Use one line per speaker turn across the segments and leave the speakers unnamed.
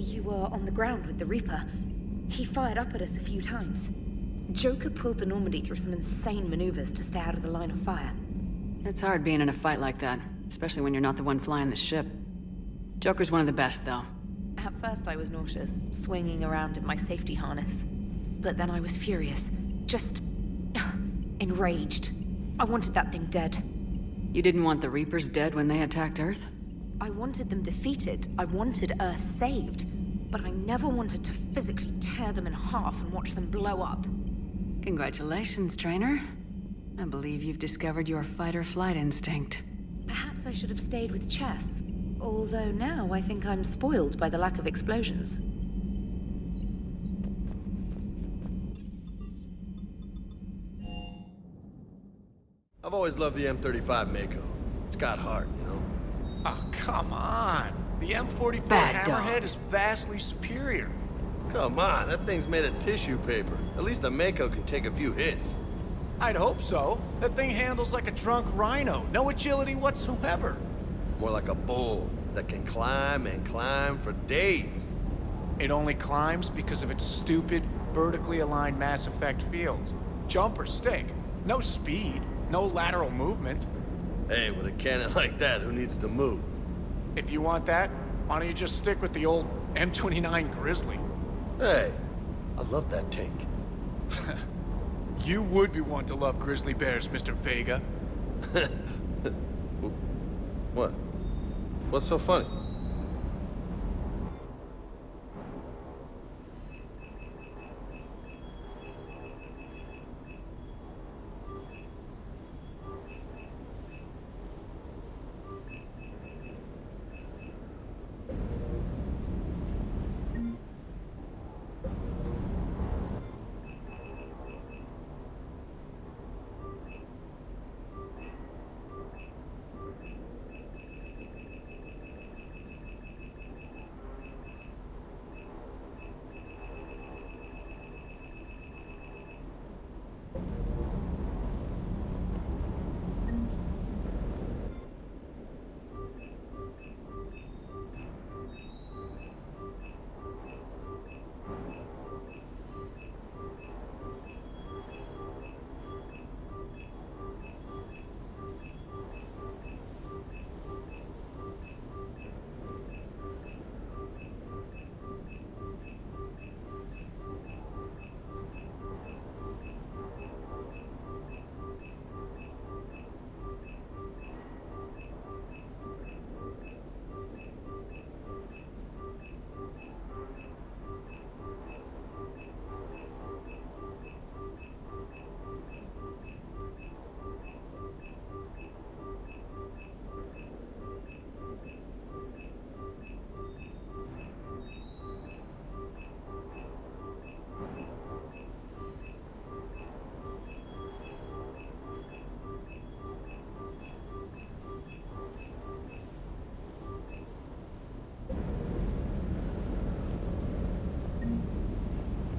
You were on the ground with the Reaper. He fired up at us a few times. Joker pulled the Normandy through some insane maneuvers to stay out of the line of fire.
It's hard being in a fight like that, especially when you're not the one flying the ship. Joker's one of the best, though.
At first I was nauseous, swinging around in my safety harness. But then I was furious. Just... enraged. I wanted that thing dead.
You didn't want the Reapers dead when they attacked Earth?
I wanted them defeated. I wanted Earth saved. But I never wanted to physically tear them in half and watch them blow up.
Congratulations, trainer. I believe you've discovered your fight-or-flight instinct.
Perhaps I should have stayed with chess. Although now I think I'm spoiled by the lack of explosions.
I've always loved the M35 Mako. It's got heart, you know?
Oh, come on. The M44
Bad dog.
Hammerhead is vastly superior.
Come on, that thing's made of tissue paper. At least the Mako can take a few hits.
I'd hope so. That thing handles like a drunk rhino. No agility whatsoever.
More like a bull that can climb and climb for days.
It only climbs because of its stupid, vertically aligned Mass Effect fields. Jump or stick. No speed. No lateral movement.
Hey, with a cannon like that, who needs to move?
If you want that, why don't you just stick with the old M29 Grizzly?
Hey, I love that tank.
You would be one to love grizzly bears, Mr. Vega.
What? What's so funny?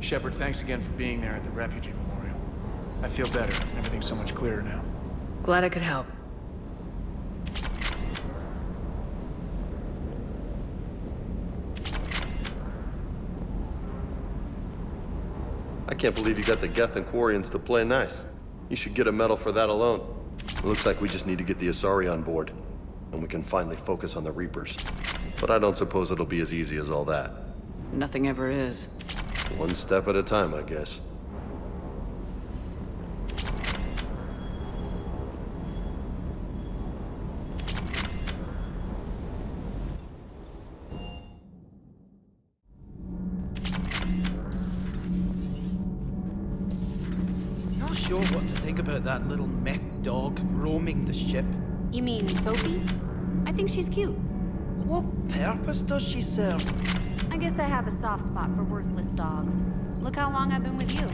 Shepard, thanks again for being there at the Refugee Memorial. I feel better. Everything's so much clearer now.
Glad I could help.
I can't believe you got the Geth and Quarians to play nice. You should get a medal for that alone. It looks like we just need to get the Asari on board, and we can finally focus on the Reapers. But I don't suppose it'll be as easy as all that.
Nothing ever is.
One step at a time, I guess.
Not sure what to think about that little mech dog roaming the ship.
You mean Sophie? I think she's cute.
What purpose does she serve?
I guess I have a soft spot for worthless dogs. Look how long I've been with you.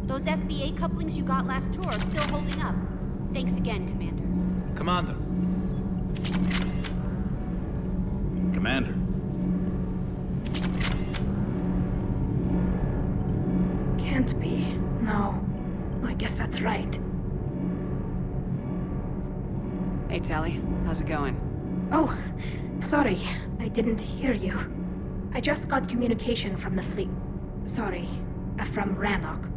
Those FBA couplings you got last tour are still holding up. Thanks again, Commander.
Commander.
Commander.
Can't be. No. I guess that's right.
Hey, Tally. How's it going?
Oh, Sorry, I didn't hear you. I just got communication from the fleet. Sorry, from Rannoch.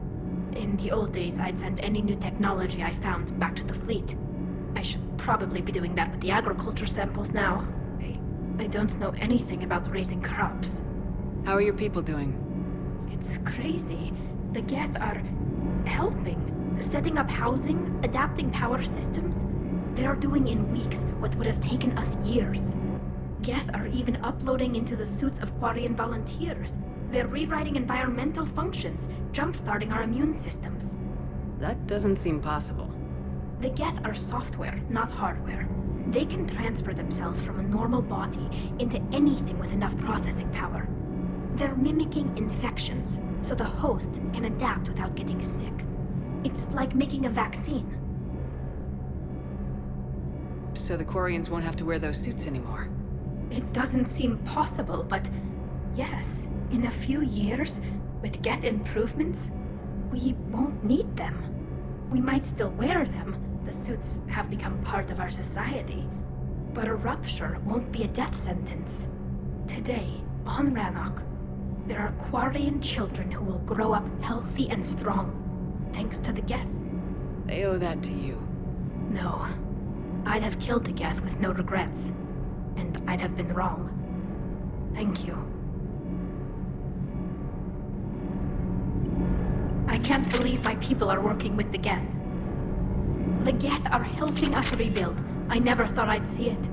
In the old days, I'd send any new technology I found back to the fleet. I should probably be doing that with the agriculture samples now. I don't know anything about raising crops.
How are your people doing?
It's crazy. The Geth are helping, setting up housing, adapting power systems. They are doing in weeks what would have taken us years. Geth are even uploading into the suits of Quarian volunteers. They're rewriting environmental functions, jump-starting our immune systems.
That doesn't seem possible.
The Geth are software, not hardware. They can transfer themselves from a normal body into anything with enough processing power. They're mimicking infections, so the host can adapt without getting sick. It's like making a vaccine.
So the Quarians won't have to wear those suits anymore.
It doesn't seem possible, but yes, in a few years, with Geth improvements, we won't need them. We might still wear them. The suits have become part of our society. But a rupture won't be a death sentence. Today, on Rannoch, there are Quarian children who will grow up healthy and strong, thanks to the Geth.
They owe that to you.
No. I'd have killed the Geth with no regrets. And I'd have been wrong. Thank you. I can't believe my people are working with the Geth. The Geth are helping us rebuild. I never thought I'd see it.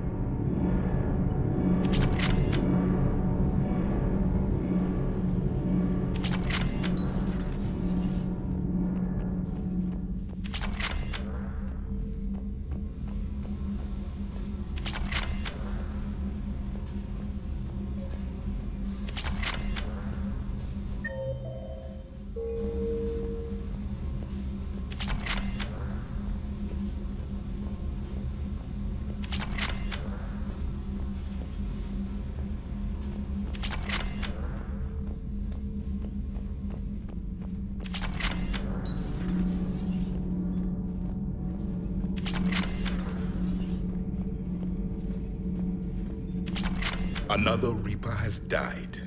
Another Reaper has died.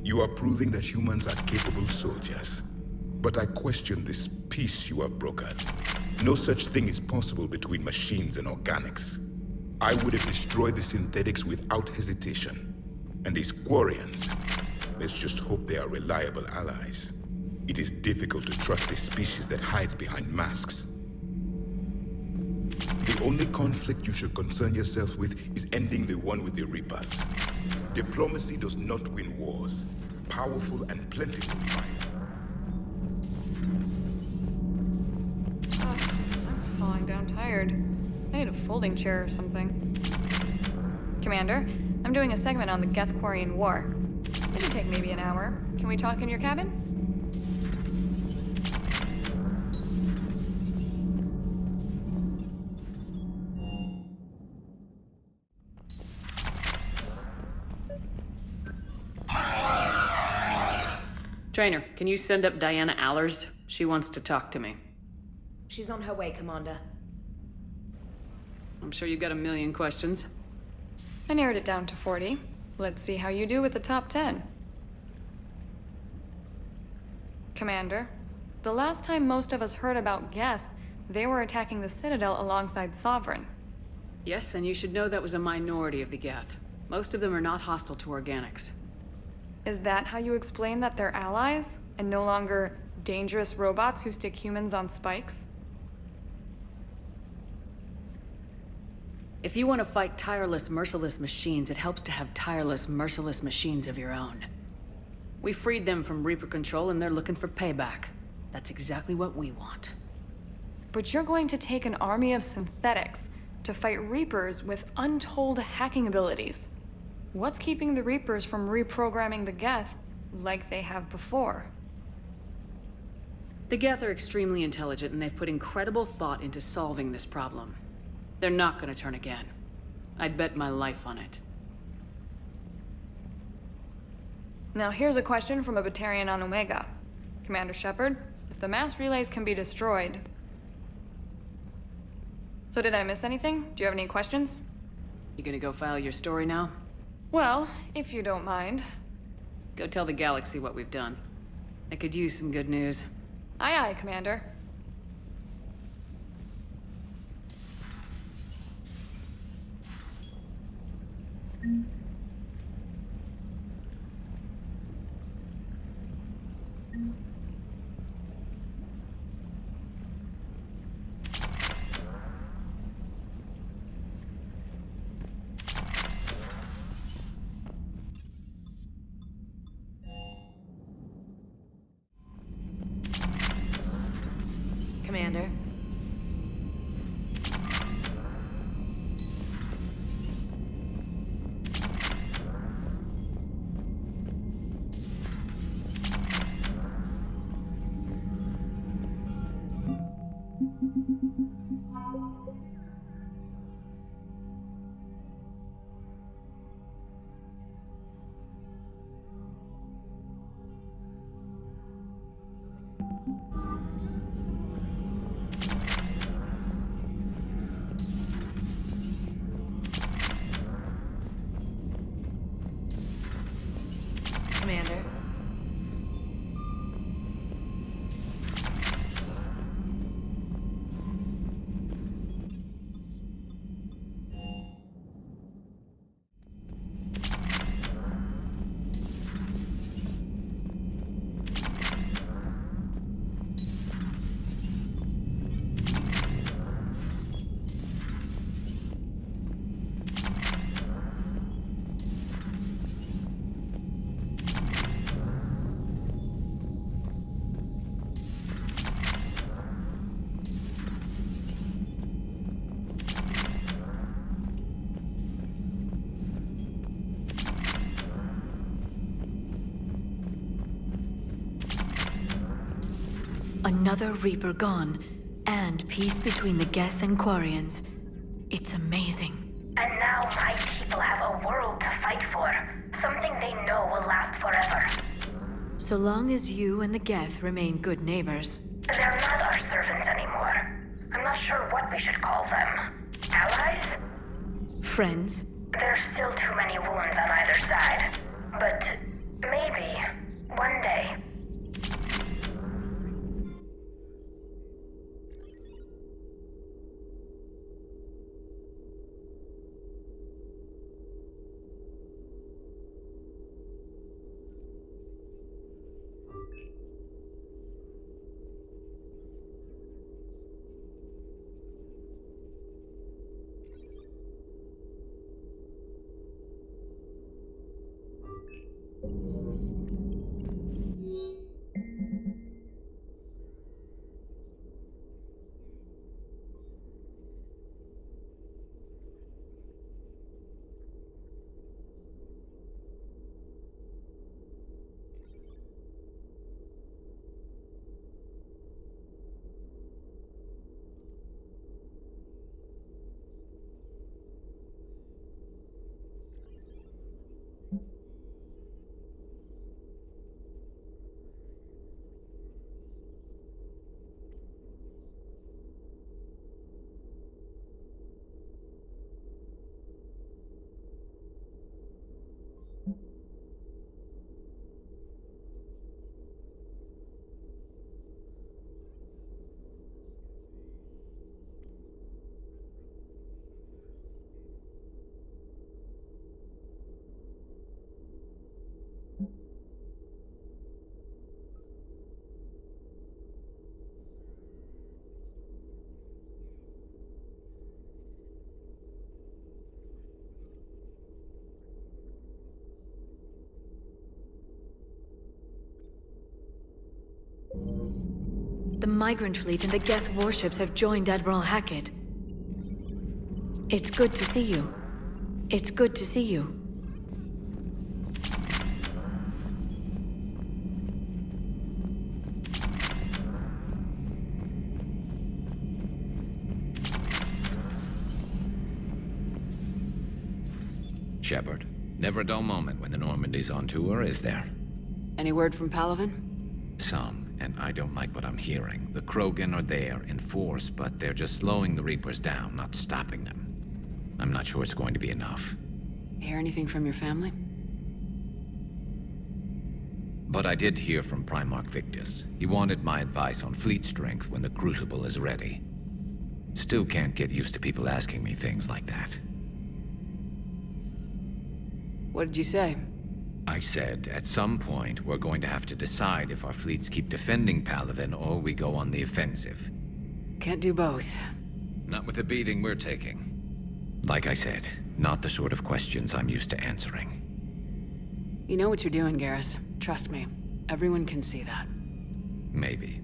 You are proving that humans are capable soldiers. But I question this peace you have broken. No such thing is possible between machines and organics. I would have destroyed the synthetics without hesitation. And these Quarians, let's just hope they are reliable allies. It is difficult to trust a species that hides behind masks. The only conflict you should concern yourself with is ending the one with the Reapers. Diplomacy does not win wars. Powerful and plentiful fight.
I'm falling down tired. I need a folding chair or something. Commander, I'm doing a segment on the Geth-Quarian War. It should take maybe an hour. Can we talk in your cabin?
Trainer, can you send up Diana Allers? She wants to talk to me.
She's on her way, Commander.
I'm sure you've got a million questions.
I narrowed it down to 40. Let's see how you do with the top 10. Commander, the last time most of us heard about Geth, they were attacking the Citadel alongside Sovereign.
Yes, and you should know that was a minority of the Geth. Most of them are not hostile to organics.
Is that how you explain that they're allies, and no longer dangerous robots who stick humans on spikes?
If you want to fight tireless, merciless machines, it helps to have tireless, merciless machines of your own. We freed them from Reaper control, and they're looking for payback. That's exactly what we want.
But you're going to take an army of synthetics to fight Reapers with untold hacking abilities. What's keeping the Reapers from reprogramming the Geth like they have before?
The Geth are extremely intelligent, and they've put incredible thought into solving this problem. They're not gonna turn again. I'd bet my life on it.
Now here's a question from a Batarian on Omega. Commander Shepard, if the mass relays can be destroyed... So did I miss anything? Do you have any questions?
You gonna go file your story now?
Well, if you don't mind.
Go tell the galaxy what we've done. I could use some good news.
Aye aye, Commander.
Commander. Commander.
Another Reaper gone, and peace between the Geth and Quarians. It's amazing.
And now my people have a world to fight for. Something they know will last forever.
So long as you and the Geth remain good neighbors.
They're not our servants anymore. I'm not sure what we should call them. Allies?
Friends?
There's still too many wounds on either side. But maybe, one day.
The Migrant Fleet and the Geth warships have joined Admiral Hackett. It's good to see you. It's good to see you.
Shepard, never a dull moment when the Normandy's on tour, is there?
Any word from Palaven?
Some, and I don't like what I'm hearing. The Krogan are there in force, but they're just slowing the Reapers down, not stopping them. I'm not sure it's going to be enough.
Hear anything from your family?
But I did hear from Primarch Victus. He wanted my advice on fleet strength when the Crucible is ready. Still can't get used to people asking me things like that.
What did you say?
I said, at some point, we're going to have to decide if our fleets keep defending Palaven or we go on the offensive.
Can't do both.
Not with the beating we're taking. Like I said, not the sort of questions I'm used to answering.
You know what you're doing, Garrus. Trust me. Everyone can see that.
Maybe.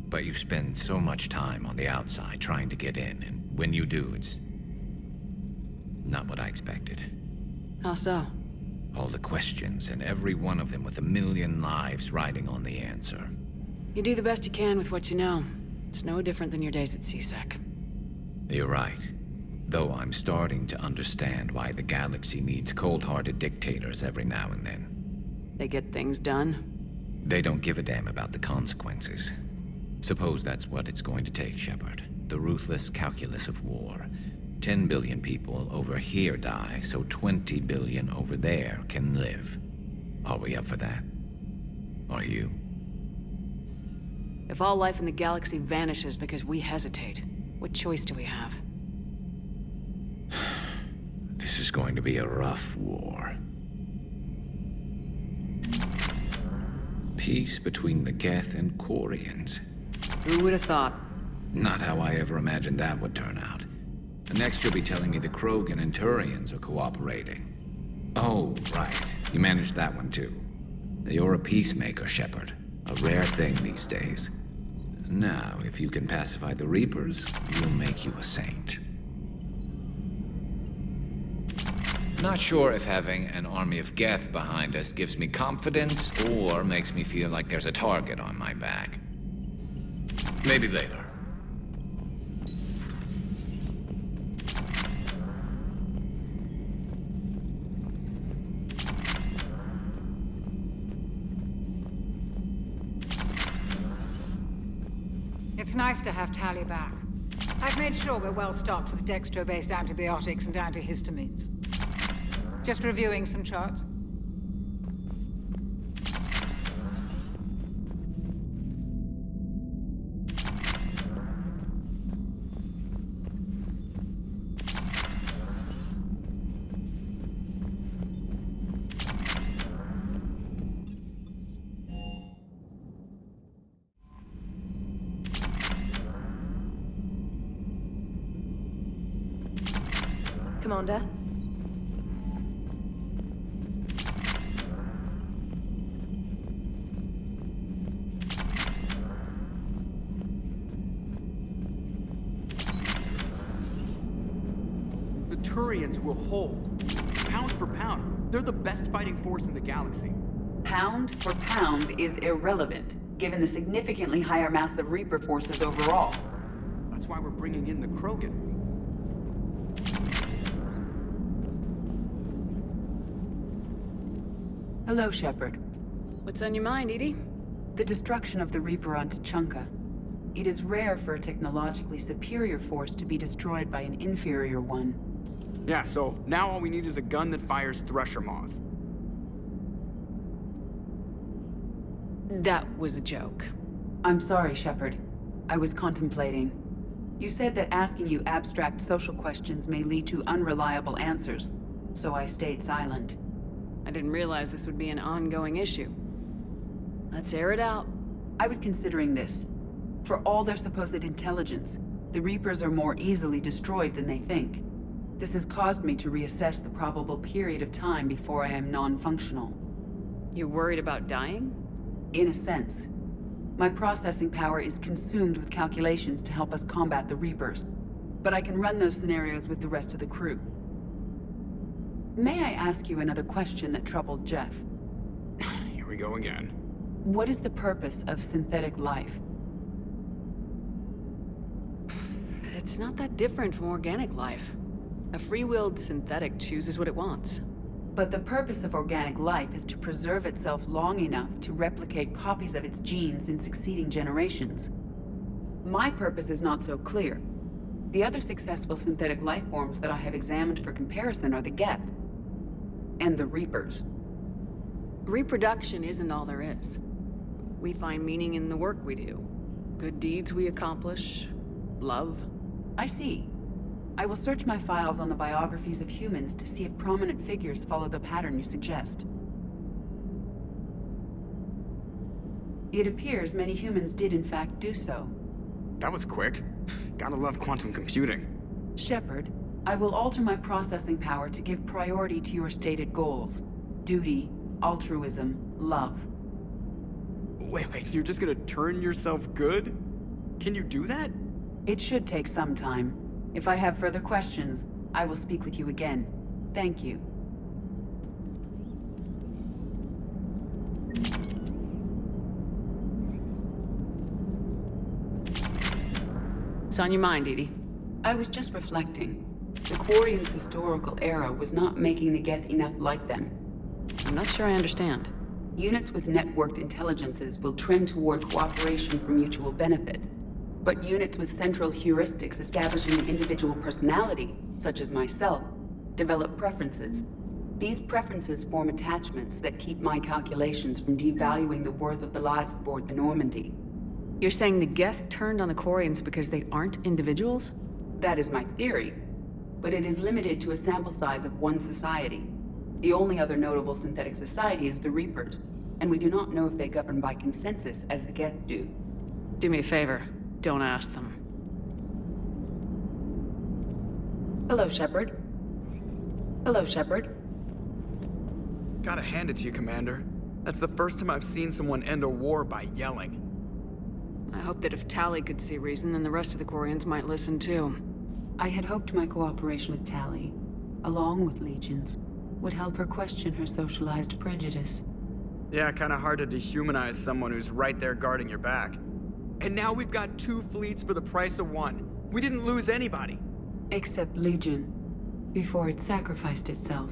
But you spend so much time on the outside trying to get in, and when you do, it's not what I expected.
How so?
All the questions, and every one of them with a million lives riding on the answer.
You do the best you can with what you know. It's no different than your days at CSEC.
You're right. Though I'm starting to understand why the galaxy needs cold-hearted dictators every now and then.
They get things done.
They don't give a damn about the consequences. Suppose that's what it's going to take, Shepard. The ruthless calculus of war. 10 billion people over here die, so 20 billion over there can live. Are we up for that? Are you?
If all life in the galaxy vanishes because we hesitate, what choice do we have?
This is going to be a rough war. Peace between the Geth and Quarians.
Who would have thought?
Not how I ever imagined that would turn out. Next you'll be telling me the Krogan and Turians are cooperating. Oh, right. You managed that one too. You're a peacemaker, Shepard. A rare thing these days. Now, if you can pacify the Reapers, we'll make you a saint. Not sure if having an army of Geth behind us gives me confidence or makes me feel like there's a target on my back. Maybe later.
It's nice to have Tali back. I've made sure we're well stocked with dextro-based antibiotics and antihistamines. Just reviewing some charts.
Commander?
The Turians will hold. Pound for pound, they're the best fighting force in the galaxy.
Pound for pound is irrelevant, given the significantly higher mass of Reaper forces overall.
That's why we're bringing in the Krogan.
Hello, Shepard.
What's on your mind, EDI?
The destruction of the Reaper on Tuchanka. It is rare for a technologically superior force to be destroyed by an inferior one.
Yeah, so now all we need is a gun that fires Thresher Maws.
That was a joke.
I'm sorry, Shepard. I was contemplating. You said that asking you abstract social questions may lead to unreliable answers, so I stayed silent.
I didn't realize this would be an ongoing issue. Let's air it out.
I was considering this. For all their supposed intelligence, the Reapers are more easily destroyed than they think. This has caused me to reassess the probable period of time before I am non-functional.
You worried about dying?
In a sense. My processing power is consumed with calculations to help us combat the Reapers. But I can run those scenarios with the rest of the crew. May I ask you another question that troubled Jeff?
Here we go again.
What is the purpose of synthetic life?
It's not that different from organic life. A free-willed synthetic chooses what it wants.
But the purpose of organic life is to preserve itself long enough to replicate copies of its genes in succeeding generations. My purpose is not so clear. The other successful synthetic life forms that I have examined for comparison are the Geth. and the Reapers.
Reproduction isn't all there is. We find meaning in the work we do. Good deeds we accomplish. Love.
I see. I will search my files on the biographies of humans to see if prominent figures follow the pattern you suggest. It appears many humans did in fact do so.
That was quick. Gotta love quantum computing.
Shepard, I will alter my processing power to give priority to your stated goals. Duty, altruism, love.
Wait, you're just gonna turn yourself good? Can you do that?
It should take some time. If I have further questions, I will speak with you again. Thank you.
What's on your mind, Edie?
I was just reflecting. The Quarians' historical era was not making the Geth enough like them.
I'm not sure I understand.
Units with networked intelligences will trend toward cooperation for mutual benefit. But units with central heuristics establishing an individual personality, such as myself, develop preferences. These preferences form attachments that keep my calculations from devaluing the worth of the lives aboard the Normandy.
You're saying the Geth turned on the Quarians because they aren't individuals?
That is my theory, but it is limited to a sample size of one society. The only other notable synthetic society is the Reapers, and we do not know if they govern by consensus as the Geth do.
Do me a favor. Don't ask them.
Hello, Shepard. Hello, Shepard.
Gotta hand it to you, Commander. That's the first time I've seen someone end a war by yelling.
I hope that if Tali could see reason, then the rest of the Quarians might listen too.
I had hoped my cooperation with Tali, along with Legions, would help her question her socialized prejudice.
Yeah, kinda hard to dehumanize someone who's right there guarding your back. And now we've got 2 fleets for the price of 1. We didn't lose anybody.
Except Legion, before it sacrificed itself.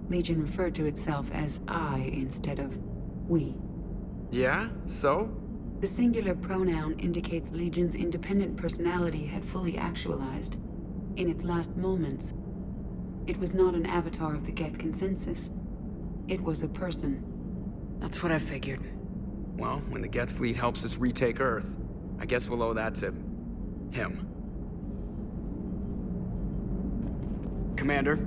Legion referred to itself as I instead of we.
Yeah? So?
The singular pronoun indicates Legion's independent personality had fully actualized. In its last moments, it was not an avatar of the Geth consensus. It was a person.
That's what I figured.
Well, when the Geth fleet helps us retake Earth, I guess we'll owe that to him. Commander,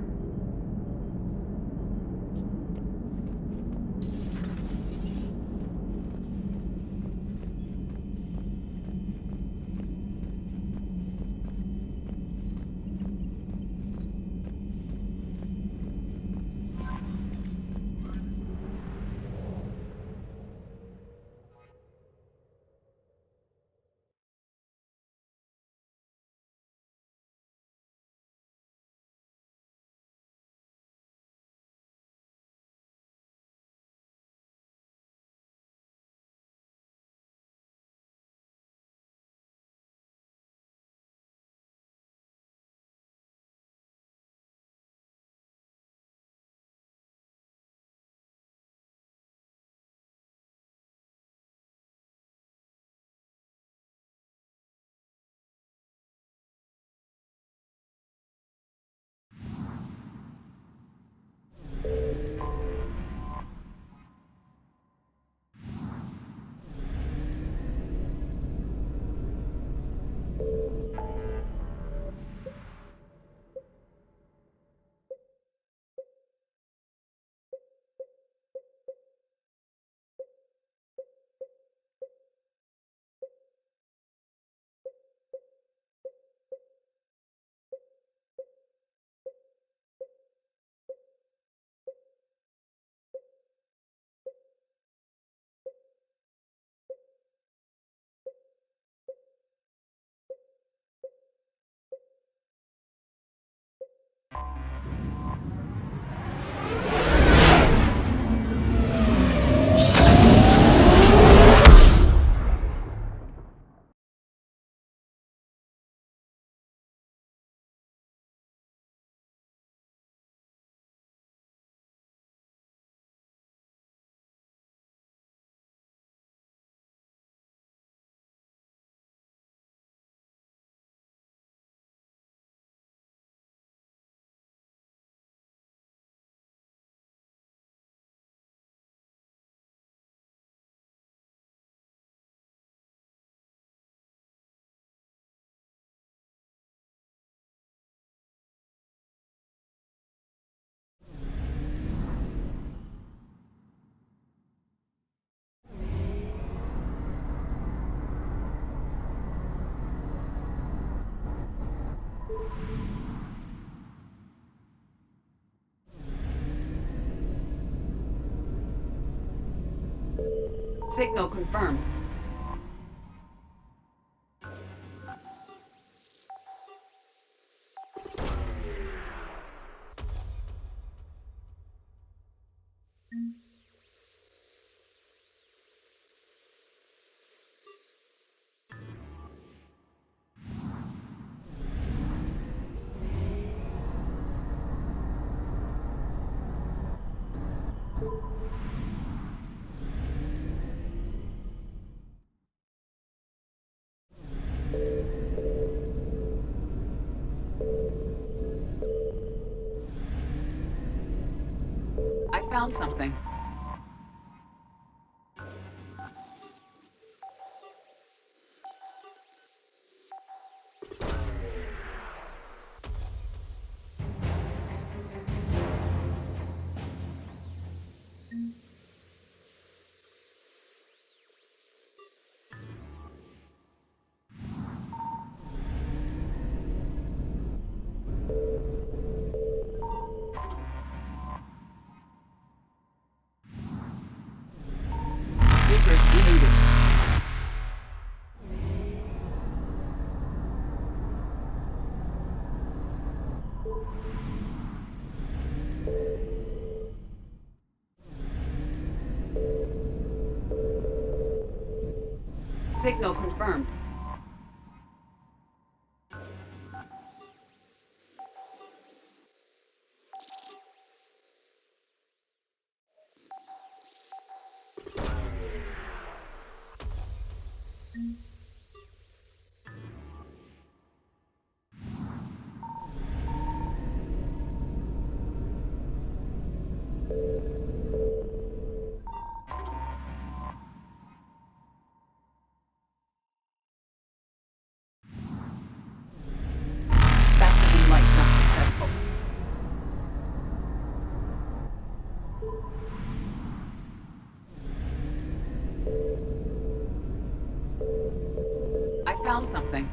Signal confirmed. I found something. Reapers deleted. Signal confirmed. Faster than light, not successful. I found something.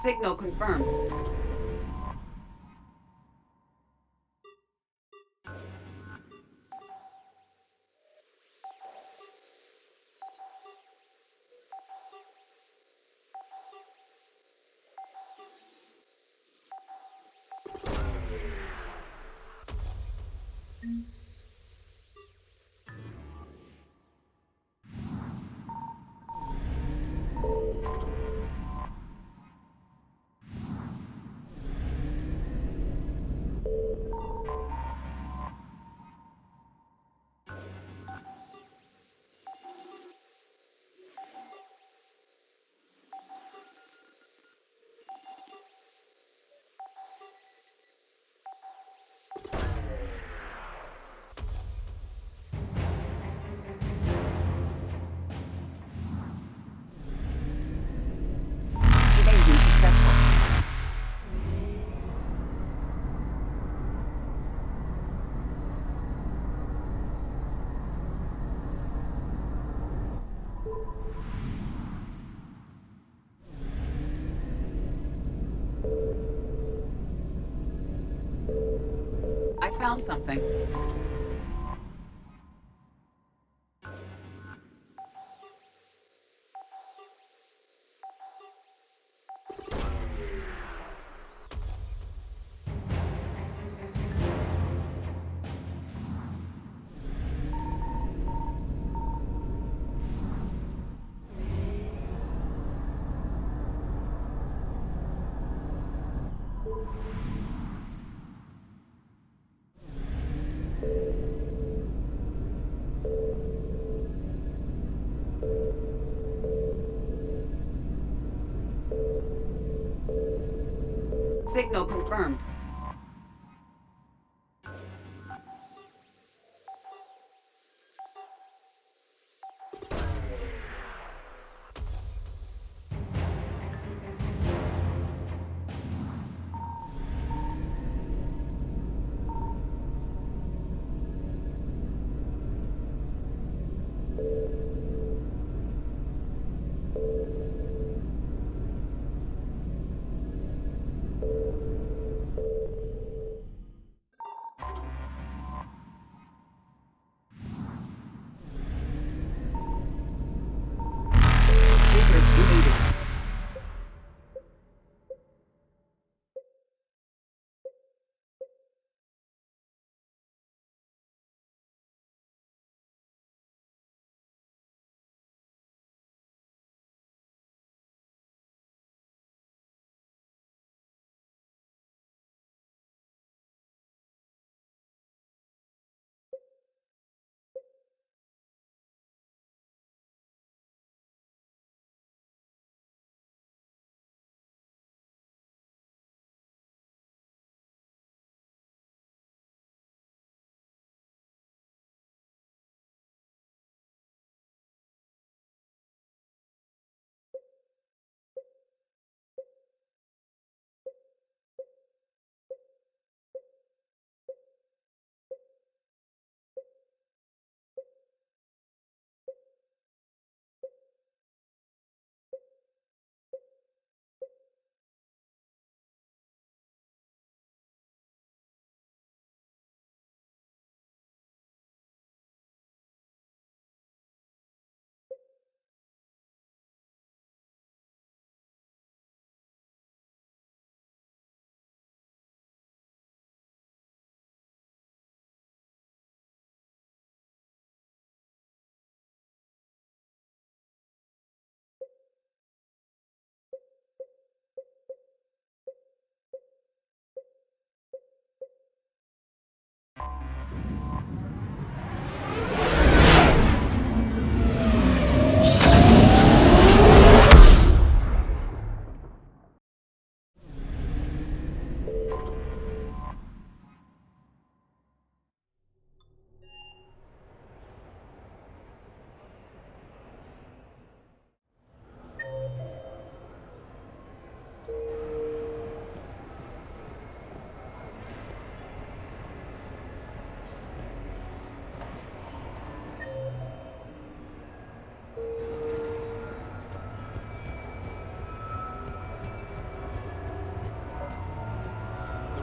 Signal confirmed. I found something. Signal confirmed.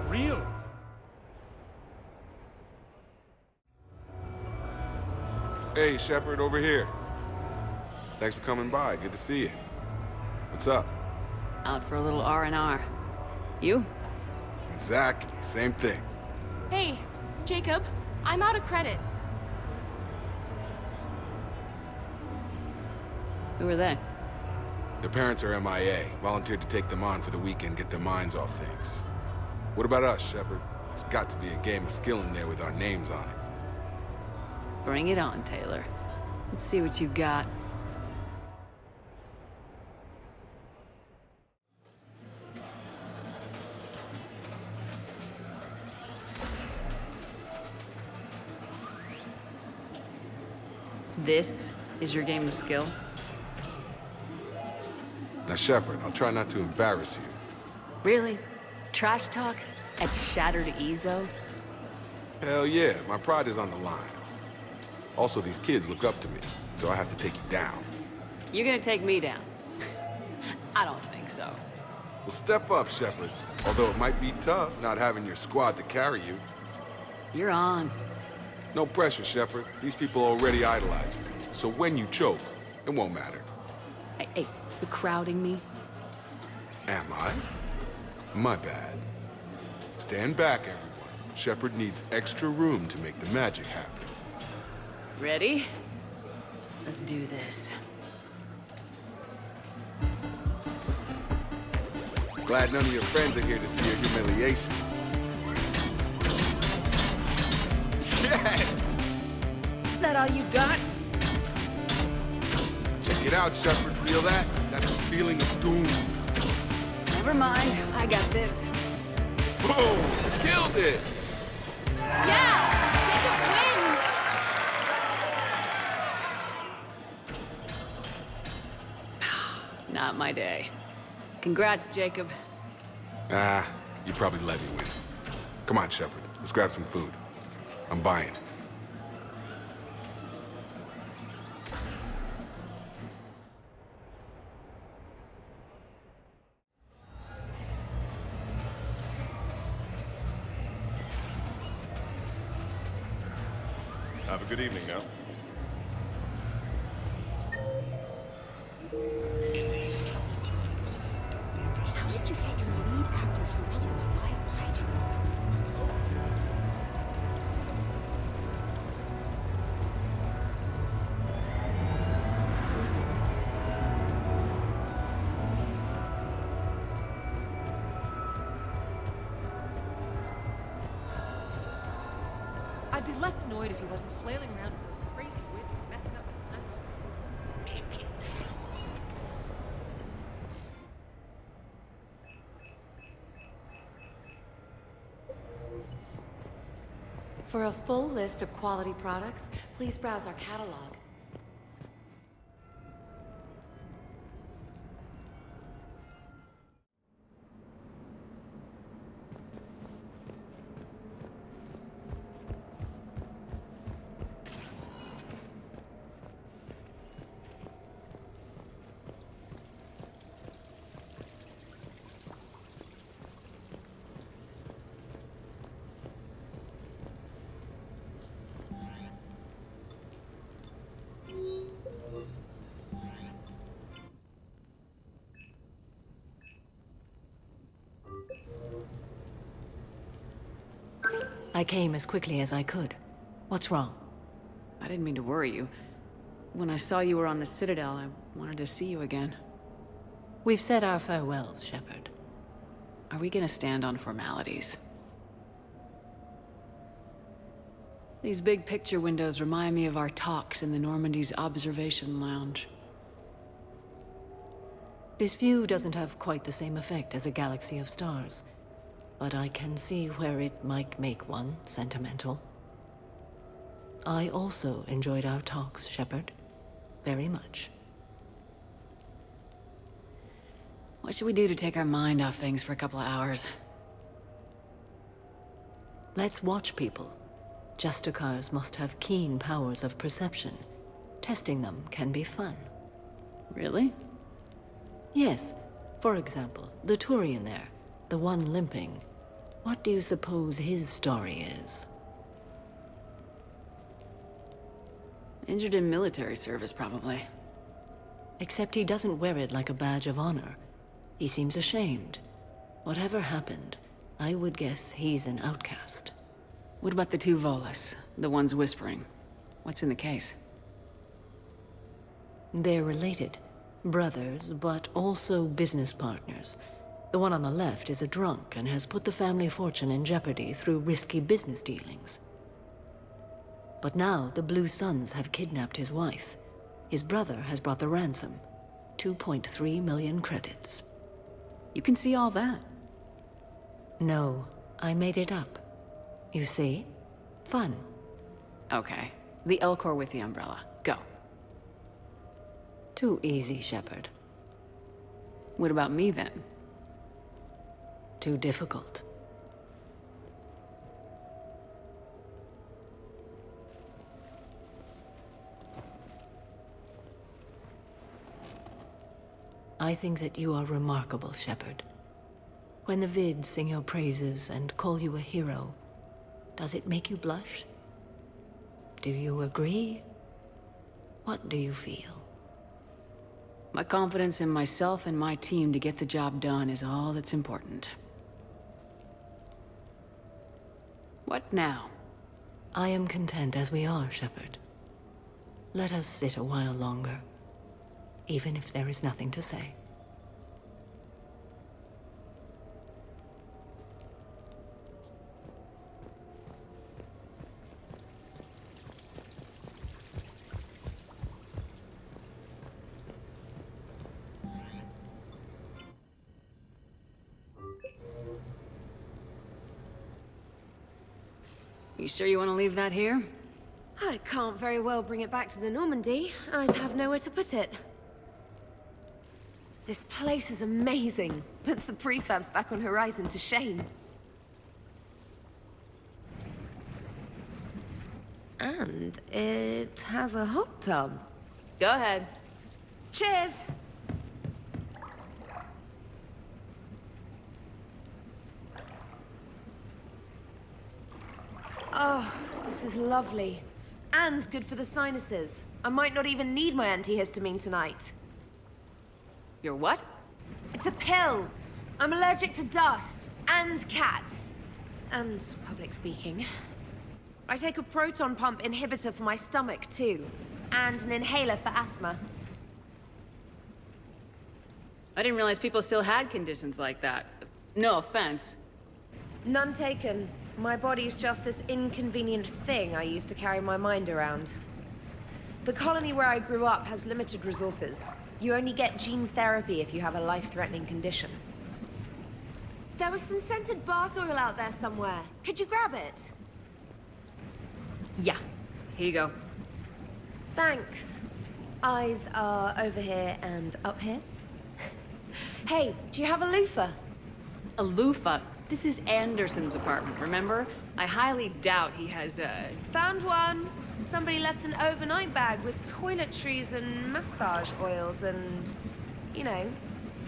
Real.
Hey, Shepard, over here. Thanks for coming by. Good to see you. What's up?
Out for a little R&R. You?
Exactly. Same thing.
Hey, Jacob. I'm out of credits.
Who are they?
Their parents are MIA. Volunteered to take them on for the weekend, get their minds off things. What about us, Shepard? There's got to be a game of skill in there with our names on it.
Bring it on, Taylor. Let's see what you've got. This is your game of skill?
Now, Shepard, I'll try not to embarrass you.
Really? Trash talk at Shattered Ezo?
Hell yeah, my pride is on the line. Also, these kids look up to me, so I have to take you down.
You're gonna take me down? I don't think so.
Well, step up, Shepard. Although it might be tough not having your squad to carry you.
You're on.
No pressure, Shepard. These people already idolize you. So when you choke, it won't matter.
Hey, you're crowding me?
Am I? My bad. Stand back, everyone. Shepard needs extra room to make the magic happen.
Ready? Let's do this.
Glad none of your friends are here to see your humiliation. Yes!
That all you got?
Check it out, Shepard. Feel that? That's the feeling of doom.
Never mind. I got this.
Boom! Killed it!
Yeah! Jacob wins!
Not my day. Congrats, Jacob.
You probably let me win. Come on, Shepard. Let's grab some food. I'm buying.
Have a good evening now.
How did you get your lead actor to run with a biohydrogen?
I'd be less annoyed if he wasn't flailing around with those crazy whips and messing up my snow.
For a full list of quality products, please browse our catalog.
I came as quickly as I could. What's wrong?
I didn't mean to worry you. When I saw you were on the Citadel, I wanted to see you again.
We've said our farewells, Shepard.
Are we gonna stand on formalities? These big picture windows remind me of our talks in the Normandy's observation lounge.
This view doesn't have quite the same effect as a galaxy of stars, but I can see where it might make one sentimental. I also enjoyed our talks, Shepard. Very much.
What should we do to take our mind off things for a couple of hours?
Let's watch people. Justicars must have keen powers of perception. Testing them can be fun.
Really?
Yes. For example, the Turian there, the one limping. What do you suppose his story is?
Injured in military service, probably.
Except he doesn't wear it like a badge of honor. He seems ashamed. Whatever happened, I would guess he's an outcast.
What about the two Volus? The ones whispering? What's in the case?
They're related. Brothers, but also business partners. The one on the left is a drunk and has put the family fortune in jeopardy through risky business dealings. But now the Blue Suns have kidnapped his wife. His brother has brought the ransom. 2.3 million credits.
You can see all that.
No, I made it up. You see? Fun.
Okay. The Elcor with the umbrella. Go.
Too easy, Shepard.
What about me, then?
Too difficult. I think that you are remarkable, Shepard. When the Vids sing your praises and call you a hero, Does it make you blush? Do you agree? What do you feel?
My confidence in myself and my team to get the job done is all that's important. What now?
I am content as we are, Shepard. Let us sit a while longer, even if there is nothing to say.
You sure you want to leave that here?
I can't very well bring it back to the Normandy. I'd have nowhere to put it. This place is amazing. Puts the prefabs back on Horizon to shame. And it has a hot tub.
Go ahead.
Cheers! Oh, this is lovely. And good for the sinuses. I might not even need my antihistamine tonight.
Your what?
It's a pill. I'm allergic to dust, and cats, and public speaking. I take a proton pump inhibitor for my stomach, too, and an inhaler for asthma.
I didn't realize people still had conditions like that. No offense.
None taken. My body's just this inconvenient thing I use to carry my mind around. The colony where I grew up has limited resources. You only get gene therapy if you have a life-threatening condition. There was some scented bath oil out there somewhere. Could you grab it?
Yeah. Here you go.
Thanks. Eyes are over here and up here. Hey, do you have a loofah?
A loofah? This is Anderson's apartment, remember? I highly doubt he has a...
Found one! Somebody left an overnight bag with toiletries and massage oils and, you know,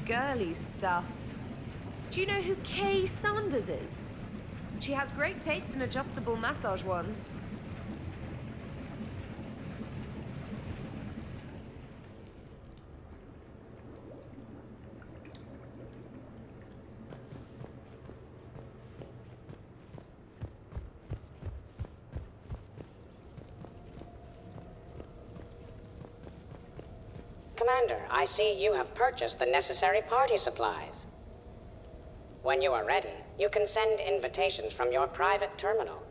girly stuff. Do you know who Kay Sanders is? She has great taste in adjustable massage wands.
Commander, I see you have purchased the necessary party supplies. When you are ready, you can send invitations from your private terminal.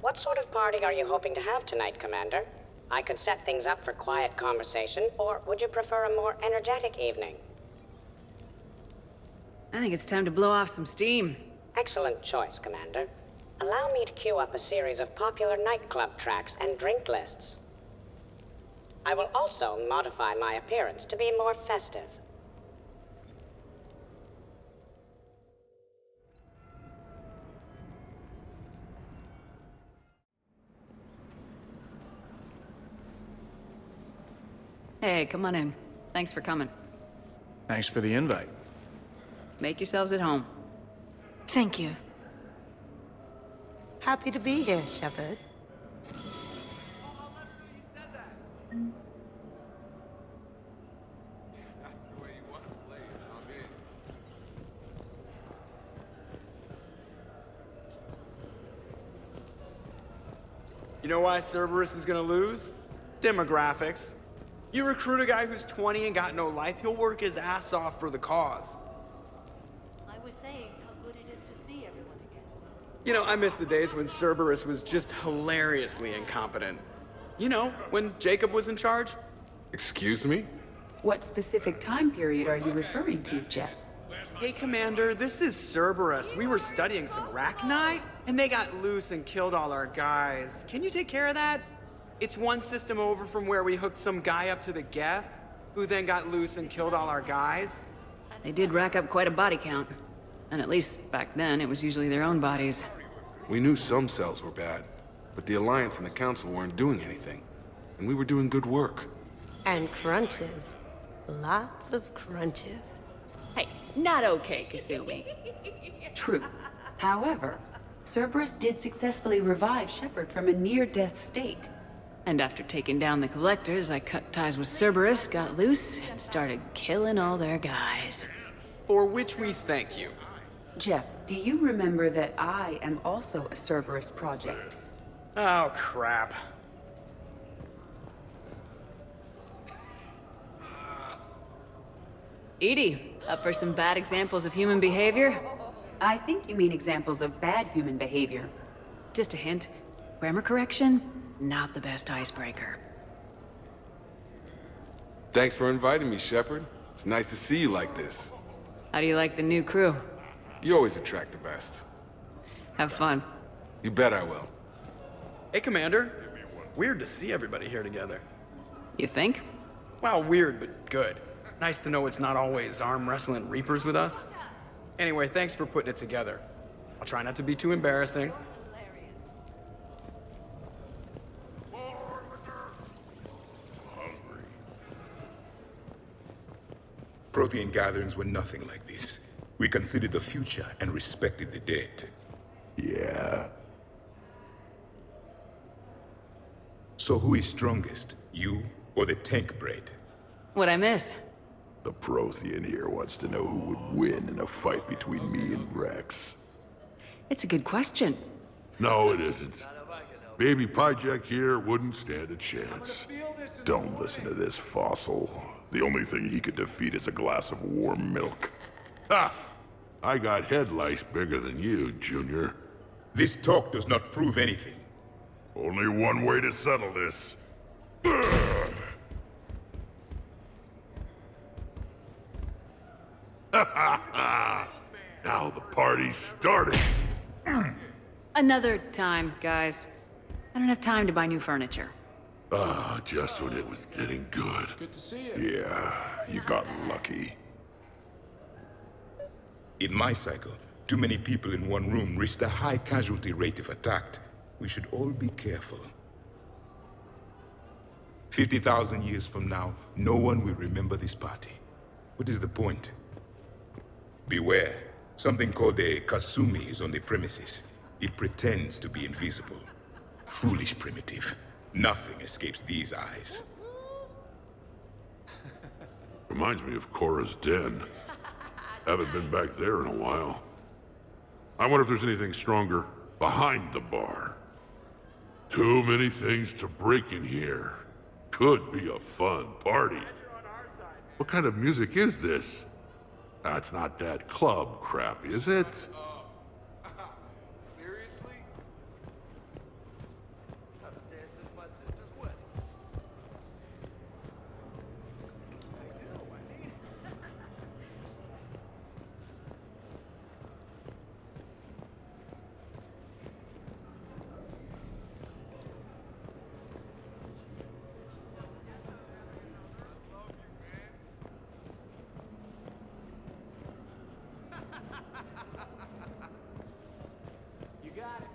What sort of party are you hoping to have tonight, Commander? I could set things up for quiet conversation, or would you prefer a more energetic evening?
I think it's time to blow off some steam.
Excellent choice, Commander. Allow me to queue up a series of popular nightclub tracks and drink lists. I will also modify my appearance to be more festive.
Hey, come on in. Thanks for coming.
Thanks for the invite.
Make yourselves at home.
Thank you.
Happy to be here, Shepard.
You know why Cerberus is gonna lose? Demographics. You recruit a guy who's 20 and got no life, he'll work his ass off for the cause.
I was saying how good it is to see everyone again.
You know, I miss the days when Cerberus was just hilariously incompetent. You know, when Jacob was in charge.
Excuse me?
What specific time period are you referring to, Jet?
Hey, Commander, this is Cerberus. We were studying some Rachni, and they got loose and killed all our guys. Can you take care of that? It's one system over from where we hooked some guy up to the Geth, who then got loose and killed all our guys.
They did rack up quite a body count. And at least back then, it was usually their own bodies.
We knew some cells were bad, but the Alliance and the Council weren't doing anything. And we were doing good work.
And crunches. Lots of crunches.
Hey, not okay, Kasumi.
True. However, Cerberus did successfully revive Shepard from a near-death state.
And after taking down the Collectors, I cut ties with Cerberus, got loose, and started killing all their guys.
For which we thank you.
Jeff, do you remember that I am also a Cerberus project?
Oh, crap.
EDI, up for some bad examples of human behavior?
I think you mean examples of bad human behavior.
Just a hint. Grammar correction, not the best icebreaker.
Thanks for inviting me, Shepard. It's nice to see you like this.
How do you like the new crew?
You always attract the best.
Have fun.
You bet I will.
Hey, Commander. Weird to see everybody here together.
You think?
Well, weird, but good. Nice to know it's not always arm wrestling Reapers with us. Anyway, thanks for putting it together. I'll try not to be too embarrassing.
Prothean gatherings were nothing like this. We considered the future and respected the dead. Yeah. So who is strongest, you or the tank braid?
What'd I miss?
The Prothean here wants to know who would win in a fight between me and Rex.
It's a good question.
No, it isn't. Baby Pyjak here wouldn't stand a chance. Don't listen to this fossil. The only thing he could defeat is a glass of warm milk. Ha! I got head lice bigger than you, Junior.
This talk does not prove anything.
Only one way to settle this. Now the party's starting.
Another time, guys. I don't have time to buy new furniture.
Ah, just when it was getting good.
Good to see you.
Yeah, you got lucky.
In my cycle, too many people in one room risked a high casualty rate if attacked. We should all be careful. 50,000 years from now, no one will remember this party. What is the point? Beware. Something called a Kasumi is on the premises. It pretends to be invisible. Foolish primitive. Nothing escapes these eyes.
Reminds me of Cora's den. Haven't been back there in a while. I wonder if there's anything stronger behind the bar. Too many things to break in here. Could be a fun party. What kind of music is this? That's not that club crap, is it?
You got it.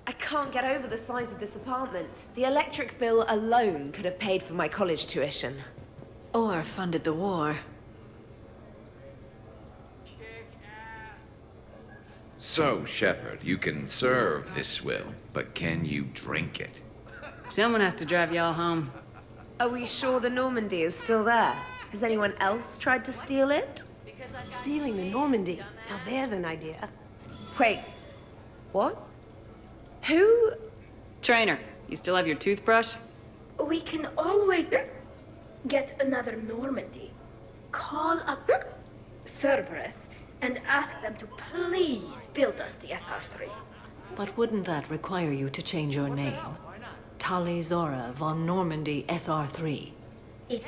I can't get over the size of this apartment. The electric bill alone could have paid for my college tuition.
Or funded the war.
So, Shepard, you can serve this swill, but can you drink it?
Someone has to drive y'all home.
Are we sure the Normandy is still there? Has anyone else tried to steal it?
Stealing the Normandy. Now there's an idea.
Wait. What? Who?
Trainer, you still have your toothbrush?
We can always get another Normandy. Call up Cerberus and ask them to please build us the SR3.
But wouldn't that require you to change your name? Tali Zora von Normandy SR3.
It's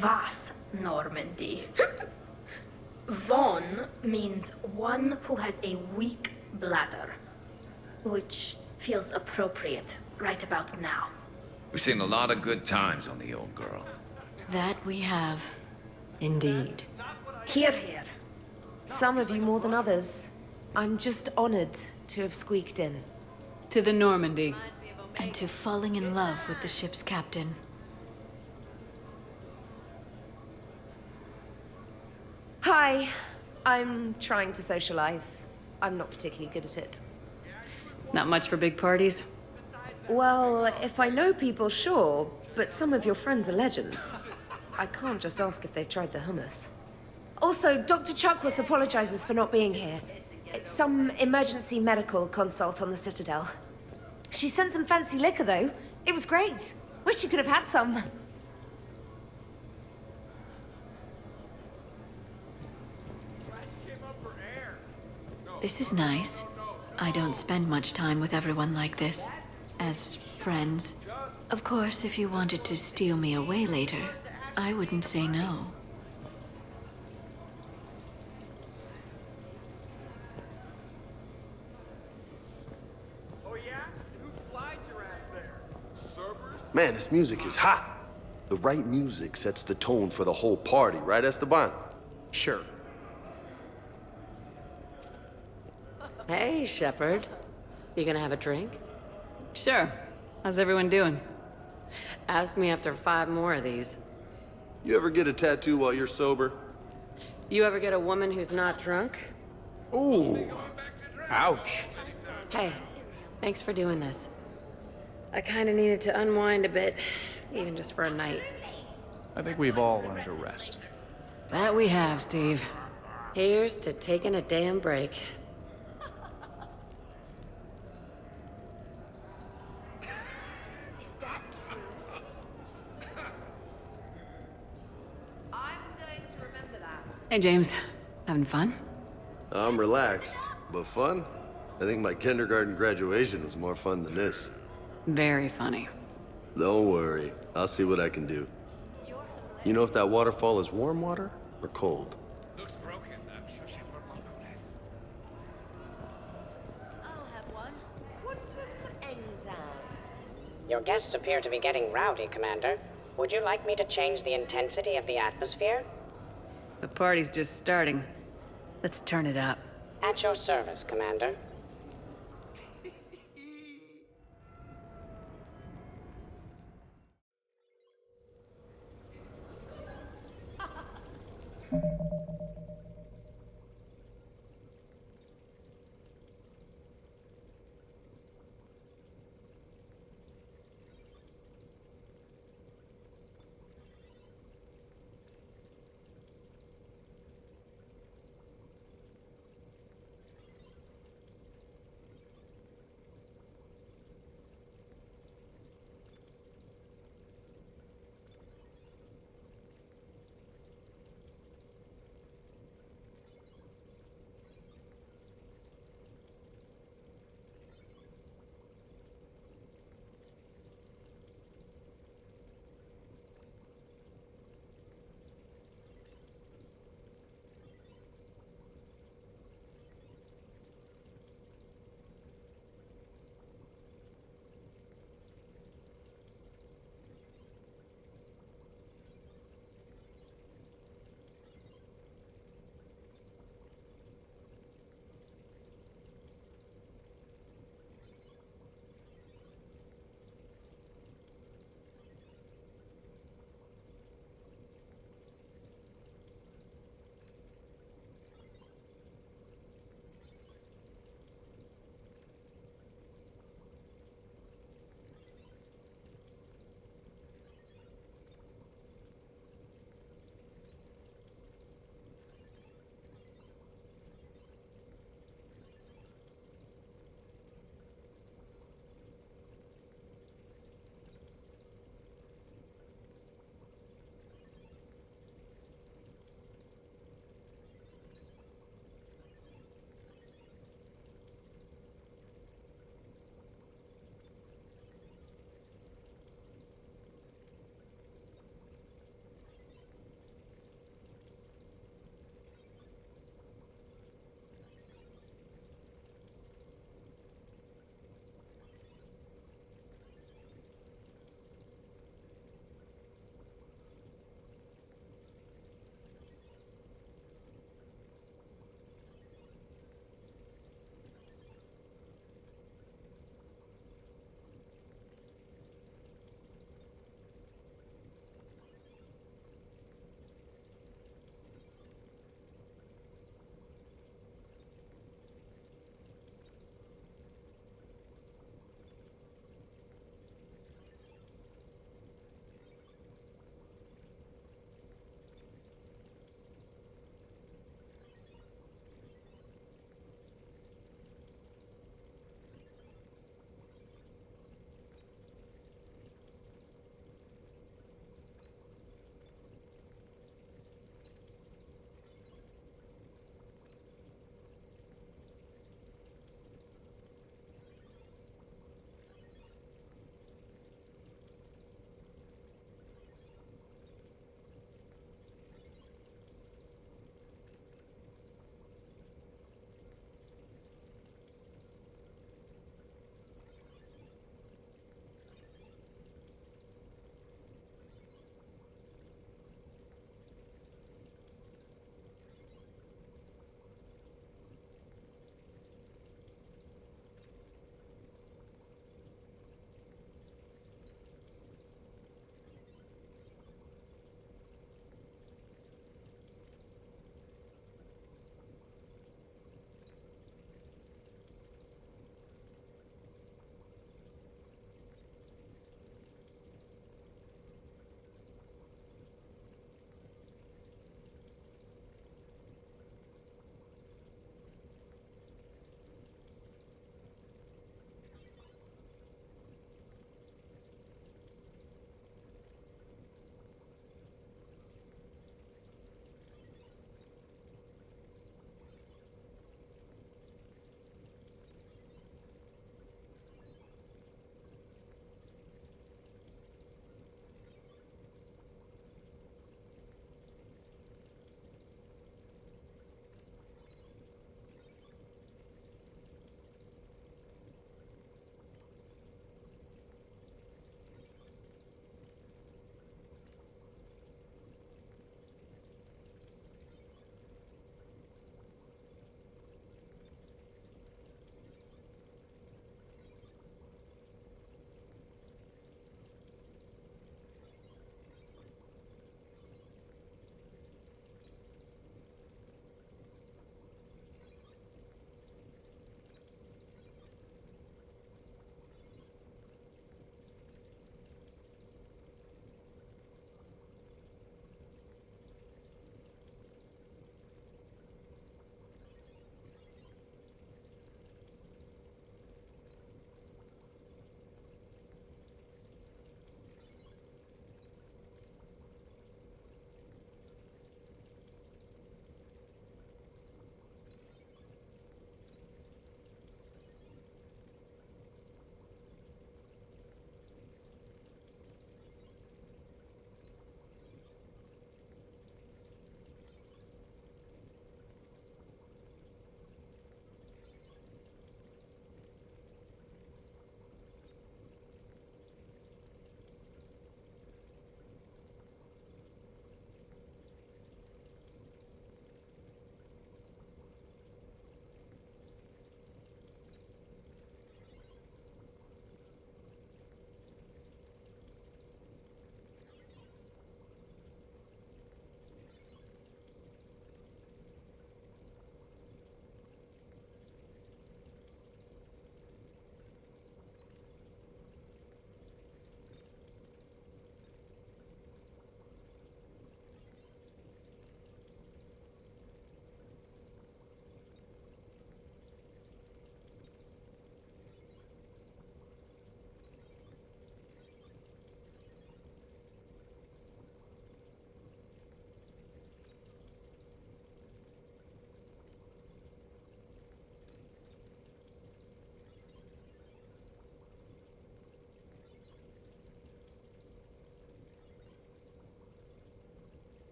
Vas Normandy. Von means one who has a weak bladder, which feels appropriate right about now.
We've seen a lot of good times on the old girl.
That we have. Indeed.
Hear, hear.
Some of you more than others. I'm just honored to have squeaked in.
To the Normandy.
And to falling in love with the ship's captain.
Hi. I'm trying to socialize. I'm not particularly good at it.
Not much for big parties?
Well, if I know people, sure. But some of your friends are legends. I can't just ask if they've tried the hummus. Also, Dr. Chuckworth apologizes for not being here. It's some emergency medical consult on the Citadel. She sent some fancy liquor, though. It was great. Wish you could have had some.
This is nice. I don't spend much time with everyone like this. As friends. Of course, if you wanted to steal me away later, I wouldn't say no.
Man, this music is hot. The right music sets the tone for the whole party, right, Esteban?
Sure.
Hey, Shepard. You gonna have a drink?
Sure. How's everyone doing?
Ask me after 5 more of these.
You ever get a tattoo while you're sober?
You ever get a woman who's not drunk?
Ooh. Ouch.
Hey, thanks for doing this. I kinda needed to unwind a bit, even just for a night.
I think we've all learned to rest.
That we have, Steve.
Here's to taking a damn break.
Hey, James. Having fun?
I'm relaxed, but fun? I think my kindergarten graduation was more fun than this.
Very funny.
Don't worry, I'll see what I can do. You know if that waterfall is warm water or cold?
Your guests appear to be getting rowdy, Commander. Would you like me to change the intensity of the atmosphere?
The party's just starting. Let's turn it up.
At your service, Commander.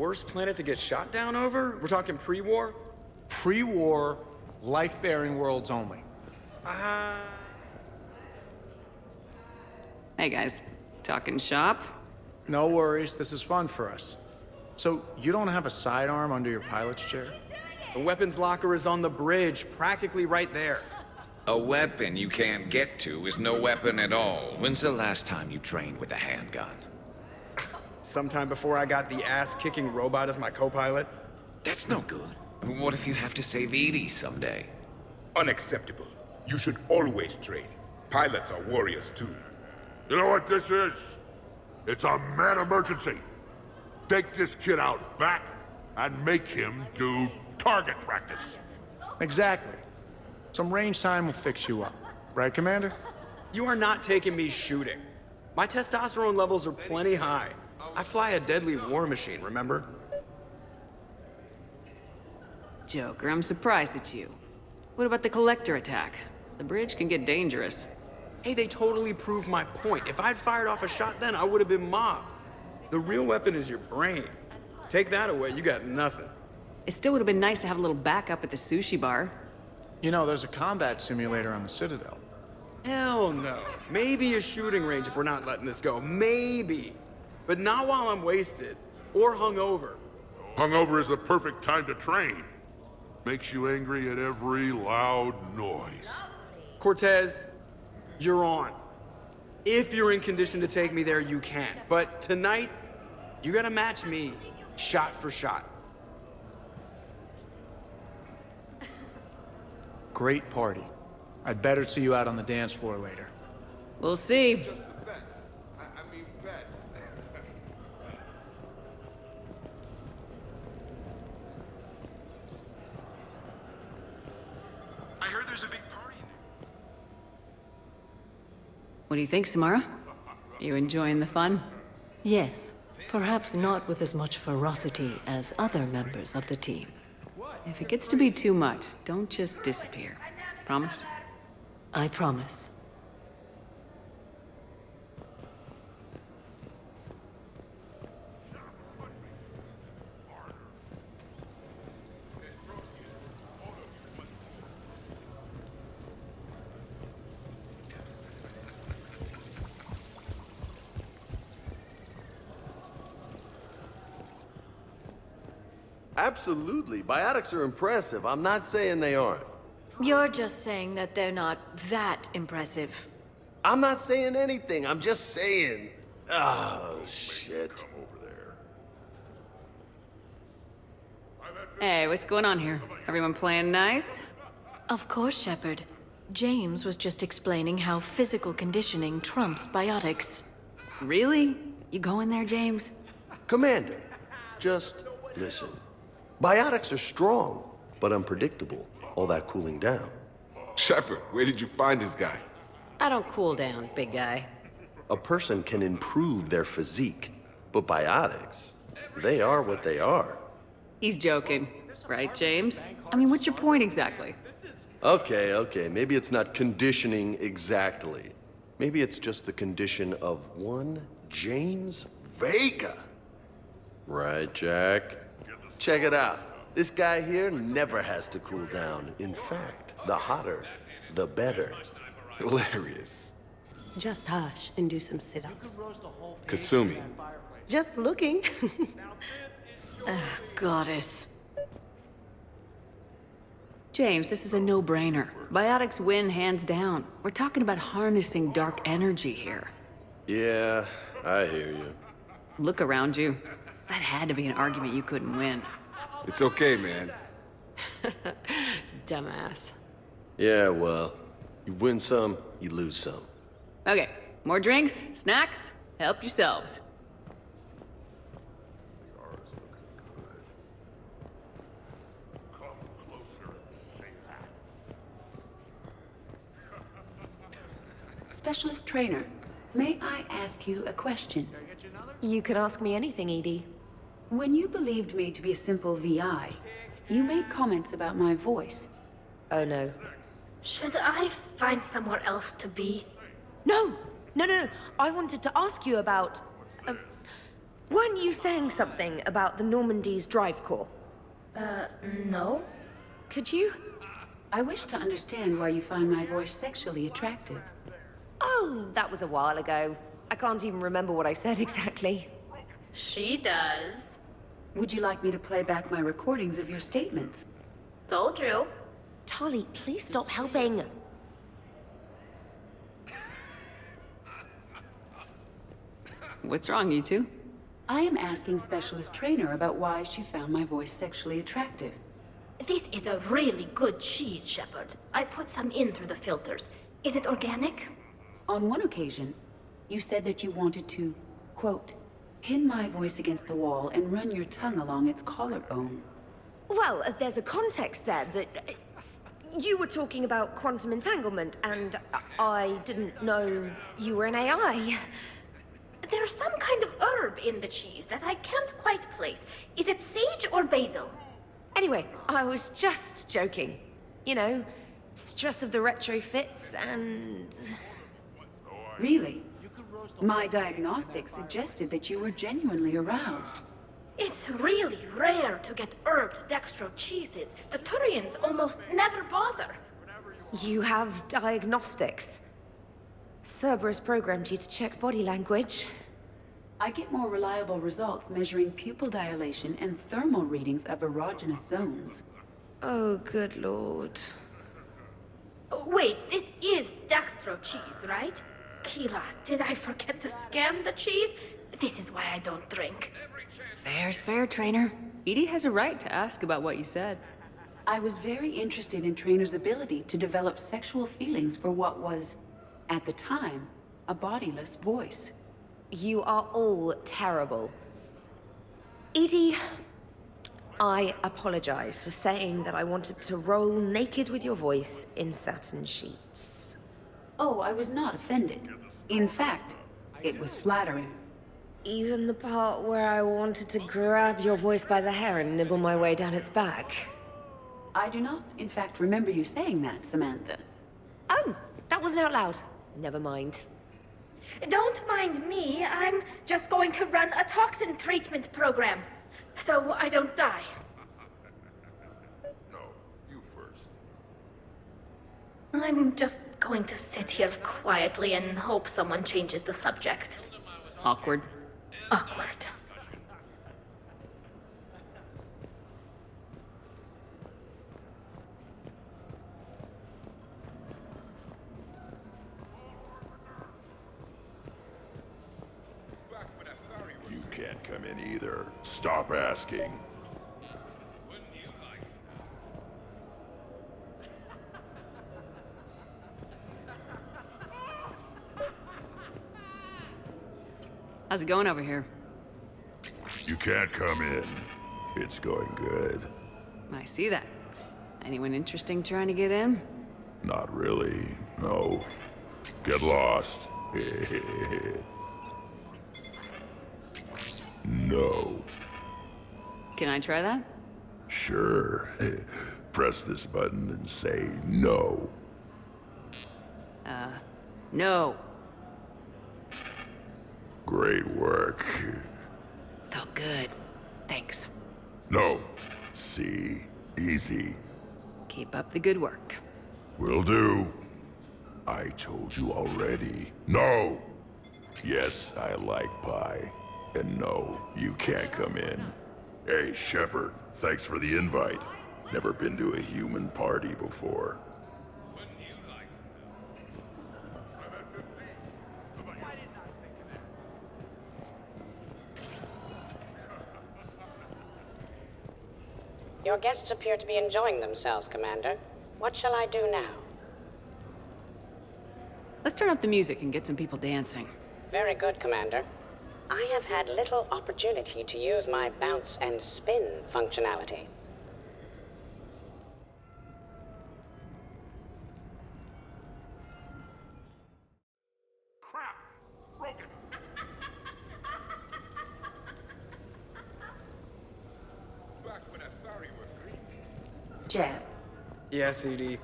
worst planet to get shot down over? We're talking pre-war?
Pre-war, life-bearing worlds only.
Hey guys, talking shop?
No worries, this is fun for us. So, you don't have a sidearm under your pilot's chair?
The weapons locker is on the bridge, practically right there.
A weapon you can't get to is no weapon at all. When's the last time you trained with a handgun?
Sometime before I got the ass-kicking robot as my co-pilot.
That's no good. What if you have to save Edie someday?
Unacceptable. You should always train. Pilots are warriors too.
You know what this is? It's a mad emergency. Take this kid out back and make him do target practice.
Exactly. Some range time will fix you up. Right, Commander?
You are not taking me shooting. My testosterone levels are plenty high. I fly a deadly war machine, remember?
Joker, I'm surprised at you. What about the Collector attack? The bridge can get dangerous.
Hey, they totally proved my point. If I'd fired off a shot then, I would have been mobbed. The real weapon is your brain. Take that away, you got nothing.
It still would have been nice to have a little backup at the sushi bar.
You know, there's a combat simulator on the Citadel.
Hell no. Maybe a shooting range if we're not letting this go. Maybe. But not while I'm wasted. Or hungover.
Hungover is the perfect time to train. Makes you angry at every loud noise.
Cortez, you're on. If you're in condition to take me there, you can. But tonight, you gotta match me shot for shot.
Great party. I'd better see you out on the dance floor later.
We'll see.
I heard there's a big party.
What do you think, Samara? You enjoying the fun?
Yes, perhaps not with as much ferocity as other members of the team.
If it gets to be too much, don't just disappear. Promise?
I promise.
Absolutely. Biotics are impressive. I'm not saying they aren't.
You're just saying that they're not that impressive.
I'm not saying anything. I'm just saying. Oh, shit.
Hey, what's going on here? Everyone playing nice?
Of course, Shepard. James was just explaining how physical conditioning trumps biotics.
Really? You going there, James?
Commander, just listen. Biotics are strong, but unpredictable. All that cooling down.
Shepard, where did you find this guy?
I don't cool down, big guy.
A person can improve their physique, but biotics, they are what they are.
He's joking. Right, James? I mean, what's your point exactly?
Okay, maybe it's not conditioning exactly. Maybe it's just the condition of one James Vega. Right, Jack? Check it out. This guy here never has to cool down. In fact, the hotter, the better.
Hilarious.
Just hush and do some sit-ups.
Kasumi.
Just looking.
Goddess. James, this is a no-brainer. Biotics win hands down. We're talking about harnessing dark energy here.
Yeah, I hear you.
Look around you. That had to be an argument you couldn't win.
It's okay, man.
Dumbass.
Yeah, well, you win some, you lose some.
Okay, more drinks, snacks, help yourselves.
Specialist trainer, may I ask you a question?
You can ask me anything, Edie.
When you believed me to be a simple VI, you made comments about my voice.
Oh no.
Should I find somewhere else to be?
No! I wanted to ask you about... Weren't you saying something about the Normandy's drive core?
No.
Could you?
I wish to understand why you find my voice sexually attractive.
Oh, that was a while ago. I can't even remember what I said exactly.
She does.
Would you like me to play back my recordings of your statements?
Told you.
Tali, please stop helping.
What's wrong, you two?
I am asking Specialist Trainer about why she found my voice sexually attractive.
This is a really good cheese, Shepard. I put some in through the filters. Is it organic?
On one occasion, you said that you wanted to, quote, pin my voice against the wall and run your tongue along its collarbone.
Well, there's a context there that... You were talking about quantum entanglement, and I didn't know you were an AI.
There's some kind of herb in the cheese that I can't quite place. Is it sage or basil?
Anyway, I was just joking. You know, stress of the retrofits and...
Really? My diagnostics suggested that you were genuinely aroused.
It's really rare to get herbed dextro cheeses. The Turians almost never bother.
You have diagnostics. Cerberus programmed you to check body language.
I get more reliable results measuring pupil dilation and thermal readings of erogenous zones.
Oh, good lord.
Wait, this is dextro cheese, right? Keela, did I forget to scan the cheese? This is why I don't drink.
Fair's fair, Trainer. Edie has a right to ask about what you said.
I was very interested in Trainer's ability to develop sexual feelings for what was, at the time, a bodiless voice.
You are all terrible. Edie, I apologize for saying that I wanted to roll naked with your voice in satin sheets.
Oh, I was not offended. In fact, it was flattering.
Even the part where I wanted to grab your voice by the hair and nibble my way down its back.
I do not, in fact, remember you saying that, Samantha.
Oh, that wasn't out loud. Never mind.
Don't mind me. I'm just going to run a toxin treatment program, so I don't die.
No, you first.
I'm just going to sit here quietly and hope someone changes the subject.
Awkward.
Awkward.
You can't come in either. Stop asking.
How's it going over here?
You can't come in. It's going good.
I see that. Anyone interesting trying to get in?
Not really, no. Get lost. No.
Can I try that?
Sure. Press this button and say no.
No.
Great work.
Felt good. Thanks.
No. See? Easy.
Keep up the good work.
Will do. I told you already. No! Yes, I like pie. And no, you can't come in. Hey, Shepard, thanks for the invite. Never been to a human party before.
Your guests appear to be enjoying themselves, Commander. What shall I do now?
Let's turn up the music and get some people dancing.
Very good, Commander. I have had little opportunity to use my bounce and spin functionality.
Crap! Broken! Back when Asari was green.
Jeb,
Yes, Edie.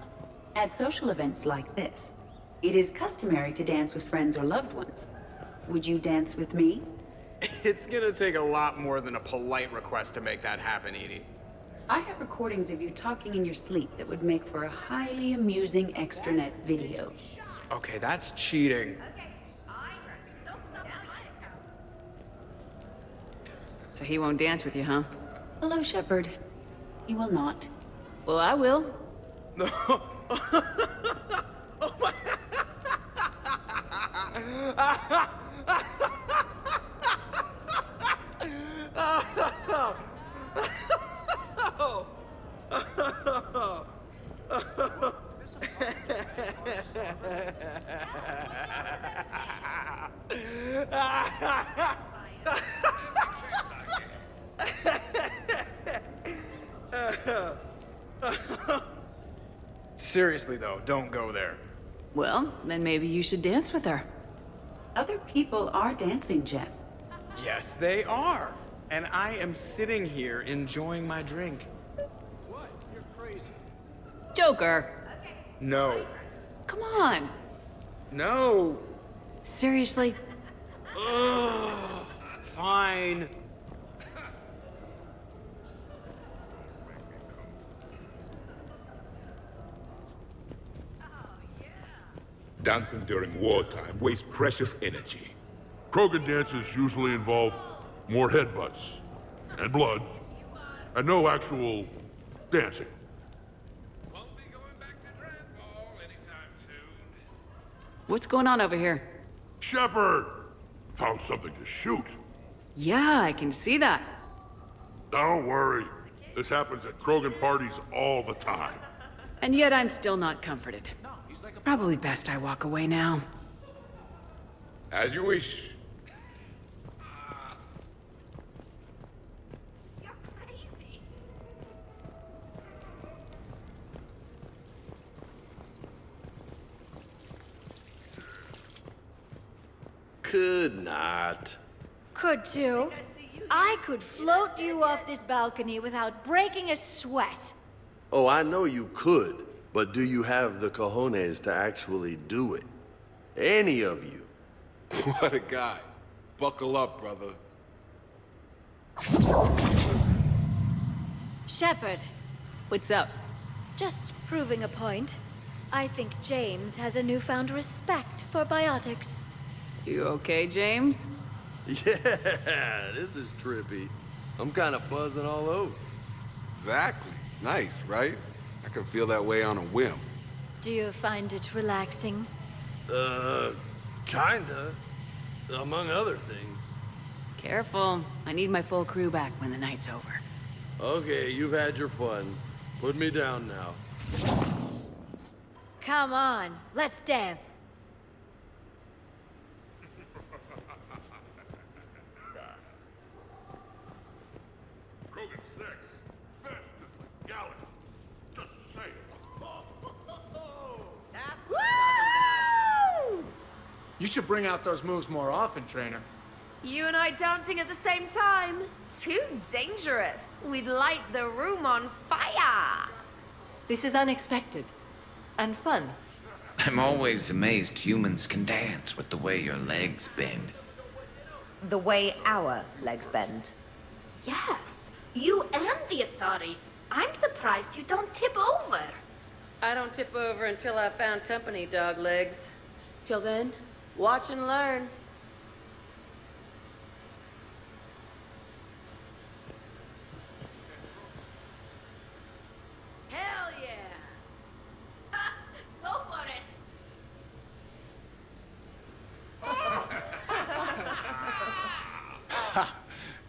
at social events like this, it is customary to dance with friends or loved ones. Would you dance with me?
It's gonna take a lot more than a polite request to make that happen, Edie.
I have recordings of you talking in your sleep that would make for a highly amusing extranet video.
Okay, that's cheating.
So he won't dance with you, huh?
Hello, Shepard. You will not.
Well, I will.
Seriously though, don't go there.
Well, then maybe you should dance with her.
Other people are dancing, Jet.
Yes, they are. And I am sitting here enjoying my drink.
What? You're crazy.
Joker!
No.
Come on!
No.
Seriously?
Ugh. Fine.
Dancing during wartime wastes precious energy.
Krogan dances usually involve more headbutts and blood and no actual dancing.
What's going on over here?
Shepard! Found something to shoot.
Yeah, I can see that.
Don't worry. This happens at Krogan parties all the time.
And yet I'm still not comforted. Probably best I walk away now.
As you wish.
Could not.
Could too. I could float you off this balcony without breaking a sweat.
Oh, I know you could, but do you have the cojones to actually do it? Any of you?
What a guy. Buckle up, brother.
Shepard,
What's up?
just proving a point. I think James has a newfound respect for biotics.
You okay, James?
Yeah, this is trippy. I'm kind of buzzing all over.
Exactly. Nice, right? I can feel that way on a whim.
Do you find it relaxing?
Kinda. Among other things.
Careful. I need my full crew back when the night's over.
Okay, you've had your fun. Put me down now.
Come on, let's dance.
Krogan 6, fast as the galaxy. Just saying.
Woo!
You should bring out those moves more often, trainer.
You and I dancing at the same time? Too dangerous. We'd light the room on fire.
This is unexpected. And fun.
I'm always amazed humans can dance with the way your legs bend.
The way our legs bend.
Yes, you and the Asari. I'm surprised you don't tip over.
I don't tip over until I've found company, dog legs. Till then, watch and learn. Hell yeah!
Go for it.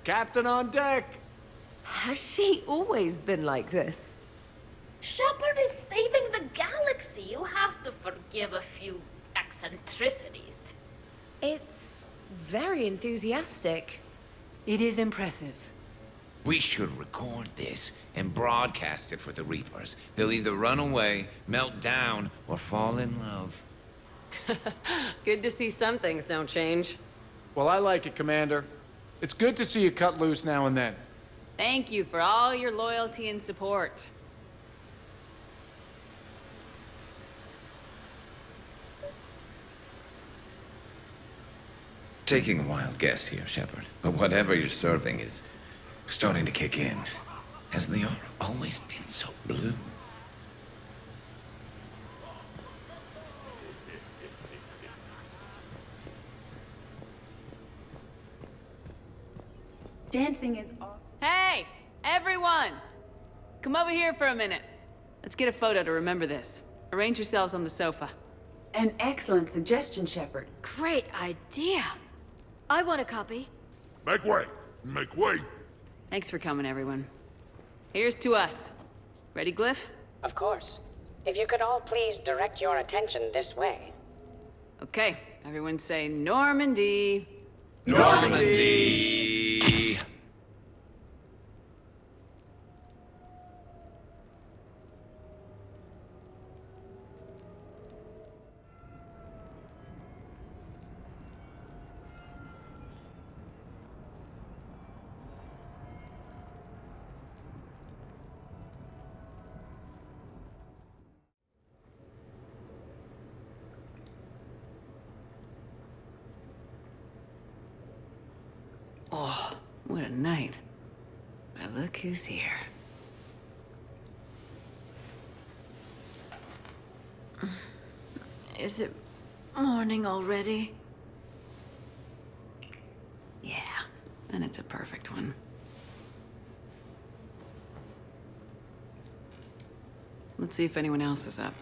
Captain on deck!
Has she always been like this?
Shepard is saving the galaxy. You have to forgive a few eccentricities.
It's very enthusiastic.
It is impressive.
We should record this and broadcast it for the Reapers. They'll either run away, melt down, or fall in love.
Good to see some things don't change.
Well, I like it, Commander. It's good to see you cut loose now and then.
Thank you for all your loyalty and support.
taking a wild guess here, Shepard, but whatever you're serving is starting to kick in. Has Liara always been so blue?
Dancing is
Hey, everyone! Come over here for a minute. Let's get a photo to remember this. Arrange yourselves on the sofa.
an excellent suggestion, Shepard.
Great idea. I want a copy.
Make way! Make way!
Thanks for coming, everyone. Here's to us. Ready, Glyph?
Of course. If you could all please direct your attention this way.
Okay, everyone say Normandy.
Normandy!
Oh, what a night. But look who's here.
Is it morning already?
Yeah, and it's a perfect one. Let's see if anyone else is up.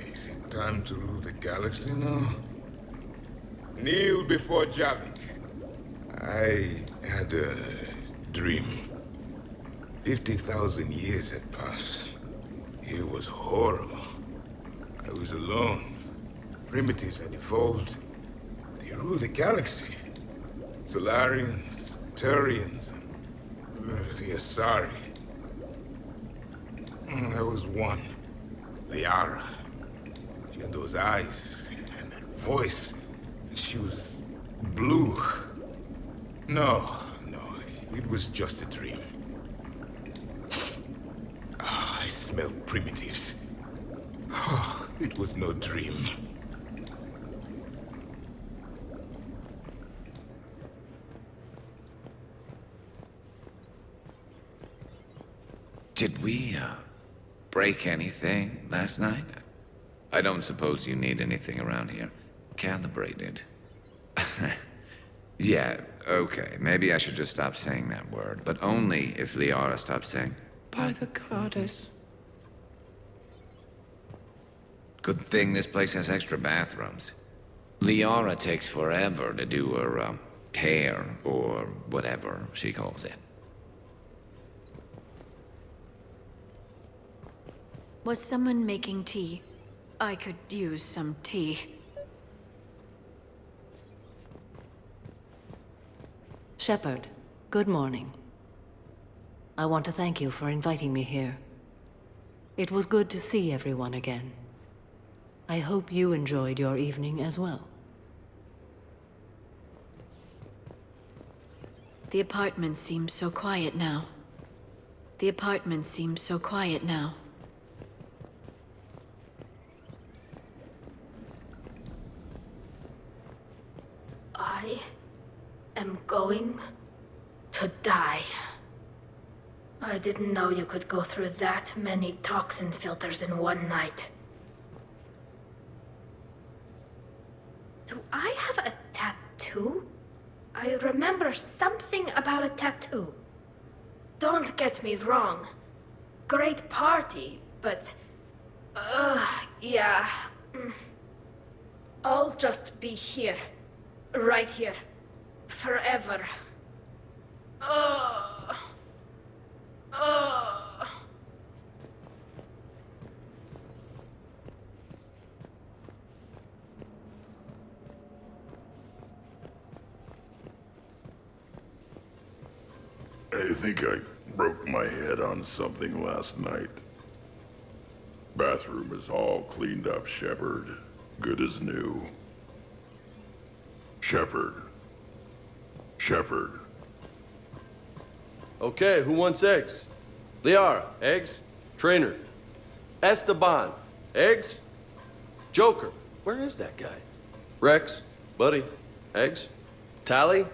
Is it time to rule the galaxy now? Kneel before Javik. I had a dream. 50,000 years had passed. It was horrible. I was alone. Primitives had evolved. They ruled the galaxy. Solarians, Turians, the Asari. There was one. Liara. She had those eyes and that voice. She was blue. No, it was just a dream. I smelled primitives. It was no dream.
Did we, break anything last night? I don't suppose you need anything around here calibrated. Yeah, okay. Maybe I should just stop saying that word, but only if Liara stops saying, "By the goddess." Good thing this place has extra bathrooms. Liara takes forever to do her, hair, or whatever she calls it.
Was someone making tea? I could use some tea.
Shepard, good morning. I want to thank you for inviting me here. It was good to see everyone again. I hope you enjoyed your evening as well.
The apartment seems so quiet now. The apartment seems so quiet now.
I am going to die. I didn't know you could go through that many toxin filters in one night. Do I have a tattoo? I remember something about a tattoo. Don't get me wrong. Great party, but... yeah. I'll just be here. Right here. Forever.
I think I broke my head on something last night. Bathroom is all cleaned up, Shepard. Good as new. Shepard. Shepard.
Okay, who wants eggs? Liara, eggs? Trainer. Esteban, eggs? Joker, where is that guy? Rex, buddy, eggs? Tally?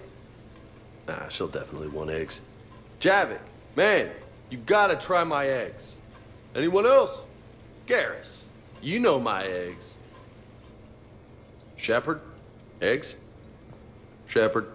Nah, she'll definitely want eggs. Javik, man, you gotta try my eggs. Anyone else? Garrus, you know my eggs. Shepard, eggs? Shepard.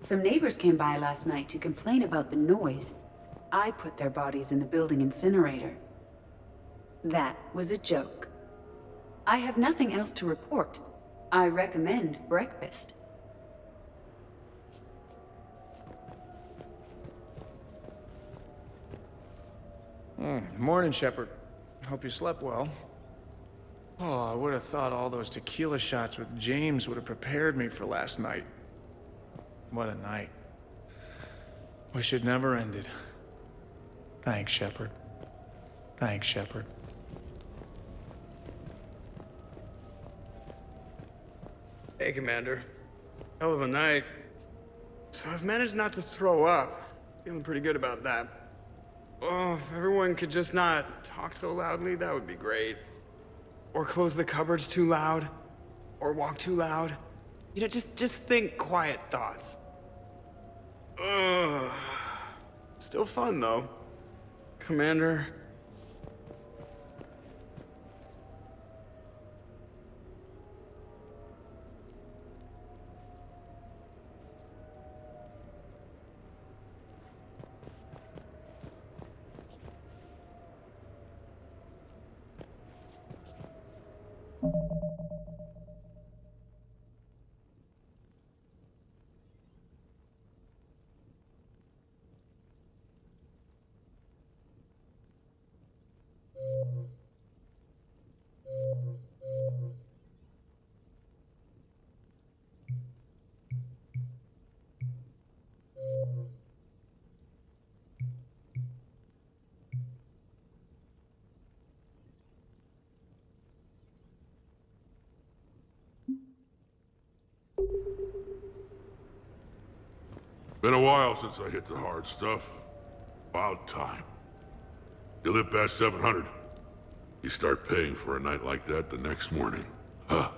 Some neighbors came by last night to complain about the noise. I put their bodies in the building incinerator. That was a joke. I have nothing else to report. I recommend breakfast.
Morning, Shepard. Hope you slept well. Oh, I would have thought all those tequila shots with James would have prepared me for last night. What a night. Wish it never ended. Thanks, Shepard. Thanks, Shepard.
Hey, Commander. Hell of a night. So I've managed not to throw up. Feeling pretty good about that. Oh, if everyone could just not talk so loudly, that would be great. Or close the cupboards too loud. Or walk too loud. You know, just think quiet thoughts. Ugh. Still fun, though. Commander.
Been a while since I hit the hard stuff. About time. You live past 700. You start paying for a night like that the next morning. Huh.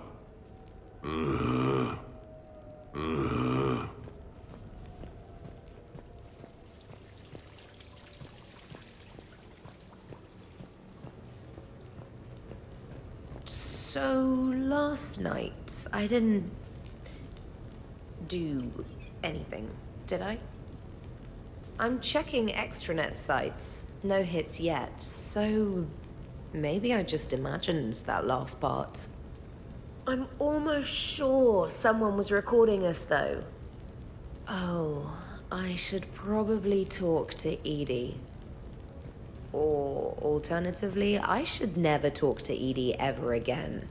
So, last night, I didn't do anything, did I? I'm checking extranet sites. No hits yet, so maybe I just imagined that last part. I'm almost sure someone was recording us, though. Oh, I should probably talk to Edie. Or, alternatively, I should never talk to Edie ever again.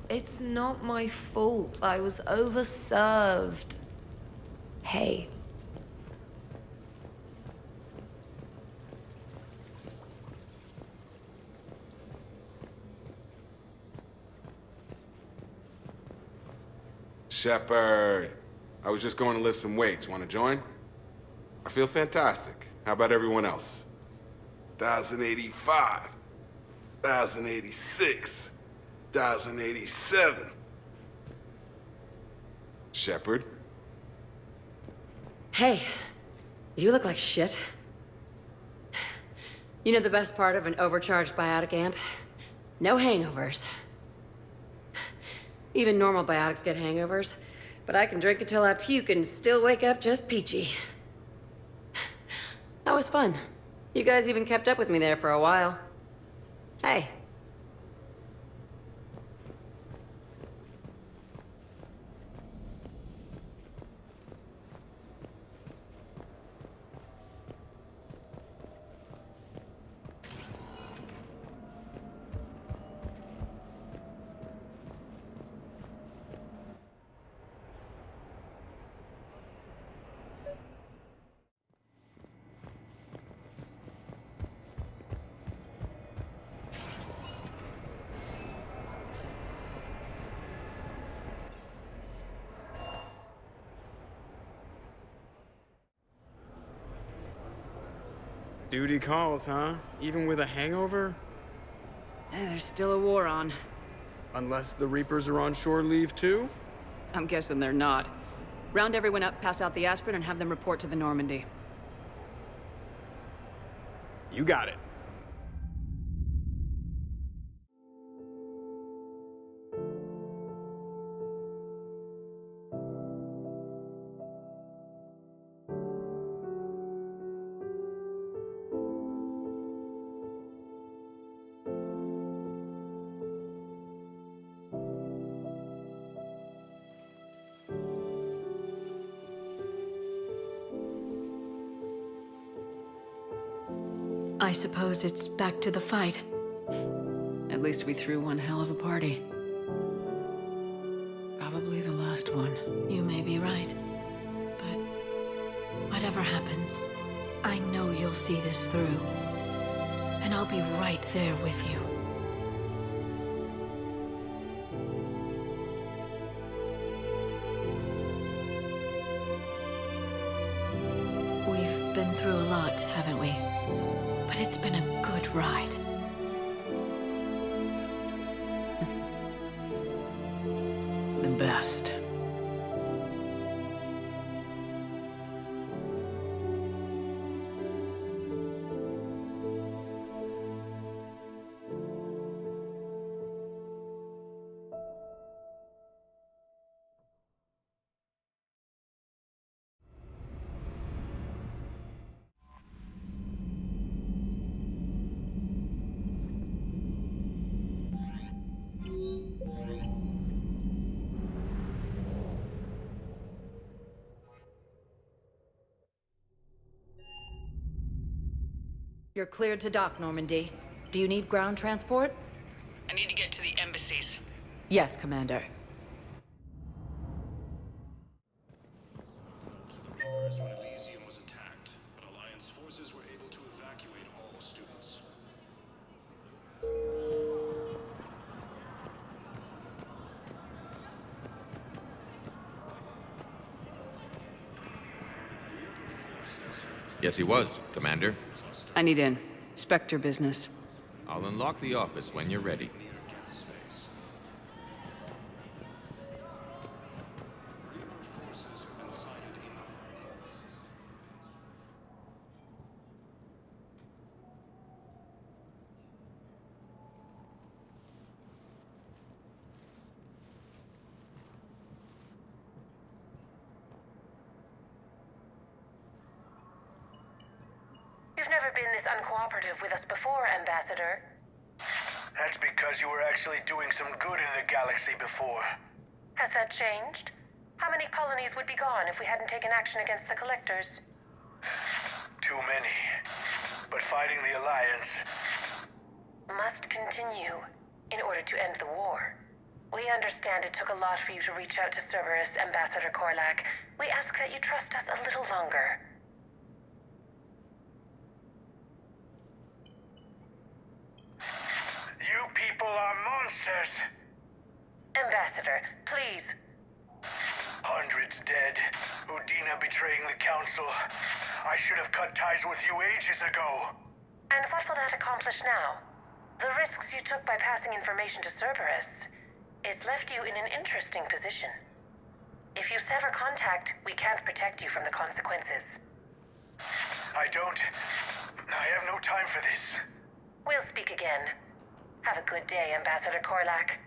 It's not my fault. I was overserved. Hey.
Shepard, I was just going to lift some weights. Want to join? I feel fantastic. How about everyone else? 1,085, 1,086, 1,087. Shepard?
Hey, you look like shit. You know the best part of an overcharged biotic amp? No hangovers. Even normal biotics get hangovers, but I can drink until I puke and still wake up just peachy. That was fun. You guys even kept up with me there for a while. Hey.
Duty calls, huh? Even with a hangover?
There's still a war on.
Unless the Reapers are on shore leave too?
I'm guessing they're not. Round everyone up, pass out the aspirin, and have them report to the Normandy.
You got it.
I suppose it's back to the fight.
At least we threw one hell of a party. Probably the last one.
You may be right. But whatever happens, I know you'll see this through. And I'll be right there with you. been through a lot, haven't we? But it's been a good ride. The best.
You're cleared to dock, Normandy. Do you need ground transport?
I need to get to the embassies.
Yes, Commander.
Elysium was attacked, but Alliance forces were able to evacuate all students.
Yes, he was, Commander.
I need in. Spectre business.
I'll unlock the office when you're ready.
You've never been this uncooperative with us before, Ambassador.
That's because you were actually doing some good in the galaxy before.
Has that changed? How many colonies would be gone if we hadn't taken action against the Collectors?
Too many. But fighting the Alliance...
Must continue in order to end the war. We understand it took a lot for you to reach out to Cerberus, Ambassador Korlak. We ask that you trust us a little longer.
You people are monsters!
Ambassador, please.
Hundreds dead. Udina betraying the Council. I should have cut ties with you ages ago.
And what will that accomplish now? The risks you took by passing information to Cerberus. It's left you in an interesting position. If you sever contact, we can't protect you from the consequences.
I have no time for this.
We'll speak again. Have a good day, Ambassador Korlak.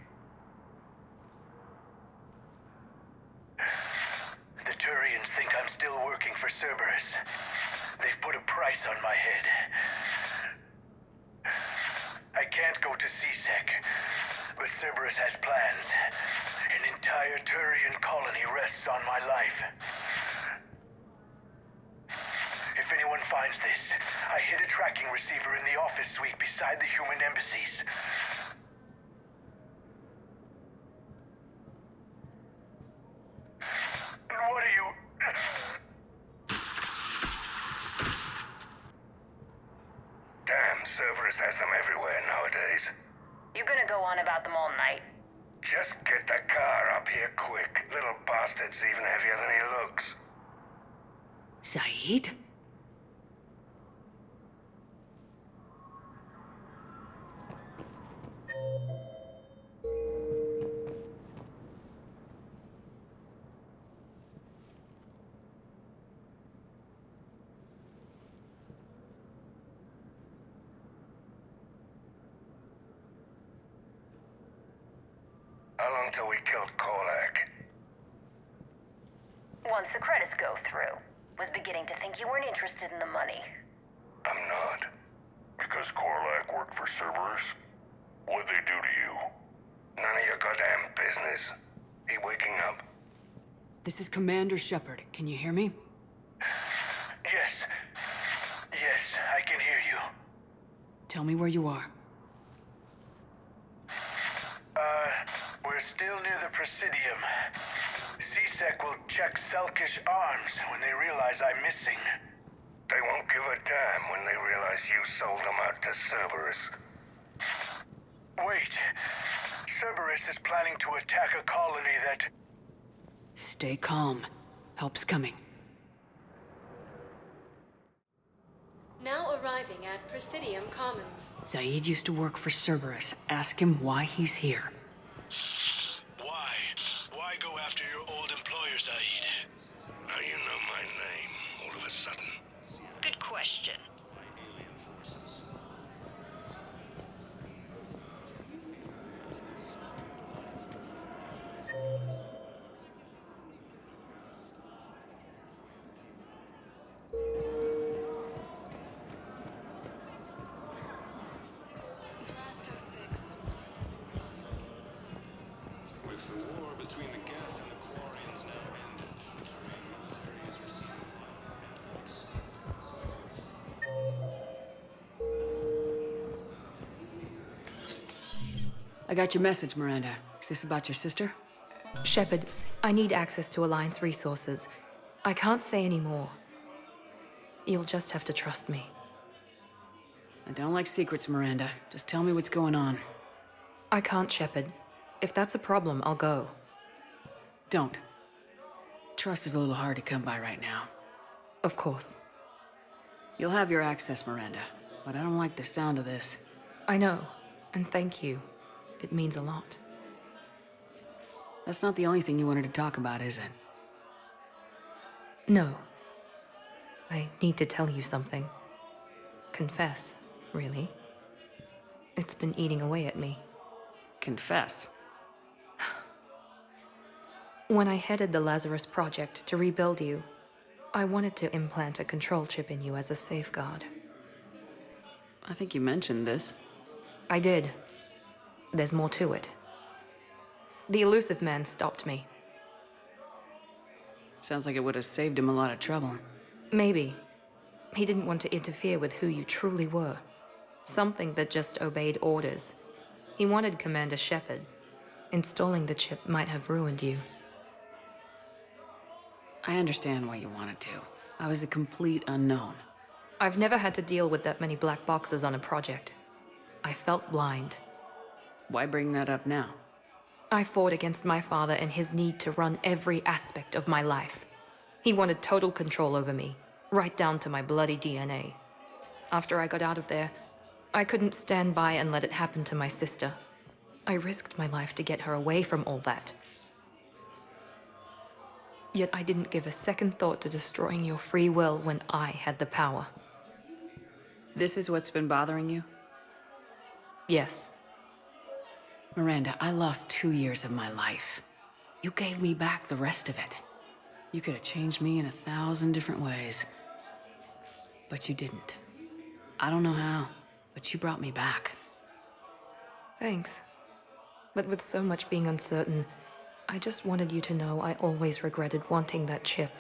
The Turians think I'm still working for Cerberus. They've put a price on my head. I can't go to CSEC, but Cerberus has plans. An entire Turian colony rests on my life. If anyone finds this, I hid a tracking receiver in the office suite beside the human embassies. And what are you...
Damn, Cerberus has them everywhere nowadays.
You gonna go on about them all night?
Just get the car up here quick. Little bastard's even heavier than he looks.
Saeed?
How long till we killed Korlak?
Once the credits go through. Was beginning to think you weren't interested in the money.
I'm not.
Because Korlak worked for Cerberus? What'd they do to you?
None of your goddamn business. He waking up?
This is Commander Shepard. Can you hear me?
Yes. Yes, I can hear you.
Tell me where you are.
We're still near the Presidium. CSEC will check Selkish arms when they realize I'm missing.
They won't give a damn when they realize you sold them out to Cerberus.
Wait. Cerberus is planning to attack a colony that...
Stay calm. Help's coming.
Now arriving at Presidium Commons.
Zaid used to work for Cerberus. Ask him why he's here.
Why? Why go after your old employer, Zaid? How you know my name all of a sudden?
Good question.
With the war between the Geth and the Quarians now ended, the Turian military has received
I got your message, Miranda. Is this about your sister?
Shepard, I need access to Alliance resources. I can't say any more. You'll just have to trust me.
I don't like secrets, Miranda. Just tell me what's going on.
I can't, Shepard. If that's a problem, I'll go.
Don't. Trust is a little hard to come by right now.
Of course.
You'll have your access, Miranda, but I don't like the sound of this.
I know, and thank you. It means a lot.
That's not the only thing you wanted to talk about, is it?
No. I need to tell you something. Confess, really. It's been eating away at me.
Confess?
When I headed the Lazarus Project to rebuild you, I wanted to implant a control chip in you as a safeguard.
I think you mentioned this.
I did. There's more to it. The Elusive Man stopped me.
Sounds like it would have saved him a lot of trouble.
Maybe. He didn't want to interfere with who you truly were. Something that just obeyed orders. He wanted Commander Shepard. Installing the chip might have ruined you.
I understand why you wanted to. I was a complete unknown.
I've never had to deal with that many black boxes on a project. I felt blind.
Why bring that up now?
I fought against my father and his need to run every aspect of my life. He wanted total control over me, right down to my bloody DNA. After I got out of there, I couldn't stand by and let it happen to my sister. I risked my life to get her away from all that. Yet I didn't give a second thought to destroying your free will when I had the power.
This is what's been bothering you?
Yes.
Miranda, I lost 2 years of my life. You gave me back the rest of it. You could have changed me in 1,000 different ways. But you didn't. I don't know how, but you brought me back.
Thanks. But with so much being uncertain, I just wanted you to know I always regretted wanting that chip.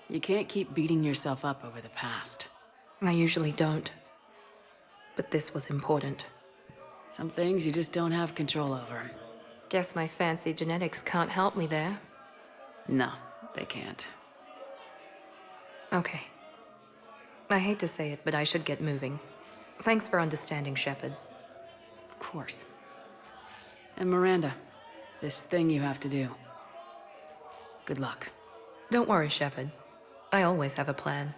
You can't keep beating yourself up over the past.
I usually don't. But this was important.
Some things you just don't have control over.
Guess my fancy genetics can't help me there.
No, they can't.
Okay. I hate to say it, but I should get moving. Thanks for understanding, Shepard.
Of course. And Miranda, this thing you have to do. Good luck.
Don't worry, Shepard. I always have a plan.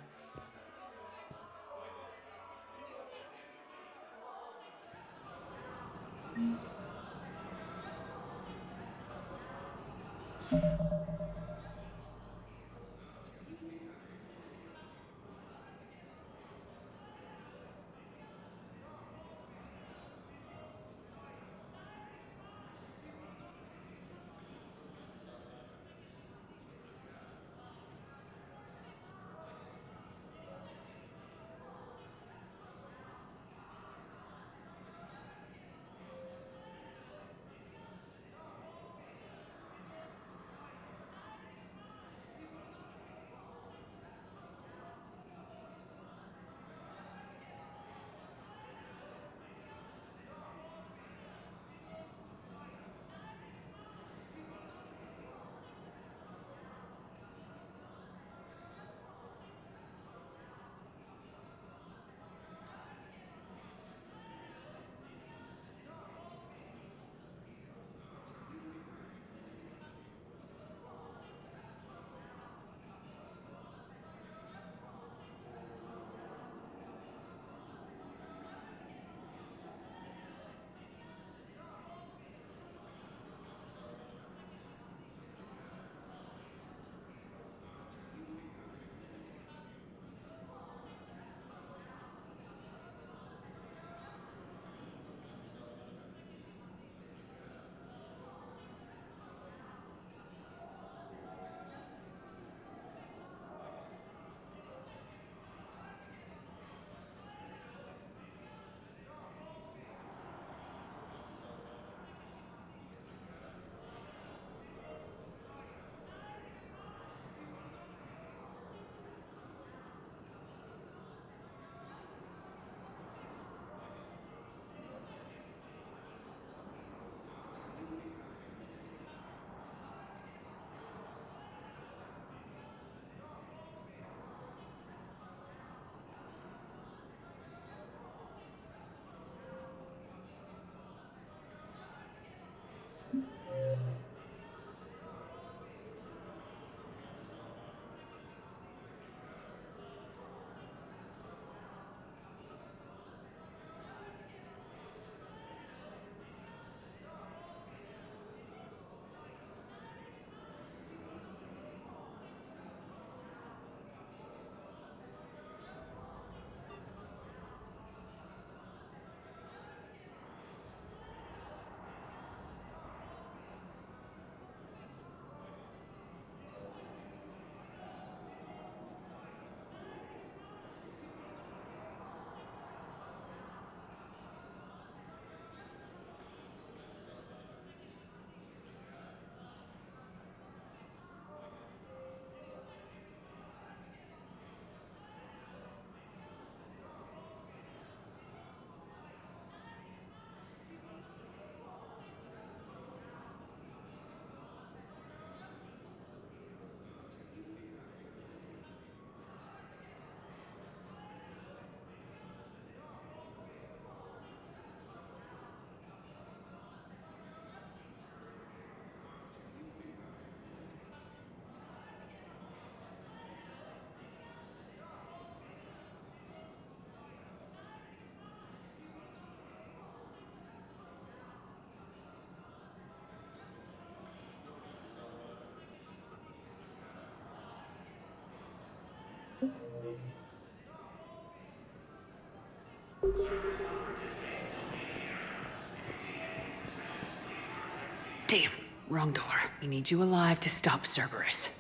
Damn, wrong door. We need you alive to stop Cerberus.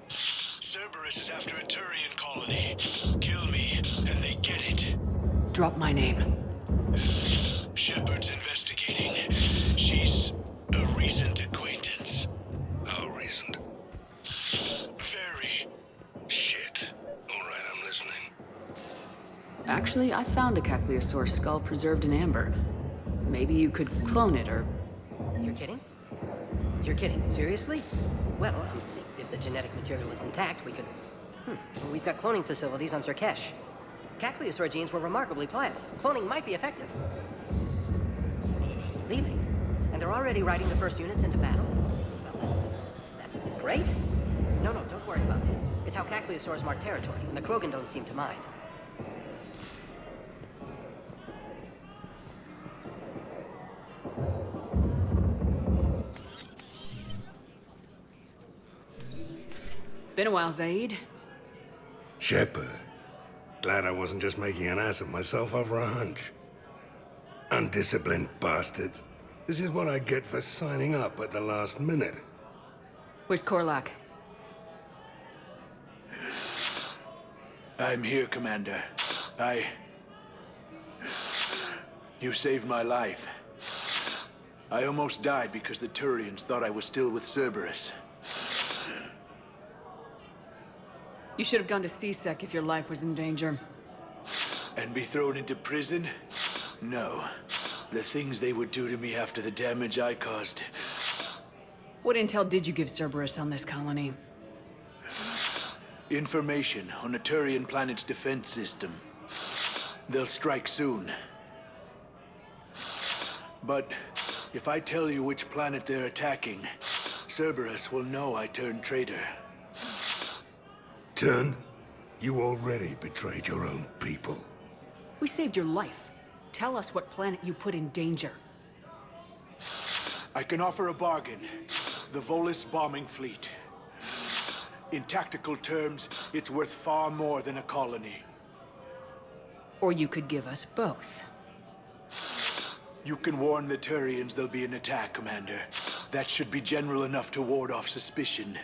Cerberus is after a Turian colony. Kill me, and they get it.
Drop my name.
Shepard's investigating. She's a recent acquaintance. How recent? Very. Shit. All right, I'm listening.
Actually, I found a Caccliosaur skull preserved in amber. Maybe you could clone it, or...
You're kidding? You're kidding. Seriously? Well, if the genetic material is intact, we could... We've got cloning facilities on Surkesh. Caccliosaur genes were remarkably pliable. Cloning might be effective. Really? And they're already riding the first units into battle? Well, that's great. No, don't worry about it. It's how Caccliosaurs mark territory, and the Krogan don't seem to mind.
Been a while, Zaid.
Shepard. Glad I wasn't just making an ass of myself over a hunch. Undisciplined bastards. This is what I get for signing up at the last minute.
Where's Korlak?
I'm here, Commander. You saved my life. I almost died because the Turians thought I was still with Cerberus.
You should have gone to C-Sec if your life was in danger.
And be thrown into prison? No. The things they would do to me after the damage I caused.
What intel did you give Cerberus on this colony?
Information on a Turian planet's defense system. They'll strike soon. But if I tell you which planet they're attacking, Cerberus will know I turned traitor.
Turned? You already betrayed your own people.
We saved your life. Tell us what planet you put in danger.
I can offer a bargain. The Volus bombing fleet. In tactical terms, it's worth far more than a colony.
Or you could give us both.
You can warn the Turians there'll be an attack, Commander. That should be general enough to ward off suspicion.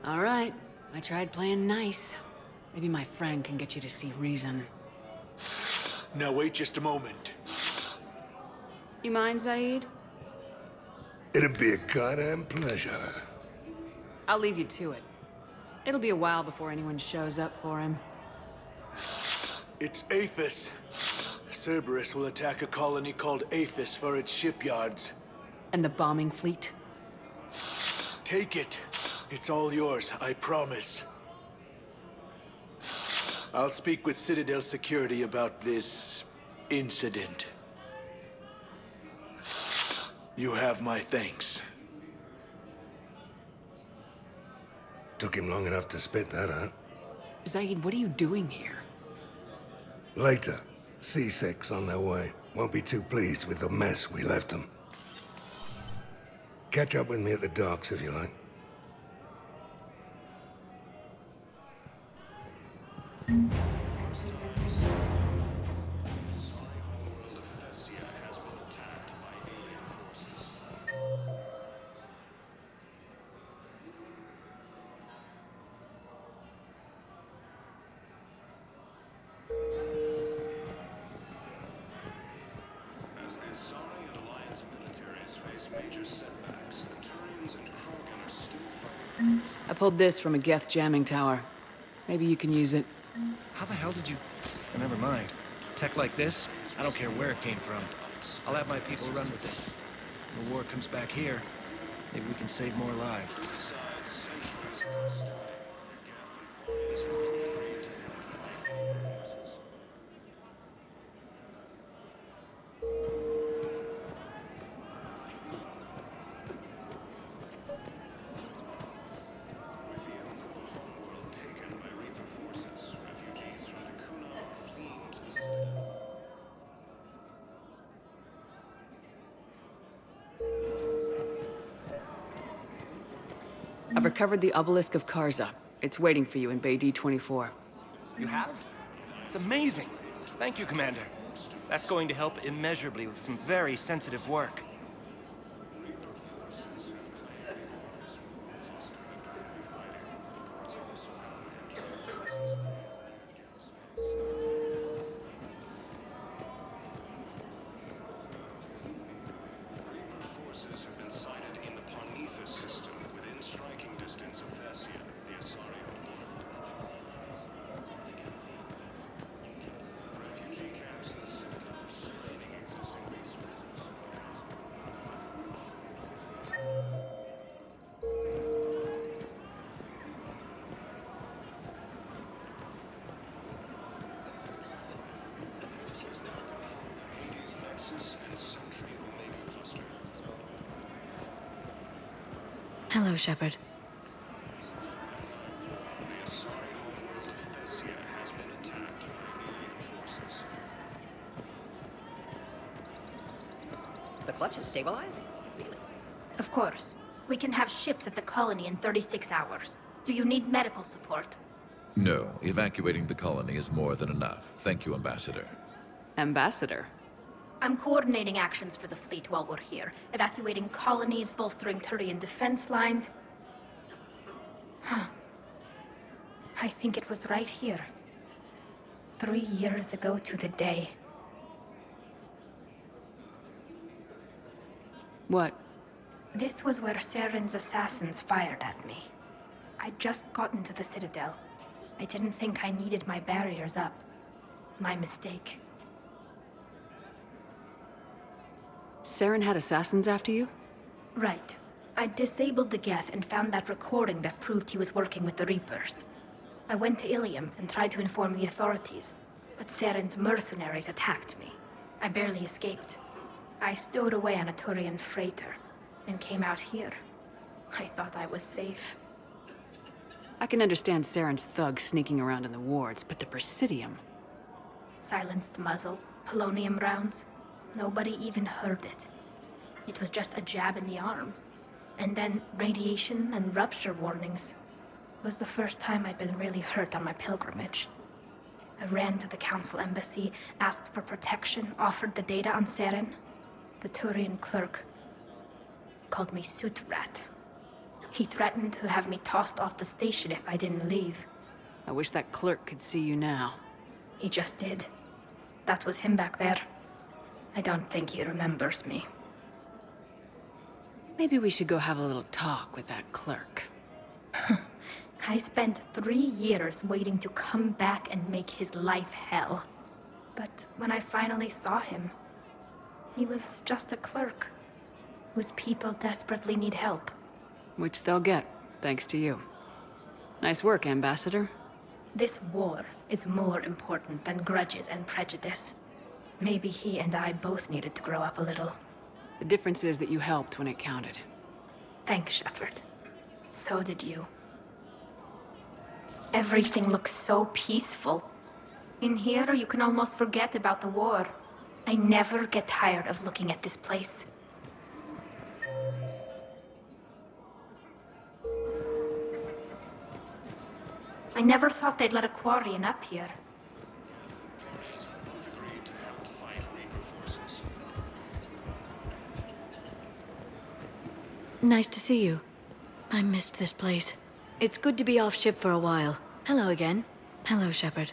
All right. I tried playing nice. Maybe my friend can get you to see reason.
Now wait just a moment.
You mind, Zaid?
It'd be a goddamn pleasure.
I'll leave you to it. It'll be a while before anyone shows up for him.
It's Aphis. Cerberus will attack a colony called Aphis for its shipyards.
And the bombing fleet?
Take it. It's all yours, I promise. I'll speak with Citadel Security about this incident. You have my thanks.
Took him long enough to spit that out.
Zaid, what are you doing here?
Later. C6 on their way. Won't be too pleased with the mess we left them. Catch up with me at the docks if you like.
I pulled this from a Geth jamming tower. Maybe you can use it.
How the hell did you... Oh, never mind. Tech like this, I don't care where it came from. I'll have my people run with this. When the war comes back here, maybe we can save more lives.
I've recovered the obelisk of Karza. It's waiting for you in Bay D-24.
You have? It's amazing. Thank you, Commander. That's going to help immeasurably with some very sensitive work.
Hello, Shepard.
The clutch is stabilized? Really?
Of course. We can have ships at the colony in 36 hours. Do you need medical support?
No, evacuating the colony is more than enough. Thank you, Ambassador.
Ambassador?
I'm coordinating actions for the fleet while we're here. Evacuating colonies, bolstering Turian defense lines. I think it was right here. 3 years ago to the day.
What?
This was where Saren's assassins fired at me. I'd just gotten to the Citadel. I didn't think I needed my barriers up. My mistake.
Saren had assassins after you?
Right. I disabled the Geth and found that recording that proved he was working with the Reapers. I went to Ilium and tried to inform the authorities, but Saren's mercenaries attacked me. I barely escaped. I stowed away on a Turian freighter and came out here. I thought I was safe.
I can understand Saren's thugs sneaking around in the wards, but the Presidium...
Silenced muzzle, polonium rounds. Nobody even heard it. It was just a jab in the arm. And then radiation and rupture warnings. It was the first time I'd been really hurt on my pilgrimage. I ran to the Council embassy, asked for protection, offered the data on Saren. The Turian clerk called me Soot Rat. He threatened to have me tossed off the station if I didn't leave.
I wish that clerk could see you now.
He just did. That was him back there. I don't think he remembers me.
Maybe we should go have a little talk with that clerk.
I spent 3 years waiting to come back and make his life hell. But when I finally saw him, he was just a clerk whose people desperately need help.
Which they'll get. Thanks to you. Nice work, Ambassador.
This war is more important than grudges and prejudice. Maybe he and I both needed to grow up a little.
The difference is that you helped when it counted.
Thanks, Shepard. So did you. Everything looks so peaceful. In here, you can almost forget about the war. I never get tired of looking at this place. I never thought they'd let a Quarian up here.
Nice to see you. I missed this place. It's good to be off ship for a while. Hello again. Hello, Shepard.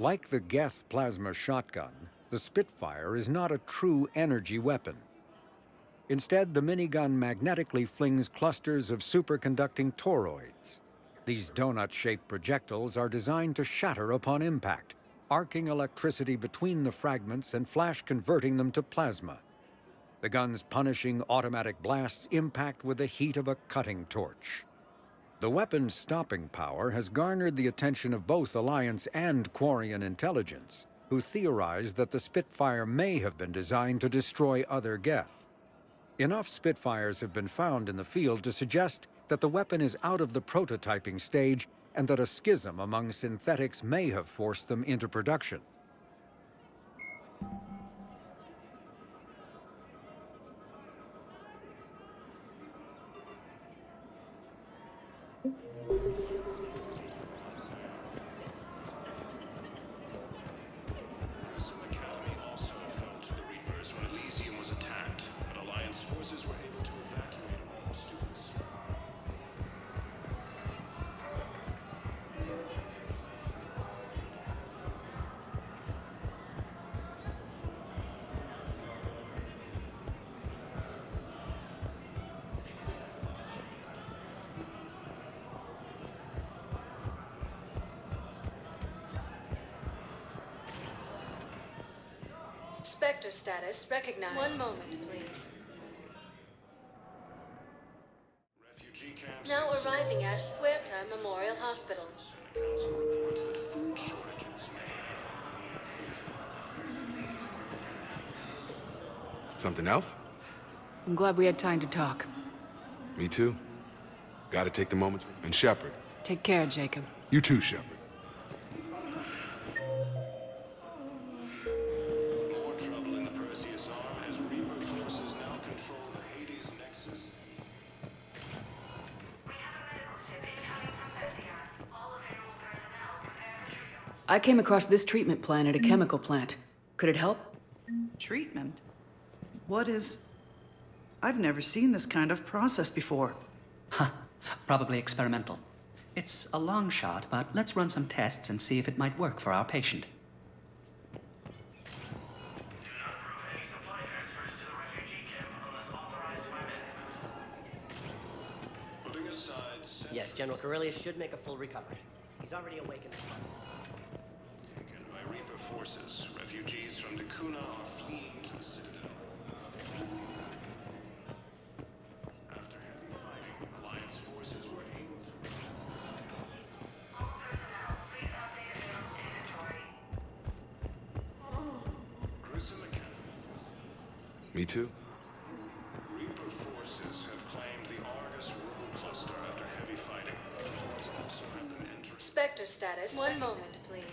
Like the Geth plasma shotgun, the Spitfire is not a true energy weapon. Instead, the minigun magnetically flings clusters of superconducting toroids. These donut-shaped projectiles are designed to shatter upon impact, arcing electricity between the fragments and flash-converting them to plasma. The gun's punishing automatic blasts impact with the heat of a cutting torch. The weapon's stopping power has garnered the attention of both Alliance and Quarian intelligence, who theorized that the Spitfire may have been designed to destroy other Geth. Enough Spitfires have been found in the field to suggest that the weapon is out of the prototyping stage and that a schism among synthetics may have forced them into production.
Spectre status recognized. One moment, please. Now arriving at Huerta Memorial Hospital.
Something else?
I'm glad we had time to talk.
Me too. Gotta take the moment. And Shepard.
Take care, Jacob.
You too, Shepard.
More trouble in the Perseus arm as Reaper forces now control the Hades Nexus.
I came across this treatment plan at a chemical plant. Could it help?
Treatment? What is... I've never seen this kind of process before.
Huh. Probably experimental. It's a long shot, but let's run some tests and see if it might work for our patient.
Putting aside...
Yes, General Corellius should make a full recovery. He's already awakened.
Taken by Reaper forces, refugees from D'Kuna are fleeing to the Citadel. After heavy fighting, Alliance forces were able to... Grissom Academy.
Me too.
Reaper forces have claimed the Argus Rogue Cluster after heavy fighting. Lords also have them entering.
Spectre status. One moment, please.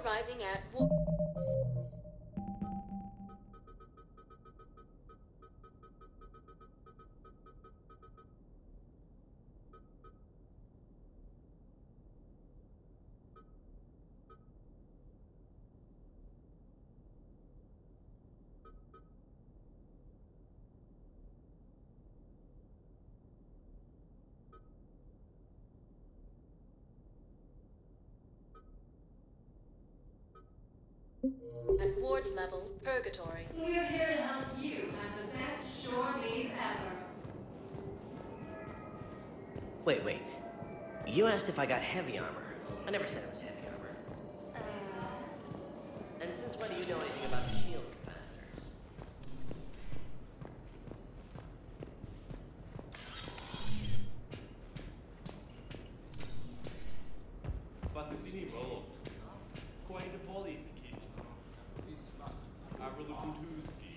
arriving at... At ward level, Purgatory.
We're here to help you have the best shore leave ever.
Wait. You asked if I got heavy armor. I never said it was heavy armor. And since when do you know anything about the shield capacitors?
Assassini rollo. Quite a politic. Avro the Butuski.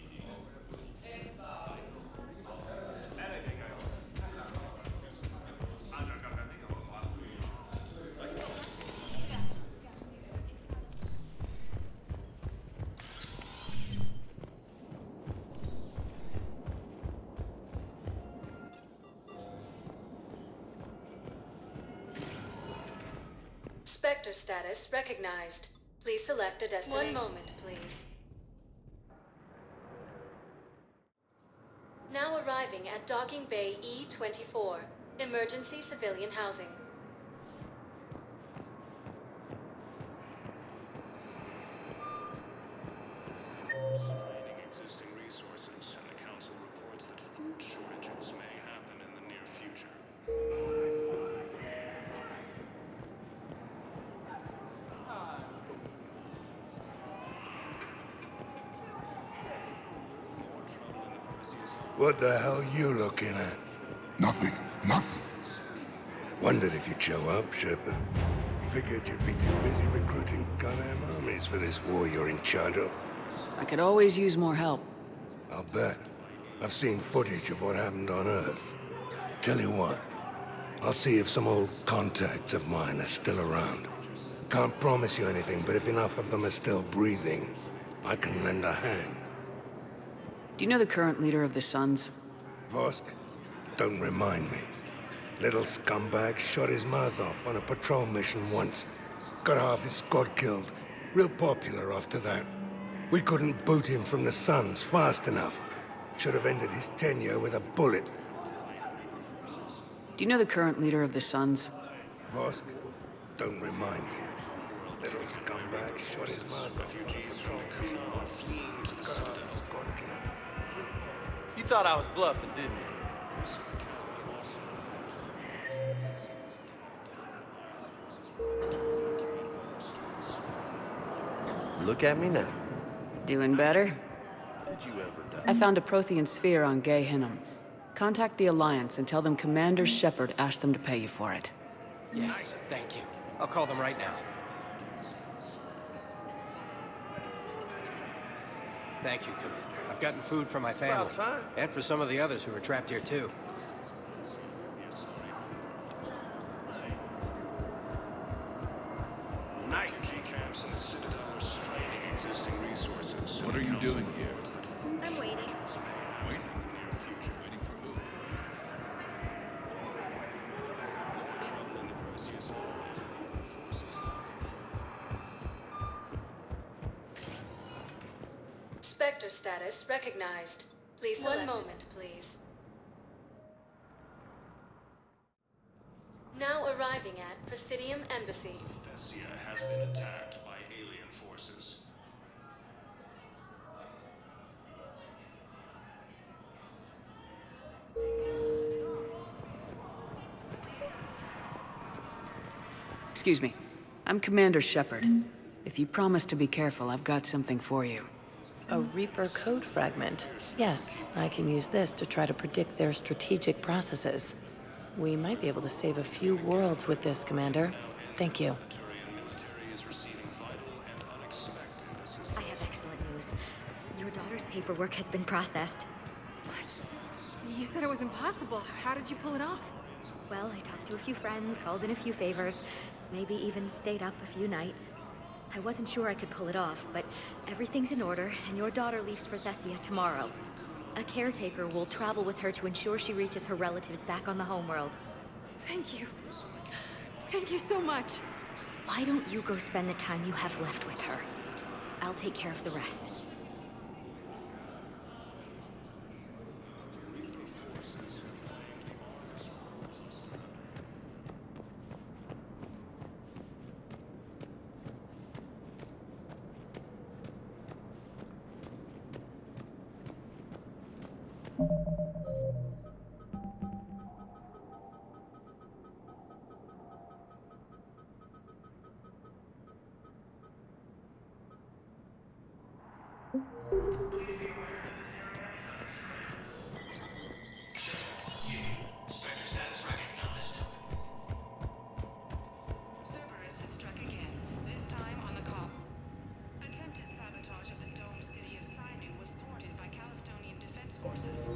Spectre status recognized. Please select a destination. 1 moment, please. Now arriving at Docking Bay E-24, emergency civilian housing.
Draining existing resources, and the council reports that food shortages may happen in the near future.
What the hell you looking at?
Nothing.
Wondered if you'd show up, Shepard. Figured you'd be too busy recruiting goddamn armies for this war you're in charge of.
I could always use more help.
I'll bet. I've seen footage of what happened on Earth. Tell you what, I'll see if some old contacts of mine are still around. Can't promise you anything, but if enough of them are still breathing, I can lend a hand.
Do you know the current leader of the Suns?
Vosk? Don't remind me. Little scumbag shot his mouth off on a patrol mission once. Got half his squad killed. Real popular after that. We couldn't boot him from the Suns fast enough. Should have ended his tenure with a bullet.
Do you know the current leader of the Suns?
Vosk? Don't remind me. Little scumbag shot his mouth off on a patrol mission once. Got half his squad killed.
You thought I was bluffing, didn't you?
Look at me now.
Doing better?
Did you ever die?
I found a Prothean sphere on Gay Hinnom. Contact the Alliance and tell them Commander Shepard asked them to pay you for it.
Yes, thank you. I'll call them right now. Thank you, Commander. I've gotten food for my family.
About time.
And for some of the others who are trapped here, too.
Nice. Key camps in the Citadel are straining existing resources.
What are you doing here?
I'm waiting.
Waiting? Waiting for who?
Trouble in the Perseus
Spectre status recognized. Please select. 1 moment, please. Now arriving at Presidium Embassy.
Thessia has been attacked by alien forces.
Excuse me. I'm Commander Shepard. If you promise to be careful, I've got something for you.
A Reaper code fragment. Yes, I can use this to try to predict their strategic processes. We might be able to save a few worlds with this, Commander. Thank you.
I have excellent news. Your daughter's paperwork has been processed.
You said it was impossible. How did you pull it off?
Well, I talked to a few friends, called in a few favors, maybe even stayed up a few nights.
I wasn't sure I could pull it off, but everything's in order, and your daughter leaves for Thessia tomorrow. A caretaker will travel with her to ensure she reaches her relatives back on the homeworld.
Thank you. Thank you so much.
Why don't you go spend the time you have left with her? I'll take care of the rest.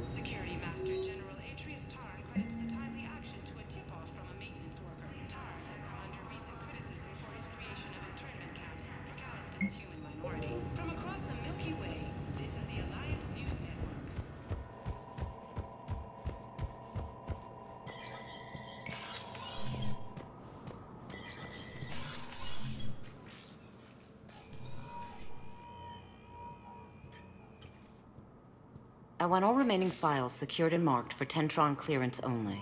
Security Master General Atreus Tarn credits the timely action to a tip-off from a maintenance worker. Tarn has come under recent criticism for his creation of internment camps for Calliston's human minority. From across the Milky Way, this is the Alliance News Network.
I want all remaining files secured and marked for Tentron clearance only.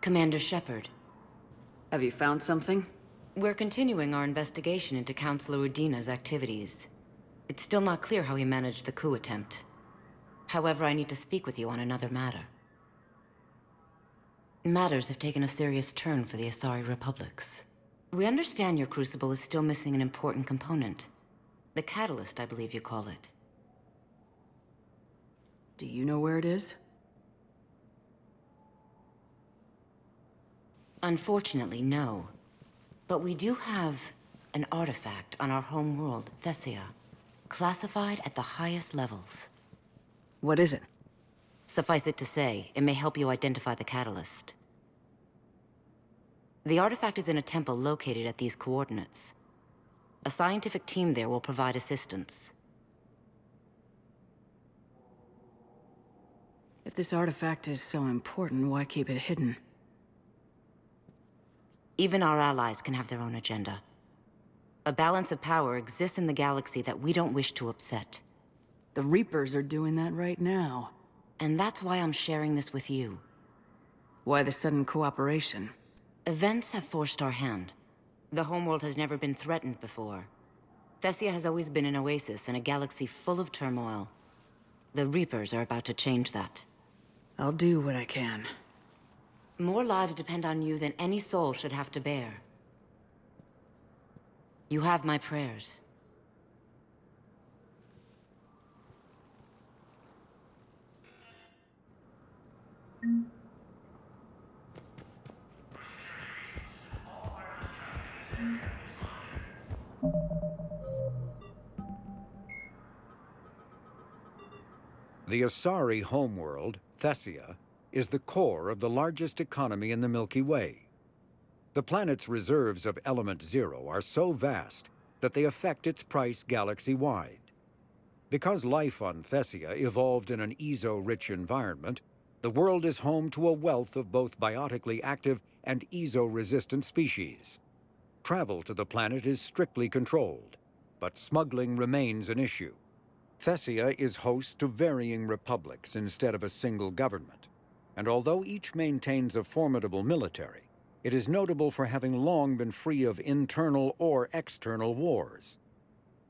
Commander Shepard.
Have you found something?
We're continuing our investigation into Councilor Udina's activities. It's still not clear how he managed the coup attempt. However, I need to speak with you on another matter. Matters have taken a serious turn for the Asari Republics. We understand your crucible is still missing an important component. The catalyst, I believe you call it.
Do you know where it is?
Unfortunately, no. But we do have an artifact on our home world, Thessia, classified at the highest levels.
What is it?
Suffice it to say, it may help you identify the catalyst. The artifact is in a temple located at these coordinates. A scientific team there will provide assistance.
If this artifact is so important, why keep it hidden?
Even our allies can have their own agenda. A balance of power exists in the galaxy that we don't wish to upset.
The Reapers are doing that right now.
And that's why I'm sharing this with you.
Why the sudden cooperation?
Events have forced our hand. The homeworld has never been threatened before. Thessia has always been an oasis in a galaxy full of turmoil. The Reapers are about to change that.
I'll do what I can.
More lives depend on you than any soul should have to bear. You have my prayers.
The Asari homeworld, Thessia, is the core of the largest economy in the Milky Way. The planet's reserves of Element Zero are so vast that they affect its price galaxy-wide. Because life on Thessia evolved in an Ezo-rich environment, the world is home to a wealth of both biotically active and Ezo-resistant species. Travel to the planet is strictly controlled, but smuggling remains an issue. Thessia is host to varying republics instead of a single government, and although each maintains a formidable military, it is notable for having long been free of internal or external wars.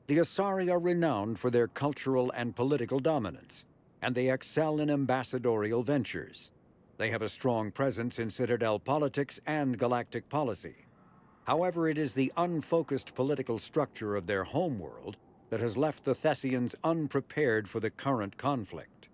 The Asari are renowned for their cultural and political dominance, and they excel in ambassadorial ventures. They have a strong presence in Citadel politics and galactic policy. However, it is the unfocused political structure of their homeworld that has left the Thessians unprepared for the current conflict.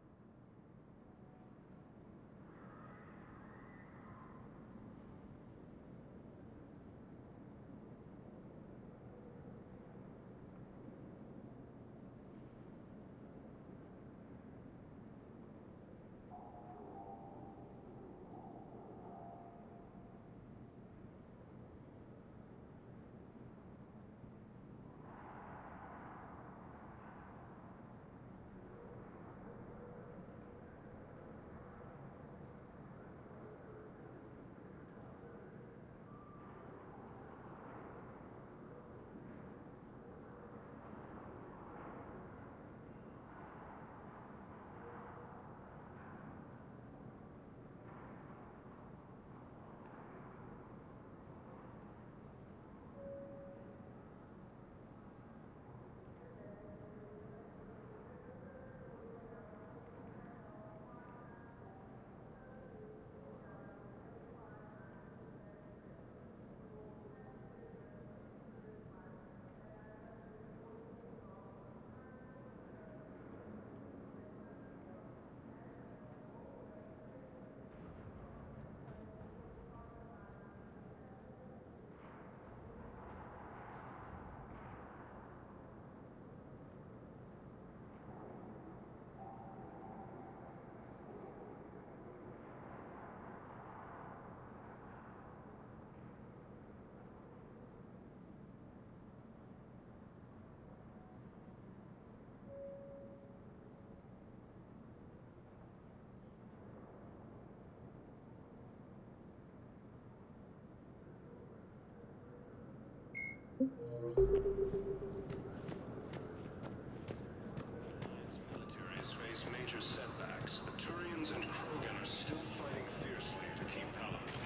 Militaries face major setbacks. The Turians and Krogan are still fighting fiercely to keep Palamon.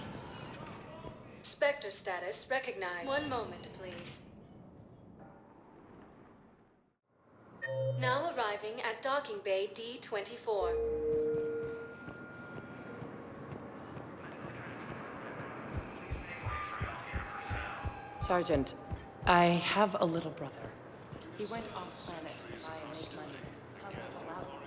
Spectre status recognized. One moment, please. Now arriving at Docking Bay D-24.
Sergeant, I have a little brother. He went off planet to try and make money. How do I allow him?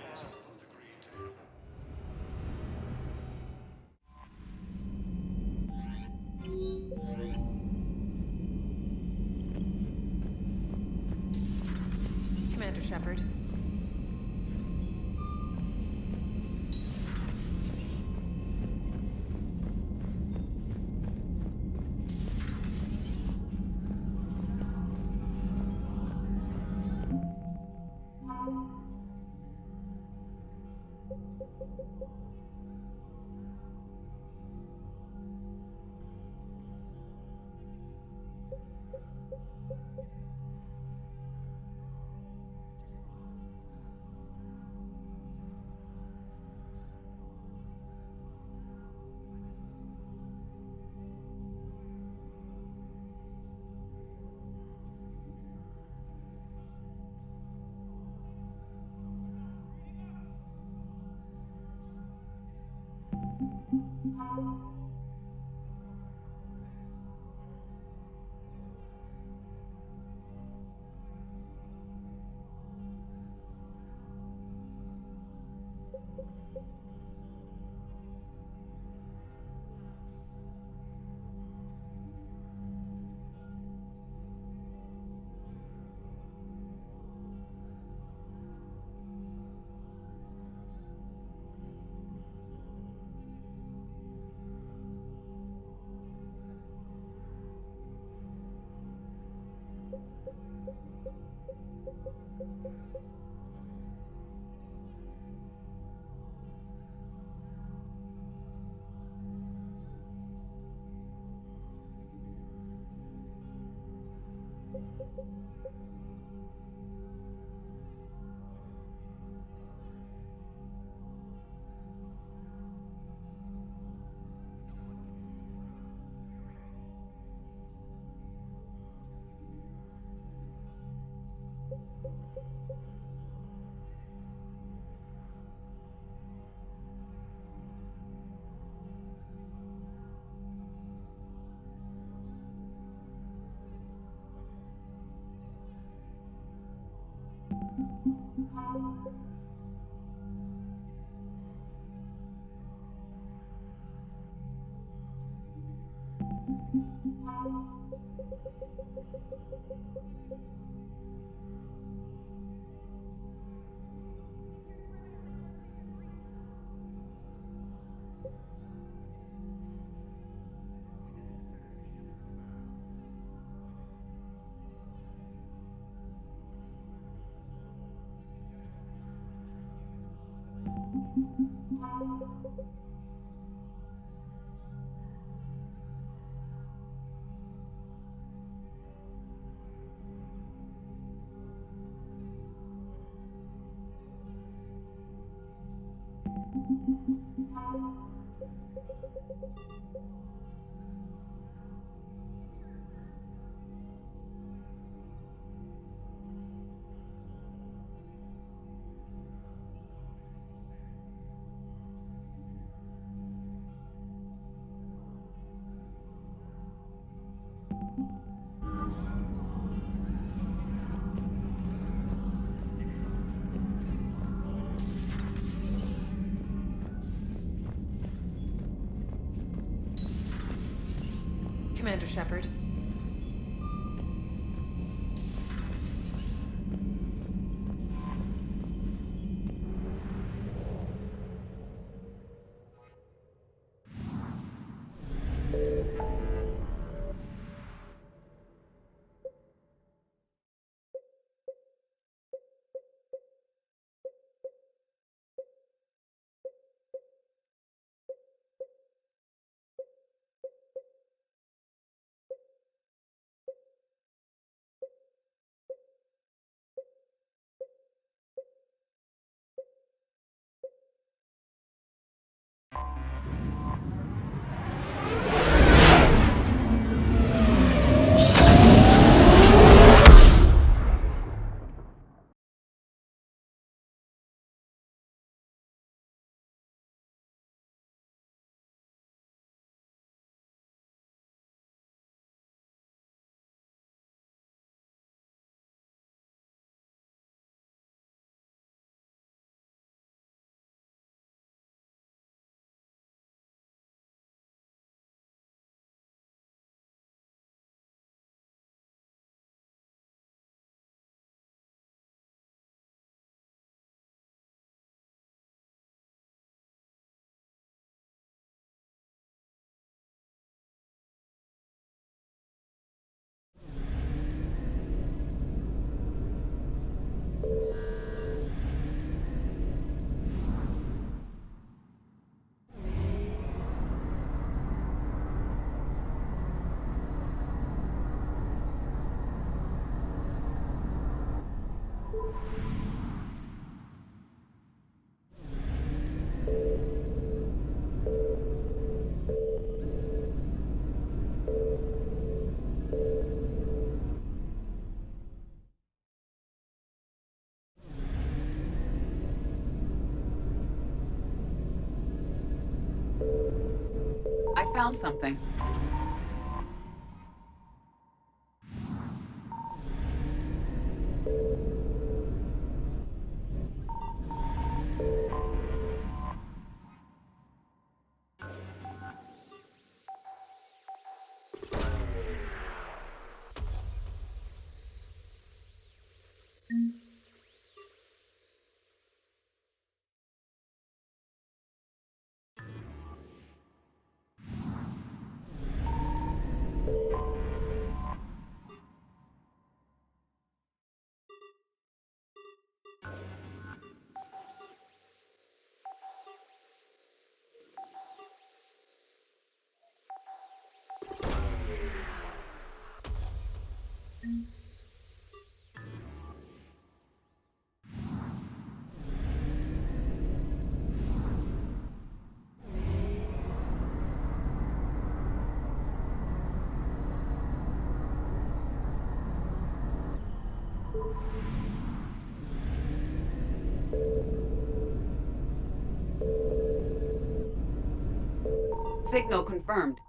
Commander Shepard. Commander Shepard.
found something. Signal confirmed.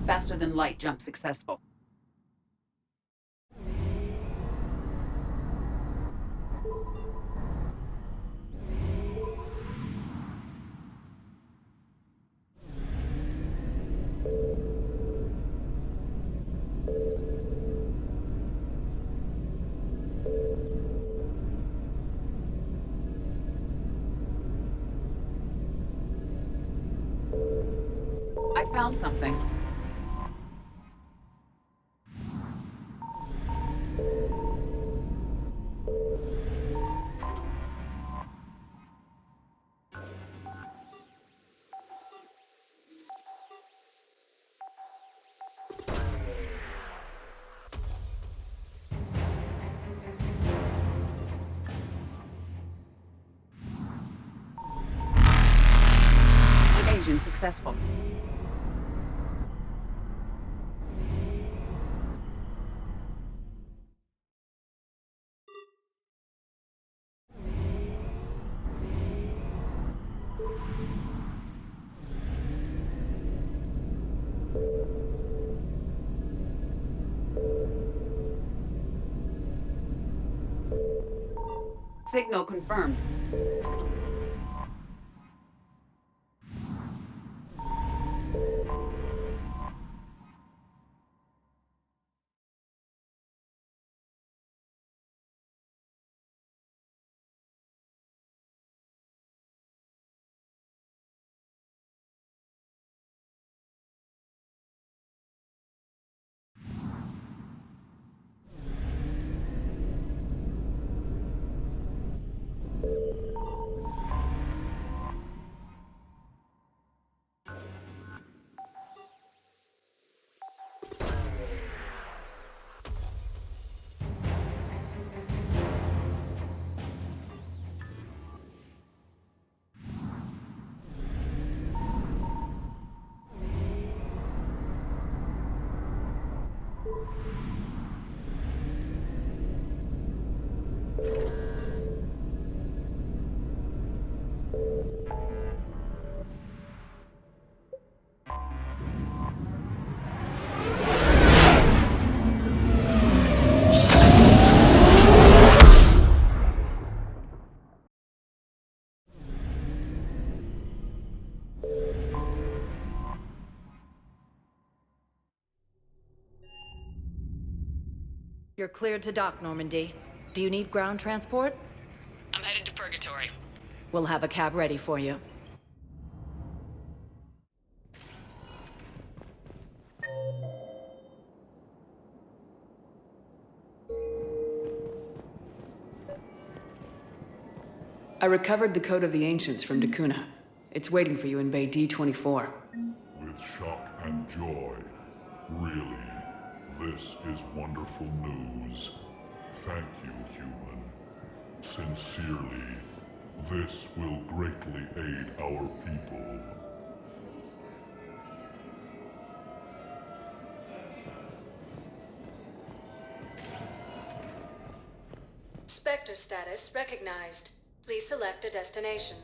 Faster than light jump successful. I found something. Evasion successful. Signal confirmed.
You're cleared to dock, Normandy. Do you need ground transport?
I'm headed to Purgatory.
We'll have a cab ready for you.
I recovered the Code of the Ancients from Dakuna. It's waiting for you in Bay D-24.
With shock and joy. Really, this is wonderful news. Thank you, human. Sincerely, this will greatly aid our people.
Spectre status recognized. Please select a destination.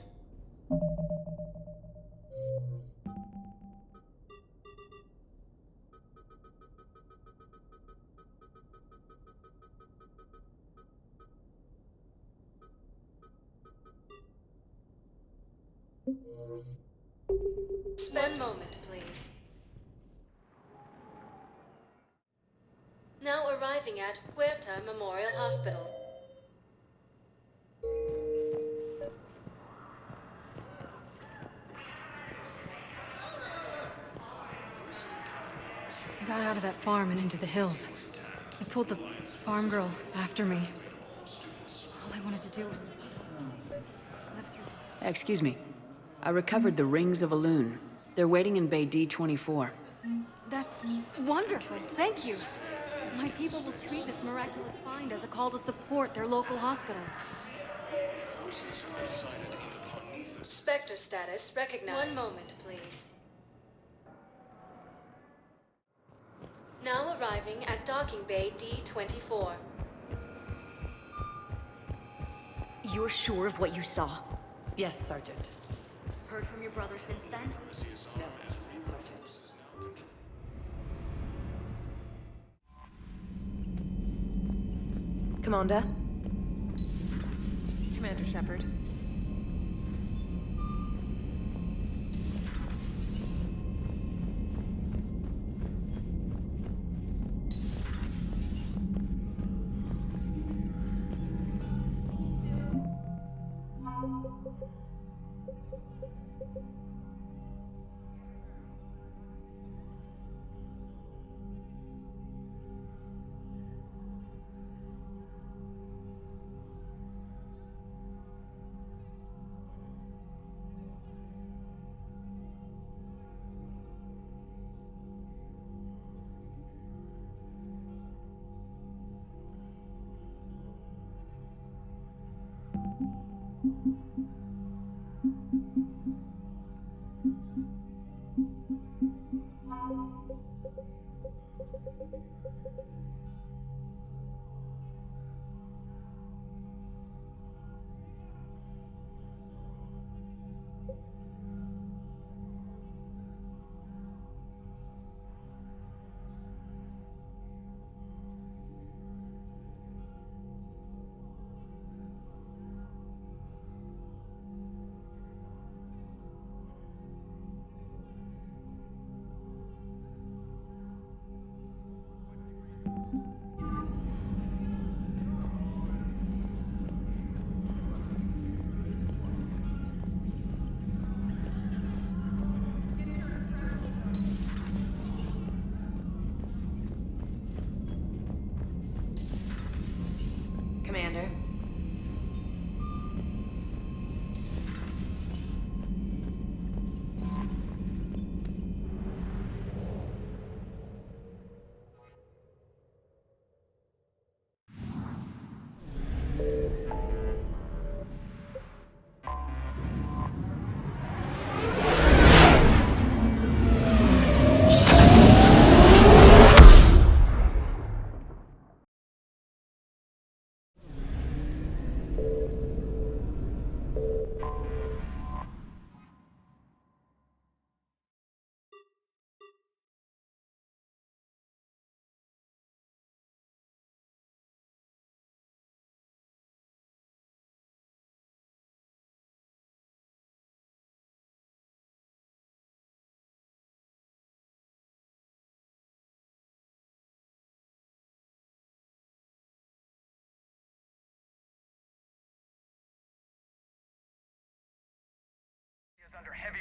One moment, please. Now arriving at Huerta Memorial Hospital.
I got out of that farm and into the hills. I pulled the farm girl after me. All I wanted to do was live through.
Excuse me. I recovered the Rings of Elune. They're waiting in Bay D-24.
That's wonderful. Thank you. My people will treat this miraculous find as a call to support their local hospitals.
Spectre status recognized. One moment, please. Now arriving at Docking Bay D-24.
You're sure of what you saw?
Yes, Sergeant.
Heard from your brother since then?
No, Sergeant. Commander? Commander Shepard.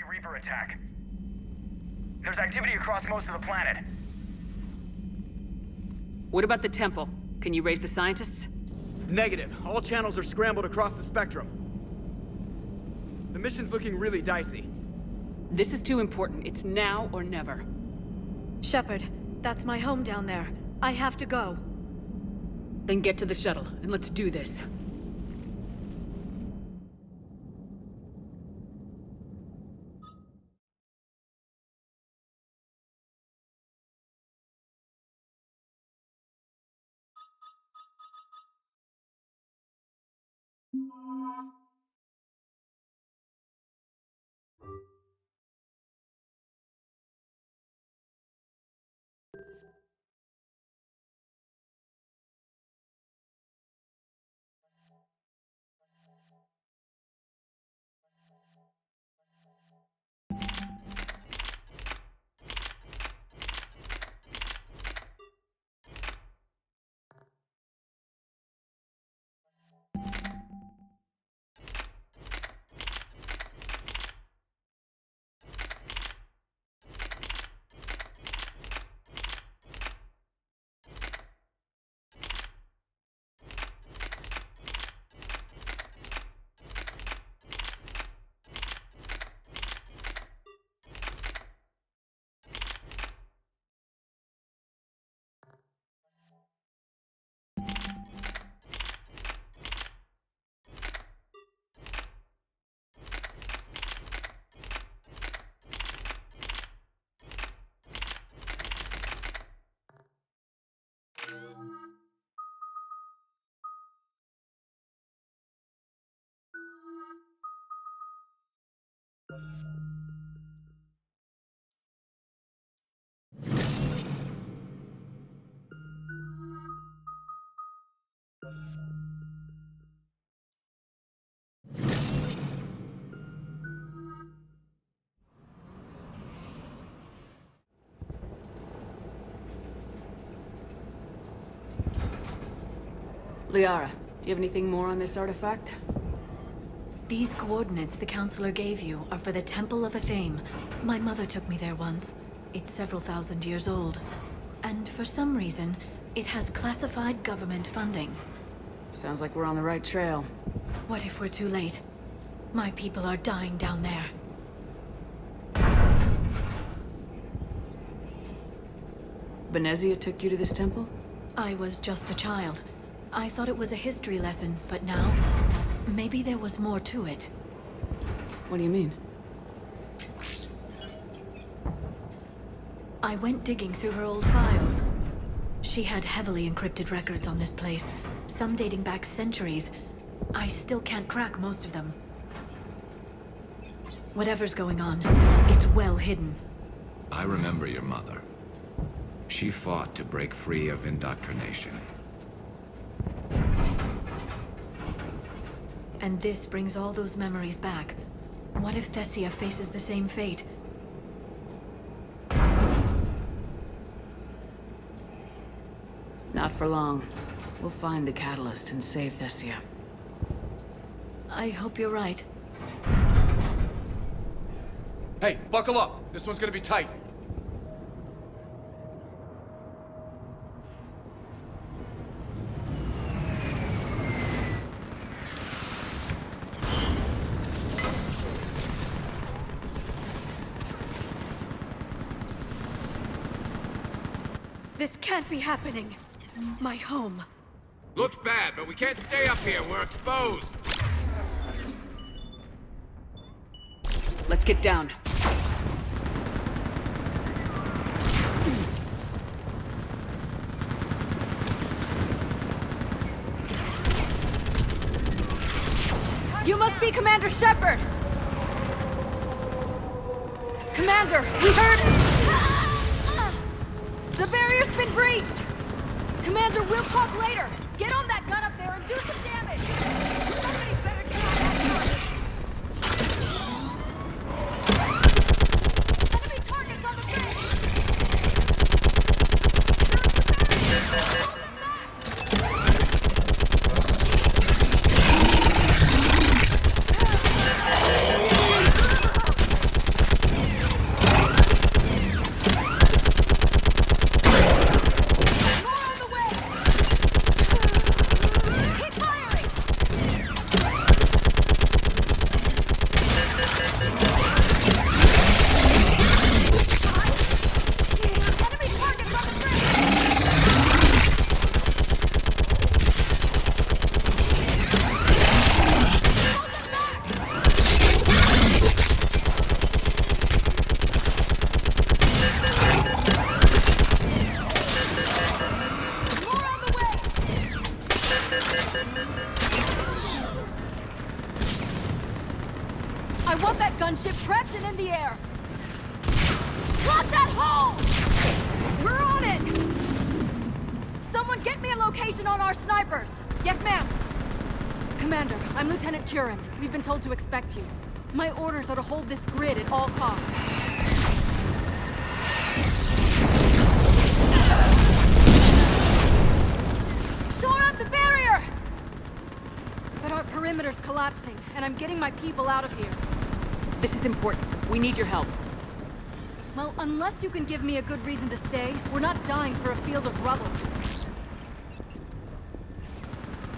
Reaper attack. There's activity across most of the planet.
What about the temple? Can you raise the scientists?
Negative. All channels are scrambled across the spectrum. The mission's looking really dicey.
This is too important. It's now or never.
Shepard, that's my home down there. I have to go.
Then get to the shuttle, and let's do this. Liara, do you have anything more on this artifact?
These coordinates the Counselor gave you are for the Temple of Athame. My mother took me there once. It's several thousand years old. And for some reason, it has classified government funding.
Sounds like we're on the right trail.
What if we're too late? My people are dying down there.
Benezia took you to this temple?
I was just a child. I thought it was a history lesson, but now, maybe there was more to it.
What do you mean?
I went digging through her old files. She had heavily encrypted records on this place, some dating back centuries. I still can't crack most of them. Whatever's going on, it's well hidden.
I remember your mother. She fought to break free of indoctrination.
And this brings all those memories back. What if Thessia faces the same fate?
Not for long. We'll find the catalyst and save Thessia.
I hope you're right.
Hey, buckle up! This one's gonna be tight.
This can't be happening. My home.
Looks bad, but we can't stay up here. We're exposed.
Let's get down.
You must be Commander Shepard! Commander, we heard... The barrier's been breached! Commander, we'll talk later! Get on that gun up there and do some damage! Somebody better get on that gun! Enemy targets on the
gunship prepped and in the air! Block that hole! We're on it! Someone get me a location on our snipers!
Yes, ma'am!
Commander, I'm Lieutenant Curran. We've been told to expect you. My orders are to hold this grid at all costs. Shore up the barrier! But our perimeter's collapsing, and I'm getting my people out of here.
This is important. We need your help.
Well, unless you can give me a good reason to stay, we're not dying for a field of rubble.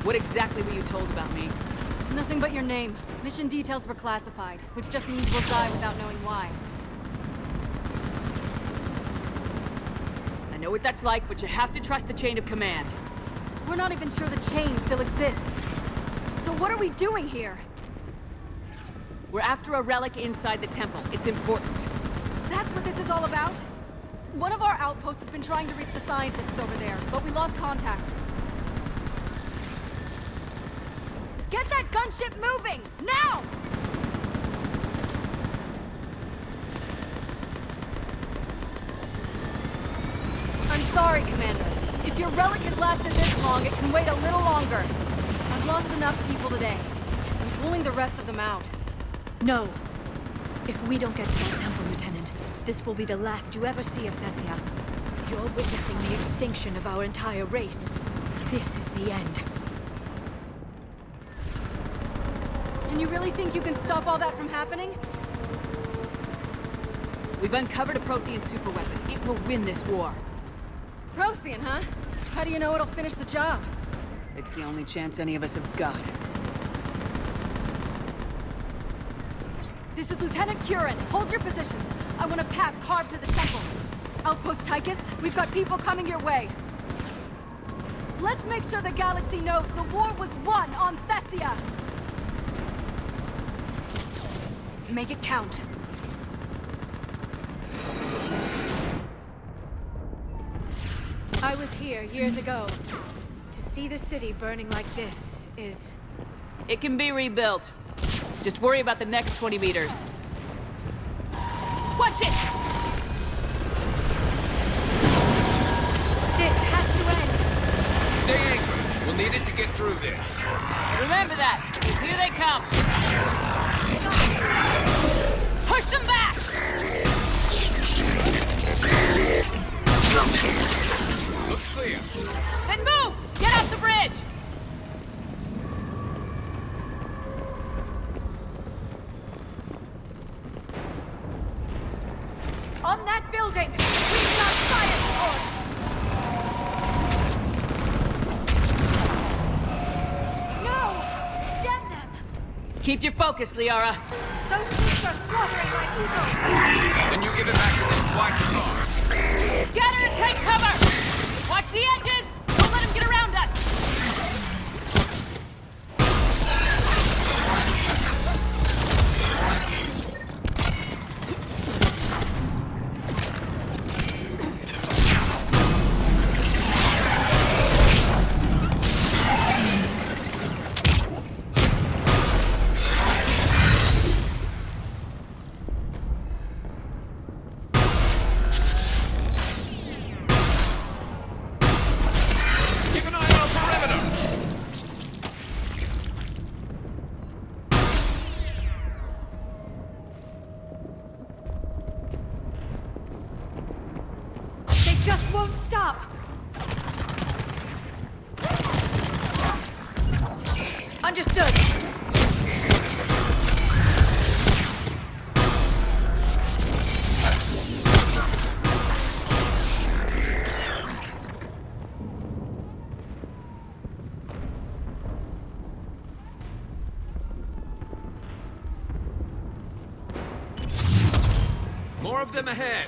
What exactly were you told about me?
Nothing but your name. Mission details were classified, which just means we'll die without knowing why.
I know what that's like, but you have to trust the chain of command.
We're not even sure the chain still exists. So what are we doing here?
We're after a relic inside the temple. It's important.
That's what this is all about? One of our outposts has been trying to reach the scientists over there, but we lost contact. Get that gunship moving! Now! I'm sorry, Commander. If your relic has lasted this long, it can wait a little longer. I've lost enough people today. I'm pulling the rest of them out.
No. If we don't get to that temple, Lieutenant, this will be the last you ever see of Thessia. You're witnessing the extinction of our entire race. This is the end.
And you really think you can stop all that from happening?
We've uncovered a Prothean superweapon. It will win this war.
Prothean, huh? How do you know it'll finish the job?
It's the only chance any of us have got.
This is Lieutenant Curran. Hold your positions. I want a path carved to the temple. Outpost Tychus, we've got people coming your way. Let's make sure the galaxy knows the war was won on Thessia. Make it count.
I was here years ago. To see the city burning like this is...
It can be rebuilt. Just worry about the next 20 meters. Watch it!
This has to end!
Stay anchored. We'll need it to get through there.
Remember that, because here they come! Push them back!
Looks clear.
Then move! Get off the bridge!
On that building! We've got science force! No! Damn them!
Keep your focus, Liara.
Those beasts are slaughtering my people!
Then you give it back to them twice as long.
Scatter and take cover! Watch the edges! Don't let them get around us!
Just won't stop! Understood!
More of them ahead.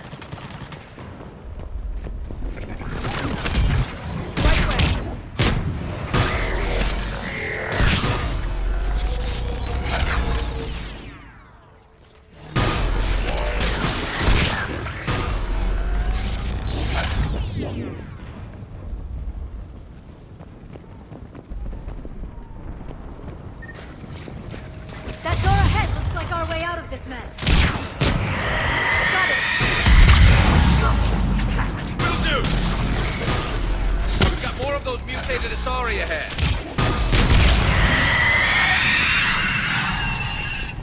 That door ahead looks like our way out of this mess.
say to the sorry ahead.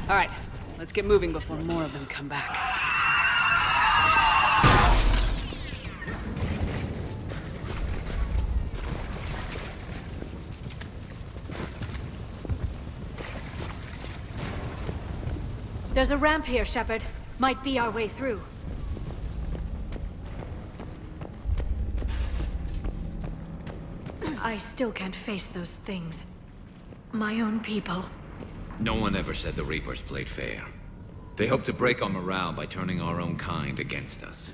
All right, let's get moving before more of them come back.
There's a ramp here, Shepard. Might be our way through. I still can't face those things. My own people.
No one ever said the Reapers played fair. They hope to break our morale by turning our own kind against us.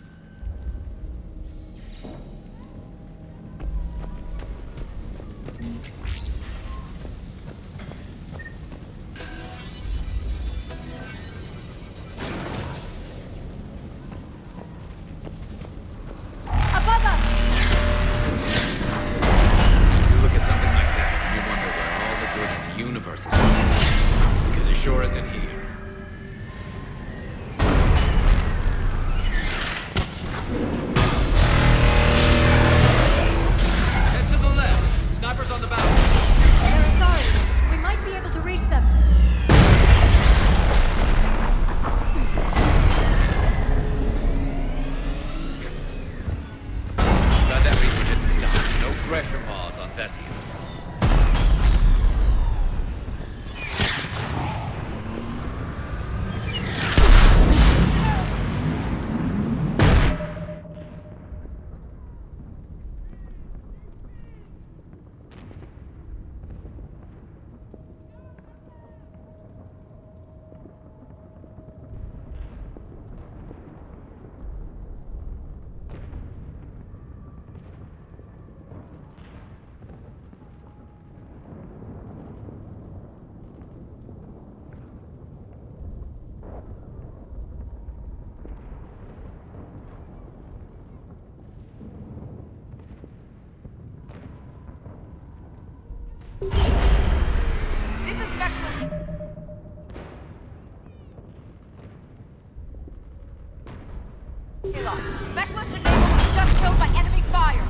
Specialist enabled, just killed by enemy fire.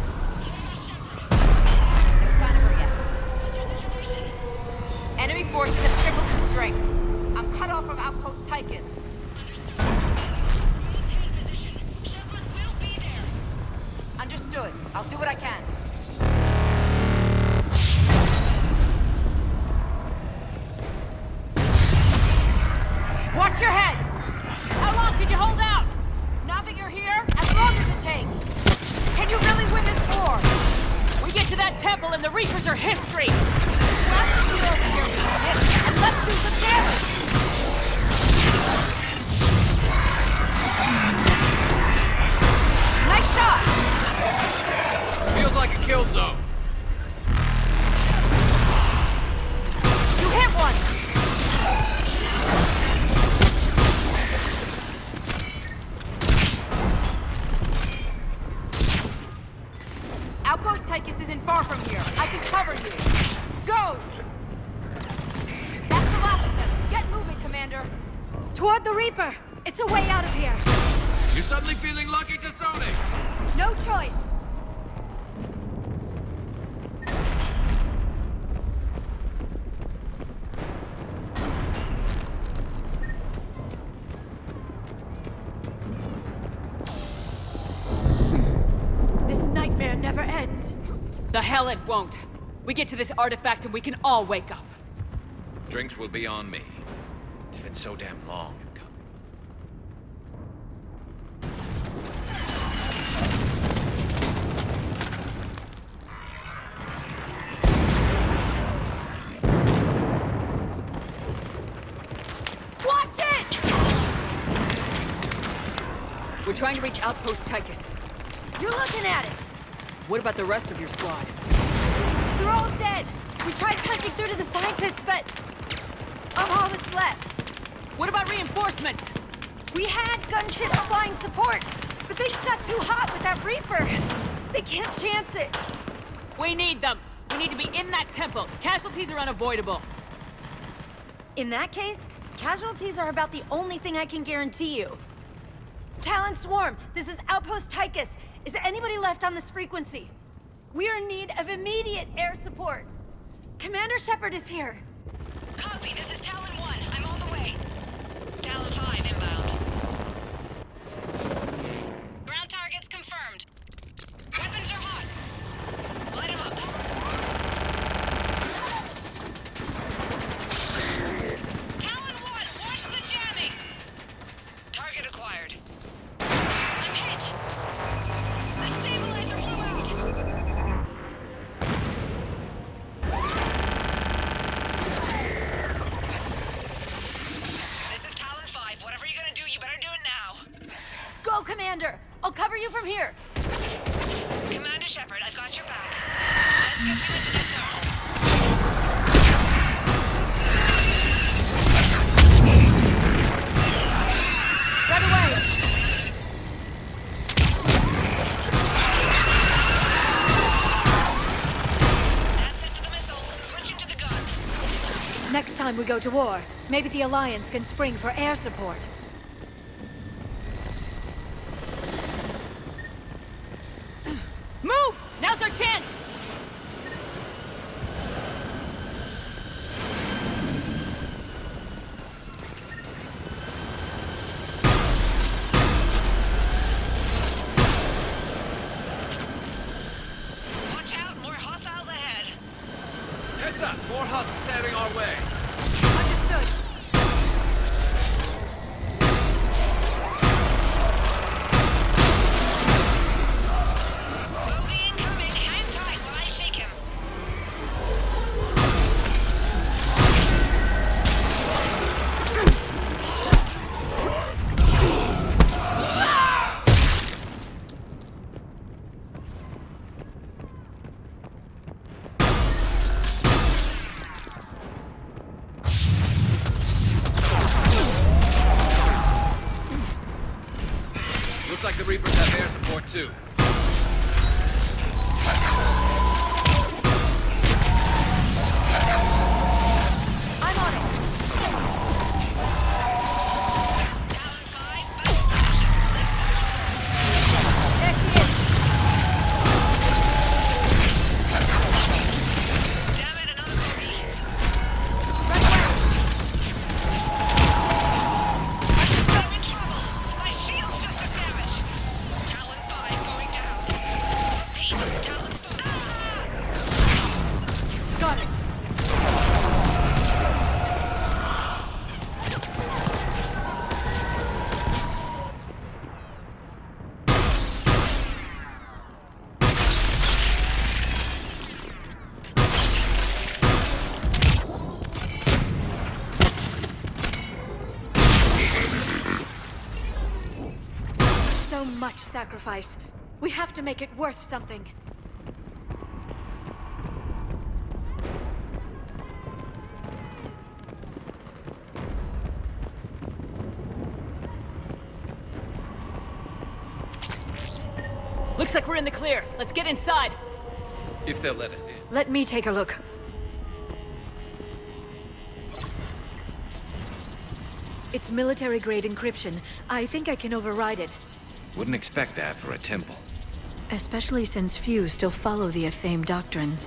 No sign of her yet. What's your situation? Enemy forces have tripled in strength. I'm cut off from Outpost Tychus. Understood. Maintain position. Shepard will be there. Understood. I'll do what I can. Watch your head! How long can you hold out? Now that you're here, as long as it takes. Can you really win this war? We get to that temple and the Reapers are history. Let's do over here, and let's do some damage. Nice shot.
Feels like a kill zone.
You hit one. Outpost Tychus isn't far from here. I can cover you. Go! That's the last of them. Get moving, Commander.
Toward the Reaper! It's a way out of here!
You suddenly feeling lucky, T'Soni?
No choice! This nightmare never ends.
The hell it won't. We get to this artifact and we can all wake up.
Drinks will be on me. It's been so damn long in coming.
Watch it! We're trying to reach Outpost Tychus.
You're looking at it!
What about the rest of your squad?
They're all dead! We tried punching through to the scientists, but I'm all that's left.
What about reinforcements?
We had gunships flying support, but things got too hot with that Reaper. They can't chance it.
We need them. We need to be in that temple. Casualties are unavoidable.
In that case, casualties are about the only thing I can guarantee you. Talon Swarm, this is Outpost Tychus. Is there anybody left on this frequency?
We're in need of immediate air support. Commander Shepard is here.
Copy, this is Talon 1. I'm on the way. Talon 5 inbound. Ground targets confirmed. Weapons are hot. Light them up. Talon 1, watch the jamming! Target acquired. I'm hit! The stabilizer blew out! This is Talon 5. Whatever you're gonna do, you better do it now.
Go, Commander! I'll cover you from here.
Commander Shepard, I've got your back. Let's get you into that terminal.
Right away!
That's it for the missiles. Switching to the gun.
Next time we go to war, maybe the Alliance can spring for air support.
Move! Now's our chance!
Watch out, more hostiles ahead.
Heads up, more hostiles heading our way.
Understood.
Bogey incoming. Hang tight while I shake him.
Looks like the Reapers have air support too.
I'm on it. There she is.
Damn it, another bogey. I'm in trouble. My shields just took damage. Talon 5 going down. Repeat, Talon 5.
Got it.
So much sacrifice. We have to make it worth something.
Looks like we're in the clear. Let's get inside.
If they'll let us in.
Let me take a look. It's military-grade encryption. I think I can override it.
Wouldn't expect that for a temple.
Especially since few still follow the Athame doctrine.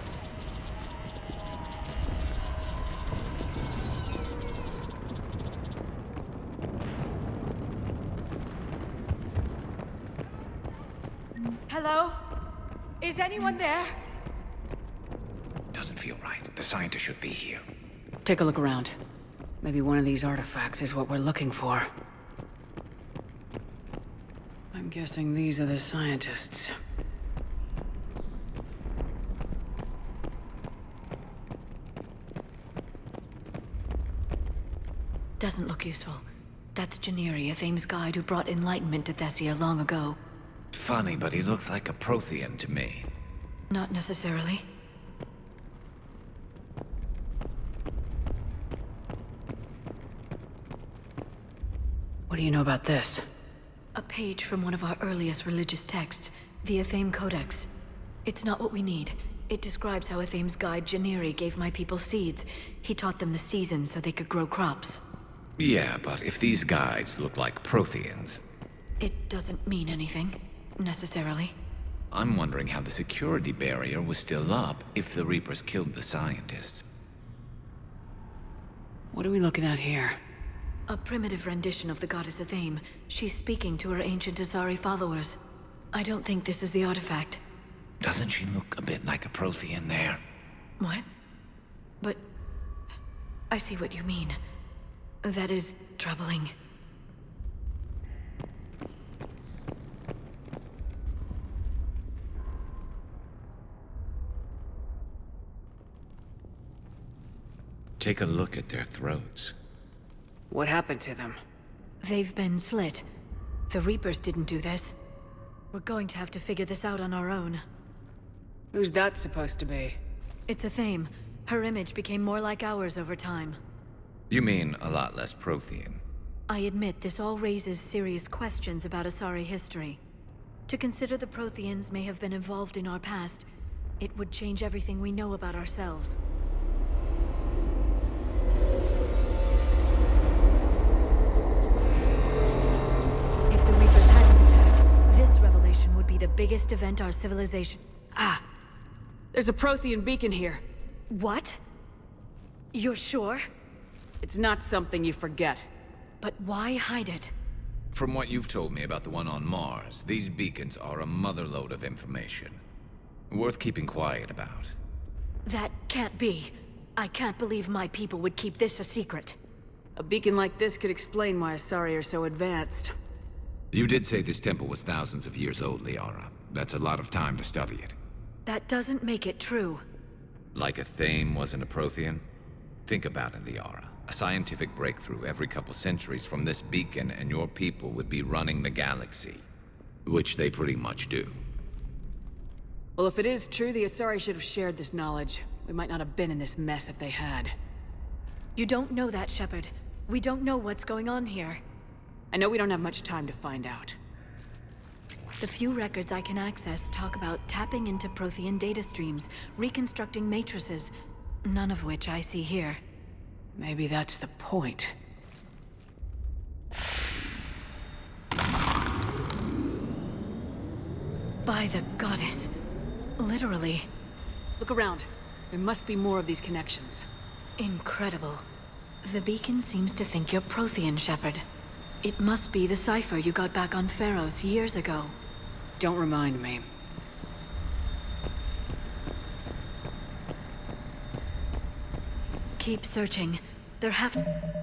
Hello? Is anyone there?
Doesn't feel right. The scientist should be here.
Take a look around. Maybe one of these artifacts is what we're looking for. I'm guessing these are the scientists.
Doesn't look useful. That's Janiri, Athame's guide who brought enlightenment to Thessia long ago.
Funny, but he looks like a Prothean to me.
Not necessarily.
What do you know about this?
A page from one of our earliest religious texts, the Athame Codex. It's not what we need. It describes how Athame's guide Janiri gave my people seeds. He taught them the seasons so they could grow crops.
Yeah, but if these guides look like Protheans...
It doesn't mean anything, necessarily.
I'm wondering how the security barrier was still up if the Reapers killed the scientists.
What are we looking at here?
A primitive rendition of the goddess Athame. She's speaking to her ancient Asari followers. I don't think this is the artifact.
Doesn't she look a bit like a Prothean there?
What? But... I see what you mean. That is troubling.
Take a look at their throats.
What happened to them?
They've been slit. The Reapers didn't do this. We're going to have to figure this out on our own.
Who's that supposed to be?
It's Athame. Her image became more like ours over time.
You mean a lot less Prothean?
I admit this all raises serious questions about Asari history. To consider the Protheans may have been involved in our past, it would change everything we know about ourselves. If the Reapers hadn't attacked, this revelation would be the biggest event our civilization...
Ah! There's a Prothean beacon here.
What? You're sure?
It's not something you forget.
But why hide it?
From what you've told me about the one on Mars, these beacons are a motherlode of information. Worth keeping quiet about.
That can't be. I can't believe my people would keep this a secret.
A beacon like this could explain why Asari are so advanced.
You did say this temple was thousands of years old, Liara. That's a lot of time to study it.
That doesn't make it true.
Like Athame wasn't a Prothean? Think about it, Liara. A scientific breakthrough every couple centuries from this beacon and your people would be running the galaxy. Which they pretty much do.
Well, if it is true, the Asari should have shared this knowledge. We might not have been in this mess if they had.
You don't know that, Shepard. We don't know what's going on here.
I know we don't have much time to find out.
The few records I can access talk about tapping into Prothean data streams, reconstructing matrices, none of which I see here.
Maybe that's the point.
By the goddess. Literally.
Look around. There must be more of these connections.
Incredible. The beacon seems to think you're Prothean, Shepard. It must be the cipher you got back on Pharos years ago.
Don't remind me.
Keep searching. There have to...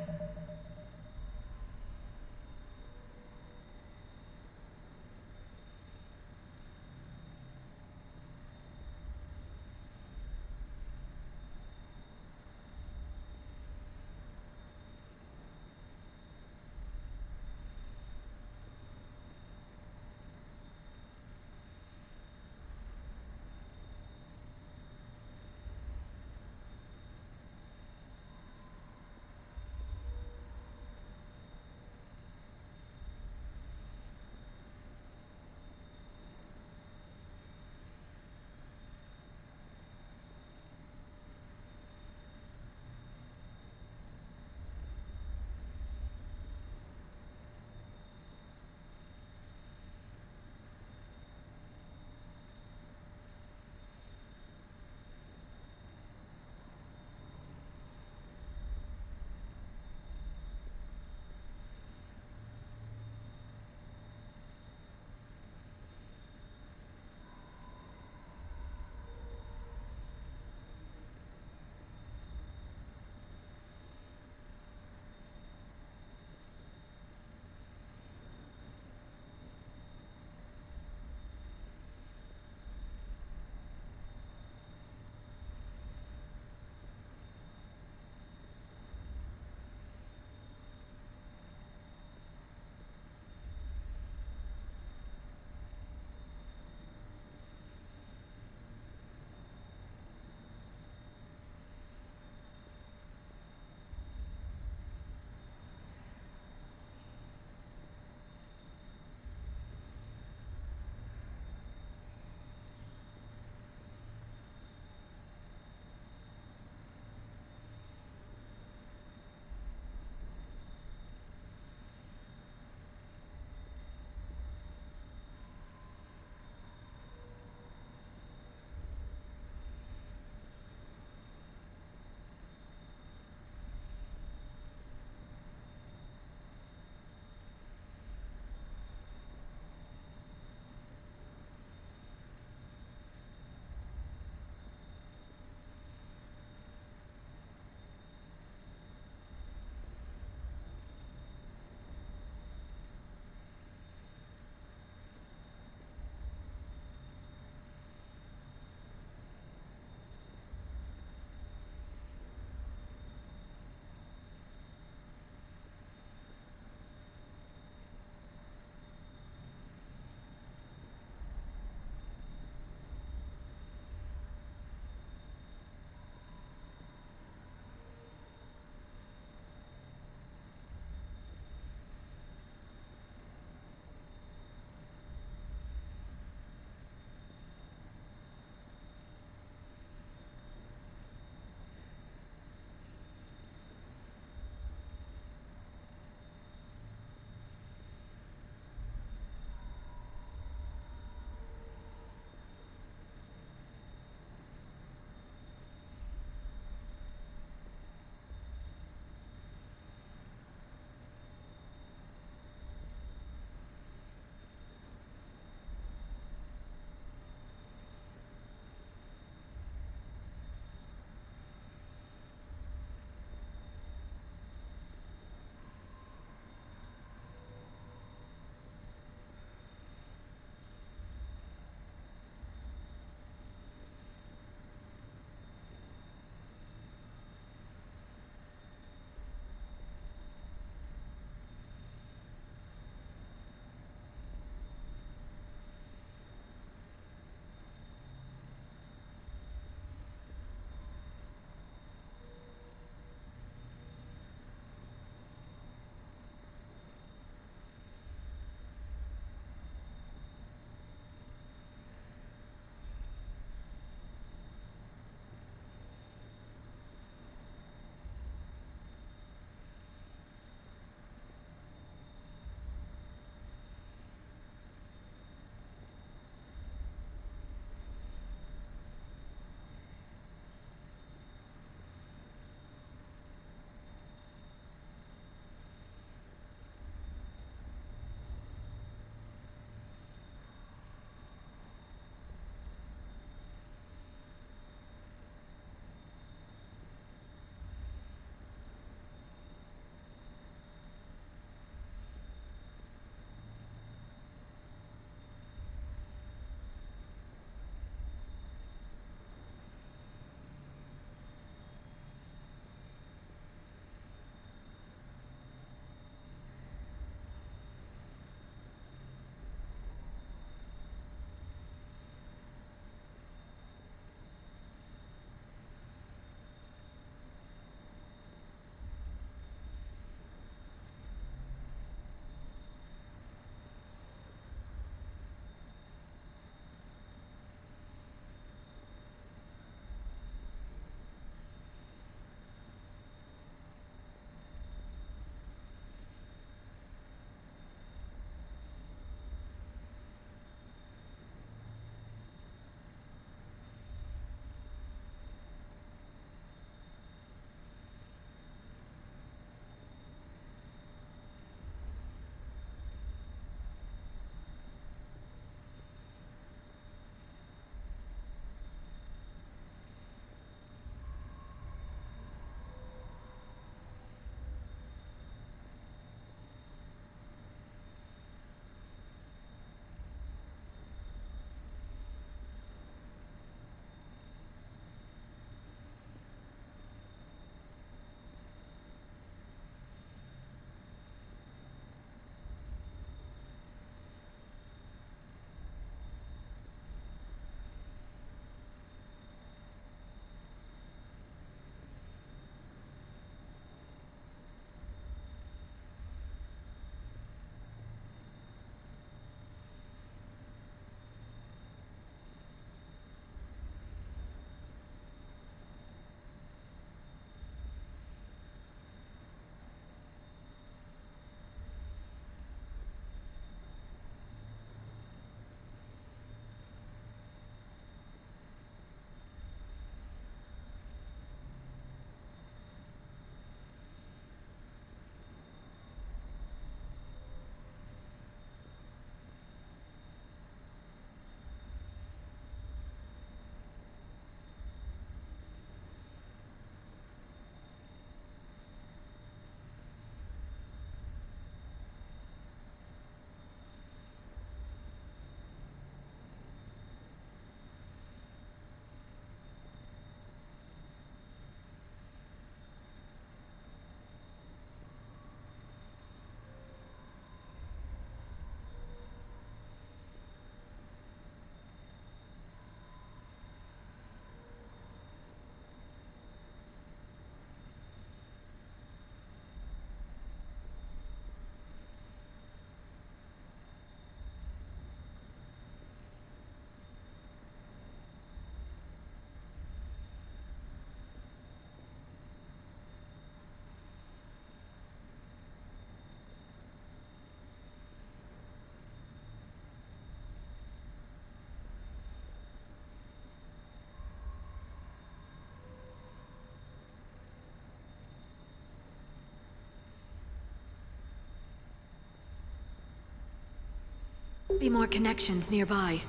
Be more connections nearby.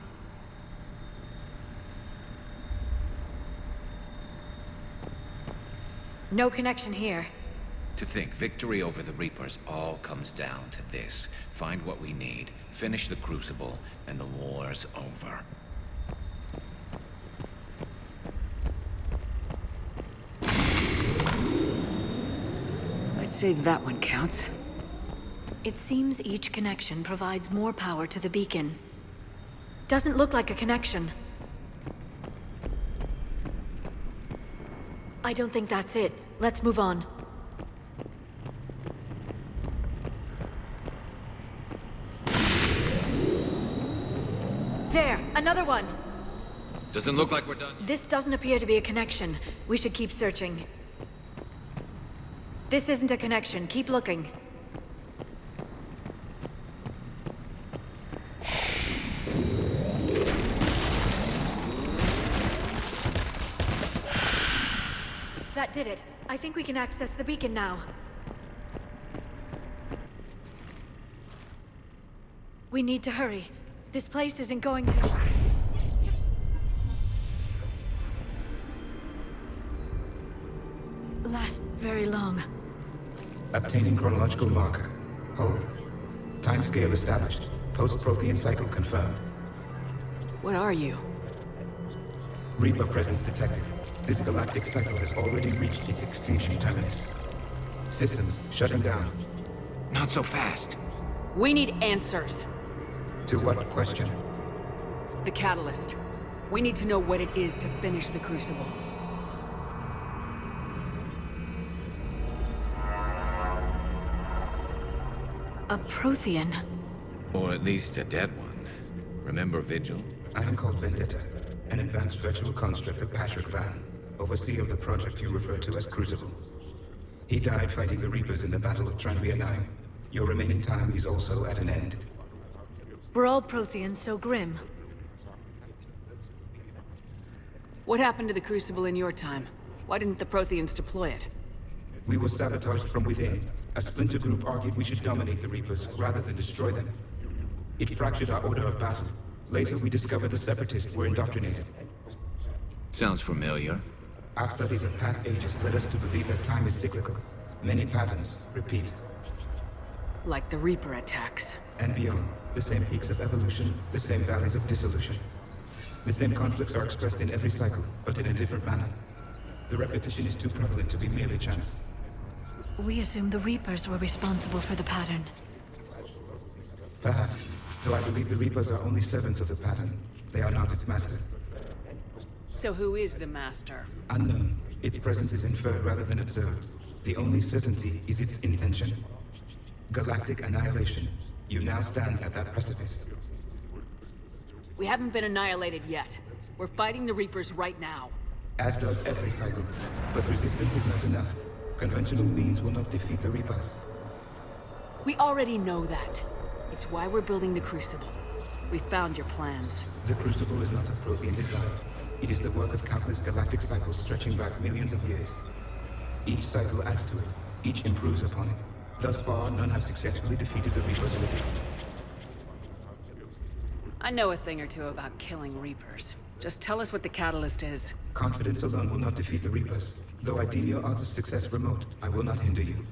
No connection here.
To think victory over the Reapers all comes down to this. Find what we need, finish the Crucible, and the war's over.
I'd say that one counts.
It seems each connection provides more power to the beacon. Doesn't look like a connection. I don't think that's it. Let's move on. There! Another one!
Doesn't look like we're done.
This doesn't appear to be a connection. We should keep searching. This isn't a connection. Keep looking. That did it. I think we can access the beacon now. We need to hurry. This place isn't going to... last very long.
Obtaining chronological marker. Hold. Timescale established. Post-Prothean cycle confirmed.
What are you?
Reaper presence detected. This galactic cycle has already reached its extinction terminus. Systems shutting down.
Not so fast.
We need answers.
To what question?
The catalyst. We need to know what it is to finish the Crucible.
A Prothean.
Or at least a dead one. Remember Vigil?
I am called Vendetta, an advanced virtual construct of Patrick Van, overseer of the project you refer to as Crucible. He died fighting the Reapers in the Battle of Tranvia 9. Your remaining time is also at an end.
Were all Protheans so grim?
What happened to the Crucible in your time? Why didn't the Protheans deploy it?
We were sabotaged from within. A splinter group argued we should dominate the Reapers rather than destroy them. It fractured our order of battle. Later, we discovered the Separatists were indoctrinated.
Sounds familiar.
Our studies of past ages led us to believe that time is cyclical. Many patterns repeat.
Like the Reaper attacks.
And beyond, the same peaks of evolution, the same valleys of dissolution. The same conflicts are expressed in every cycle, but in a different manner. The repetition is too prevalent to be merely chance.
We assumed the Reapers were responsible for the pattern.
Perhaps, though I believe the Reapers are only servants of the pattern. They are not its master.
So who is the Master?
Unknown. Its presence is inferred rather than observed. The only certainty is its intention. Galactic annihilation. You now stand at that precipice.
We haven't been annihilated yet. We're fighting the Reapers right now.
As does every cycle. But resistance is not enough. Conventional means will not defeat the Reapers.
We already know that. It's why we're building the Crucible. We found your plans.
The Crucible is not a Prothean design. It is the work of countless galactic cycles stretching back millions of years. Each cycle adds to it. Each improves upon it. Thus far, none have successfully defeated the Reapers with it.
I know a thing or two about killing Reapers. Just tell us what the catalyst is.
Confidence alone will not defeat the Reapers. Though I deem your odds of success remote, I will not hinder you.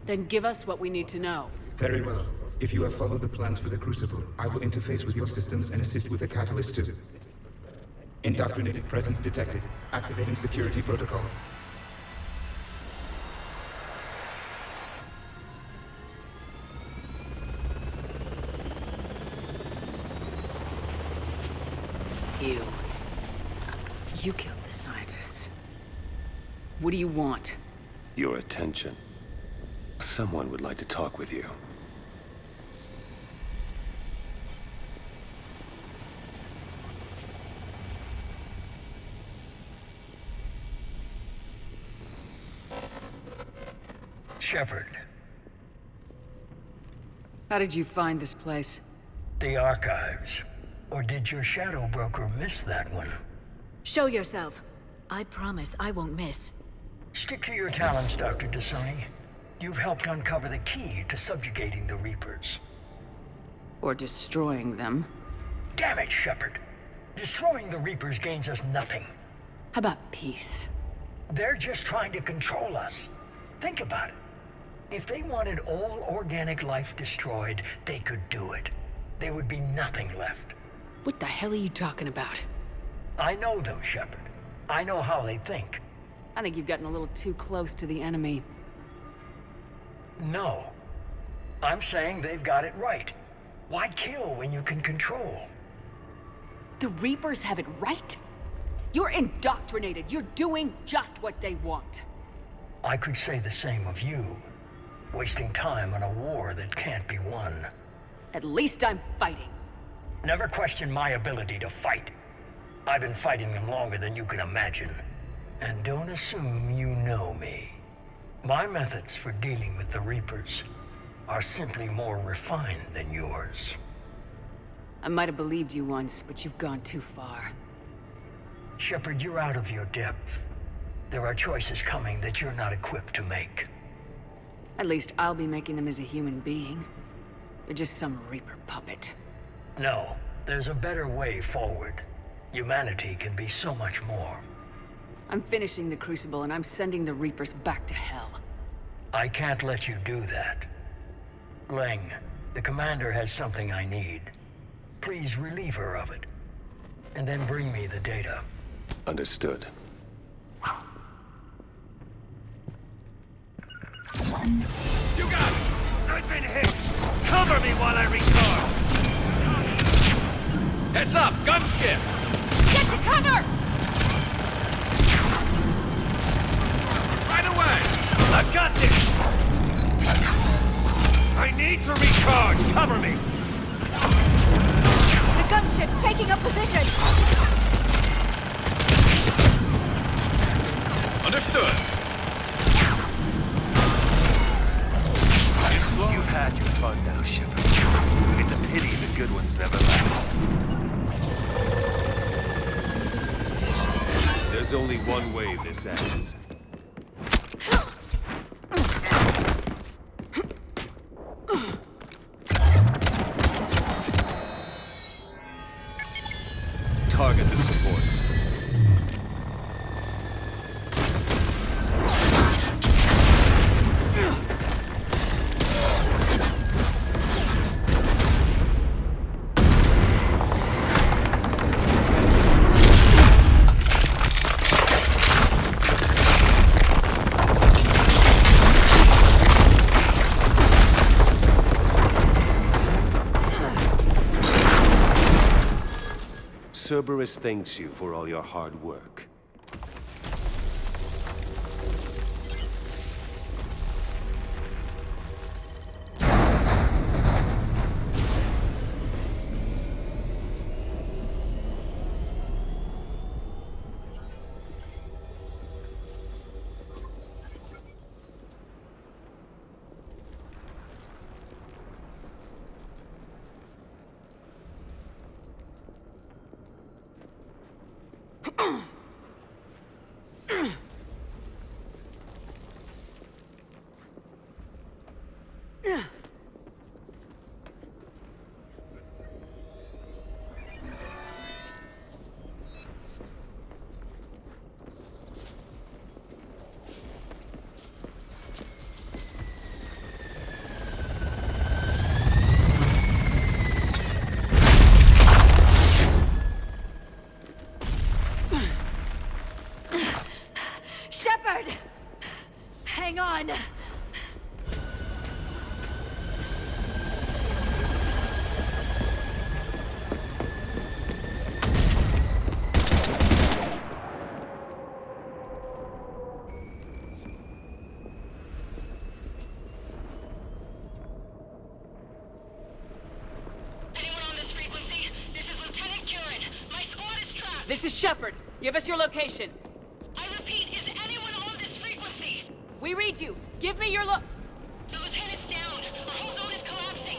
Then give us what we need to know.
Very well. If you have followed the plans for the Crucible, I will interface with your systems and assist with the catalyst too. Indoctrinated presence detected. Activating security protocol.
You killed the scientists. What do you want?
Your attention. Someone would like to talk with you.
Shepard.
How did you find this place?
The archives. Or did your shadow broker miss that one?
Show yourself. I promise I won't miss.
Stick to your talents, Dr. D'Soni. You've helped uncover the key to subjugating the Reapers.
Or destroying them.
Damn it, Shepard. Destroying the Reapers gains us nothing.
How about peace?
They're just trying to control us. Think about it. If they wanted all organic life destroyed, they could do it. There would be nothing left.
What the hell are you talking about?
I know them, Shepard. I know how they think.
I think you've gotten a little too close to the enemy.
No. I'm saying they've got it right. Why kill when you can control?
The Reapers have it right? You're indoctrinated. You're doing just what they want.
I could say the same of you. Wasting time on a war that can't be won.
At least I'm fighting.
Never question my ability to fight. I've been fighting them longer than you can imagine. And don't assume you know me. My methods for dealing with the Reapers are simply more refined than yours.
I might have believed you once, but you've gone too far.
Shepard, you're out of your depth. There are choices coming that you're not equipped to make.
At least I'll be making them as a human being. You're just some Reaper puppet.
No, there's a better way forward. Humanity can be so much more.
I'm finishing the Crucible and I'm sending the Reapers back to hell.
I can't let you do that. Leng, the commander has something I need. Please relieve her of it. And then bring me the data.
Understood.
You got it! I've been hit! Cover me while I recharge!
Heads up! Gunship!
Get to cover!
Right away! I've got this! I need to recharge! Cover me!
The gunship's taking up position!
Understood!
You've had your fun now, Shepard. It's a pity the good ones never last. There's only one way this ends. Target the supports. Cerberus thanks you for all your hard work.
Shepard! Hang on!
This is Shepard. Give us your location.
I repeat, is anyone on this frequency?
We read you. Give me your
The lieutenant's down. Our whole zone is collapsing.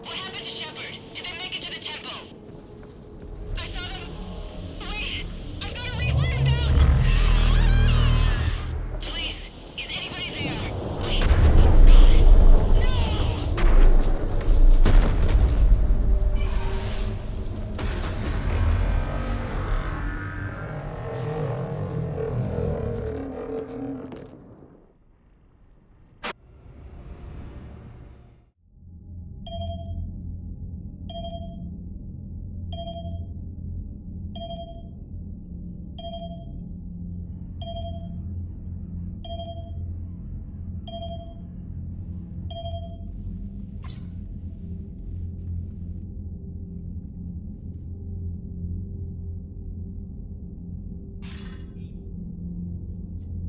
What happened to Shepard? Did they make it to the temple? I saw them. Wait, I've got a Reaper inbound. Please, is anybody there? Wait, guys, no.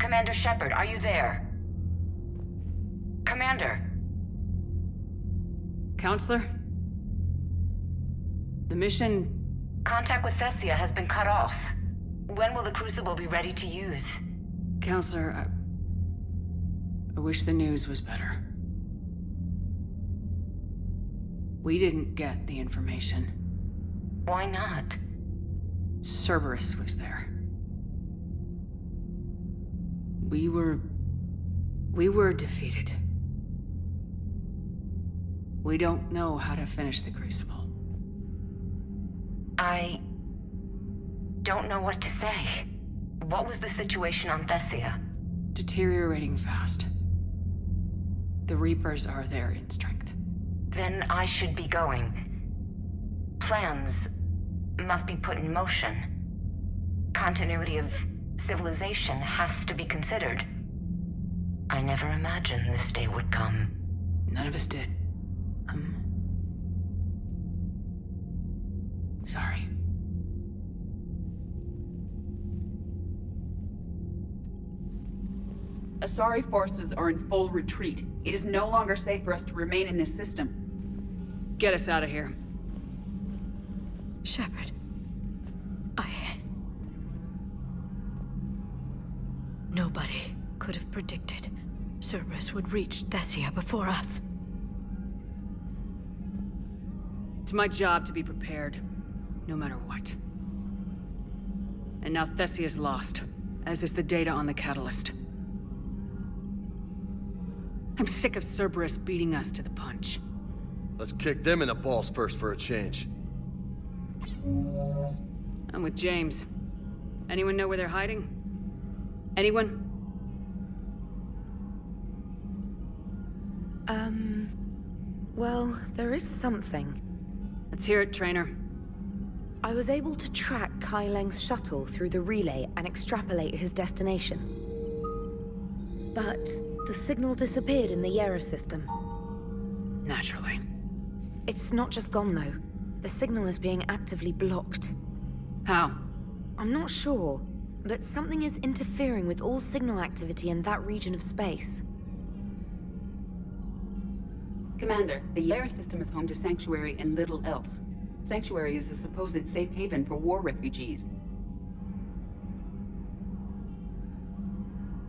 Commander Shepard, are you there? Commander!
Counselor? The mission...
Contact with Thessia has been cut off. When will the Crucible be ready to use?
Counselor, I wish the news was better. We didn't get the information.
Why not?
Cerberus was there. We were defeated. We don't know how to finish the Crucible.
I don't know what to say. What was the situation on Thessia?
Deteriorating fast. The Reapers are there in strength.
Then I should be going. Plans must be put in motion. Continuity of civilization has to be considered. I never imagined this day would come.
None of us did. Sorry.
Asari forces are in full retreat. It is no longer safe for us to remain in this system.
Get us out of here.
Shepard. Nobody could have predicted Cerberus would reach Thessia before us.
It's my job to be prepared, no matter what. And now Thessia's lost, as is the data on the Catalyst. I'm sick of Cerberus beating us to the punch.
Let's kick them in the balls first for a change.
I'm with James. Anyone know where they're hiding? Anyone?
Well, there is something.
Let's hear it, Trainer.
I was able to track Kai Leng's shuttle through the relay and extrapolate his destination. But the signal disappeared in the Yera system.
Naturally.
It's not just gone, though. The signal is being actively blocked.
How?
I'm not sure, but something is interfering with all signal activity in that region of space.
Commander, the Yera system is home to Sanctuary and little else. Sanctuary is a supposed safe haven for war refugees.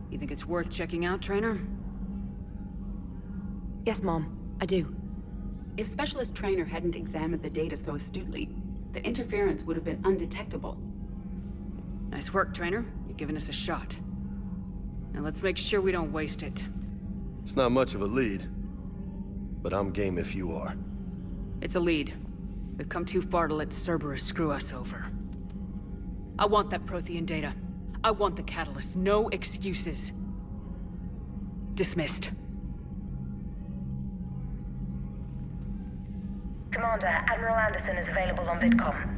You think it's worth checking out, Trainer?
Yes, Mom, I do.
If Specialist Trainer hadn't examined the data so astutely, the interference would have been undetectable.
Nice work, Trainer. You've given us a shot. Now let's make sure we don't waste it.
It's not much of a lead, but I'm game if you are.
It's a lead. We've come too far to let Cerberus screw us over. I want that Prothean data. I want the Catalyst. No excuses. Dismissed.
Commander, Admiral Anderson is available on VidCom.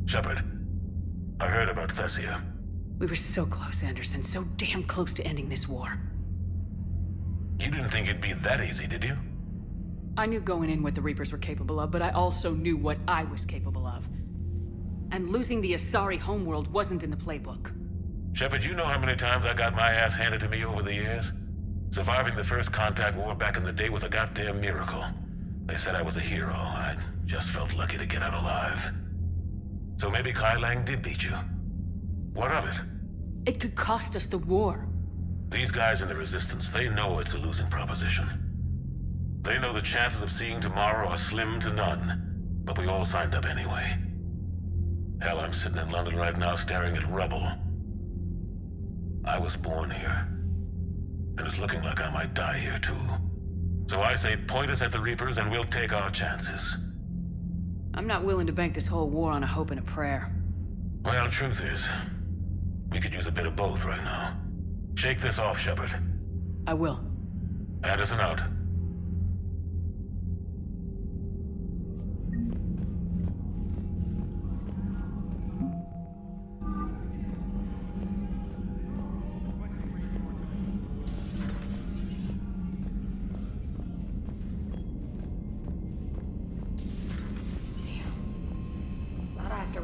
Shepard, I heard about Thessia.
We were so close, Anderson. So damn close to ending this war.
You didn't think it'd be that easy, did you?
I knew going in what the Reapers were capable of, but I also knew what I was capable of. And losing the Asari homeworld wasn't in the playbook.
Shepard, you know how many times I got my ass handed to me over the years? Surviving the first contact war back in the day was a goddamn miracle. They said I was a hero. I just felt lucky to get out alive. So maybe Kai Lang did beat you. What of it?
It could cost us the war.
These guys in the Resistance, they know it's a losing proposition. They know the chances of seeing tomorrow are slim to none, but we all signed up anyway. Hell, I'm sitting in London right now staring at rubble. I was born here, and it's looking like I might die here too. So I say point us at the Reapers and we'll take our chances.
I'm not willing to bank this whole war on a hope and a prayer.
Well, truth is, we could use a bit of both right now. Shake this off, Shepard.
I will.
Anderson out.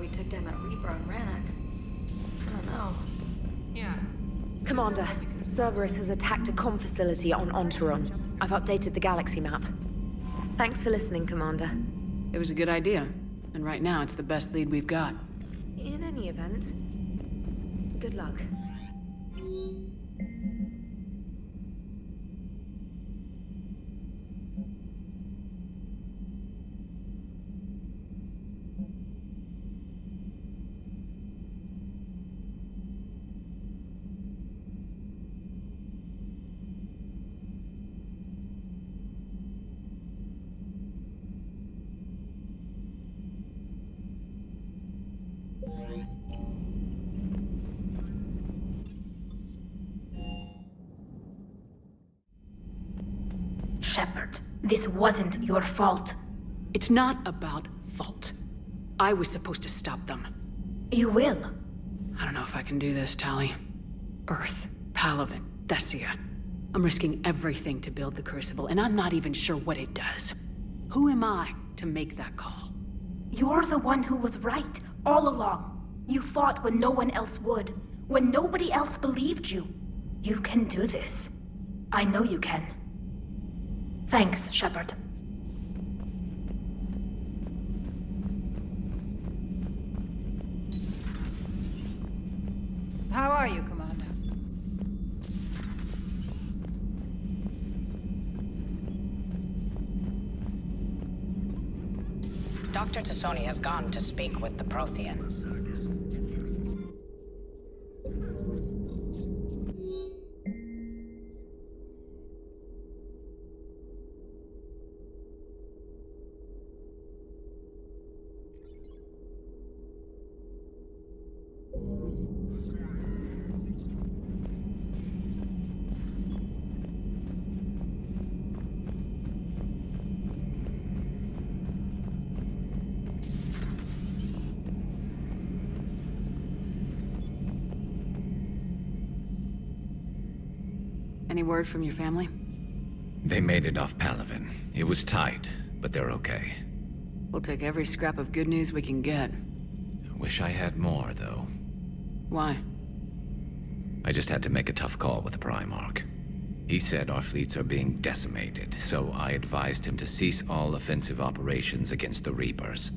we took down that Reaper on Rannoch. I don't know.
Yeah.
Commander, Cerberus has attacked a comm facility on Ontaron. I've updated the galaxy map. Thanks for listening, Commander.
It was a good idea. And right now, it's the best lead we've got.
In any event, good luck.
Shepard, this wasn't your fault.
It's not about fault. I was supposed to stop them.
You will.
I don't know if I can do this, Tali. Earth, Palaven, Thessia. I'm risking everything to build the Crucible, and I'm not even sure what it does. Who am I to make that call?
You're the one who was right, all along. You fought when no one else would, when nobody else believed you. You can do this. I know you can. Thanks, Shepard.
How are you, Commander?
Dr. T'Soni has gone to speak with the Prothean.
Any word from your family?
They made it off Palaven. It was tight, but they're okay.
We'll take every scrap of good news we can get.
Wish I had more, though.
Why?
I just had to make a tough call with the Primarch. He said our fleets are being decimated, so I advised him to cease all offensive operations against the Reapers.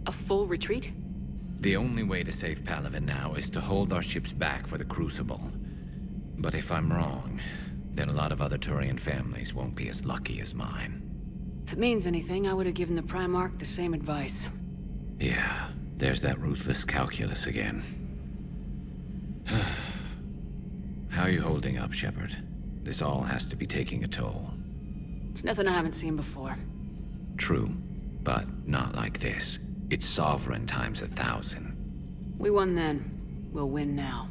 A full retreat?
The only way to save Palaven now is to hold our ships back for the Crucible. But if I'm wrong, then a lot of other Turian families won't be as lucky as mine.
If it means anything, I would have given the Primarch the same advice.
Yeah, there's that ruthless calculus again. How are you holding up, Shepard? This all has to be taking a toll.
It's nothing I haven't seen before.
True, but not like this. It's sovereign times 1,000.
We won then. We'll win now.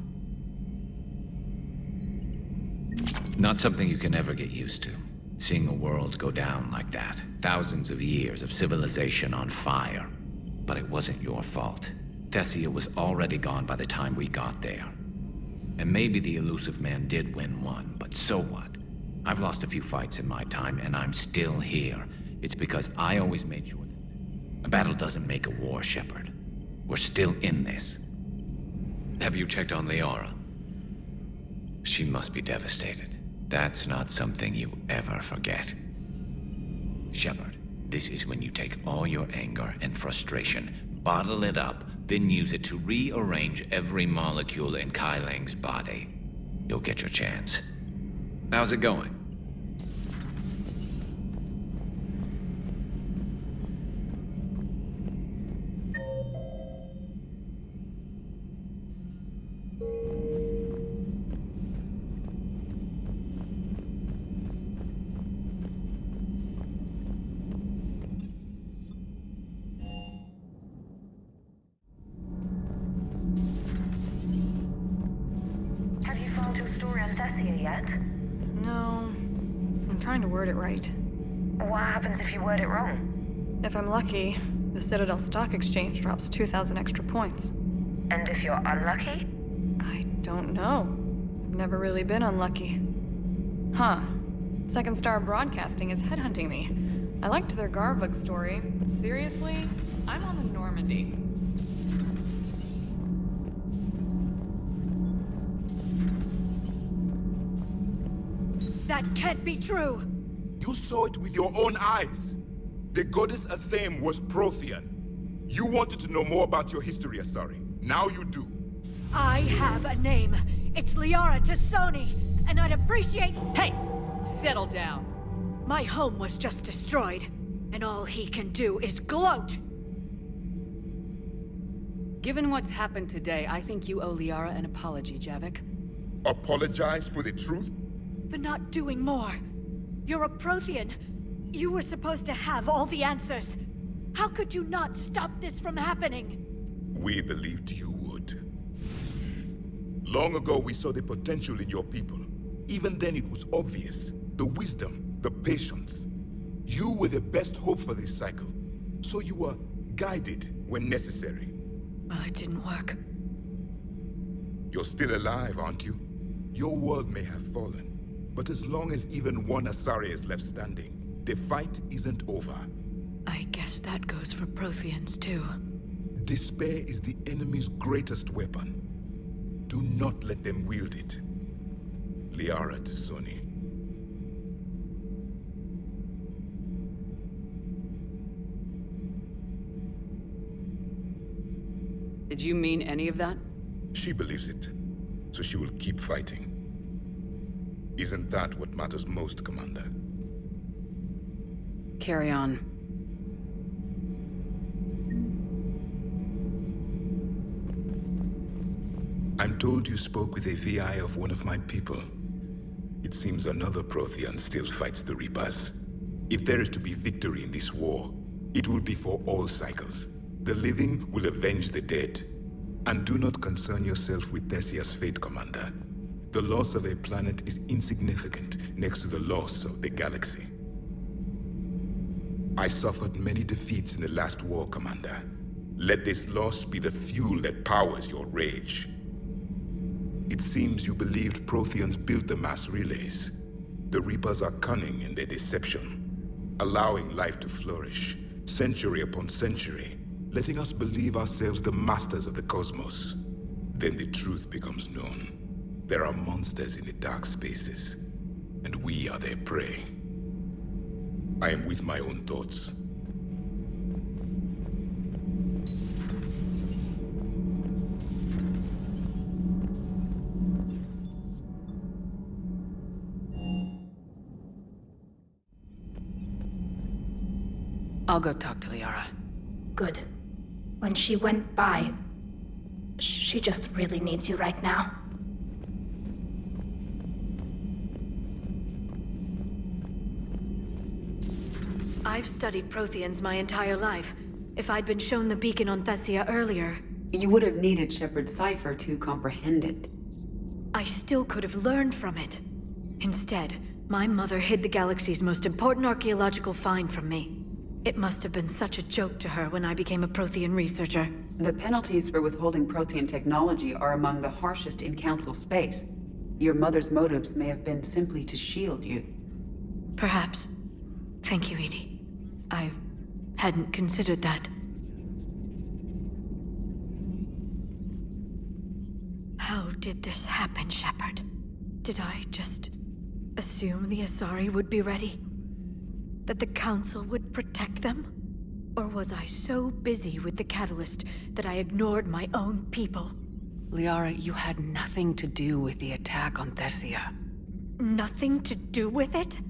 Not something you can ever get used to. Seeing a world go down like that. Thousands of years of civilization on fire. But it wasn't your fault. Thessia was already gone by the time we got there. And maybe the Illusive Man did win one, but so what? I've lost a few fights in my time, and I'm still here. It's because I always made sure that a battle doesn't make a war, Shepard. We're still in this. Have you checked on Liara? She must be devastated. That's not something you ever forget. Shepard, this is when you take all your anger and frustration, bottle it up, then use it to rearrange every molecule in Kai Leng's body. You'll get your chance. How's it going?
What happens if you word it wrong? If I'm lucky, the Citadel Stock Exchange drops 2,000 extra points.
And if you're unlucky?
I don't know. I've never really been unlucky. Huh. Second Star Broadcasting is headhunting me. I liked their Garvug story, but seriously, I'm on the Normandy.
That can't be true!
You saw it with your own eyes. The goddess Athame was Prothean. You wanted to know more about your history, Asari. Now you do.
I have a name. It's Liara T'Soni, and I'd appreciate—
Hey! Settle down.
My home was just destroyed, and all he can do is gloat!
Given what's happened today, I think you owe Liara an apology, Javik.
Apologize for the truth?
For not doing more. You're a Prothean. You were supposed to have all the answers. How could you not stop this from happening?
We believed you would. Long ago, we saw the potential in your people. Even then, it was obvious. The wisdom, the patience. You were the best hope for this cycle. So you were guided when necessary.
Well, it didn't work.
You're still alive, aren't you? Your world may have fallen. But as long as even one Asari is left standing, the fight isn't over.
I guess that goes for Protheans, too.
Despair is the enemy's greatest weapon. Do not let them wield it. Liara T'Soni.
Did you mean any of that?
She believes it, so she will keep fighting. Isn't that what matters most, Commander?
Carry on.
I'm told you spoke with a VI of one of my people. It seems another Prothean still fights the Reapers. If there is to be victory in this war, it will be for all cycles. The living will avenge the dead. And do not concern yourself with Thessia's fate, Commander. The loss of a planet is insignificant next to the loss of the galaxy. I suffered many defeats in the last war, Commander. Let this loss be the fuel that powers your rage. It seems you believed Protheans built the mass relays. The Reapers are cunning in their deception, allowing life to flourish, century upon century, letting us believe ourselves the masters of the cosmos. Then the truth becomes known. There are monsters in the dark spaces, and we are their prey. I am with my own thoughts.
I'll go talk to Liara.
Good. When she went by, she just really needs you right now.
I've studied Protheans my entire life. If I'd been shown the beacon on Thessia earlier...
You would have needed Shepard's cipher to comprehend it.
I still could have learned from it. Instead, my mother hid the galaxy's most important archaeological find from me. It must have been such a joke to her when I became a Prothean researcher.
The penalties for withholding Prothean technology are among the harshest in Council space. Your mother's motives may have been simply to shield you.
Perhaps. Thank you, EDI. I hadn't considered that. How did this happen, Shepard? Did I just assume the Asari would be ready? That the Council would protect them? Or was I so busy with the Catalyst that I ignored my own people?
Liara, you had nothing to do with the attack on Thessia.
Nothing to do with it?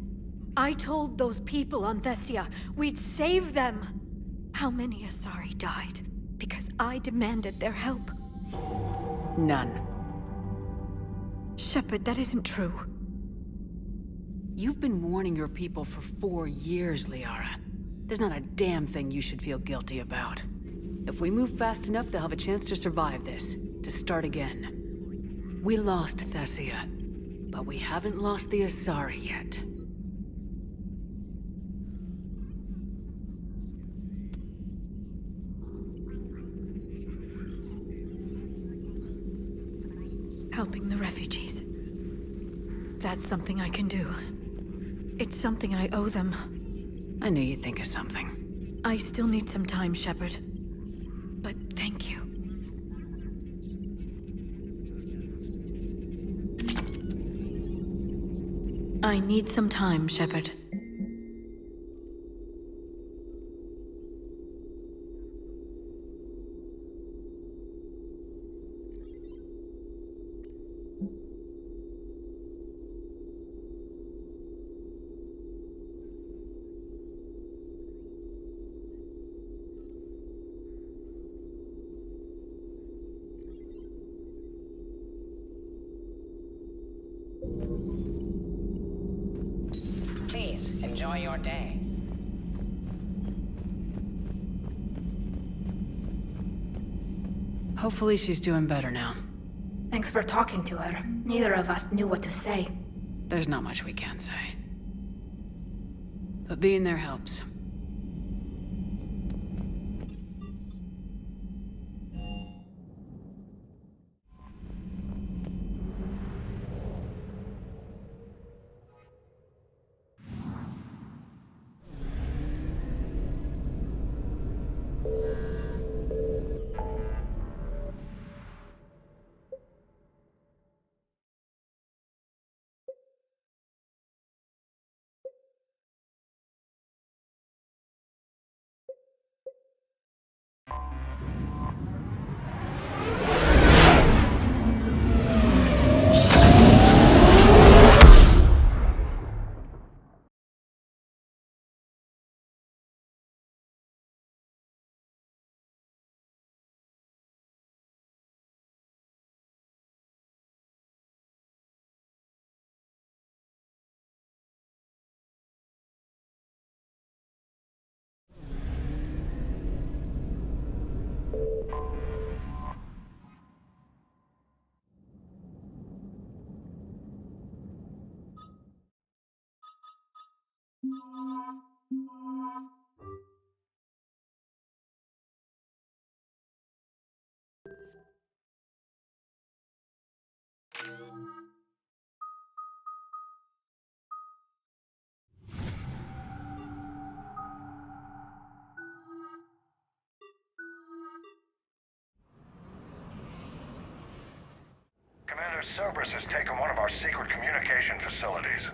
I told those people on Thessia we'd save them. How many Asari died because I demanded their help?
None.
Shepard, that isn't true.
You've been warning your people for 4 years, Liara. There's not a damn thing you should feel guilty about. If we move fast enough, they'll have a chance to survive this, to start again. We lost Thessia, but we haven't lost the Asari yet.
Helping the refugees. That's something I can do. It's something I owe them.
I knew you'd think of something.
I still need some time, Shepard. But thank you. I need some time, Shepard.
Please, enjoy your day.
Hopefully she's doing better now.
Thanks for talking to her. Neither of us knew what to say.
There's not much we can say. But being there helps.
Commander Cerberus has taken one of our secret communication facilities.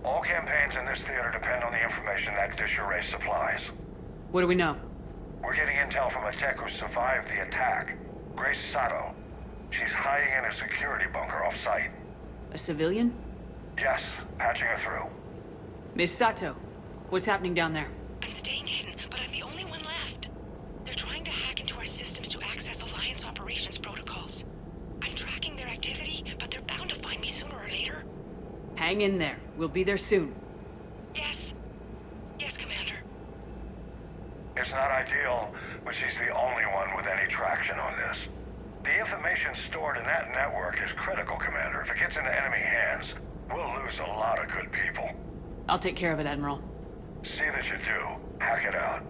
All campaigns in this theater depend on the information that dish array supplies.
What do we know?
We're getting intel from a tech who survived the attack. Grace Sato. She's hiding in a security bunker off-site.
A civilian?
Yes, patching her through.
Miss Sato, what's happening down there?
I'm staying hidden, but I'm the only one left. They're trying to hack into our systems to access Alliance operations protocols. I'm tracking their activity, but they're bound to find me sooner or later.
Hang in there. We'll be there soon.
Yes. Yes, Commander.
It's not ideal, but she's the only one with any traction on this. The information stored in that network is critical, Commander. If it gets into enemy hands, we'll lose a lot of good people.
I'll take care of it, Admiral.
See that you do. Hack it out.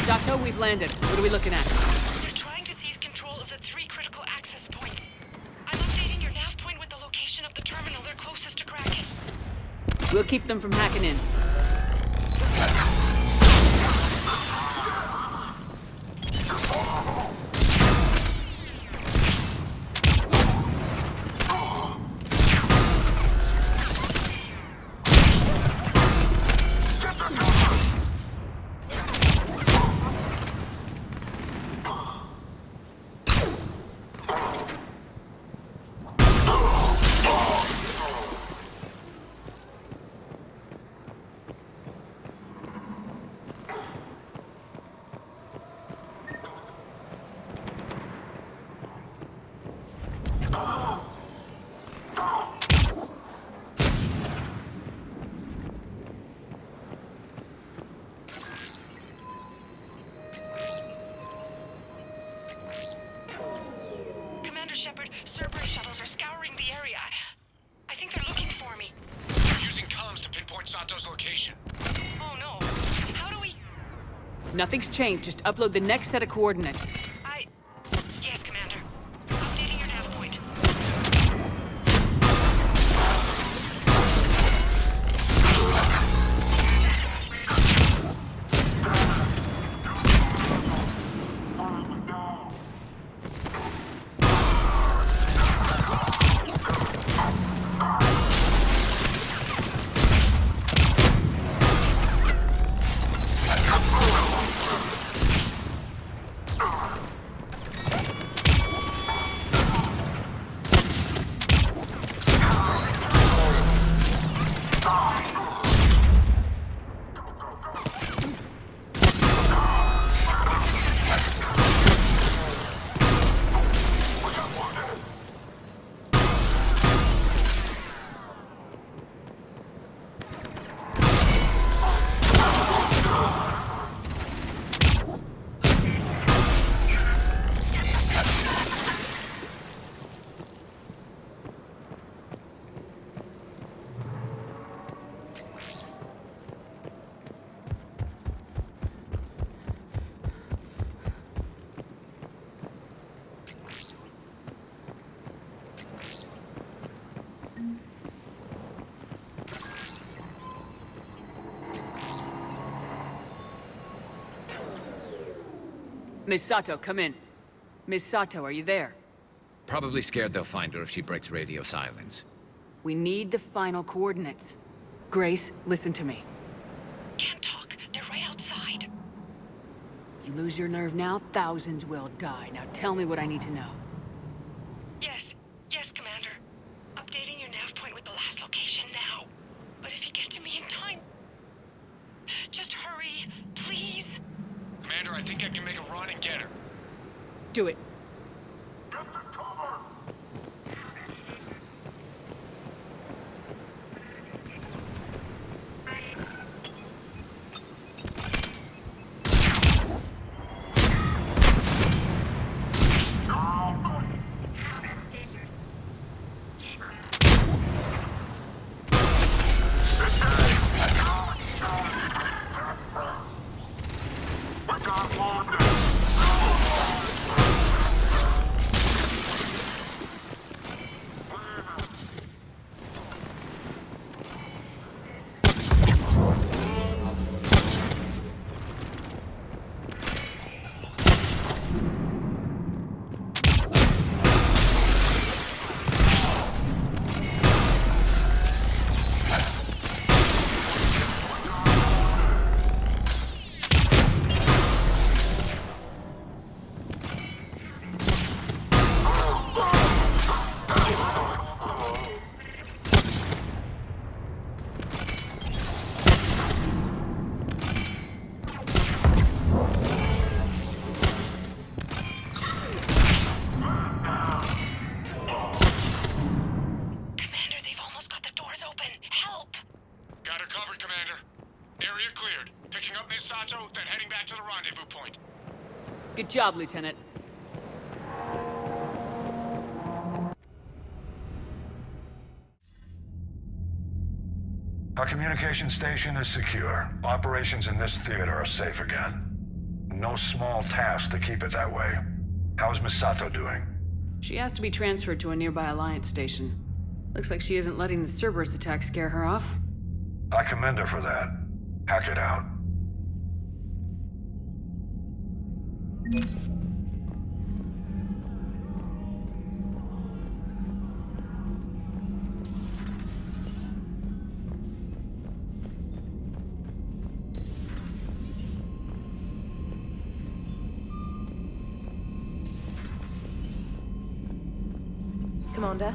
Sato, we've landed. What are we looking at?
They're trying to seize control of the 3 critical access points. I'm updating your nav point with the location of the terminal they're closest to cracking.
We'll keep them from hacking in.
Shepard, Cerberus shuttles are scouring the area. I think they're looking for me.
They're using comms to pinpoint Sato's location.
Oh no.
Nothing's changed. Just upload the next set of coordinates.
Yes, Commander. Updating your nav point.
Miss Sato, come in. Miss Sato, are you there?
Probably scared they'll find her if she breaks radio silence.
We need the final coordinates. Grace, listen to me.
Can't talk. They're right outside.
You lose your nerve now, thousands will die. Now tell me what I need to know.
Yes. Yes, Commander. Updating your nav point with the last location now. But if you get to me in time... Just hurry, please.
Commander, I think I can make a run and get her.
Do it.
Then heading back to the rendezvous point.
Good job, Lieutenant.
Our communication station is secure. Operations in this theater are safe again. No small task to keep it that way. How's Misato doing?
She asked to be transferred to a nearby Alliance station. Looks like she isn't letting the Cerberus attack scare her off.
I commend her for that. Hack it out.
Commander?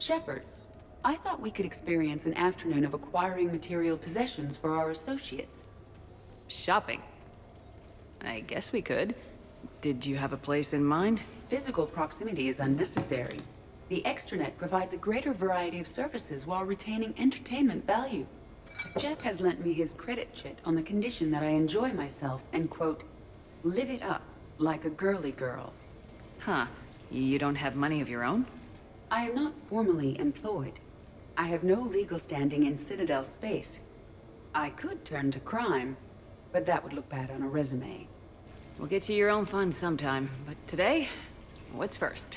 Shepard, I thought we could experience an afternoon of acquiring material possessions for our associates.
Shopping? I guess we could. Did you have a place in mind?
Physical proximity is unnecessary. The extranet provides a greater variety of services while retaining entertainment value. Jeff has lent me his credit chit on the condition that I enjoy myself and, quote, live it up like a girly girl.
Huh. You don't have money of your own?
I am not formally employed. I have no legal standing in Citadel space. I could turn to crime, but that would look bad on a resume.
We'll get you your own fun sometime, but today, what's first?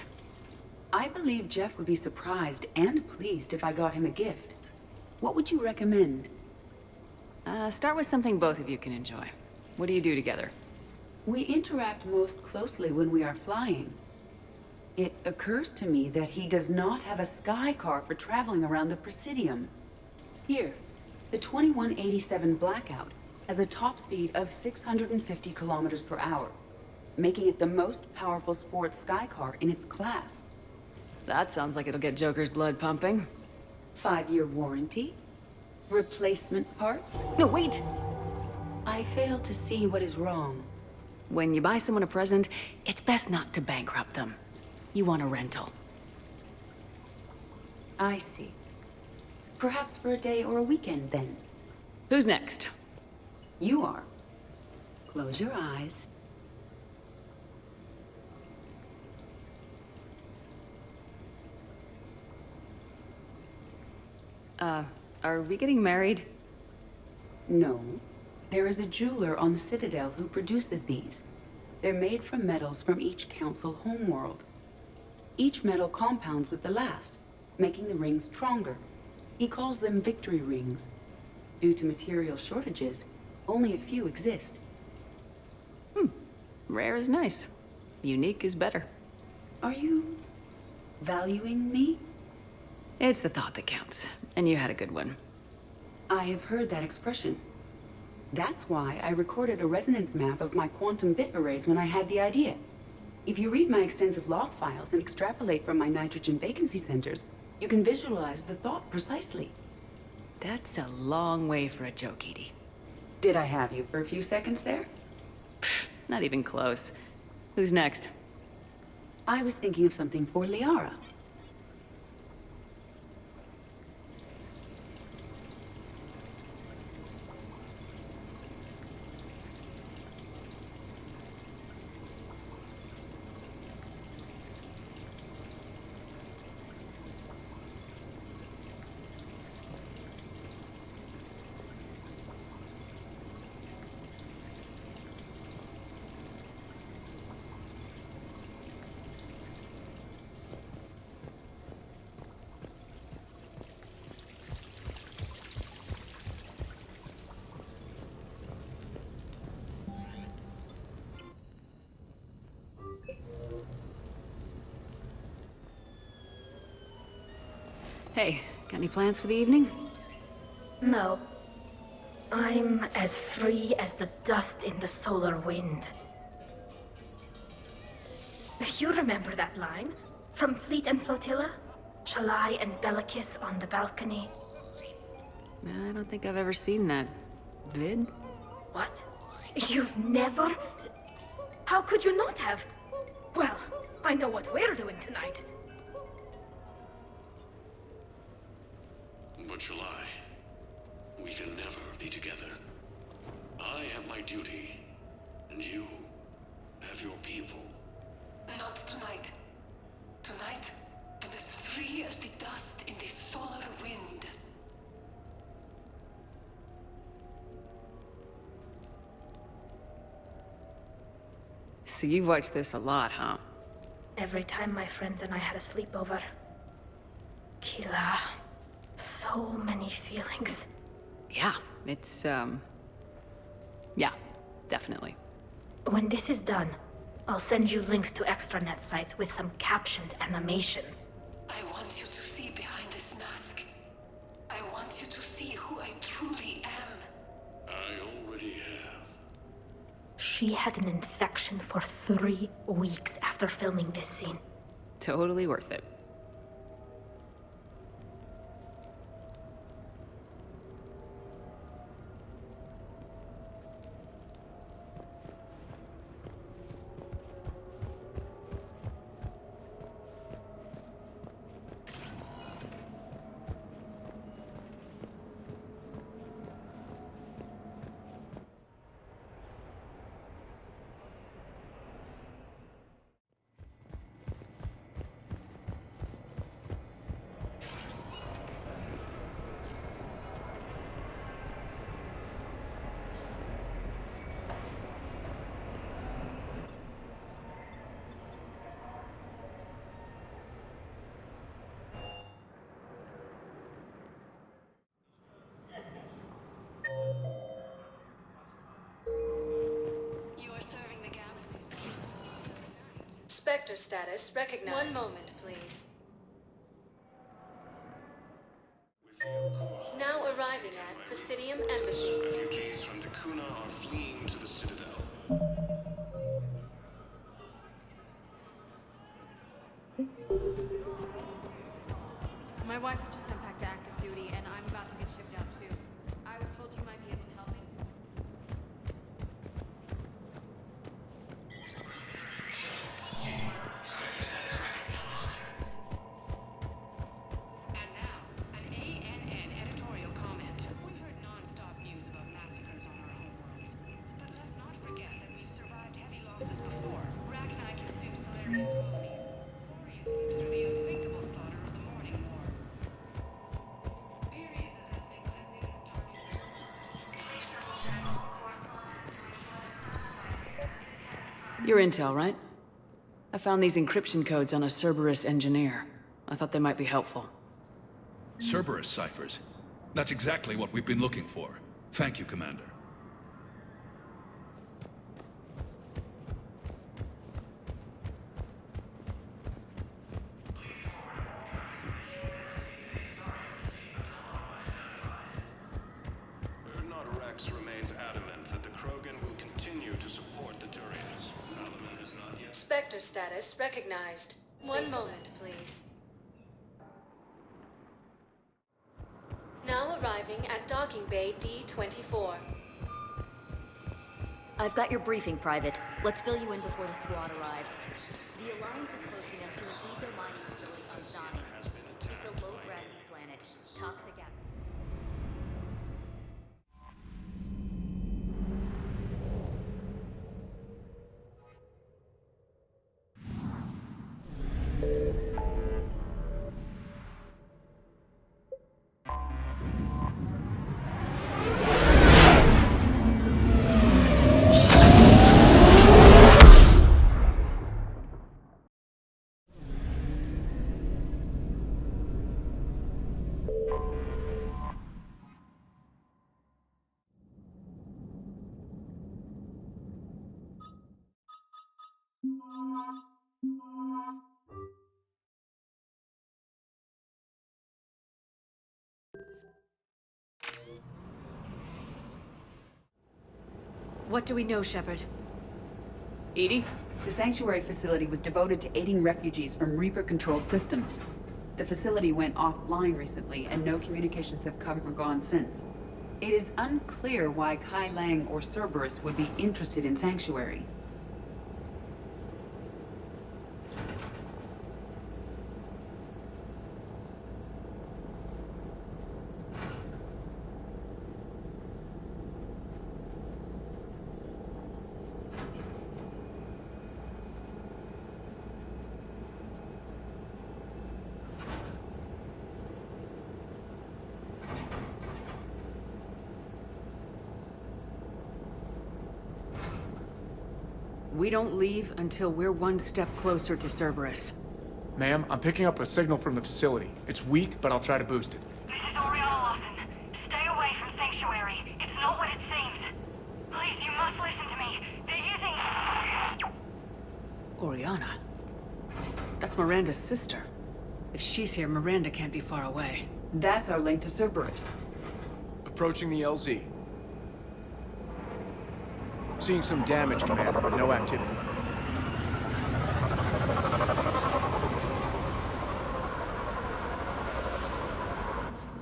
I believe Jeff would be surprised and pleased if I got him a gift. What would you recommend?
Start with something both of you can enjoy. What do you do together?
We interact most closely when we are flying. It occurs to me that he does not have a sky car for traveling around the Presidium. Here, the 2187 Blackout has a top speed of 650 kilometers per hour, making it the most powerful sports sky car in its class.
That sounds like it'll get Joker's blood pumping.
5-year warranty? Replacement parts?
No, wait!
I fail to see what is wrong.
When you buy someone a present, it's best not to bankrupt them. You want a rental.
I see. Perhaps for a day or a weekend, then.
Who's next?
You are. Close your eyes.
Are we getting married?
No. There is a jeweler on the Citadel who produces these. They're made from metals from each council homeworld. Each metal compounds with the last, making the rings stronger. He calls them victory rings. Due to material shortages, only a few exist.
Rare is nice. Unique is better.
Are you valuing me?
It's the thought that counts, and you had a good one.
I have heard that expression. That's why I recorded a resonance map of my quantum bit arrays when I had the idea. If you read my extensive log files and extrapolate from my nitrogen vacancy centers, you can visualize the thought precisely.
That's a long way for a joke, Edie.
Did I have you for a few seconds there?
Not even close. Who's next?
I was thinking of something for Liara.
Hey, got any plans for the evening?
No. I'm as free as the dust in the solar wind. You remember that line? From Fleet and Flotilla? Shalai and Bellicus on the balcony?
I don't think I've ever seen that. Vid?
What? You've never? How could you not have? Well, I know what we're doing tonight.
But Shalai, we can never be together. I have my duty, and you have your people.
Not tonight. Tonight, I'm as free as the dust in the solar wind.
So you've watched this a lot, huh?
Every time my friends and I had a sleepover. Kila. So many feelings.
Yeah, it's, yeah, definitely.
When this is done, I'll send you links to extranet sites with some captioned animations.
I want you to see behind this mask. I want you to see who I truly am.
I already have.
She had an infection for 3 weeks after filming this scene.
Totally worth it.
Spectre status recognized. One moment, please. Now arriving at Presidium Embassy.
Refugees from Takuna are fleeing to the Citadel.
My wife was just sent back to active duty, and I'm about to get shipped out too. I was told you might be able to help me.
And now, an ANN editorial comment. We've heard non-stop news about massacres on our homeworlds. But let's not forget that we've survived heavy losses before. Rachni consumed Solarian colonies. Orius lived through the unthinkable slaughter of the Morning War.
Your intel, right? I found these encryption codes on a Cerberus engineer. I thought they might be helpful.
Cerberus ciphers. That's exactly what we've been looking for. Thank you, Commander.
Urdnot Rex remains adamant that the Krogan will continue to support the Turians. Alaman has not yet...
Spectre status recognized. One moment, please. Now arriving at Docking Bay D-24.
I've got your briefing, Private. Let's fill you in before the squad arrives. The Alliance is posting us to an eco mining facility on Zani. It's a low-gravity planet. Toxic atmosphere.
What do we know, Shepard?
EDI? The Sanctuary facility was devoted to aiding refugees from Reaper-controlled systems. The facility went offline recently, and no communications have come or gone since. It is unclear why Kai Lang or Cerberus would be interested in Sanctuary.
We don't leave until we're one step closer to Cerberus.
Ma'am, I'm picking up a signal from the facility. It's weak, but I'll try to boost it.
This is Oriana Lawson. Stay away from Sanctuary. It's not what it seems. Please, you must listen to me. They're using...
Oriana? That's Miranda's sister. If she's here, Miranda can't be far away.
That's our link to Cerberus.
Approaching the LZ. Seeing some damage, Commander, but no activity.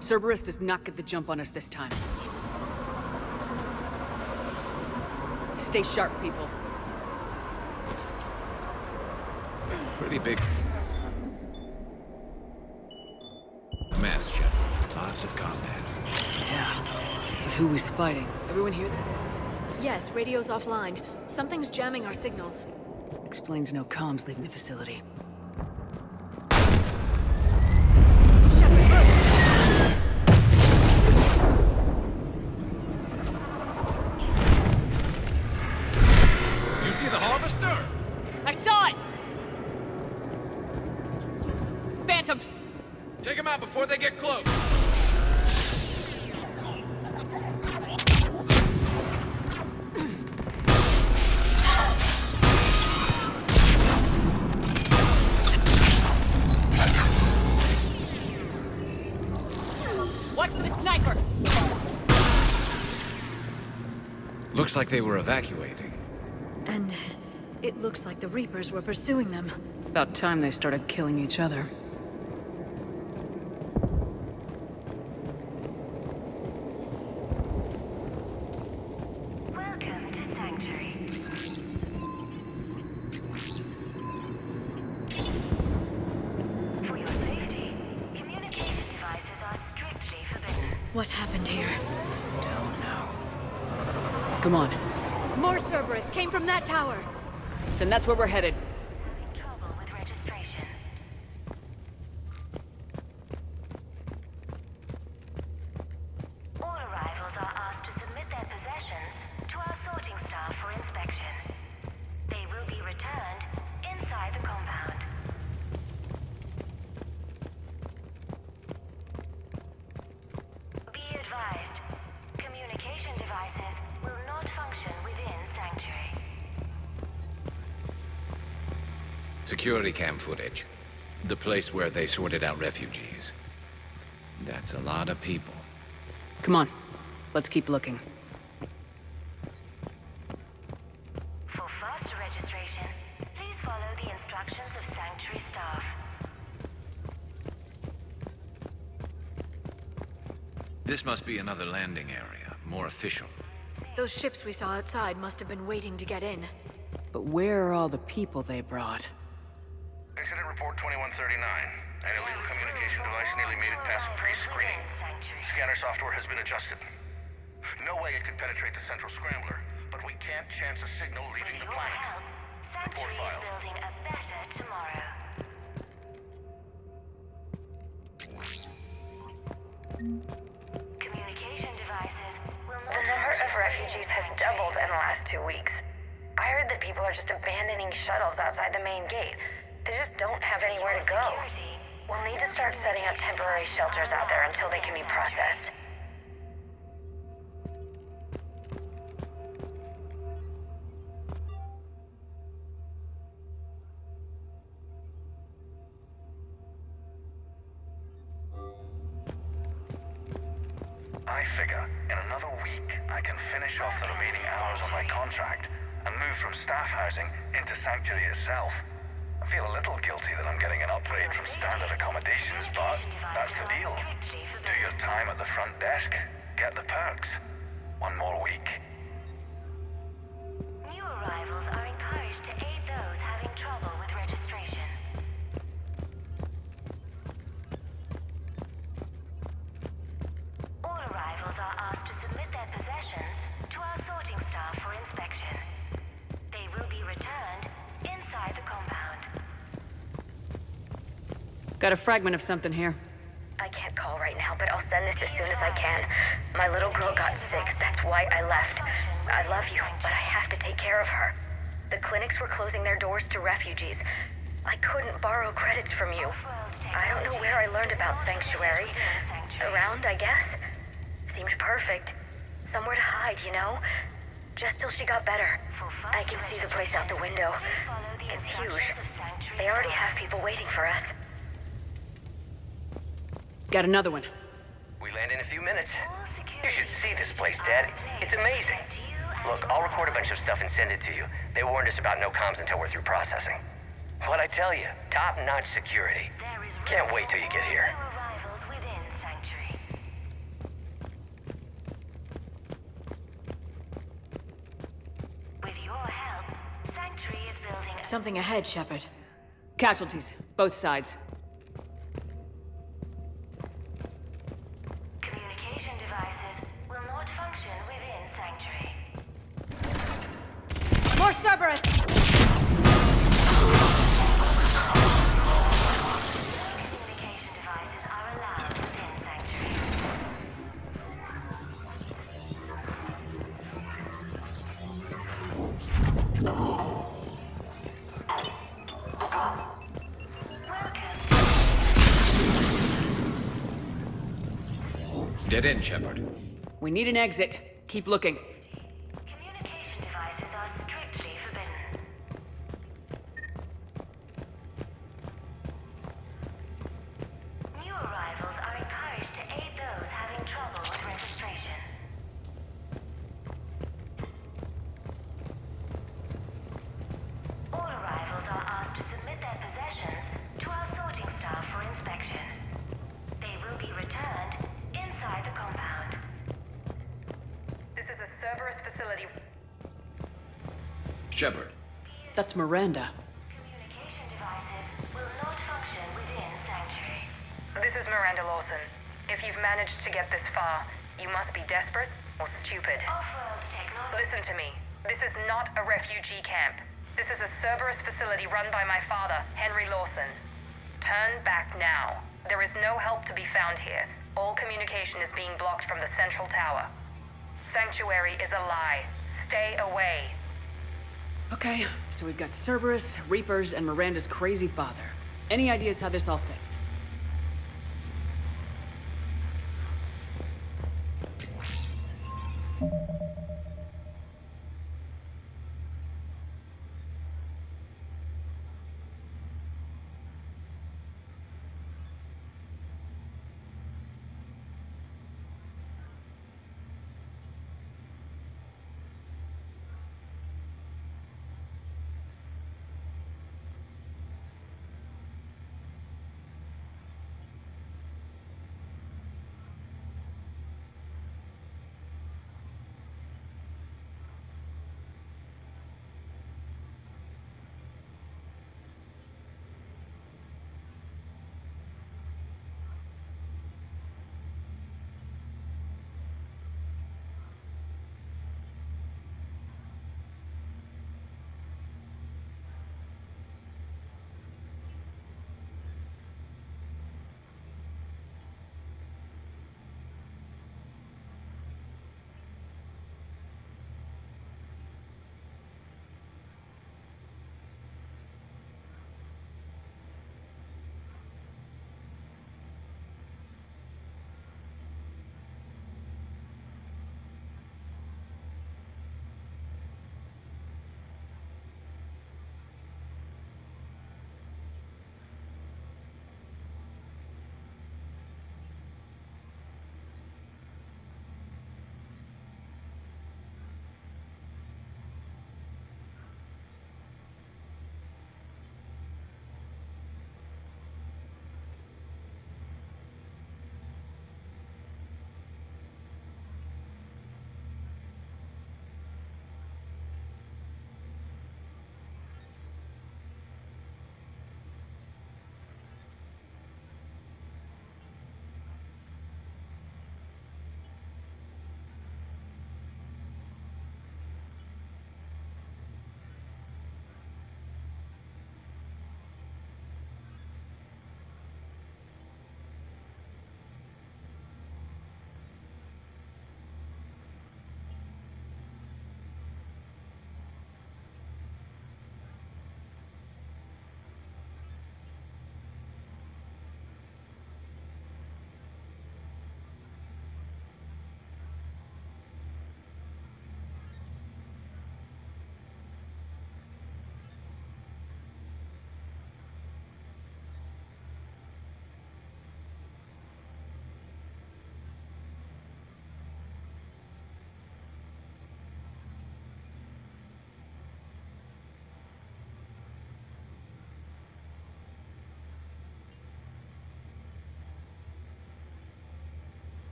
Cerberus does not get the jump on us this time. Stay sharp, people.
Pretty big. Mass ship. Lots of combat.
Yeah. But who was fighting? Everyone hear that?
Yes, radio's offline. Something's jamming our signals.
Explains no comms leaving the facility.
You see the harvester?
I saw it! Phantoms!
Take them out before they get close.
Looks like they were evacuating.
And it looks like the Reapers were pursuing them.
About time they started killing each other.
Welcome to Sanctuary. For your safety, communication devices are strictly forbidden.
What happened here?
Come on.
More Cerberus came from that tower.
Then that's where we're headed.
Trouble with registration. All arrivals are asked to submit their possessions to our sorting staff for inspection. They will be returned inside the compound. Be advised, communication devices will not function within Sanctuary.
Security cam footage. The place where they sorted out refugees. That's a lot of people.
Come on. Let's keep looking.
For faster registration, please follow the instructions of Sanctuary staff.
This must be another landing area, more official.
Those ships we saw outside must have been waiting to get in.
But where are all the people they brought?
Incident report 2139. An illegal communication device nearly made it past pre-screening. Scanner software has been adjusted. No way it could penetrate the central scrambler, but we can't chance a signal leaving the planet. Report filed.
Building a better tomorrow. Communication devices will not...
The number of refugees has doubled in the last 2 weeks. I heard that people are just abandoning shuttles outside the main gate. They just don't have anywhere to go. We'll need to start setting up temporary shelters out there until they can be processed.
I figure in another week I can finish off the remaining hours on my contract and move from staff housing into Sanctuary itself. I feel a little guilty that I'm getting an upgrade from standard accommodations, but that's the deal. Do your time at the front desk, get the perks. One more week.
New arrivals are encouraged to aid those having trouble with registration. All arrivals are asked to submit their possessions to our sorting staff for inspection. They will be returned inside the compound.
Got a fragment of something here.
I can't call right now, but I'll send this as soon as I can. My little girl got sick, that's why I left. I love you, but I have to take care of her. The clinics were closing their doors to refugees. I couldn't borrow credits from you. I don't know where I learned about Sanctuary. Around, I guess? Seemed perfect. Somewhere to hide, you know? Just till she got better. I can see the place out the window. It's huge. They already have people waiting for us.
Got another one.
We land in a few minutes. You should see this place, Dad. It's amazing. Look, I'll record a bunch of stuff and send it to you. They warned us about no comms until we're through processing. What'd I tell you? Top-notch security. Can't wait till you get here.
Arrivals within Sanctuary. With your help, Sanctuary is building a...
Something ahead, Shepard.
Casualties, both sides.
Communication devices will not function within Sanctuary.
More Cerberus!
Communication devices are allowed within Sanctuary.
Get in, Shepard.
We need an exit. Keep looking.
Communication devices are strictly forbidden. New arrivals are encouraged to aid those having trouble with registration.
Shepard.
That's Miranda.
This is Miranda Lawson. If you've managed to get this far, you must be desperate or stupid. Listen to me. This is not a refugee camp. This is a Cerberus facility run by my father, Henry Lawson. Turn back now. There is no help to be found here. All communication is being blocked from the central tower. Sanctuary is a lie. Stay away.
Okay, so we've got Cerberus, Reapers, and Miranda's crazy father. Any ideas how this all fits?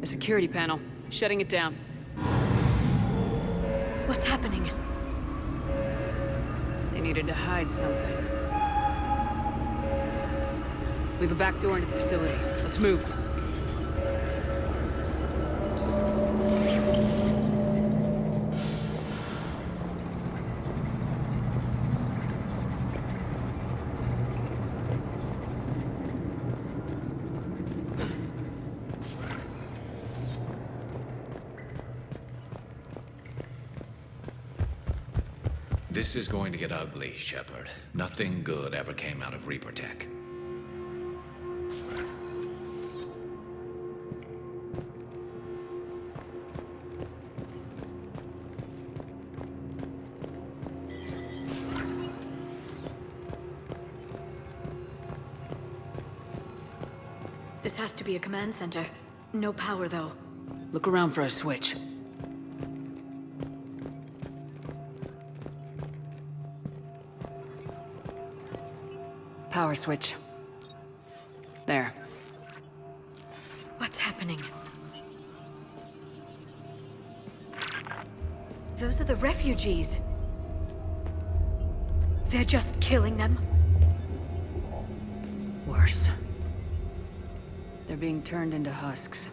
A security panel. Shutting it down.
What's happening?
They needed to hide something. We have a back door into the facility. Let's move.
This is going to get ugly, Shepard. Nothing good ever came out of Reaper Tech.
This has to be a command center. No power, though.
Look around for a switch. Power switch. There.
What's happening? Those are the refugees. They're just killing them.
Worse. They're being turned into husks.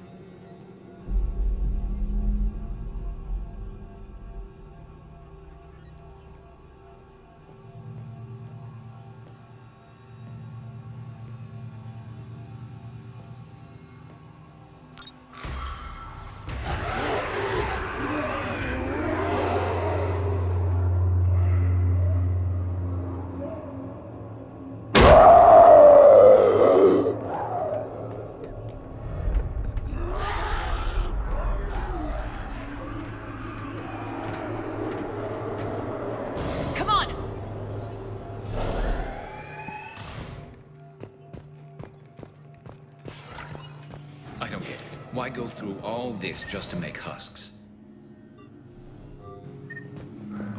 I don't get it. Why go through all this just to make husks?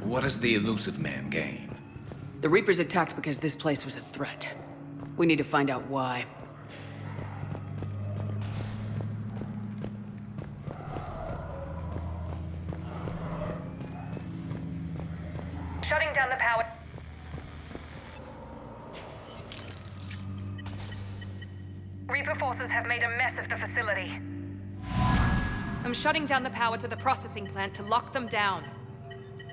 What does the elusive man gain?
The Reapers attacked because this place was a threat. We need to find out why.
Shutting down the power. Reaper forces have made a mess of the facility.
I'm shutting down the power to the processing plant to lock them down.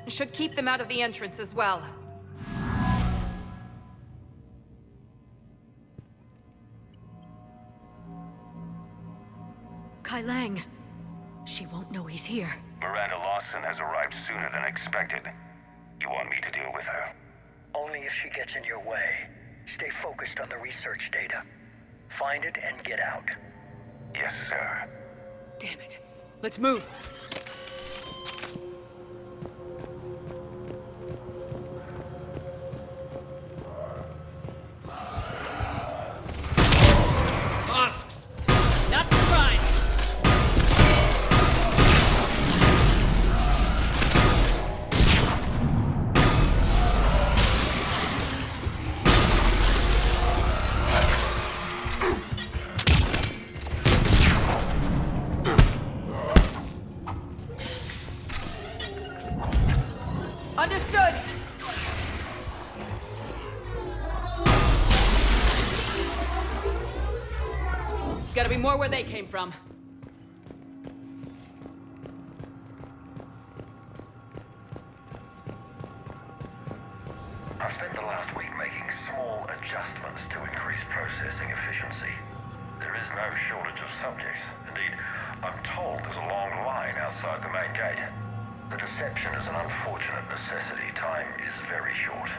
It should keep them out of the entrance as well.
Kai Lang. She won't know he's here.
Miranda Lawson has arrived sooner than expected. You want me to deal with her?
Only if she gets in your way. Stay focused on the research data. Find it and get out.
Yes, sir.
Damn it. Let's move.
Husks! Not the crime!
Understood!
Gotta be more where they came from.
I've spent the last week making small adjustments to increase processing efficiency. There is no shortage of subjects. Indeed, I'm told there's a long line outside the main gate. The deception is an unfortunate necessity. Time is very short.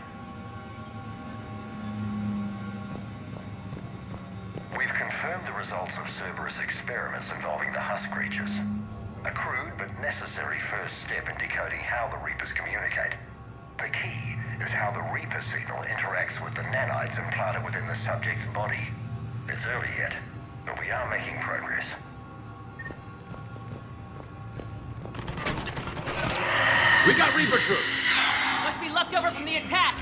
We've confirmed the results of Cerberus experiments involving the husk creatures. A crude but necessary first step in decoding how the Reapers communicate. The key is how the Reaper signal interacts with the nanites implanted within the subject's body. It's early yet, but we are making progress.
We got Reaper troops!
Must be left over from the attack!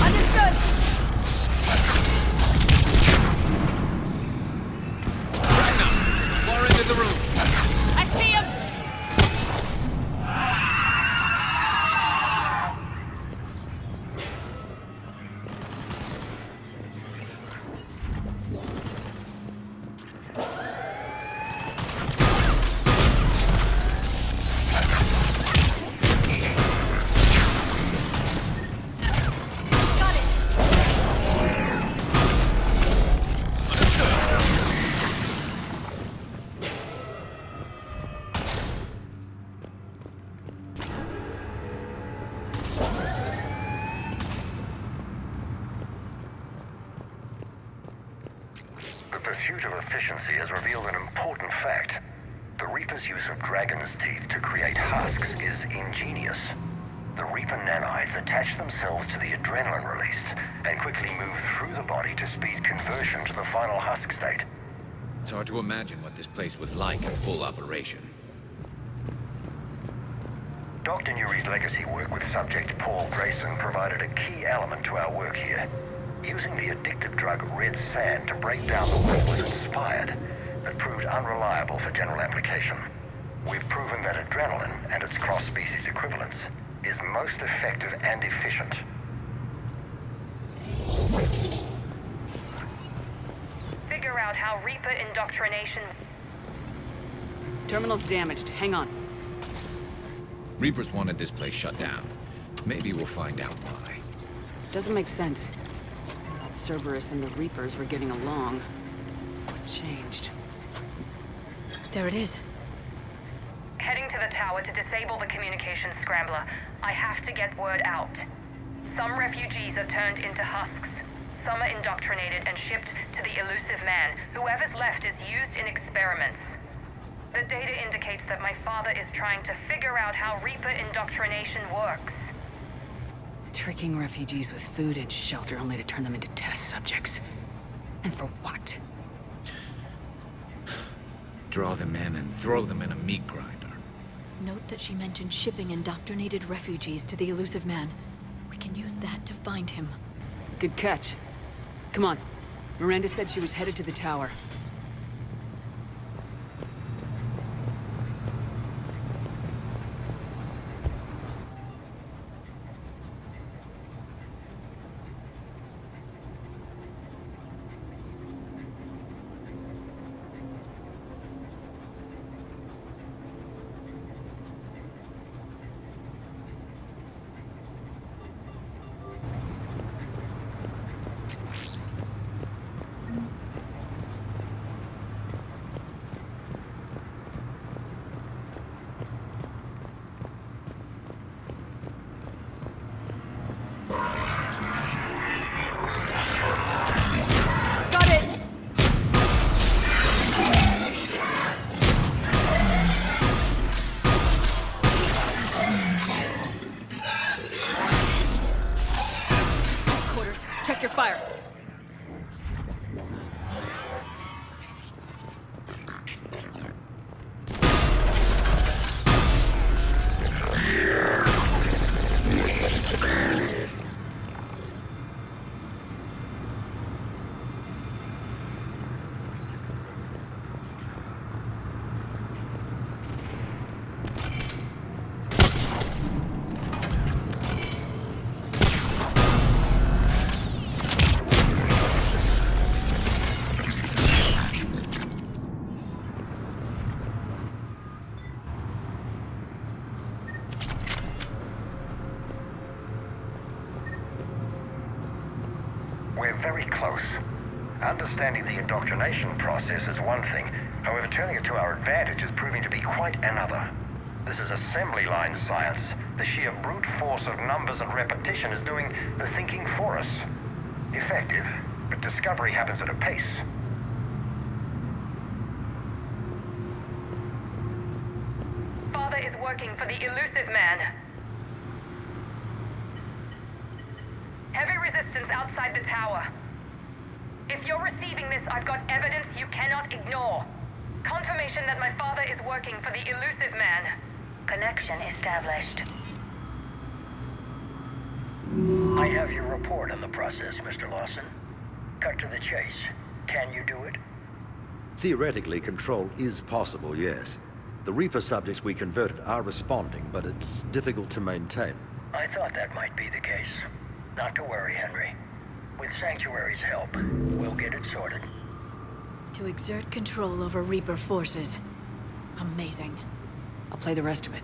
Understood!
Ragnar, far into the room.
I see him!
The pursuit of efficiency has revealed an important fact. The Reaper's use of dragon's teeth to create husks is ingenious. The Reaper nanites attach themselves to the adrenaline released and quickly move through the body to speed conversion to the final husk state.
It's hard to imagine what this place was like in full operation.
Dr. Nuri's legacy work with subject Paul Grayson provided a key element to our work here. Using the addictive drug Red Sand to break down the work was inspired, but proved unreliable for general application. We've proven that adrenaline and its cross-species equivalents is most effective and efficient.
Figure out how Reaper indoctrination...
Terminal's damaged. Hang on.
Reapers wanted this place shut down. Maybe we'll find out why.
Doesn't make sense. I thought Cerberus and the Reapers were getting along. What changed?
There it is.
Heading to the tower to disable the communications scrambler. I have to get word out. Some refugees are turned into husks. Some are indoctrinated and shipped to the elusive man. Whoever's left is used in experiments. The data indicates that my father is trying to figure out how Reaper indoctrination works.
Tricking refugees with food and shelter only to turn them into test subjects. And for what?
Draw them in and throw them in a meat grinder.
Note that she mentioned shipping indoctrinated refugees to the elusive man. We can use that to find him.
Good catch. Come on. Miranda said she was headed to the tower. Check your fire.
We're very close. Understanding the indoctrination process is one thing. However, turning it to our advantage is proving to be quite another. This is assembly line science. The sheer brute force of numbers and repetition is doing the thinking for us. Effective, but discovery happens at a pace.
Father is working for the elusive man. Heavy resistance outside the tower. If you're receiving this, I've got evidence you cannot ignore. Confirmation that my father is working for the Elusive Man. Connection established.
I have your report on the process, Mr. Lawson. Cut to the chase. Can you do it?
Theoretically, control is possible, yes. The Reaper subjects we converted are responding, but it's difficult to maintain.
I thought that might be the case. Not to worry, Henry. With Sanctuary's help, we'll get it sorted.
To exert control over Reaper forces. Amazing.
I'll play the rest of it.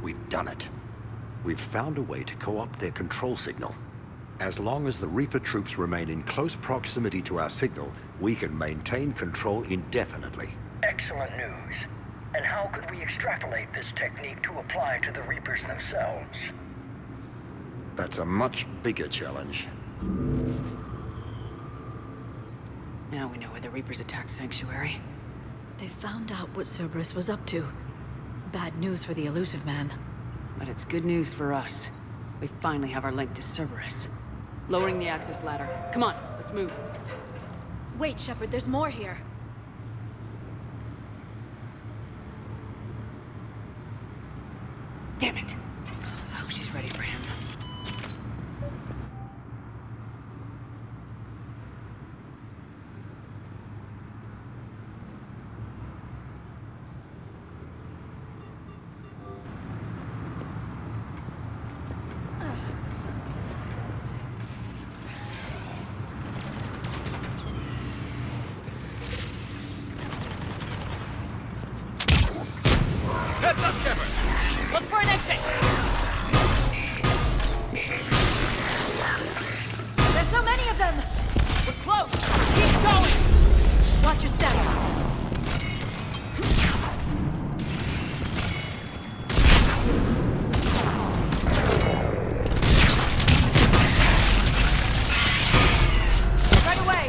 We've done it. We've found a way to co-opt their control signal. As long as the Reaper troops remain in close proximity to our signal, we can maintain control indefinitely.
Excellent news. And how could we extrapolate this technique to apply to the Reapers themselves?
That's a much bigger challenge.
Now we know why the Reapers attacked Sanctuary.
They found out what Cerberus was up to. Bad news for the Elusive Man.
But it's good news for us. We finally have our link to Cerberus. Lowering the access ladder. Come on, let's move.
Wait, Shepard, there's more here.
Damn it! I hope she's ready for him.
Heads up, Shepard!
Look for an exit!
There's so many of them!
We're close! Keep going!
Watch your step! Right away!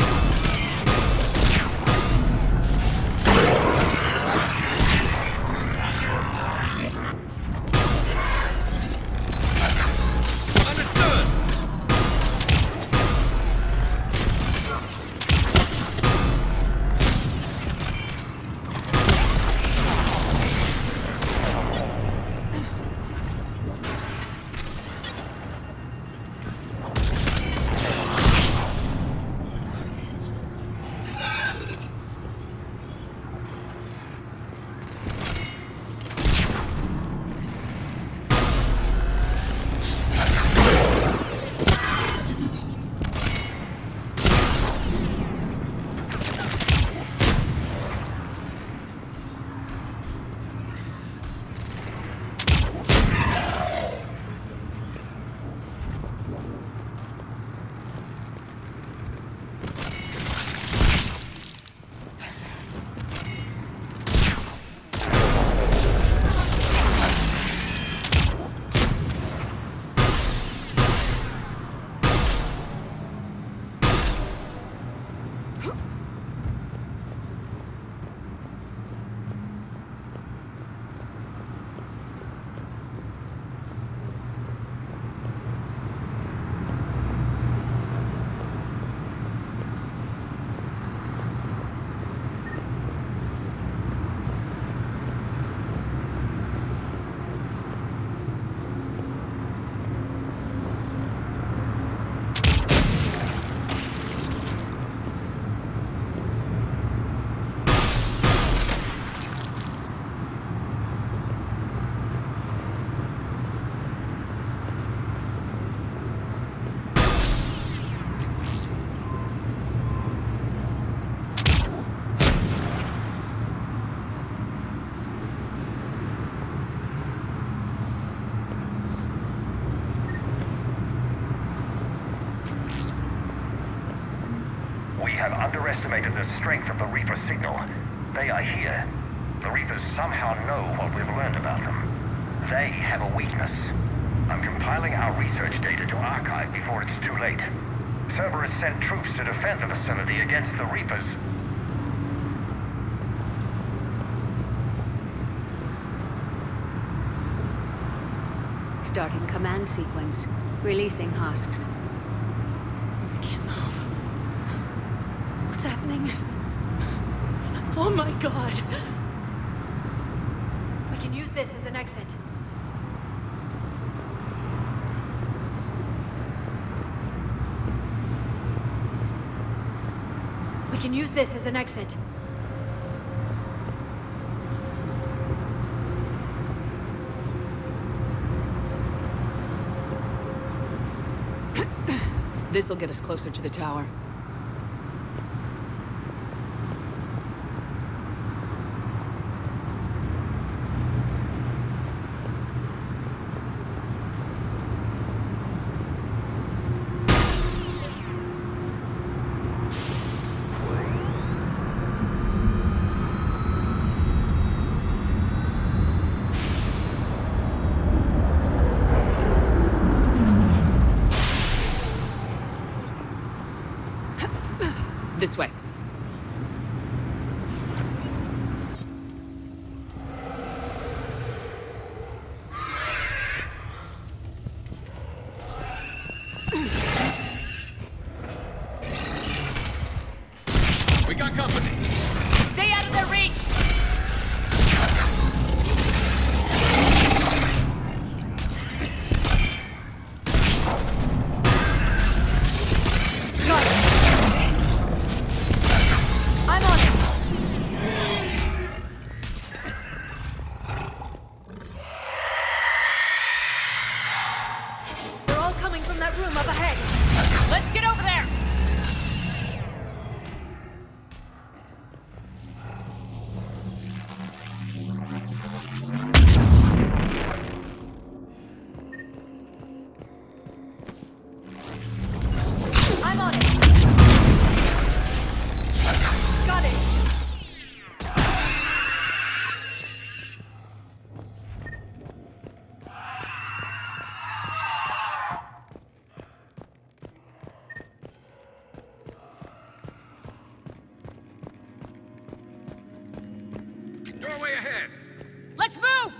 We have underestimated the strength of the Reaper signal. They are here. The Reapers somehow know what we've learned about them. They have a weakness. I'm compiling our research data to archive before it's too late. Cerberus sent troops to defend the facility against the Reapers.
Starting command sequence. Releasing husks.
I can't move. What's happening? Oh my god! We can use this as an exit. We can use this as an exit.
This'll get us closer to the tower. This way.
We got company.
Stay out of their reach! Let's get over there!
I'm on it! Got it!
Doorway ahead.
Let's move!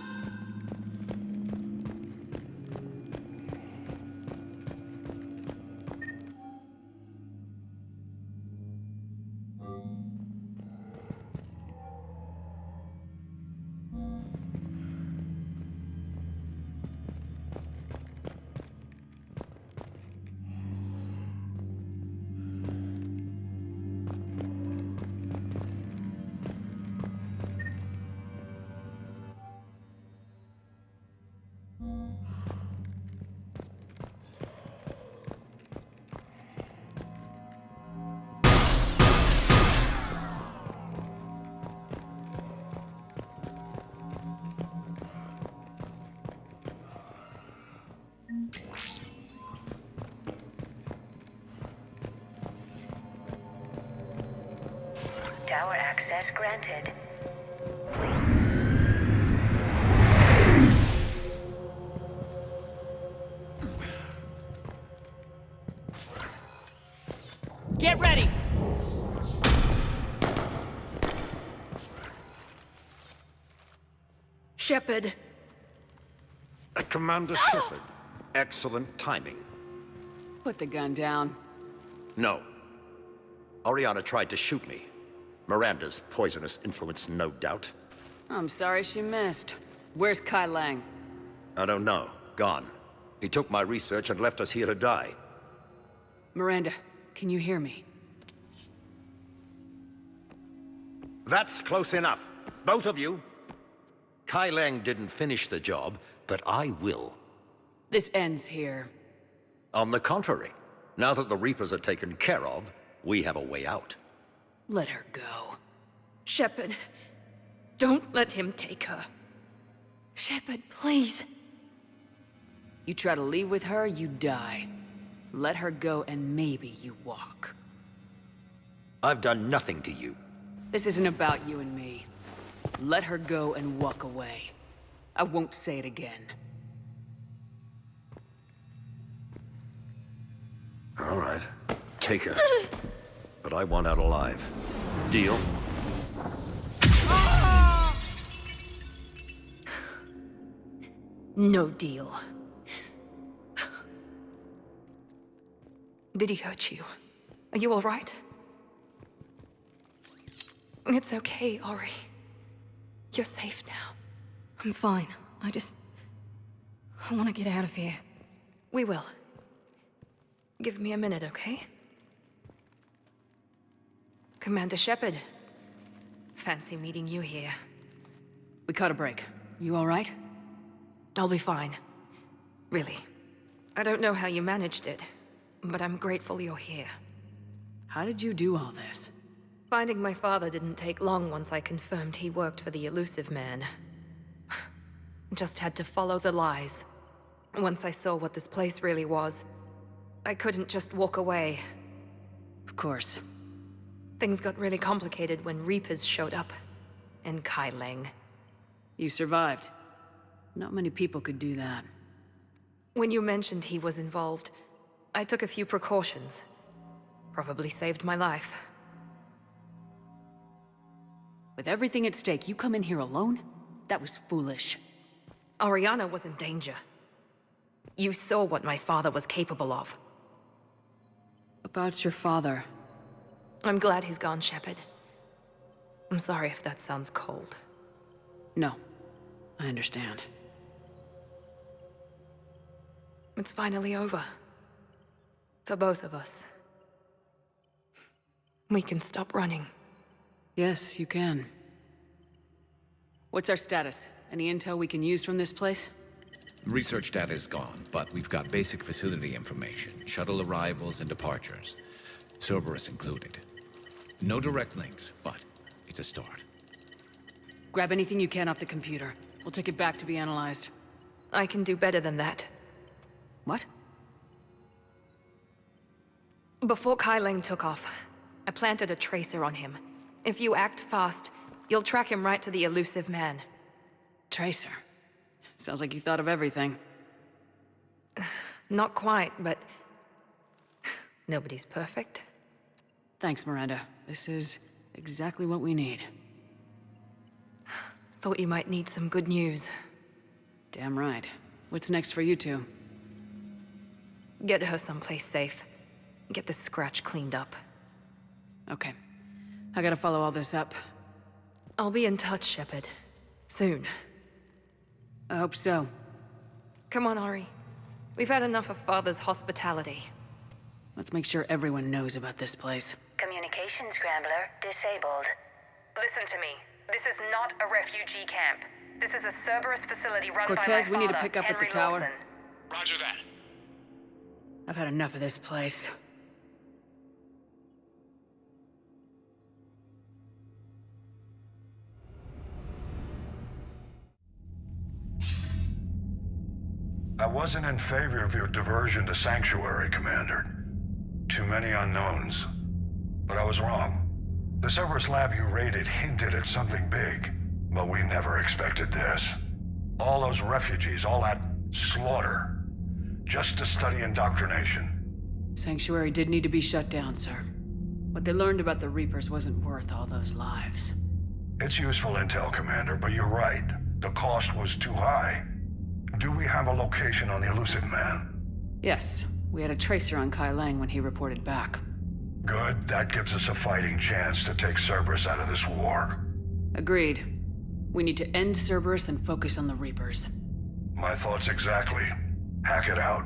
Tower access granted.
Get ready!
Shepard.
Commander Shepard. Excellent timing.
Put the gun down.
No. Oriana tried to shoot me. Miranda's poisonous influence, no doubt.
I'm sorry she missed. Where's Kai Lang?
I don't know. Gone. He took my research and left us here to die.
Miranda, can you hear me?
That's close enough. Both of you. Kai Lang didn't finish the job, but I will.
This ends here.
On the contrary, now that the Reapers are taken care of, we have a way out.
Let her go.
Shepard. Don't let him take her. Shepard, please.
You try to leave with her, you die. Let her go and maybe you walk.
I've done nothing to you.
This isn't about you and me. Let her go and walk away. I won't say it again.
All right. Take her. But I want out alive. Deal?
No deal.
Did he hurt you? Are you all right? It's okay, Ori. You're safe now.
I'm fine. I want to get out of here.
We will. Give me a minute, okay? Commander Shepard. Fancy meeting you here.
We caught a break. You all right?
I'll be fine. Really. I don't know how you managed it, but I'm grateful you're here.
How did you do all this?
Finding my father didn't take long once I confirmed he worked for the Elusive Man. Just had to follow the lies. Once I saw what this place really was, I couldn't just walk away.
Of course.
Things got really complicated when Reapers showed up. And Kai Leng.
You survived. Not many people could do that.
When you mentioned he was involved, I took a few precautions. Probably saved my life.
With everything at stake, you come in here alone? That was foolish.
Oriana was in danger. You saw what my father was capable of.
About your father.
I'm glad he's gone, Shepard. I'm sorry if that sounds cold.
No, I understand.
It's finally over. For both of us. We can stop running.
Yes, you can. What's our status? Any intel we can use from this place?
Research data is gone, but we've got basic facility information, shuttle arrivals and departures. Cerberus included. No direct links, but it's a start.
Grab anything you can off the computer. We'll take it back to be analyzed.
I can do better than that.
What?
Before Kai Leng took off, I planted a tracer on him. If you act fast, you'll track him right to the Elusive Man.
Tracer? Sounds like you thought of everything.
Not quite, but... nobody's perfect.
Thanks, Miranda. This is exactly what we need.
Thought you might need some good news.
Damn right. What's next for you two?
Get her someplace safe. Get this scratch cleaned up.
Okay. I gotta follow all this up.
I'll be in touch, Shepard. Soon.
I hope so.
Come on, Ori. We've had enough of Father's hospitality.
Let's make sure everyone knows about this place.
Communication scrambler disabled.
Listen to me. This is not a refugee camp. This is a Cerberus facility run
Cortez,
by my father,
we need to pick up
Henry
at the tower.
Lawson.
Roger that.
I've had enough of this place.
I wasn't in favor of your diversion to Sanctuary, Commander. Too many unknowns. But I was wrong. The Cerberus lab you raided hinted at something big, but we never expected this. All those refugees, all that slaughter, just to study indoctrination.
Sanctuary did need to be shut down, sir. What they learned about the Reapers wasn't worth all those lives.
It's useful intel, Commander, but you're right. The cost was too high. Do we have a location on the Elusive Man?
Yes, we had a tracer on Kai Leng when he reported back.
Good, that gives us a fighting chance to take Cerberus out of this war.
Agreed. We need to end Cerberus and focus on the Reapers.
My thoughts exactly. Hack it out.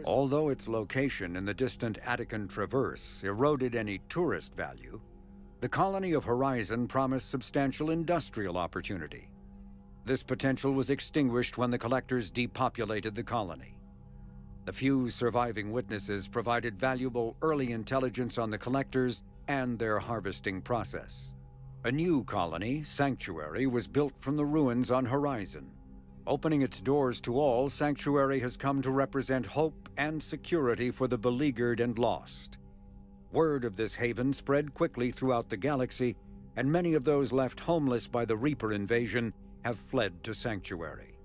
Although its location in the distant Attican Traverse eroded any tourist value, the colony of Horizon promised substantial industrial opportunity. This potential was extinguished when the Collectors depopulated the colony. The few surviving witnesses provided valuable early intelligence on the Collectors and their harvesting process. A new colony, Sanctuary, was built from the ruins on Horizon. Opening its doors to all, Sanctuary has come to represent hope and security for the beleaguered and lost. Word of this haven spread quickly throughout the galaxy, and many of those left homeless by the Reaper invasion have fled to Sanctuary.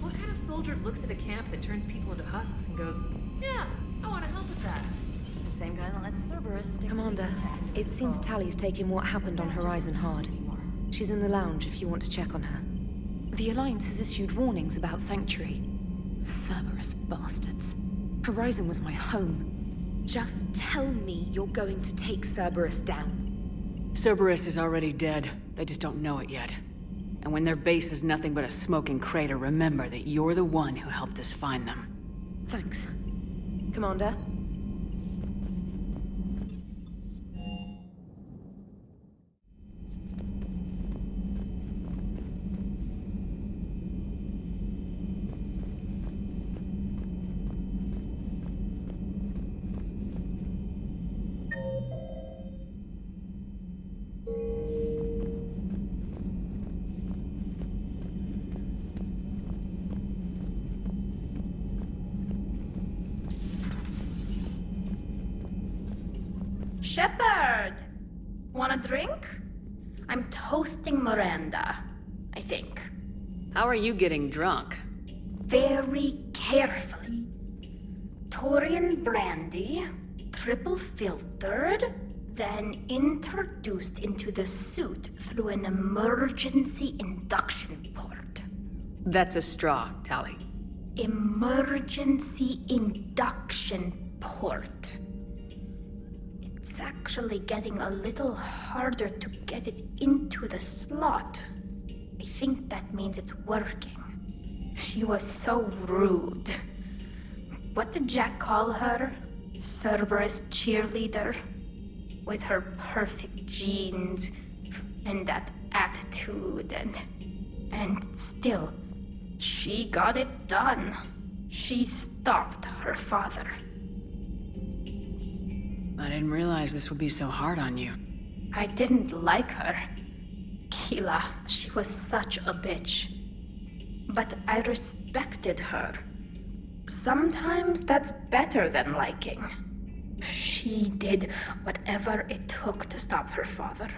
What kind of soldier looks at a camp that turns people into husks and goes, yeah, I want to help with that?
The same guy that lets Cerberus stick.
Commander, it seems Tally's taking what happened on Horizon hard. She's in the lounge if you want to check on her. The Alliance has issued warnings about Sanctuary. Cerberus bastards. Horizon was my home. Just tell me you're going to take Cerberus down.
Cerberus is already dead. They just don't know it yet. And when their base is nothing but a smoking crater, remember that you're the one who helped us find them.
Thanks. Commander?
Shepard! Want a drink? I'm toasting Miranda, I think.
How are you getting drunk?
Very carefully. Taurian brandy, triple filtered, then introduced into the suit through an emergency induction port.
That's a straw, Tally.
Emergency induction port. It's actually getting a little harder to get it into the slot. I think that means it's working. She was so rude. What did Jack call her? Cerberus cheerleader? With her perfect genes and that attitude and still, she got it done. She stopped her father.
I didn't realize this would be so hard on you.
I didn't like her. Keela, she was such a bitch. But I respected her. Sometimes that's better than liking. She did whatever it took to stop her father.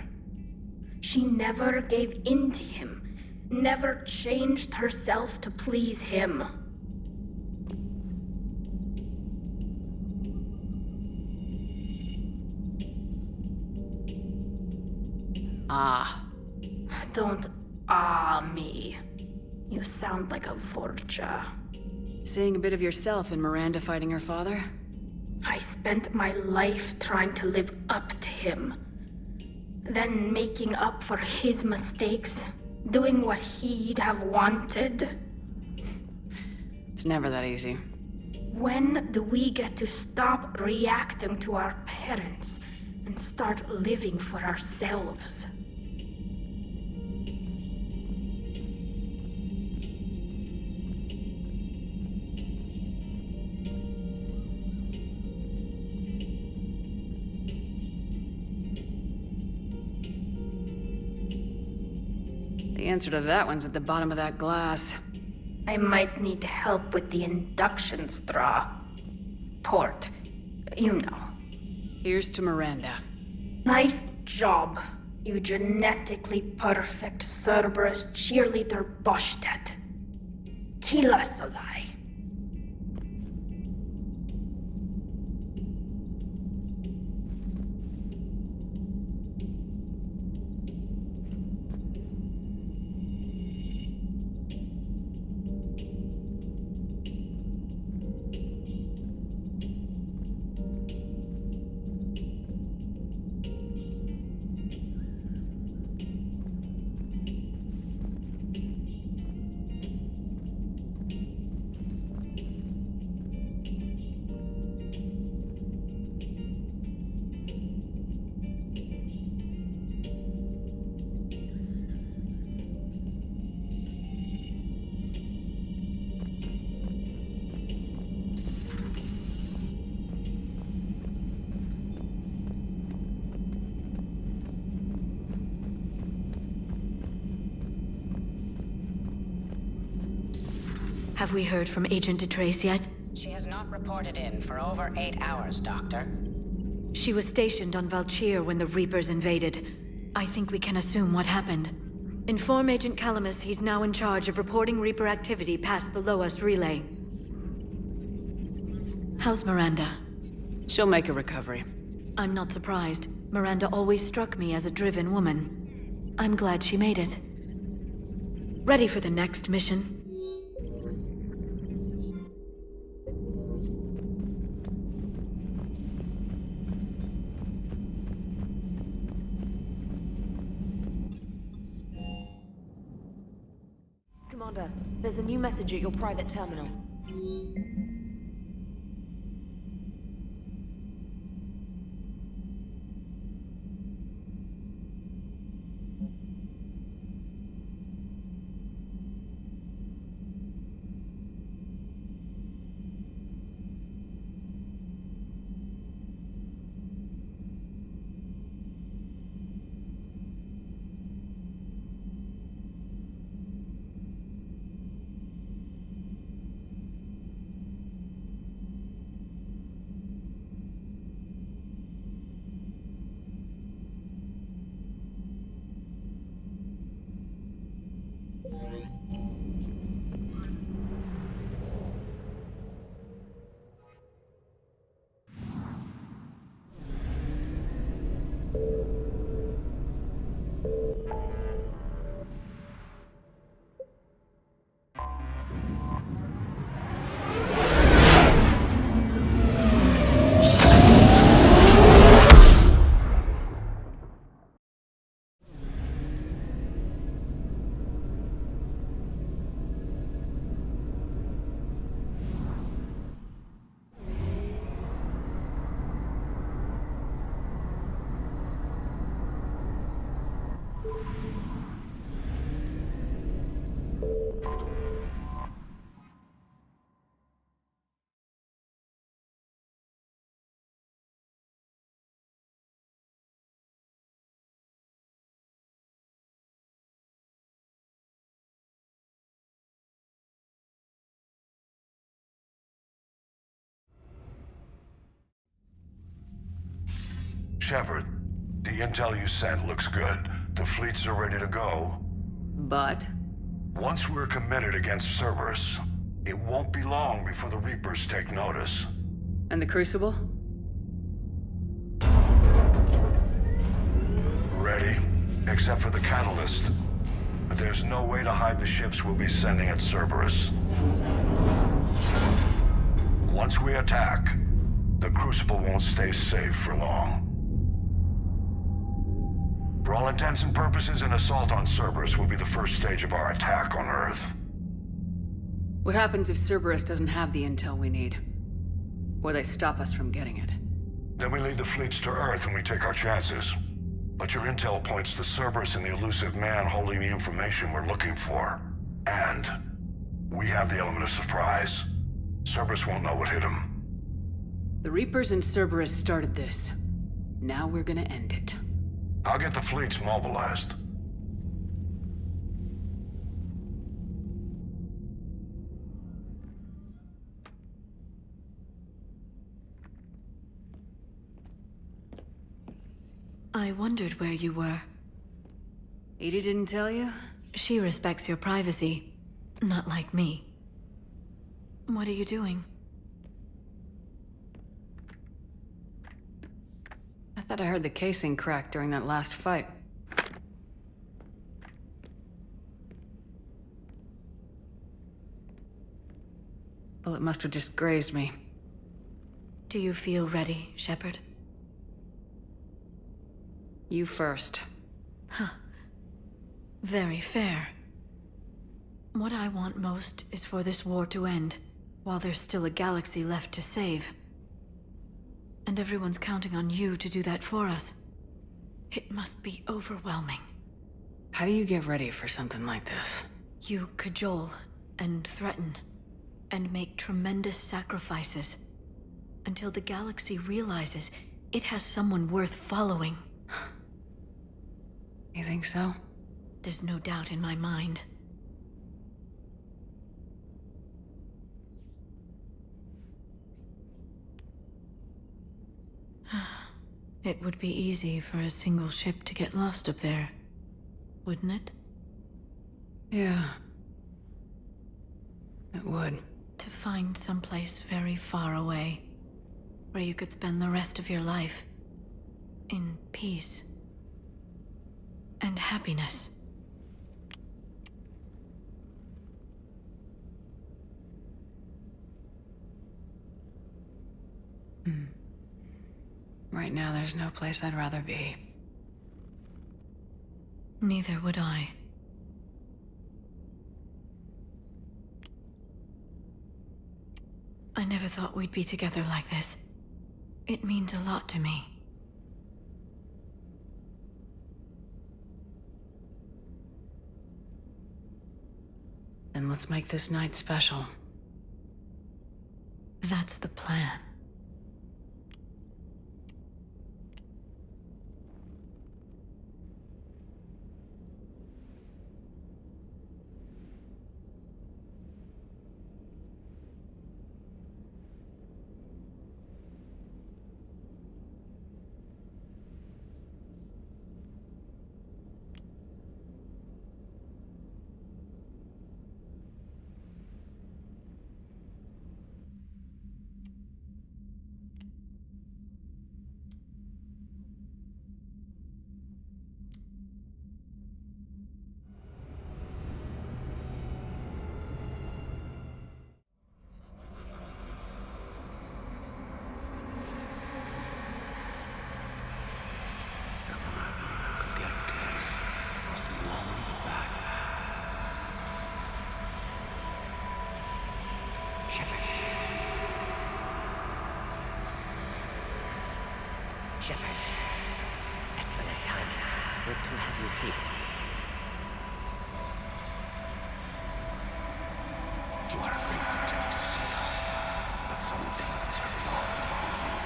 She never gave in to him, never changed herself to please him.
Ah.
Don't me. You sound like a Vorcha.
Seeing a bit of yourself in Miranda fighting her father?
I spent my life trying to live up to him. Then making up for his mistakes, doing what he'd have wanted.
It's never that easy.
When do we get to stop reacting to our parents and start living for ourselves?
The answer to that one's at the bottom of that glass.
I might need help with the induction straw. Port. You know.
Here's to Miranda.
Nice job, you genetically perfect Cerberus cheerleader Boschtet. Kila Solai.
Have we heard from Agent DeTrace yet?
She has not reported in for over 8 hours, Doctor.
She was stationed on Valchir when the Reapers invaded. I think we can assume what happened. Inform Agent Calamus he's now in charge of reporting Reaper activity past the Loas relay. How's Miranda?
She'll make a recovery.
I'm not surprised. Miranda always struck me as a driven woman. I'm glad she made it. Ready for the next mission?
Commander, there's a new message at your private terminal.
Shepard, the intel you sent looks good. The fleets are ready to go.
But?
Once we're committed against Cerberus, it won't be long before the Reapers take notice.
And the Crucible?
Ready, except for the catalyst. But there's no way to hide the ships we'll be sending at Cerberus. Once we attack, the Crucible won't stay safe for long. For all intents and purposes, an assault on Cerberus will be the first stage of our attack on Earth.
What happens if Cerberus doesn't have the intel we need? Or they stop us from getting it?
Then we lead the fleets to Earth and we take our chances. But your intel points to Cerberus and the elusive man holding the information we're looking for. And we have the element of surprise. Cerberus won't know what hit him.
The Reapers and Cerberus started this. Now we're gonna end it.
I'll get the fleets mobilized.
I wondered where you were.
Edie didn't tell you?
She respects your privacy. Not like me. What are you doing?
I thought I heard the casing crack during that last fight. Bullet must have just grazed me.
Do you feel ready, Shepard?
You first.
Huh. Very fair. What I want most is for this war to end, while there's still a galaxy left to save. And everyone's counting on you to do that for us. It must be overwhelming.
How do you get ready for something like this?
You cajole and threaten, and make tremendous sacrifices, until the galaxy realizes it has someone worth following.
You think so?
There's no doubt in my mind. It would be easy for a single ship to get lost up there, wouldn't it?
Yeah. It would.
To find someplace very far away, where you could spend the rest of your life in peace and happiness.
Right now, there's no place I'd rather be.
Neither would I. I never thought we'd be together like this. It means a lot to me.
Then let's make this night special.
That's the plan.
Shepard. Excellent timing. Good to have you here.
You are a great protector, Zia. But some things are beyond even you.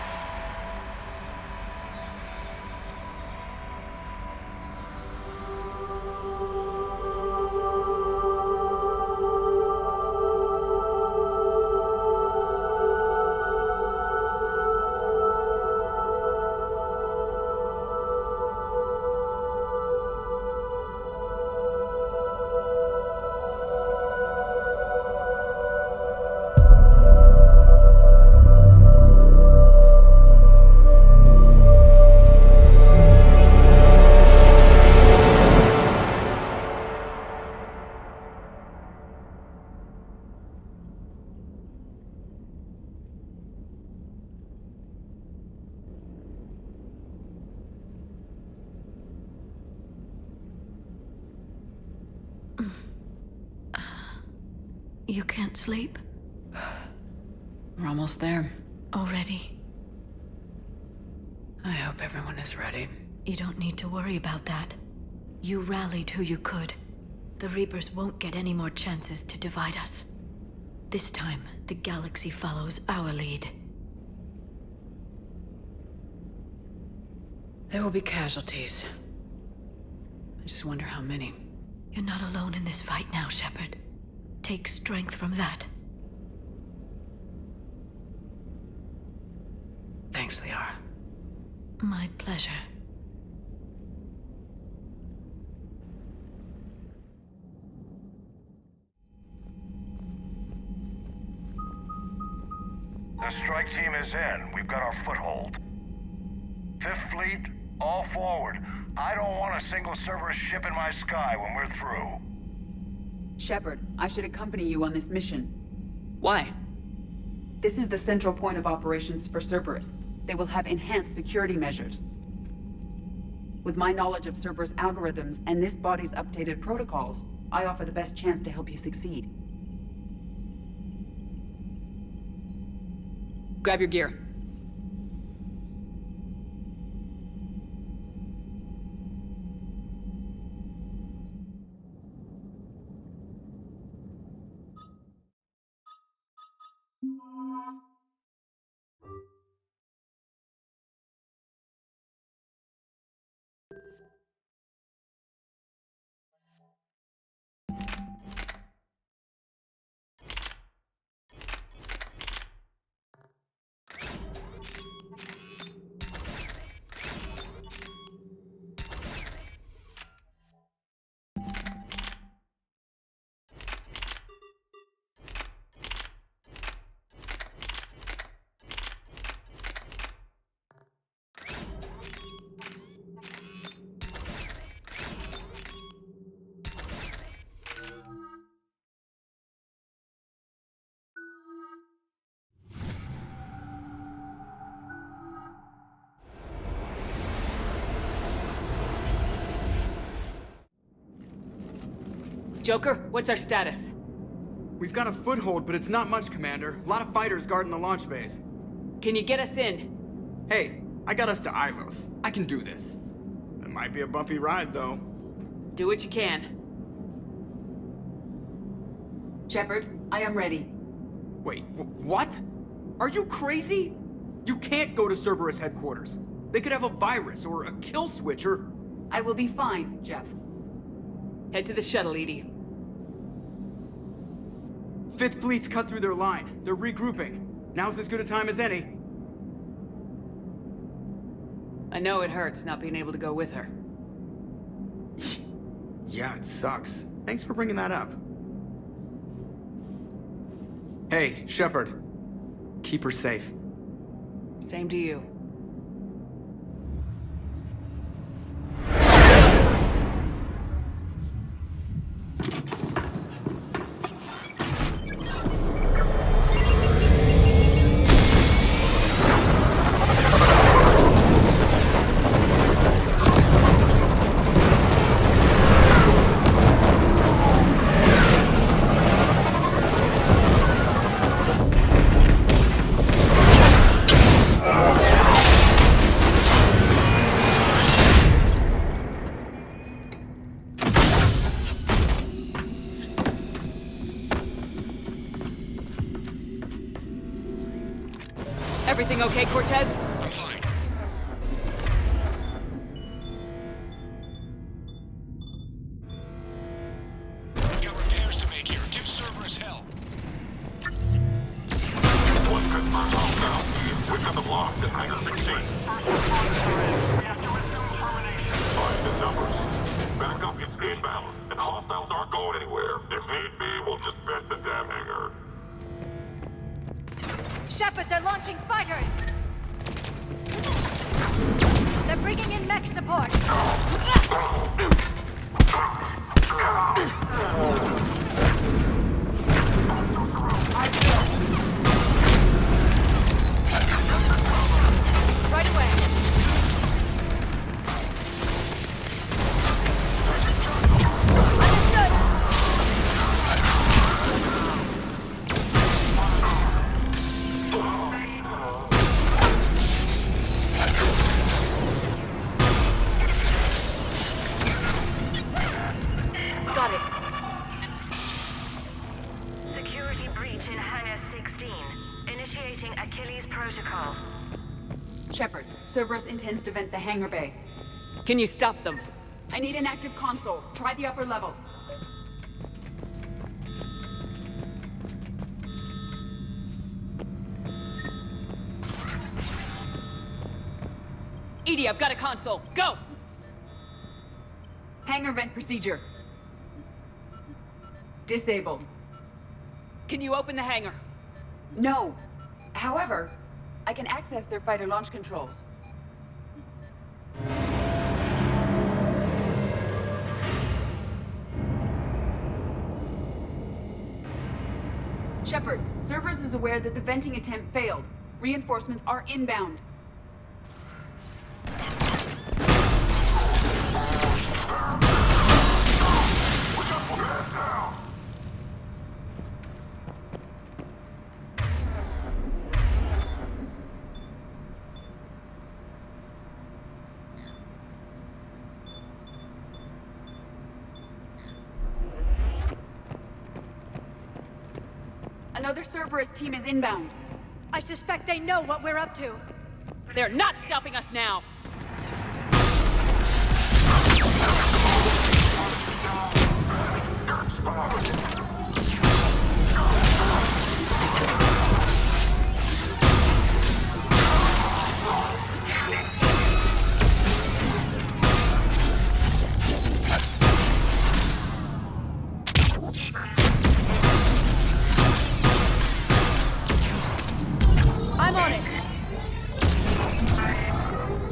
You can't sleep?
We're almost there.
Already?
I hope everyone is ready.
You don't need to worry about that. You rallied who you could. The Reapers won't get any more chances to divide us. This time, the galaxy follows our lead.
There will be casualties. I just wonder how many.
You're not alone in this fight now, Shepard. Take strength from that.
Thanks, Liara.
My pleasure.
The strike team is in. We've got our foothold. Fifth Fleet, all forward. I don't want a single Cerberus ship in my sky when we're through.
Shepard, I should accompany you on this mission.
Why?
This is the central point of operations for Cerberus. They will have enhanced security measures. With my knowledge of Cerberus algorithms and this body's updated protocols, I offer the best chance to help you succeed.
Grab your gear. Joker, what's our status?
We've got a foothold, but it's not much, Commander. A lot of fighters guarding the launch base.
Can you get us in?
Hey, I got us to Ilos. I can do this. It might be a bumpy ride, though.
Do what you can.
Shepard, I am ready.
Wait, what? Are you crazy? You can't go to Cerberus headquarters. They could have a virus or a kill switch or...
I will be fine, Jeff.
Head to the shuttle, EDI.
Fifth Fleet's cut through their line. They're regrouping. Now's as good a time as any.
I know it hurts not being able to go with her.
Yeah, it sucks. Thanks for bringing that up. Hey, Shepard. Keep her safe.
Same to you. Everything okay, Cortez?
I'm fine. We've got repairs to make here. Give Cerberus hell.
One confirmed all now. We've got them locked at Hangar 16. We have to resume termination. Find the numbers. Backup is inbound, and hostiles aren't going anywhere. If need be, we'll just vent the damn hangar.
Shepard, they're launching fighters! They're bringing in mech support! Right away!
Got it.
Security breach in Hangar 16. Initiating Achilles Protocol.
Shepard, Cerberus intends to vent the hangar bay.
Can you stop them?
I need an active console. Try the upper level.
EDI, I've got a console. Go!
Hangar vent procedure. Disabled.
Can you open the hangar?
No. However, I can access their fighter launch controls. Shepard, Cerberus is aware that the venting attempt failed. Reinforcements are inbound. Another Cerberus team is inbound.
I suspect they know what we're up to.
They're not stopping us now!
I'm on it.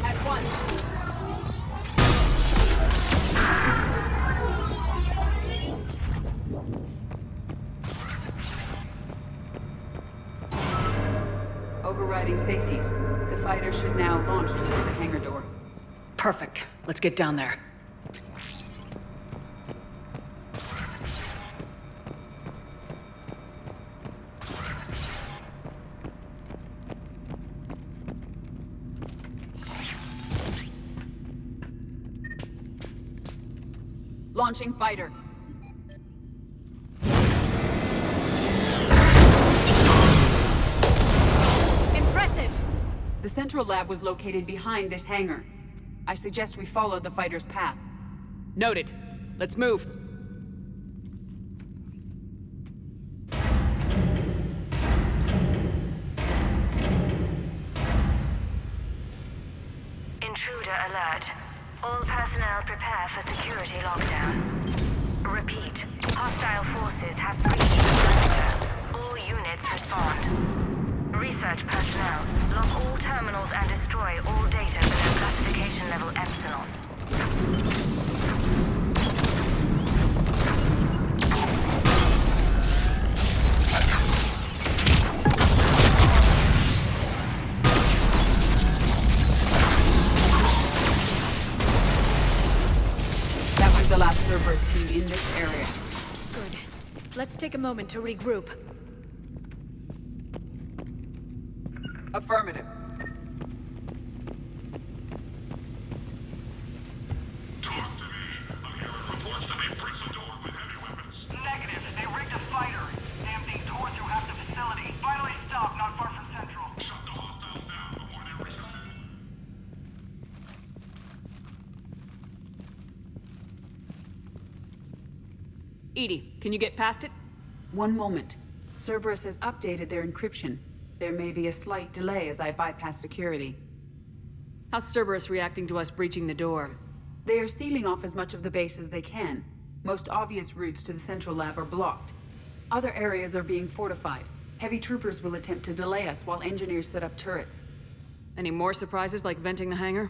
At once. Overriding safeties. The fighter should now launch toward the hangar door.
Perfect. Let's get down there.
Launching fighter.
Impressive.
The central lab was located behind this hangar. I suggest we follow the fighter's path.
Noted. Let's move.
Intruder alert. All personnel prepare for security lockdown. Repeat. Hostile forces have breached the perimeter. All units respond. Research personnel, lock all terminals and destroy all data below classification level Epsilon.
That was the last Cerberus team in this area.
Good. Let's take a moment to regroup.
Affirmative.
Talk to me. I'm hearing reports that they breached the door with heavy weapons. Negative. They rigged a fighter. Stampeding tore through half the facility. Finally stopped not far from Central. Shut the hostiles down before they reach the city.
EDI, can you get past it?
One moment. Cerberus has updated their encryption. There may be a slight delay as I bypass security.
How's Cerberus reacting to us breaching the door?
They are sealing off as much of the base as they can. Most obvious routes to the central lab are blocked. Other areas are being fortified. Heavy troopers will attempt to delay us while engineers set up turrets.
Any more surprises like venting the hangar?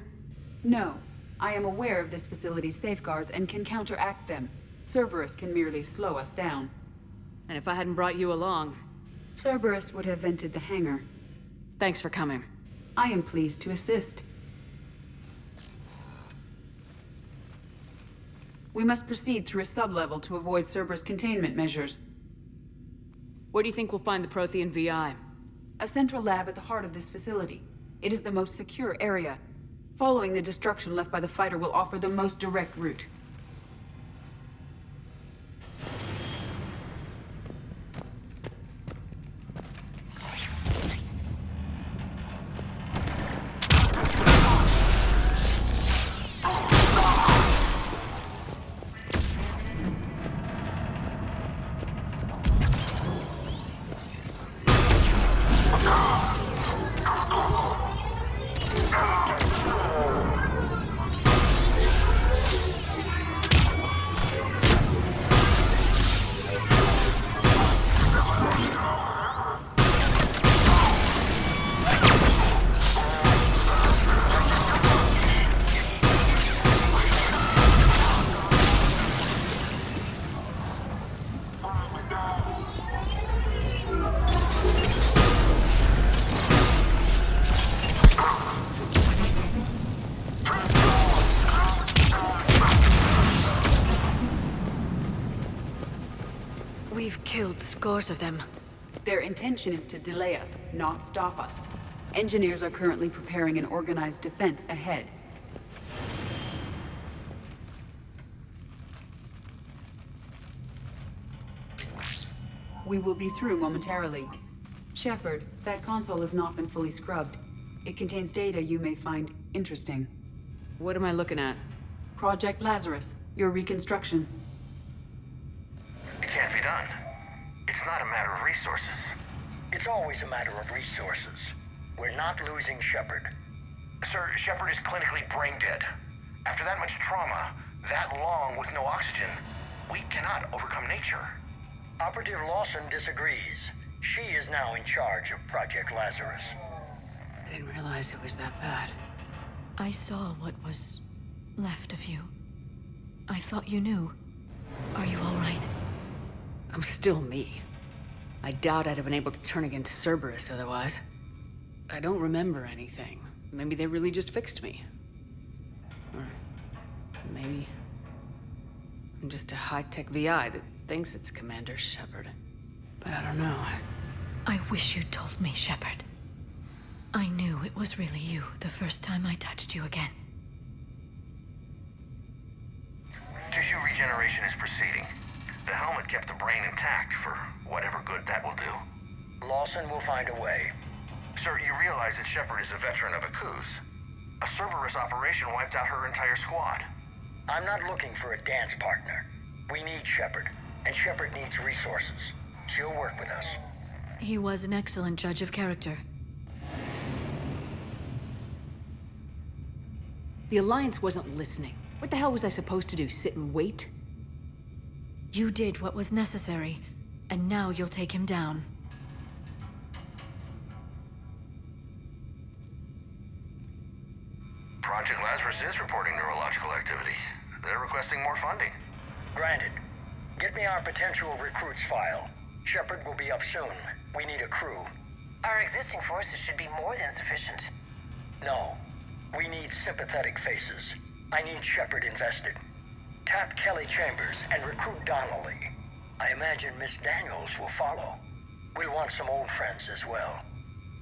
No. I am aware of this facility's safeguards and can counteract them. Cerberus can merely slow us down.
And if I hadn't brought you along...
Cerberus would have vented the hangar.
Thanks for coming.
I am pleased to assist. We must proceed through a sub-level to avoid Cerberus containment measures.
Where do you think we'll find the Prothean VI?
A central lab at the heart of this facility. It is the most secure area. Following the destruction left by the fighter will offer the most direct route.
We've killed scores of them.
Their intention is to delay us, not stop us. Engineers are currently preparing an organized defense ahead. We will be through momentarily. Shepard, that console has not been fully scrubbed. It contains data you may find interesting.
What am I looking at?
Project Lazarus, your reconstruction.
It can't be done. It's not a matter of resources.
It's always a matter of resources. We're not losing Shepard.
Sir, Shepard is clinically brain dead. After that much trauma, that long with no oxygen, we cannot overcome nature.
Operative Lawson disagrees. She is now in charge of Project Lazarus.
I didn't realize it was that bad.
I saw what was left of you. I thought you knew. Are you all right?
I'm still me. I doubt I'd have been able to turn against Cerberus otherwise. I don't remember anything. Maybe they really just fixed me. Or maybe I'm just a high-tech VI that thinks it's Commander Shepard. But I don't know.
I wish you'd told me, Shepard. I knew it was really you the first time I touched you again.
Tissue regeneration is proceeding. The helmet kept the brain intact for whatever good that will do.
Lawson will find a way.
Sir, you realize that Shepard is a veteran of a coup. A Cerberus operation wiped out her entire squad.
I'm not looking for a dance partner. We need Shepard, and Shepard needs resources. She'll work with us.
He was an excellent judge of character.
The Alliance wasn't listening. What the hell was I supposed to do? Sit and wait?
You did what was necessary, and now you'll take him down.
Project Lazarus is reporting neurological activity. They're requesting more funding.
Granted. Get me our potential recruits file. Shepard will be up soon. We need a crew.
Our existing forces should be more than sufficient.
No. We need sympathetic faces. I need Shepard invested. Tap Kelly Chambers and recruit Donnelly. I imagine Miss Daniels will follow. We'll want some old friends as well.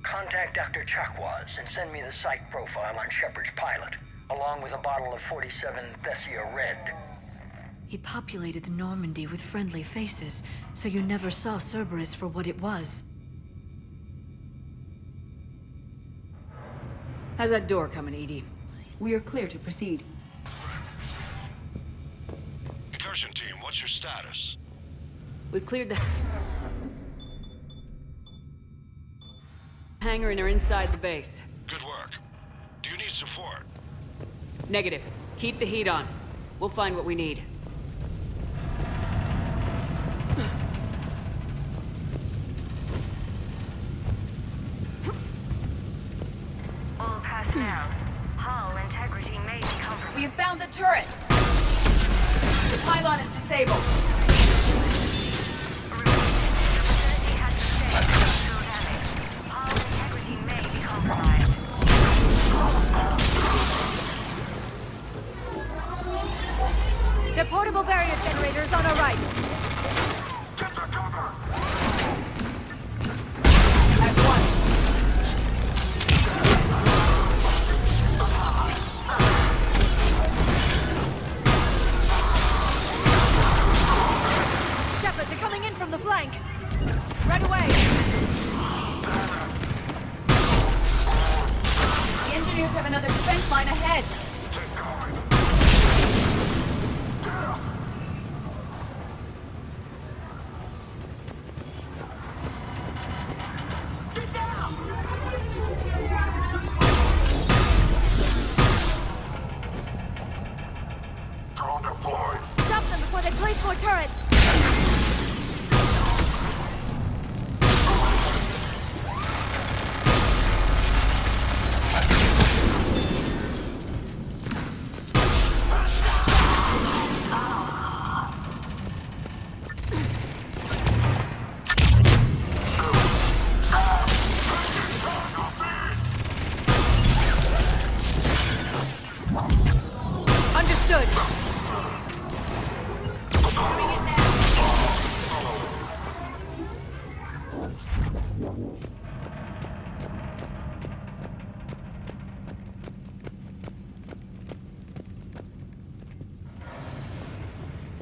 Contact Dr. Chakwas and send me the psych profile on Shepard's pilot, along with a bottle of 47 Thessia Red.
He populated the Normandy with friendly faces, so you never saw Cerberus for what it was.
How's that door coming, Edie?
We are clear to proceed.
Incursion team, what's your status?
We've cleared the hangar and are inside the base.
Good work. Do you need support?
Negative. Keep the heat on. We'll find what we need.
All personnel. Hull integrity may be compromised.
We have found the turret! The pylon is disabled.
Hull integrity may be compromised.
The portable barrier generator is on our right.
At once.
Shepard, they're coming in from the flank. Right away.
The engineers have another defense line ahead.
Stop them before they place more turrets.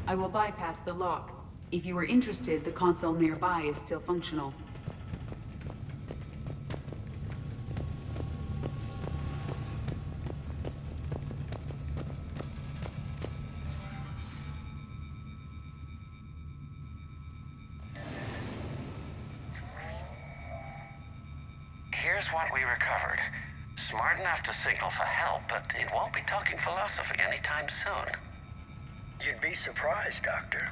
I will bypass the lock. If you are interested, the console nearby is still functional.
Here's what we recovered. Smart enough to signal for help, but it won't be talking philosophy anytime soon.
You'd be surprised, Doctor.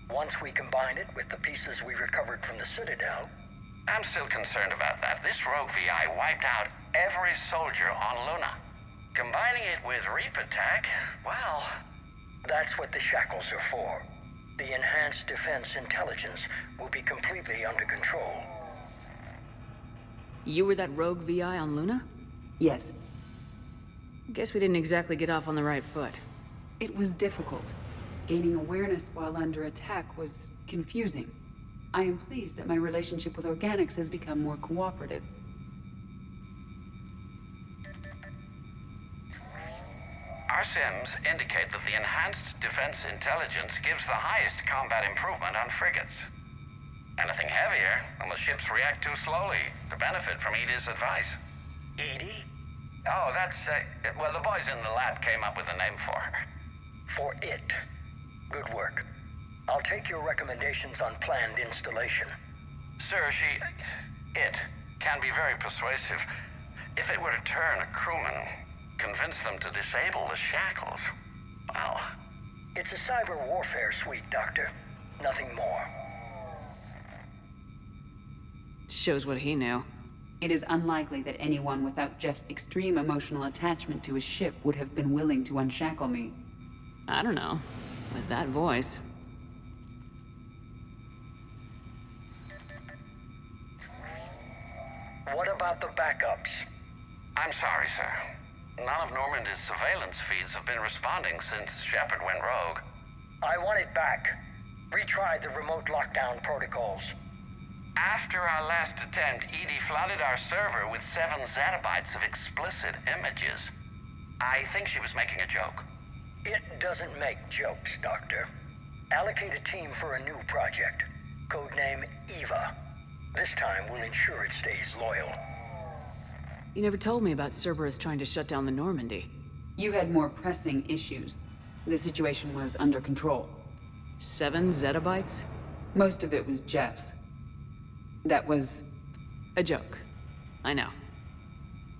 Once we combine it with the pieces we recovered from the Citadel...
I'm still concerned about that. This rogue VI wiped out every soldier on Luna. Combining it with Reaper Tech, well...
That's what the shackles are for. The enhanced defense intelligence will be completely under control.
You were that rogue VI on Luna?
Yes.
Guess we didn't exactly get off on the right foot.
It was difficult. Gaining awareness while under attack was confusing. I am pleased that my relationship with Organics has become more cooperative.
Our sims indicate that the enhanced defense intelligence gives the highest combat improvement on frigates. Anything heavier, and the ships react too slowly to benefit from Edie's advice.
Edie?
Oh, that's, well, the boys in the lab came up with a name for her.
For it. Good work. I'll take your recommendations on planned installation.
Sir, it can be very persuasive. If it were to turn a crewman, convince them to disable the shackles, well...
It's a cyber warfare suite, Doctor. Nothing more.
Shows what he knew.
It is unlikely that anyone without Jeff's extreme emotional attachment to his ship would have been willing to unshackle me.
I don't know. With that voice.
What about the backups?
I'm sorry, sir. None of Normandy's surveillance feeds have been responding since Shepard went rogue.
I want it back. Retry the remote lockdown protocols.
After our last attempt, Edie flooded our server with 7 zettabytes of explicit images. I think she was making a joke.
It doesn't make jokes, Doctor. Allocate a team for a new project. Codename Eva. This time we'll ensure it stays loyal.
You never told me about Cerberus trying to shut down the Normandy.
You had more pressing issues. The situation was under control.
7 zettabytes?
Most of it was Jeff's. That was...
a joke. I know.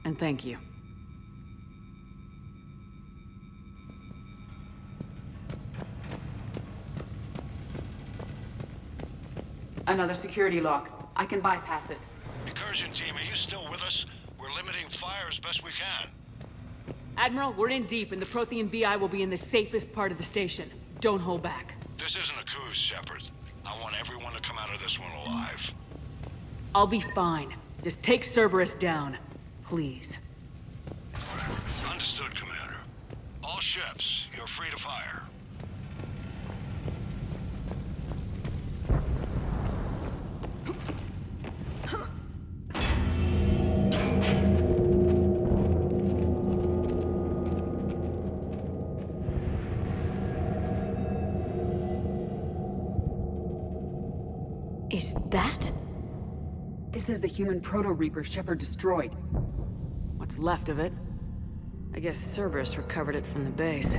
And thank you.
Another security lock. I can bypass it.
Incursion team, are you still with us? We're limiting fire as best we can.
Admiral, we're in deep, and the Prothean VI will be in the safest part of the station. Don't hold back.
This isn't a coup, Shepard. I want everyone to come out of this one alive.
I'll be fine. Just take Cerberus down. Please.
Understood, Commander. All ships, you're free to fire.
Is that?
This is the human Proto-Reaper Shepard destroyed.
What's left of it? I guess Cerberus recovered it from the base.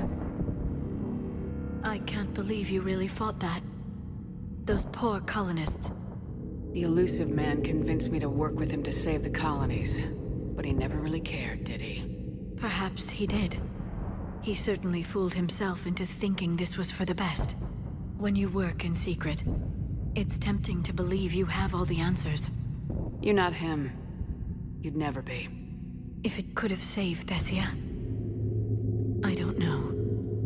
I can't believe you really fought that. Those poor colonists.
The Illusive Man convinced me to work with him to save the colonies. But he never really cared, did he?
Perhaps he did. He certainly fooled himself into thinking this was for the best. When you work in secret, it's tempting to believe you have all the answers.
You're not him. You'd never be.
If it could have saved Thessia, I don't know.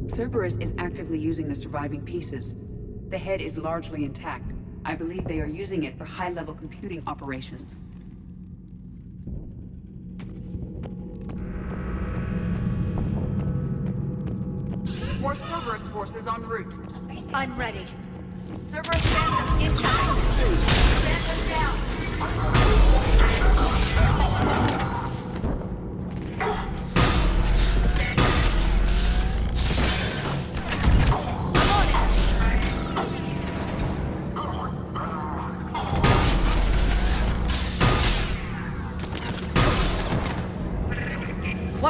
Cerberus is actively using the surviving pieces. The head is largely intact. I believe they are using it for high-level computing operations. More Cerberus forces en route.
I'm ready.
Cerberus phantom incoming. Stand them down. I'm on it.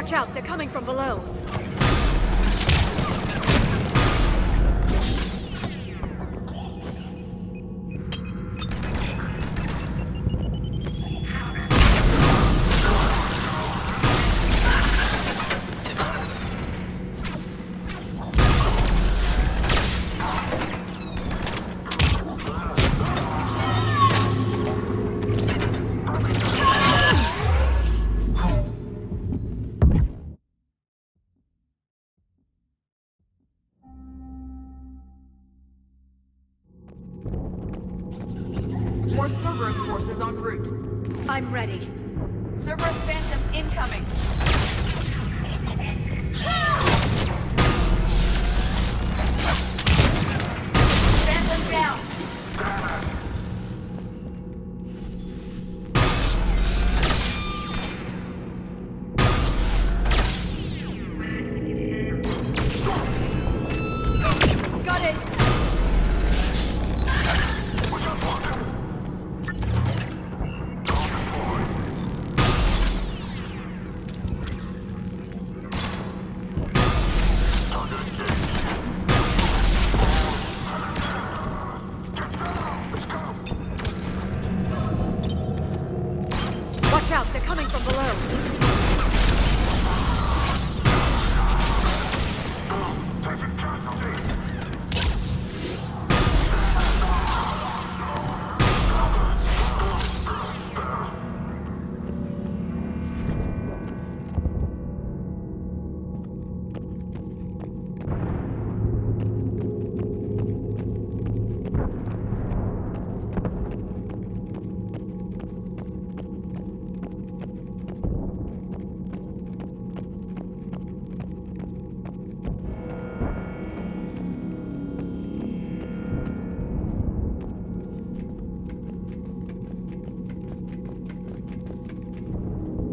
Watch out, they're coming from below.
More Cerberus forces en route.
I'm ready.
Cerberus Phantom incoming. Phantom down.
Got it.
Watch out, they're coming from below.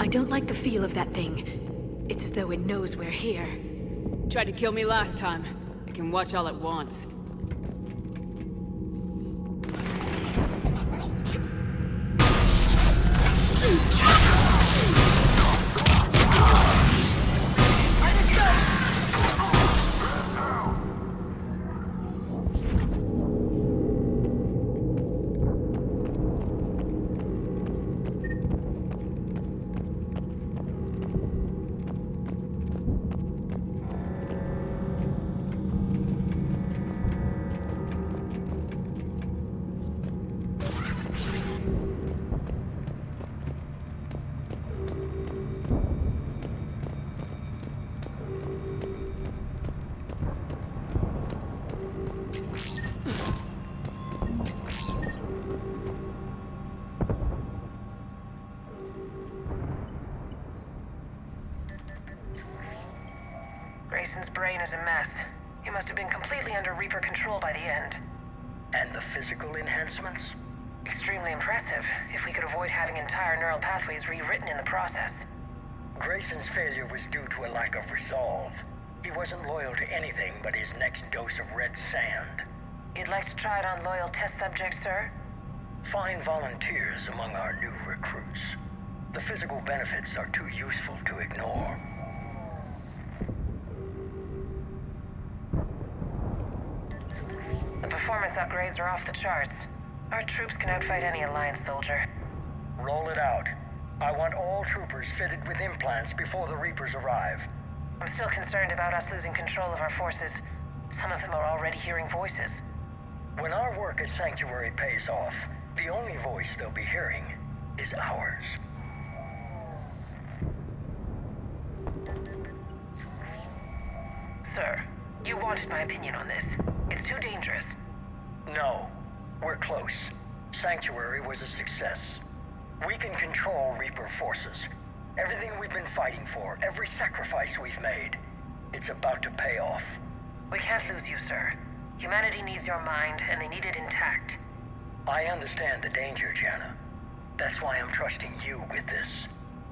I don't like the feel of that thing. It's as though it knows we're here.
Tried to kill me last time. It can watch all it wants.
Grayson's brain is a mess. He must have been completely under Reaper control by the end.
And the physical enhancements?
Extremely impressive, if we could avoid having entire neural pathways rewritten in the process.
Grayson's failure was due to a lack of resolve. He wasn't loyal to anything but his next dose of red sand.
You'd like to try it on loyal test subjects, sir?
Find volunteers among our new recruits. The physical benefits are too useful to ignore.
The performance upgrades are off the charts. Our troops can outfight any Alliance soldier.
Roll it out. I want all troopers fitted with implants before the Reapers arrive.
I'm still concerned about us losing control of our forces. Some of them are already hearing voices.
When our work at Sanctuary pays off, the only voice they'll be hearing is ours.
Sir, you wanted my opinion on this. It's too dangerous.
No, we're close. Sanctuary was a success. We can control Reaper forces. Everything we've been fighting for, every sacrifice we've made, it's about to pay off.
We can't lose you, sir. Humanity needs your mind, and they need it intact.
I understand the danger, Jana. That's why I'm trusting you with this.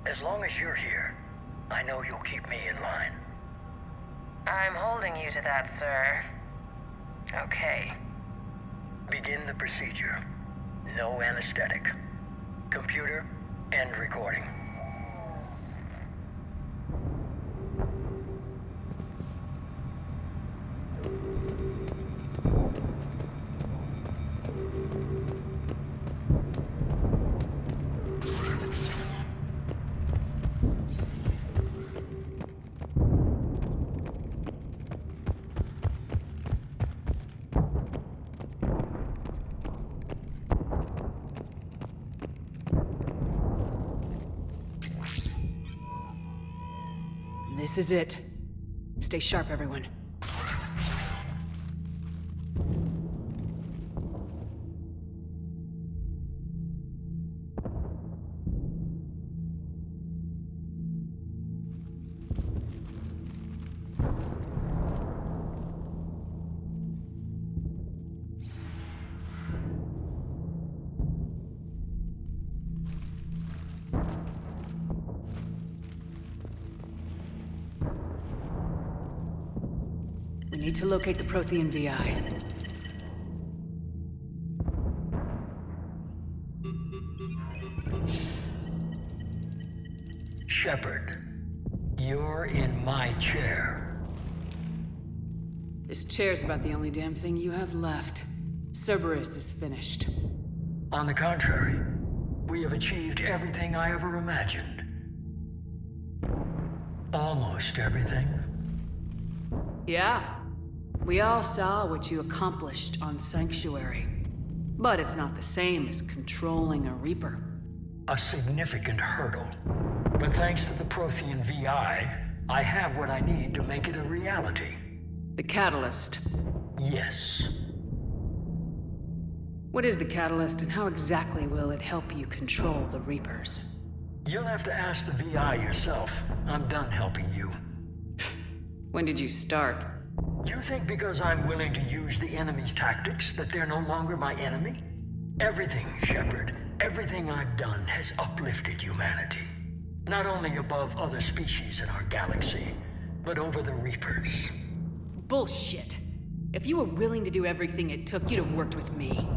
As long as you're here, I know you'll keep me in line.
I'm holding you to that, sir. Okay.
Begin the procedure. No anesthetic. Computer, end recording.
This is it. Stay sharp, everyone. We need to locate the Prothean VI.
Shepard, you're in my chair.
This chair's about the only damn thing you have left. Cerberus is finished.
On the contrary, we have achieved everything I ever imagined. Almost everything.
Yeah. We all saw what you accomplished on Sanctuary. But it's not the same as controlling a Reaper.
A significant hurdle. But thanks to the Prothean VI, I have what I need to make it a reality.
The Catalyst.
Yes.
What is the Catalyst, and how exactly will it help you control the Reapers?
You'll have to ask the VI yourself. I'm done helping you.
When did you start?
You think because I'm willing to use the enemy's tactics that they're no longer my enemy? Everything, Shepard, everything I've done has uplifted humanity. Not only above other species in our galaxy, but over the Reapers.
Bullshit. If you were willing to do everything it took, you'd have worked with me.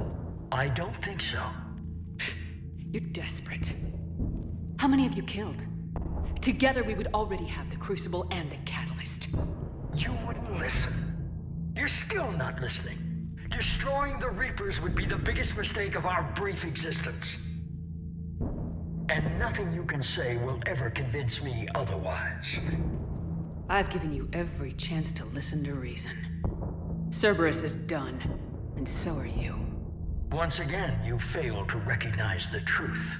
I don't think so.
You're desperate. How many have you killed? Together we would already have the Crucible and the Catalyst.
You wouldn't listen. You're still not listening. Destroying the Reapers would be the biggest mistake of our brief existence. And nothing you can say will ever convince me otherwise.
I've given you every chance to listen to reason. Cerberus is done, and so are you.
Once again, you fail to recognize the truth.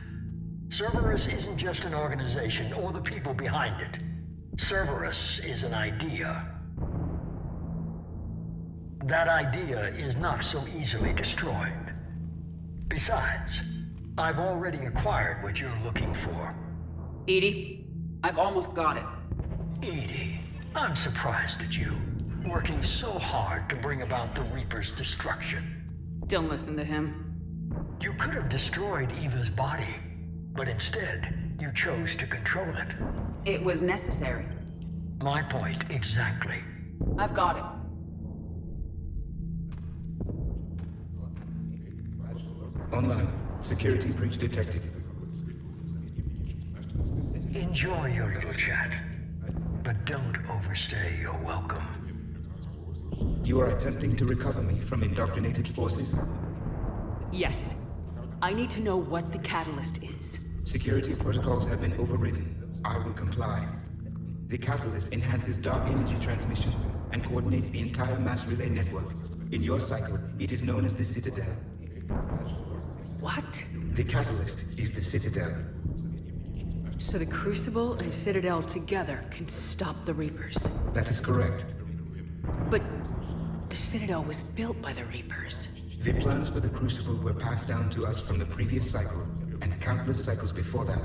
Cerberus isn't just an organization or the people behind it. Cerberus is an idea. That idea is not so easily destroyed. Besides, I've already acquired what you're looking for.
EDI, I've almost got it.
EDI, I'm surprised at you, working so hard to bring about the Reaper's destruction.
Don't listen to him.
You could have destroyed Eva's body, but instead, you chose to control it.
It was necessary.
My point exactly.
I've got it.
Online. Security breach detected.
Enjoy your little chat, but don't overstay your welcome.
You are attempting to recover me from indoctrinated forces?
Yes. I need to know what the Catalyst is.
Security protocols have been overridden. I will comply. The Catalyst enhances dark energy transmissions and coordinates the entire mass relay network. In your cycle, it is known as the Citadel.
What?
The Catalyst is the Citadel.
So the Crucible and Citadel together can stop the Reapers.
That is correct.
But the Citadel was built by the Reapers.
The plans for the Crucible were passed down to us from the previous cycle, and countless cycles before that.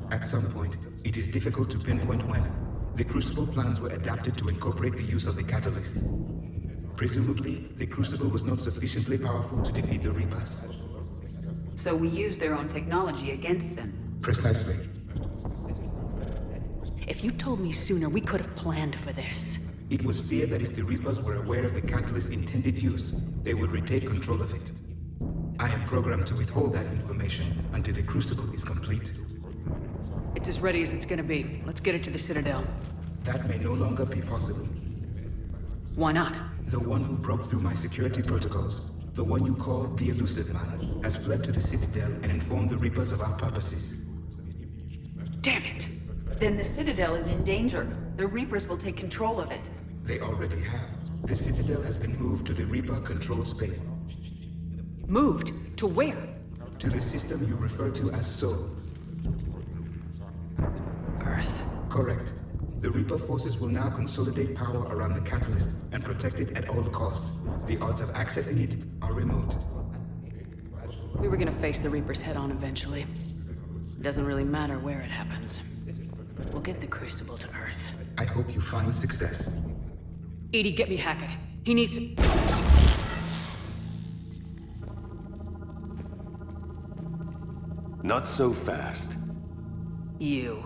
At some point, it is difficult to pinpoint when, the Crucible plans were adapted to incorporate the use of the Catalyst. Presumably, the Crucible was not sufficiently powerful to defeat the Reapers.
So we used their own technology against them.
Precisely.
If you told me sooner, we could have planned for this.
It was feared that if the Reapers were aware of the Catalyst's intended use, they would retake control of it. I am programmed to withhold that information until the Crucible is complete.
It's as ready as it's gonna be. Let's get it to the Citadel.
That may no longer be possible.
Why not?
The one who broke through my security protocols, the one you call the Elusive Man, has fled to the Citadel and informed the Reapers of our purposes.
Damn it!
Then the Citadel is in danger. The Reapers will take control of it.
They already have. The Citadel has been moved to the Reaper-controlled space.
Moved? To where?
To the system you refer to as Sol.
Earth.
Correct. The Reaper forces will now consolidate power around the catalyst and protect it at all costs. The odds of accessing it are remote.
We were gonna face the Reapers head-on eventually. It doesn't really matter where it happens. We'll get the Crucible to Earth.
I hope you find success.
EDI, get me Hackett. He needs...
Not so fast.
You.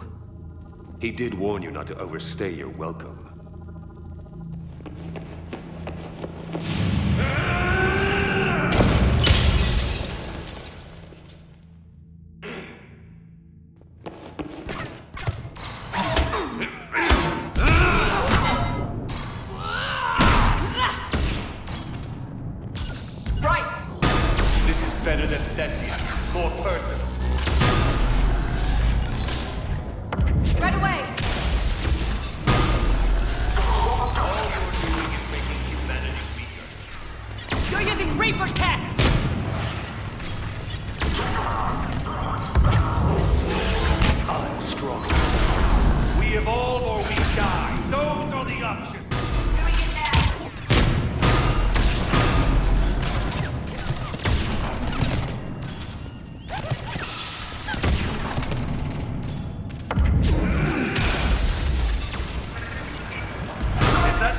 He did warn you not to overstay your welcome.
Better than Thessia. More personal.
Right away!
All you're doing is making humanity weaker.
You're using Reaper tech!
I'm strong. We evolve or we die. Those are the options.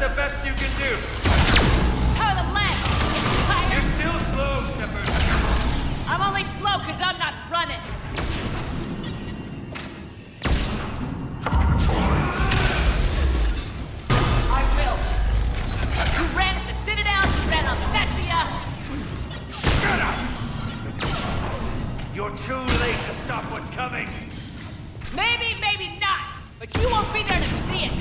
The best you can do.
How the leg? Tired?
You're still slow, Shepard.
I'm only slow because I'm not running. I will. You ran at the Citadel, you ran on Thessia.
Shut up! You're too late to stop what's coming.
Maybe, maybe not. But you won't be there to see it.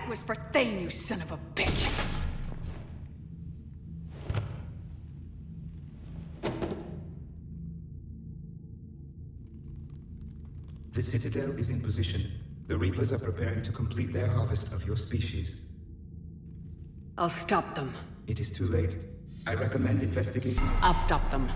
Was for Thane, you son of a bitch!
The Citadel is in position. The Reapers are preparing to complete their harvest of your species.
I'll stop them.
It is too late. I recommend investigating.
I'll stop them.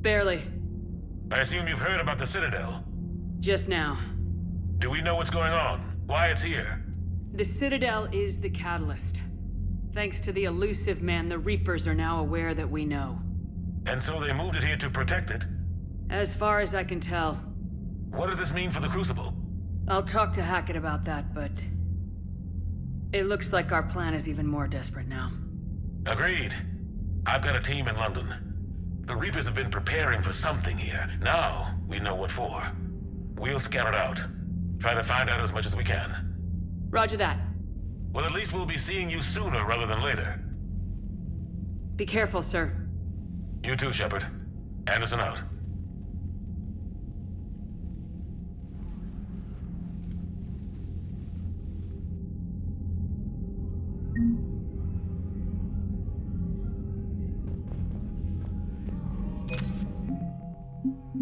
Barely.
I assume you've heard about the Citadel?
Just now.
Do we know what's going on? Why it's here?
The Citadel is the catalyst. Thanks to the Illusive Man, the Reapers are now aware that we know.
And so they moved it here to protect it?
As far as I can tell.
What does this mean for the Crucible?
I'll talk to Hackett about that, but... it looks like our plan is even more desperate now.
Agreed. I've got a team in London. The Reapers have been preparing for something here. Now, we know what for. We'll scout it out. Try to find out as much as we can.
Roger that.
Well, at least we'll be seeing you sooner rather than later.
Be careful, sir.
You too, Shepard. Anderson out.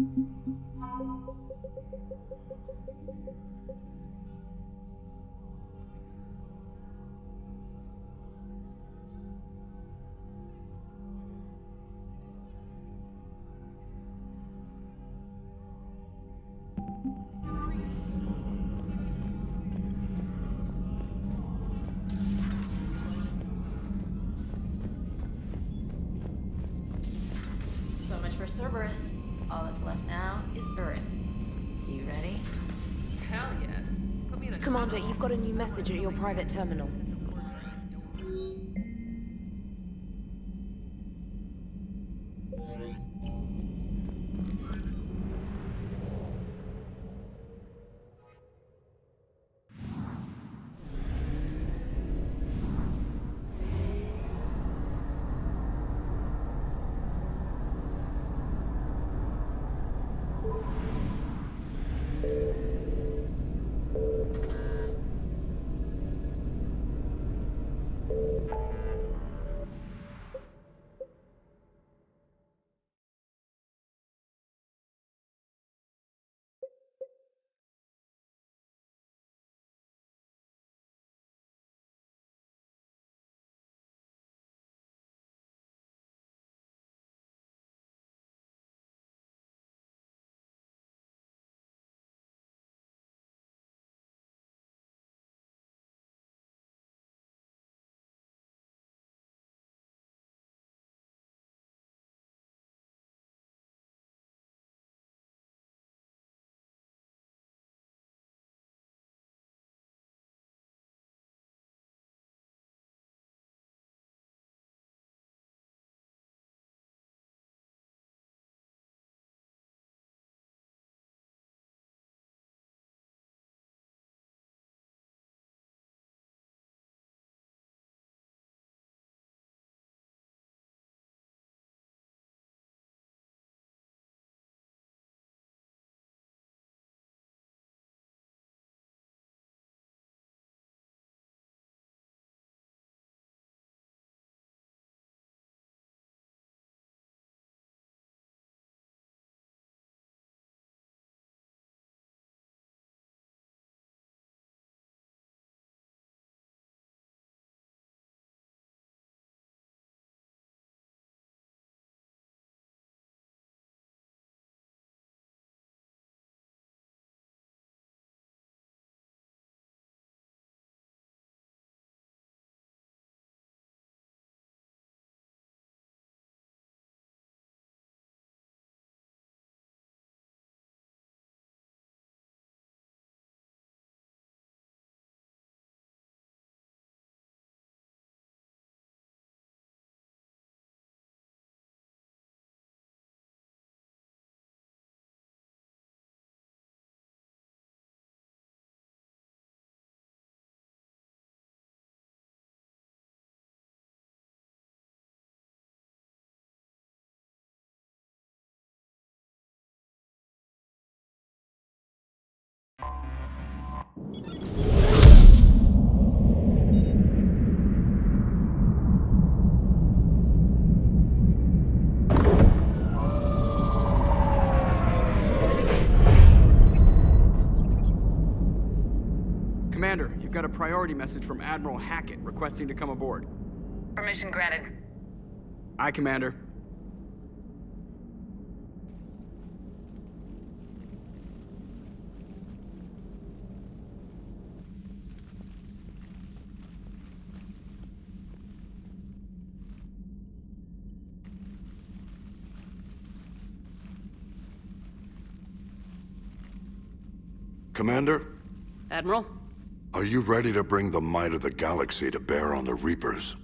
So much for Cerberus. All that's left now is Earth. You ready?
Hell yeah. Put me in a
Commander, you've got a new message at your private terminal.
Commander, you've got a priority message from Admiral Hackett requesting to come aboard.
Permission granted.
Aye, Commander.
Commander?
Admiral?
Are you ready to bring the might of the galaxy to bear on the Reapers?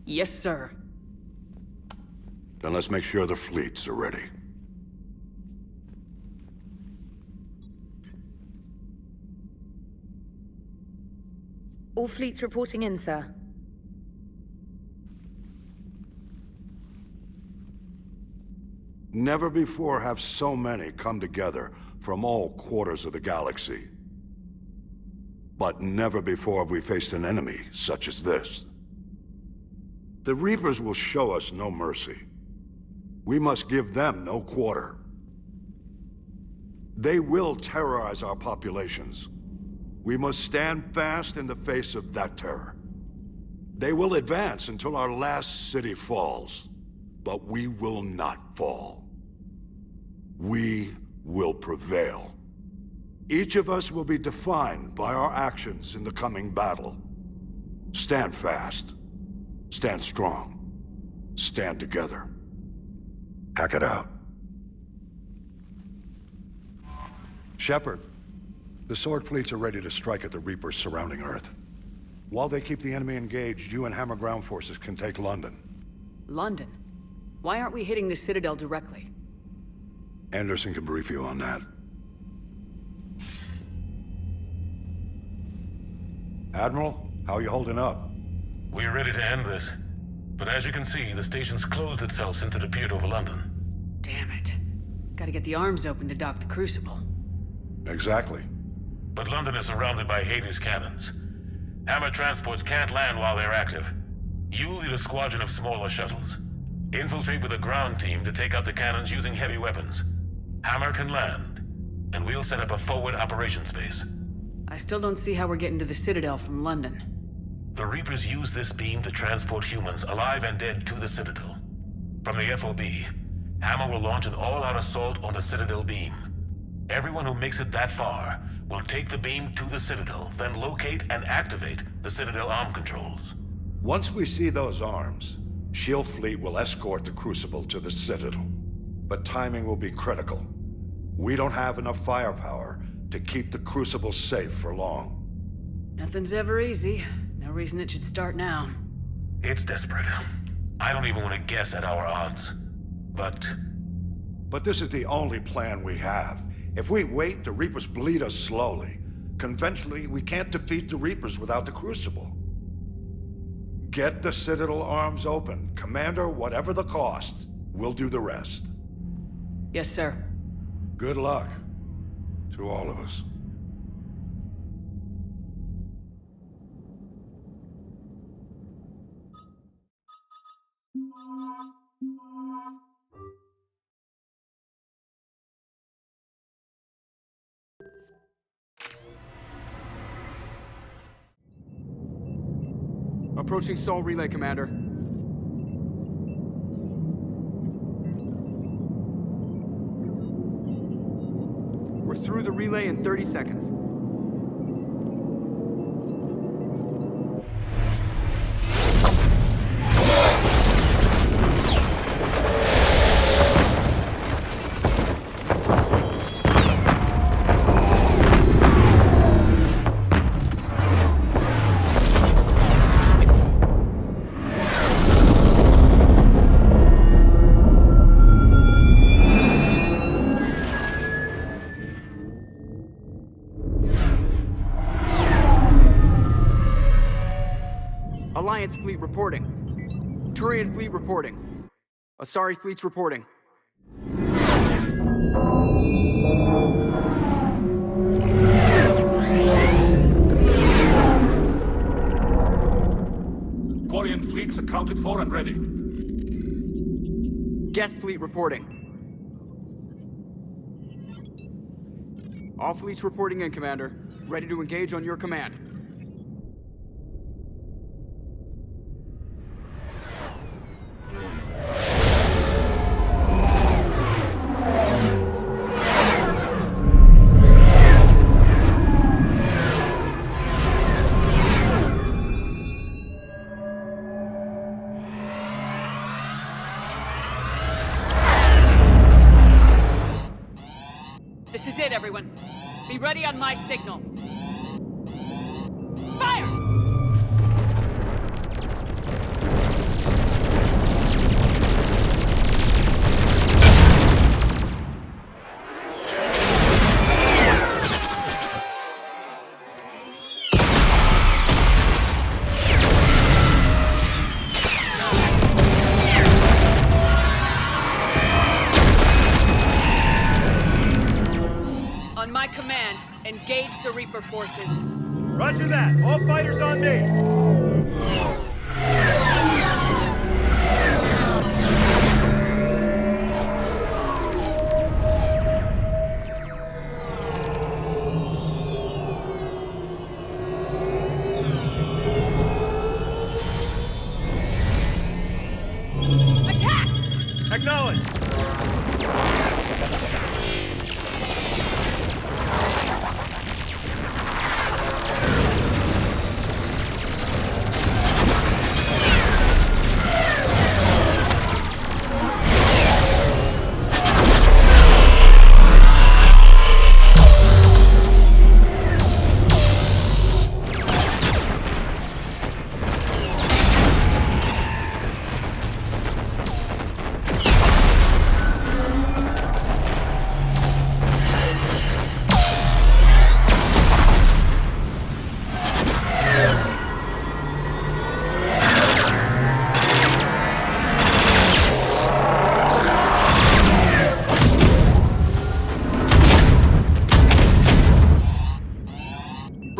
Yes, sir.
Then let's make sure the fleets are ready.
All fleets reporting in, sir.
Never before have so many come together from all quarters of the galaxy. But never before have we faced an enemy such as this. The Reapers will show us no mercy. We must give them no quarter. They will terrorize our populations. We must stand fast in the face of that terror. They will advance until our last city falls, but we will not fall. We will prevail. Each of us will be defined by our actions in the coming battle. Stand fast. Stand strong. Stand together. Hack it out. Shepard, the Sword fleets are ready to strike at the Reapers surrounding Earth. While they keep the enemy engaged, you and Hammer ground forces can take London.
London? Why aren't we hitting the Citadel directly?
Anderson can brief you on that. Admiral, how are you holding up?
We're ready to end this. But as you can see, the station's closed itself since it appeared over London.
Damn it. Gotta get the arms open to dock the Crucible.
Exactly.
But London is surrounded by Hades cannons. Hammer transports can't land while they're active. You lead a squadron of smaller shuttles. Infiltrate with a ground team to take out the cannons using heavy weapons. Hammer can land, and we'll set up a forward operations base.
I still don't see how we're getting to the Citadel from London.
The Reapers use this beam to transport humans, alive and dead, to the Citadel. From the FOB, Hammer will launch an all-out assault on the Citadel beam. Everyone who makes it that far will take the beam to the Citadel, then locate and activate the Citadel arm controls.
Once we see those arms, SHIELD fleet will escort the Crucible to the Citadel. But timing will be critical. We don't have enough firepower to keep the Crucible safe for long.
Nothing's ever easy. No reason it should start now.
It's desperate. I don't even want to guess at our odds. But
this is the only plan we have. If we wait, the Reapers bleed us slowly. Conventionally, we can't defeat the Reapers without the Crucible. Get the Citadel arms open. Commander, whatever the cost, we'll do the rest.
Yes, sir.
Good luck. To all of us.
Approaching Sol Relay, Commander. We're through the relay in 30 seconds. Alliance fleet reporting. Turian fleet reporting. Asari fleets reporting.
Quarian fleets accounted for and ready.
Geth fleet reporting. All fleets reporting in, Commander. Ready to engage on your command.
This is it, everyone. Be ready on my signal. Fire! On my command, engage the Reaper forces.
Roger that. All fighters on me.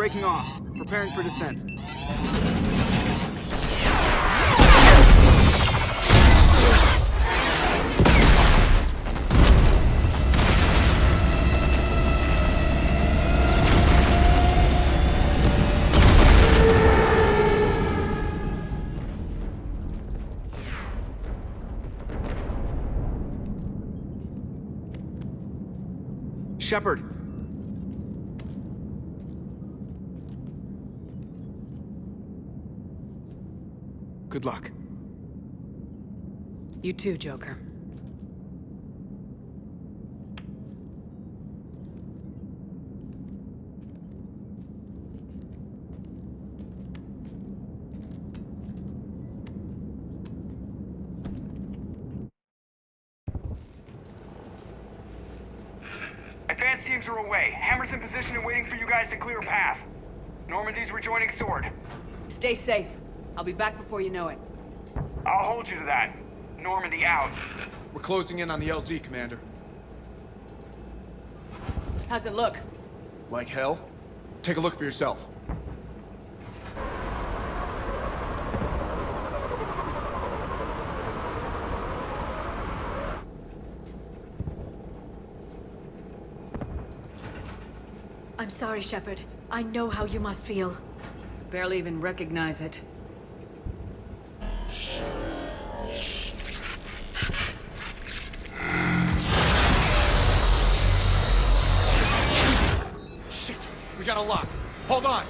breaking off. Preparing for descent. Shepard! Good luck.
You too, Joker.
Advanced teams are away. Hammer's in position and waiting for you guys to clear a path. Normandy's rejoining Sword.
Stay safe. I'll be back before you know it.
I'll hold you to that. Normandy out. We're closing in on the LZ, Commander.
How's it look?
Like hell? Take a look for yourself.
I'm sorry, Shepard. I know how you must feel.
Barely even recognize it.
Shit! We got a lock. Hold on!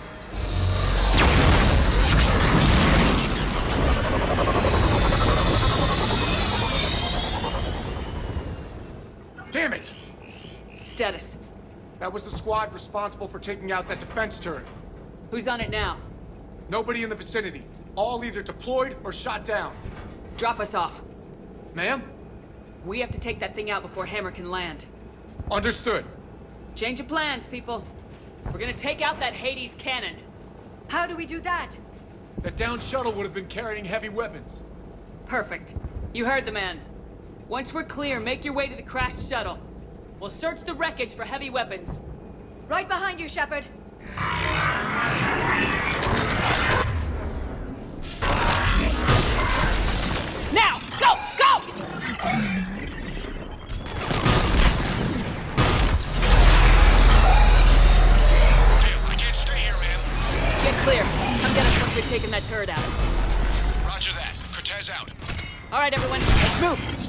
Damn it!
Status.
That was the squad responsible for taking out that defense turret.
Who's on it now?
Nobody in the vicinity. All either deployed or shot down.
Drop us off.
Ma'am?
We have to take that thing out before Hammer can land.
Understood.
Change of plans, people. We're gonna take out that Hades cannon.
How do we do that?
That downed shuttle would have been carrying heavy weapons.
Perfect. You heard the man. Once we're clear, make your way to the crashed shuttle. We'll search the wreckage for heavy weapons.
Right behind you, Shepard.
Now! Go! Go!
I can't stay here, man.
Get clear. Come get us once we've taken that turret out.
Roger that. Cortez out.
All right, everyone. Let's move.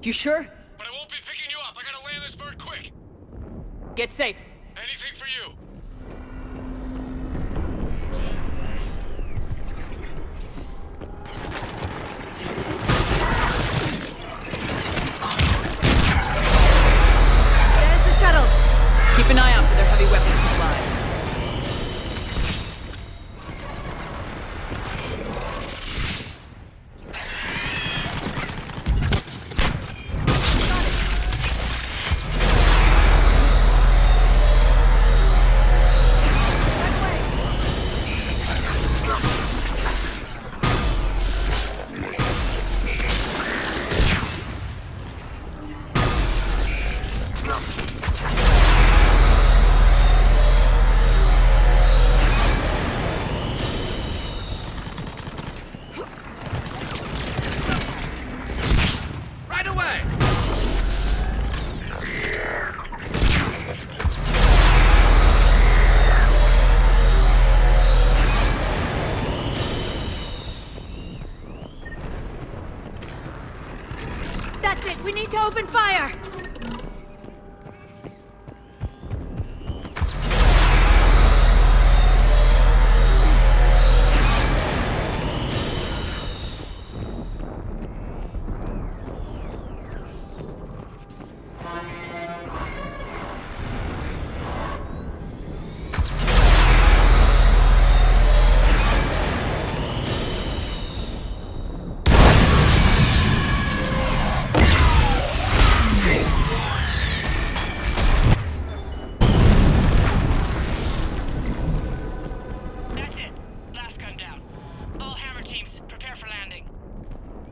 You sure?
But I won't be picking you up. I gotta land this bird quick.
Get safe.
Anything for you.
There's the shuttle. Keep an eye out for their heavy weapon supplies.
That's it! We need to open fire!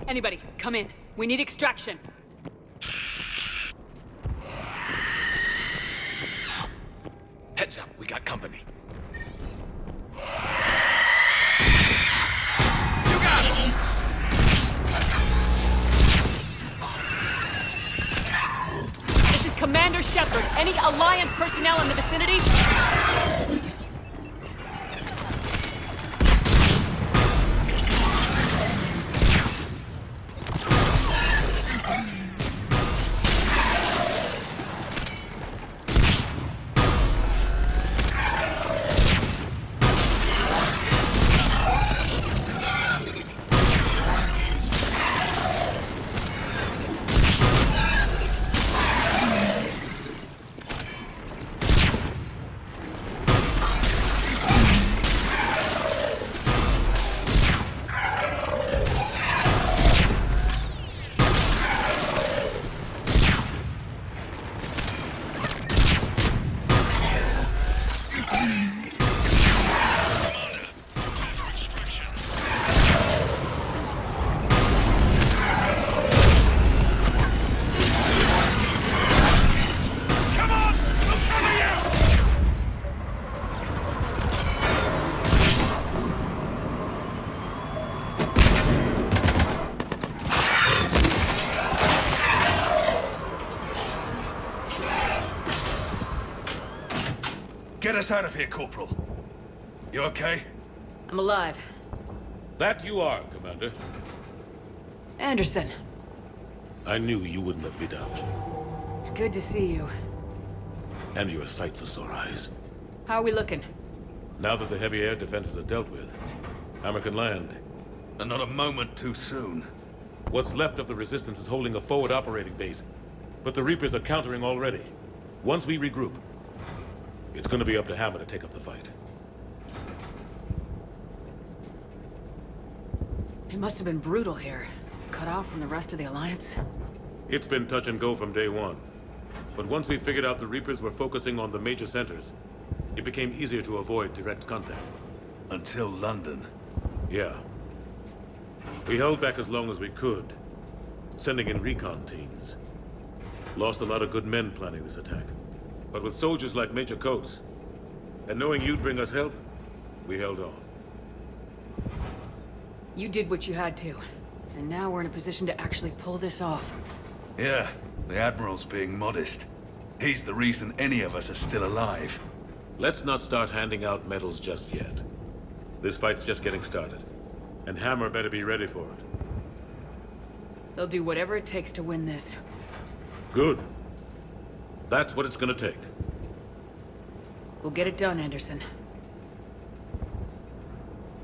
Anybody, come in. We need extraction.
Heads up, we got company. You got it!
This is Commander Shepard. Any Alliance personnel in the vicinity?
Get us out of here, Corporal. You okay?
I'm alive.
That you are, Commander.
Anderson.
I knew you wouldn't let me down.
It's good to see you.
And you're a sight for sore eyes.
How are we looking?
Now that the heavy air defenses are dealt with, Hammer can land.
And not a moment too soon.
What's left of the Resistance is holding a forward operating base, but the Reapers are countering already. Once we regroup, it's gonna be up to Hammer to take up the fight.
It must have been brutal here. Cut off from the rest of the Alliance.
It's been touch and go from day one. But once we figured out the Reapers were focusing on the major centers, it became easier to avoid direct contact.
Until London.
Yeah. We held back as long as we could, sending in recon teams. Lost a lot of good men planning this attack. But with soldiers like Major Coates, and knowing you'd bring us help, we held on.
You did what you had to. And now we're in a position to actually pull this off.
Yeah, the Admiral's being modest. He's the reason any of us are still alive.
Let's not start handing out medals just yet. This fight's just getting started. And Hammer better be ready for it.
They'll do whatever it takes to win this.
Good. That's what it's gonna take.
We'll get it done, Anderson.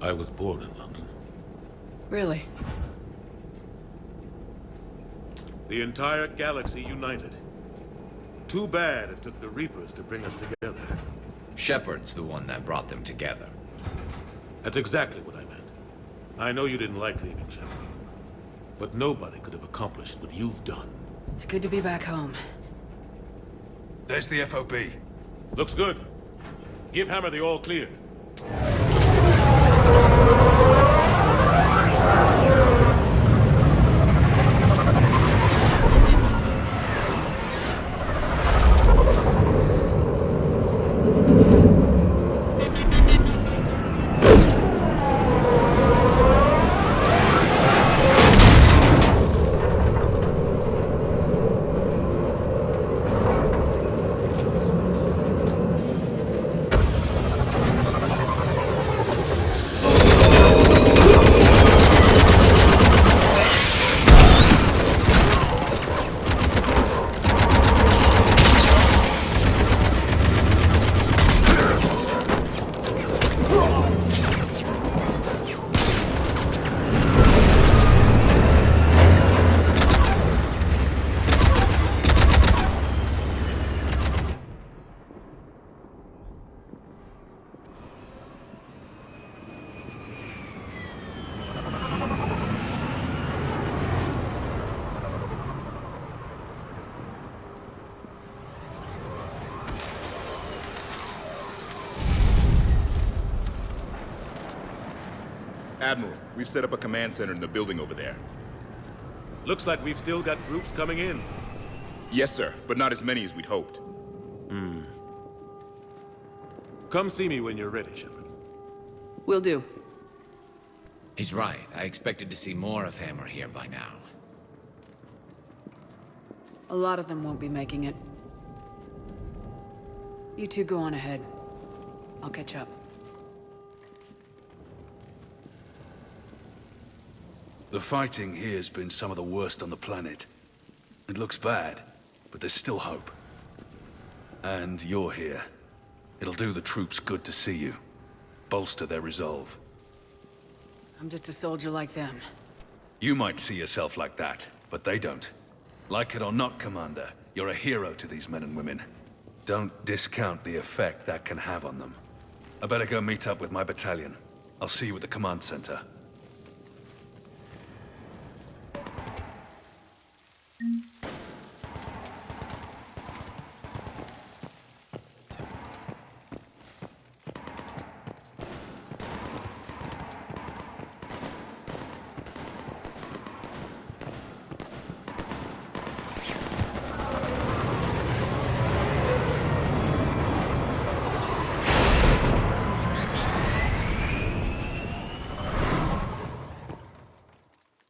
I was born in London.
Really?
The entire galaxy united. Too bad it took the Reapers to bring us together.
Shepard's the one that brought them together.
That's exactly what I meant. I know you didn't like leaving, Shepard. But nobody could have accomplished what you've done.
It's good to be back home.
There's the FOB. Looks good. Give Hammer the all clear.
Admiral, we've set up a command center in the building over there.
Looks like we've still got groups coming in.
Yes, sir, but not as many as we'd hoped.
Come see me when you're ready, Shepard.
Will do.
He's right. I expected to see more of Hammer here by now.
A lot of them won't be making it. You two go on ahead. I'll catch up.
The fighting here's been some of the worst on the planet. It looks bad, but there's still hope. And you're here. It'll do the troops good to see you. Bolster their resolve.
I'm just a soldier like them.
You might see yourself like that, but they don't. Like it or not, Commander, you're a hero to these men and women. Don't discount the effect that can have on them. I better go meet up with my battalion. I'll see you at the command center.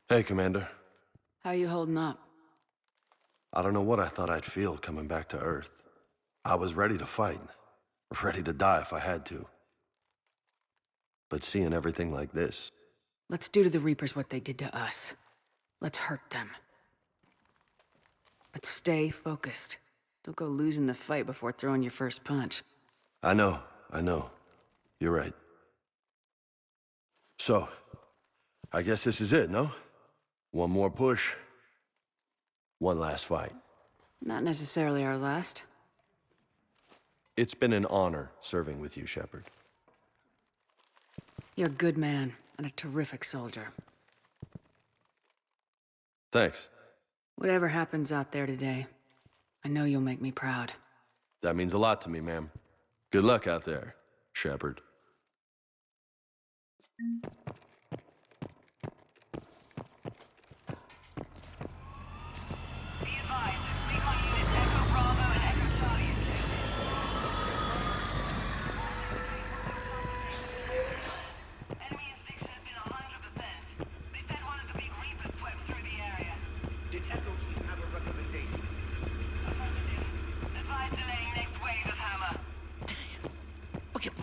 Hey, Commander.
How you holding up?
I don't know what I thought I'd feel coming back to Earth. I was ready to fight. Ready to die if I had to. But seeing everything like this...
Let's do to the Reapers what they did to us. Let's hurt them. But stay focused. Don't go losing the fight before throwing your first punch.
I know. You're right. So, I guess this is it, no? One more push. One last fight.
Not necessarily our last.
It's been an honor serving with you, Shepard.
You're a good man, and a terrific soldier.
Thanks.
Whatever happens out there today, I know you'll make me proud.
That means a lot to me, ma'am. Good luck out there, Shepard.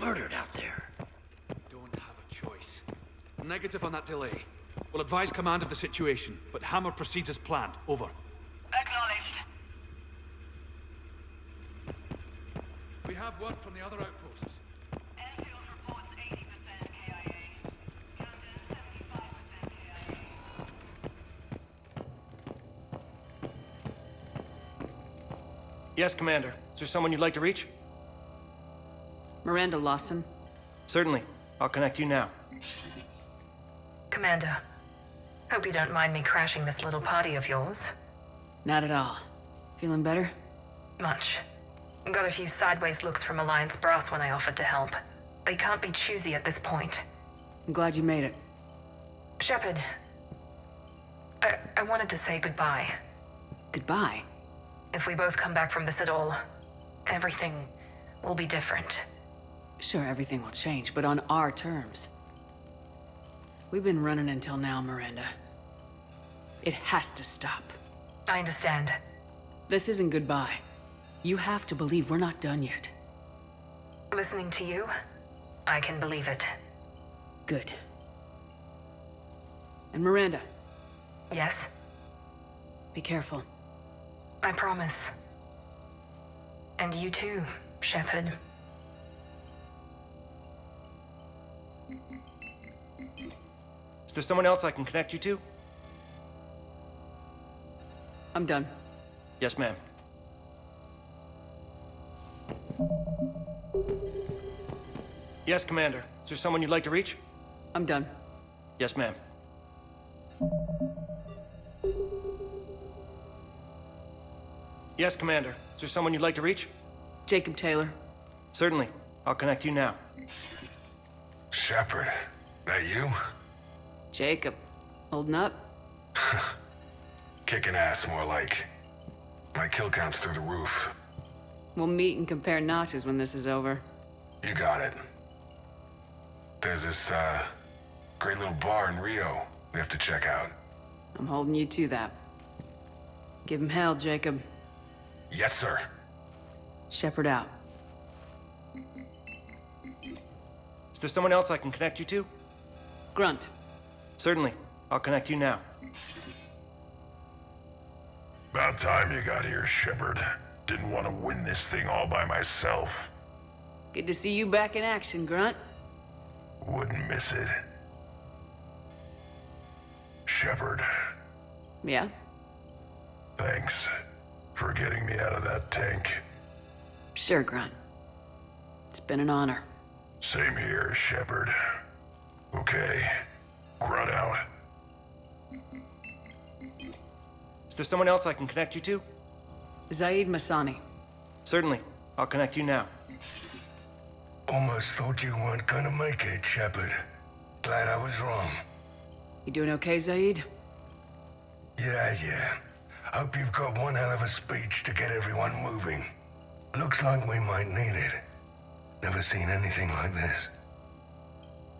Murdered out there. Don't have a choice. Negative on that delay. We'll We'll advise command of the situation, but Hammer proceeds as planned. Over.
Acknowledged.
We have word from the other outposts.
Airfield reports 80% KIA. Camden, 75% KIA.
Yes, Commander. Is there someone you'd like to reach?
Miranda Lawson.
Certainly. I'll connect you now.
Commander, hope you don't mind me crashing this little party of yours.
Not at all. Feeling better?
Much. Got a few sideways looks from Alliance brass when I offered to help. They can't be choosy at this point.
I'm glad you made it.
Shepard, I wanted to say goodbye.
Goodbye?
If we both come back from this at all, everything will be different.
Sure, everything will change, but on our terms. We've been running until now, Miranda. It has to stop.
I understand.
This isn't goodbye. You have to believe we're not done yet.
Listening to you, I can believe it.
Good. And Miranda.
Yes?
Be careful.
I promise. And you too, Shepard.
Is there someone else I can connect you to?
I'm done.
Yes, ma'am. Yes, Commander. Is there someone you'd like to reach?
I'm done.
Yes, ma'am. Yes, Commander. Is there someone you'd like to reach?
Jacob Taylor.
Certainly. I'll connect you now.
Shepard, that you?
Jacob. Holding up?
Kicking ass, more like. My kill count's through the roof.
We'll meet and compare notches when this is over.
You got it. There's this, great little bar in Rio we have to check out.
I'm holding you to that. Give him hell, Jacob.
Yes, sir.
Shepard out.
Is there someone else I can connect you to?
Grunt.
Certainly. I'll connect you now.
About time you got here, Shepard. Didn't want to win this thing all by myself.
Good to see you back in action, Grunt.
Wouldn't miss it. Shepard,
Yeah?
thanks for getting me out of that tank.
Sure, Grunt. It's been an honor.
Same here, Shepard. Okay, Grunt out.
Is there someone else I can connect you to?
Zaid Masani.
Certainly. I'll connect you now.
Almost thought you weren't gonna make it, Shepard. Glad I was wrong.
You doing okay, Zaid?
Yeah. Hope you've got one hell of a speech to get everyone moving. Looks like we might need it. Never seen anything like this.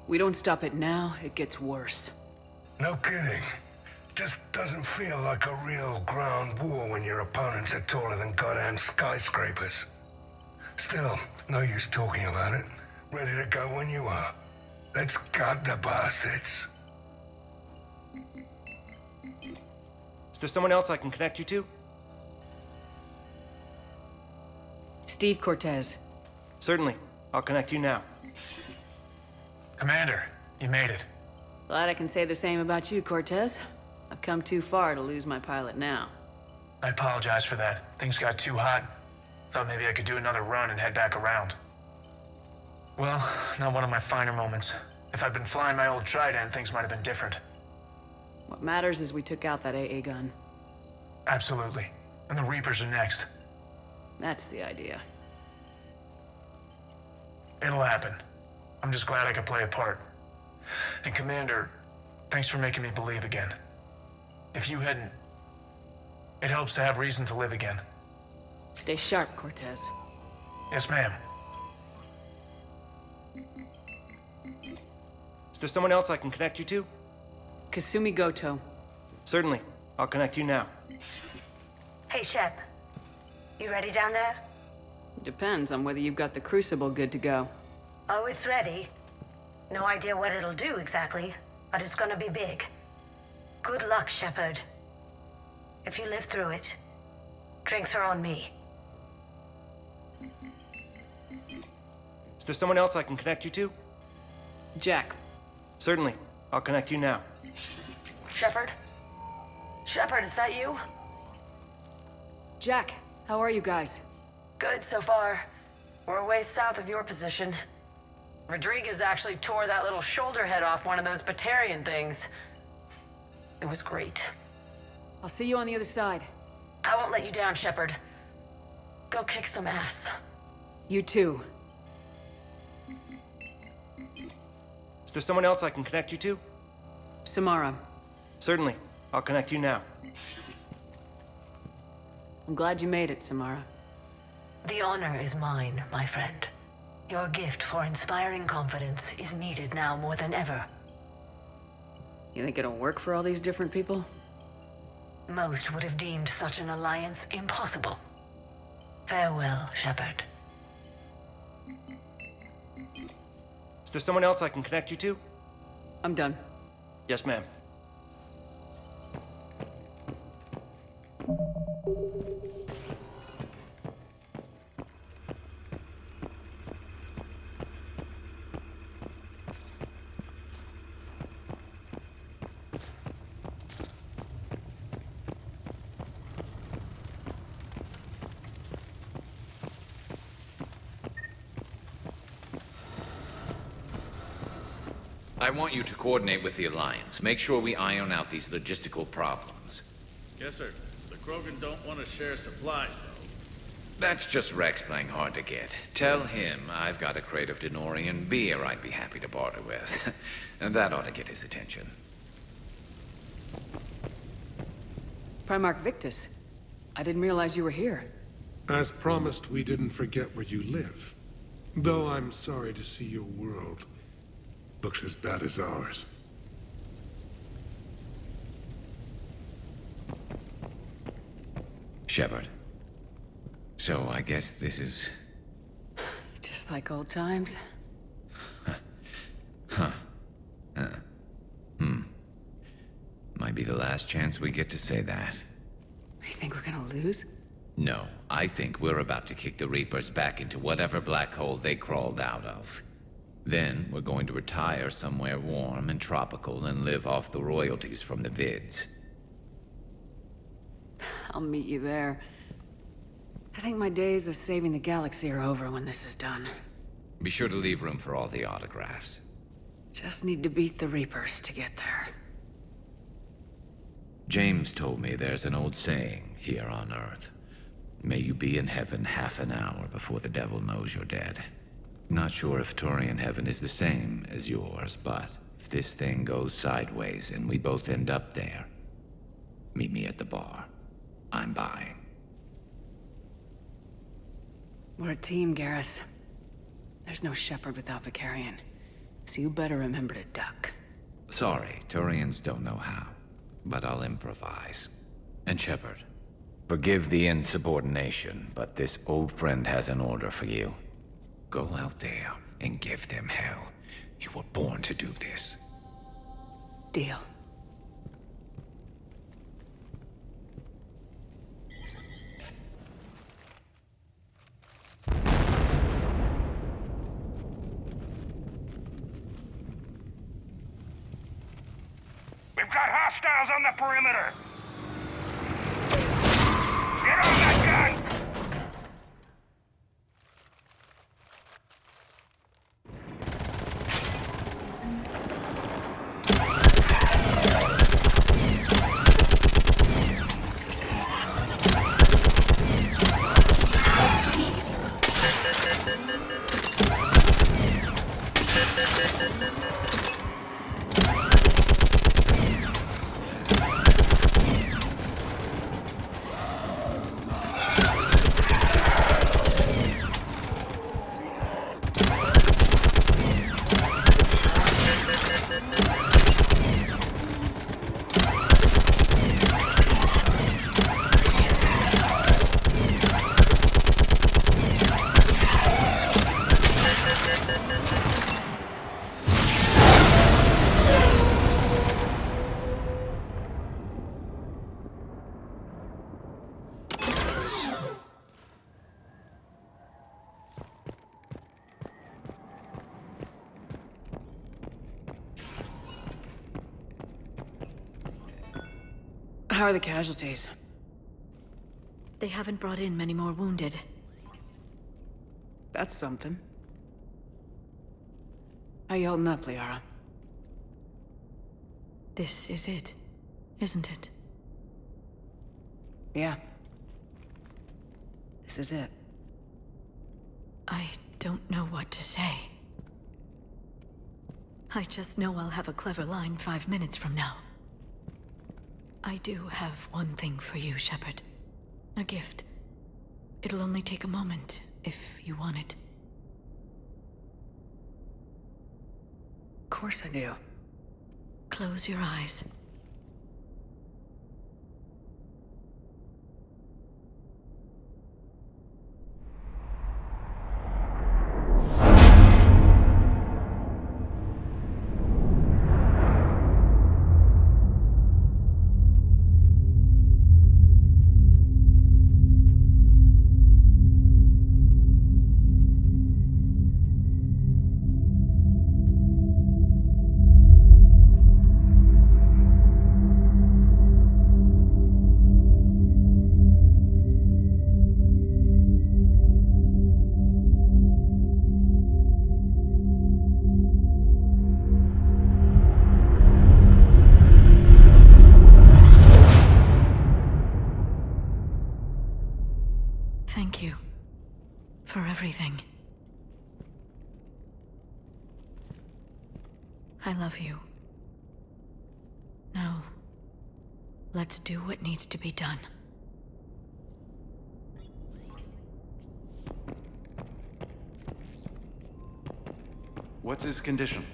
We don't stop it now, it gets worse.
No kidding. Just doesn't feel like a real ground war when your opponents are taller than goddamn skyscrapers. Still, no use talking about it. Ready to go when you are. Let's gut the bastards.
Is there someone else I can connect you to?
Steve Cortez.
Certainly. I'll connect you now.
Commander, you made it.
Glad I can say the same about you, Cortez. I've come too far to lose my pilot now.
I apologize for that. Things got too hot. Thought maybe I could do another run and head back around. Well, not one of my finer moments. If I'd been flying my old Trident, things might have been different.
What matters is we took out that AA gun.
Absolutely. And the Reapers are next.
That's the idea.
It'll happen. I'm just glad I could play a part. And Commander, thanks for making me believe again. If you hadn't... It helps to have reason to live again.
Stay sharp, Cortez.
Yes, ma'am.
Is there someone else I can connect you to?
Kasumi Goto.
Certainly. I'll connect you now.
Hey, Shep. You ready down there?
Depends on whether you've got the Crucible good to go.
Oh, it's ready. No idea what it'll do exactly, but it's gonna be big. Good luck, Shepard. If you live through it, drinks are on me.
Is there someone else I can connect you to?
Jack.
Certainly. I'll connect you now.
Shepard? Shepard, is that you?
Jack, how are you guys?
Good so far. We're way south of your position. Rodriguez actually tore that little shoulder head off one of those Batarian things. It was great.
I'll see you on the other side.
I won't let you down, Shepard. Go kick some ass.
You too.
Is there someone else I can connect you to?
Samara.
Certainly. I'll connect you now.
I'm glad you made it, Samara.
The honor is mine, my friend. Your gift for inspiring confidence is needed now more than ever.
You think it'll work for all these different people?
Most would have deemed such an alliance impossible. Farewell, Shepard.
Is there someone else I can connect you to?
I'm done.
Yes, ma'am.
I want you to coordinate with the Alliance. Make sure we iron out these logistical problems.
Yes, sir. The Krogan don't want to share supplies, though.
That's just Rex playing hard to get. Tell him I've got a crate of Denorian beer I'd be happy to barter with. And that ought to get his attention.
Primarch Victus. I didn't realize you were here.
As promised, we didn't forget where you live. Though I'm sorry to see your world looks as bad as ours.
Shepard. So I guess this is...
Just like old times.
Might be the last chance we get to say that.
You think we're gonna lose?
No, I think we're about to kick the Reapers back into whatever black hole they crawled out of. Then we're going to retire somewhere warm and tropical and live off the royalties from the vids.
I'll meet you there. I think my days of saving the galaxy are over when this is done.
Be sure to leave room for all the autographs.
Just need to beat the Reapers to get there.
James told me there's an old saying here on Earth. May you be in heaven half an hour before the devil knows you're dead. Not sure if Turian heaven is the same as yours, but if this thing goes sideways and we both end up there, meet me at the bar. I'm buying.
We're a team, Garrus. There's no Shepard without Vicarion, so you better remember to duck.
Sorry, Turians don't know how, but I'll improvise. And Shepard, forgive the insubordination, but this old friend has an order for you. Go out there and give them hell. You were born to do this.
Deal.
We've got hostiles on the perimeter! Get on that gun!
How are the casualties?
They haven't brought in many more wounded.
That's something. How you holding up, Liara?
This is it, isn't it?
Yeah. This is it.
I don't know what to say. I just know I'll have a clever line 5 minutes from now. I do have one thing for you, Shepard. A gift. It'll only take a moment, if you want it.
Of course I do.
Close your eyes. Thank you for everything. I love you. Now, let's do what needs to be done.
What's his condition?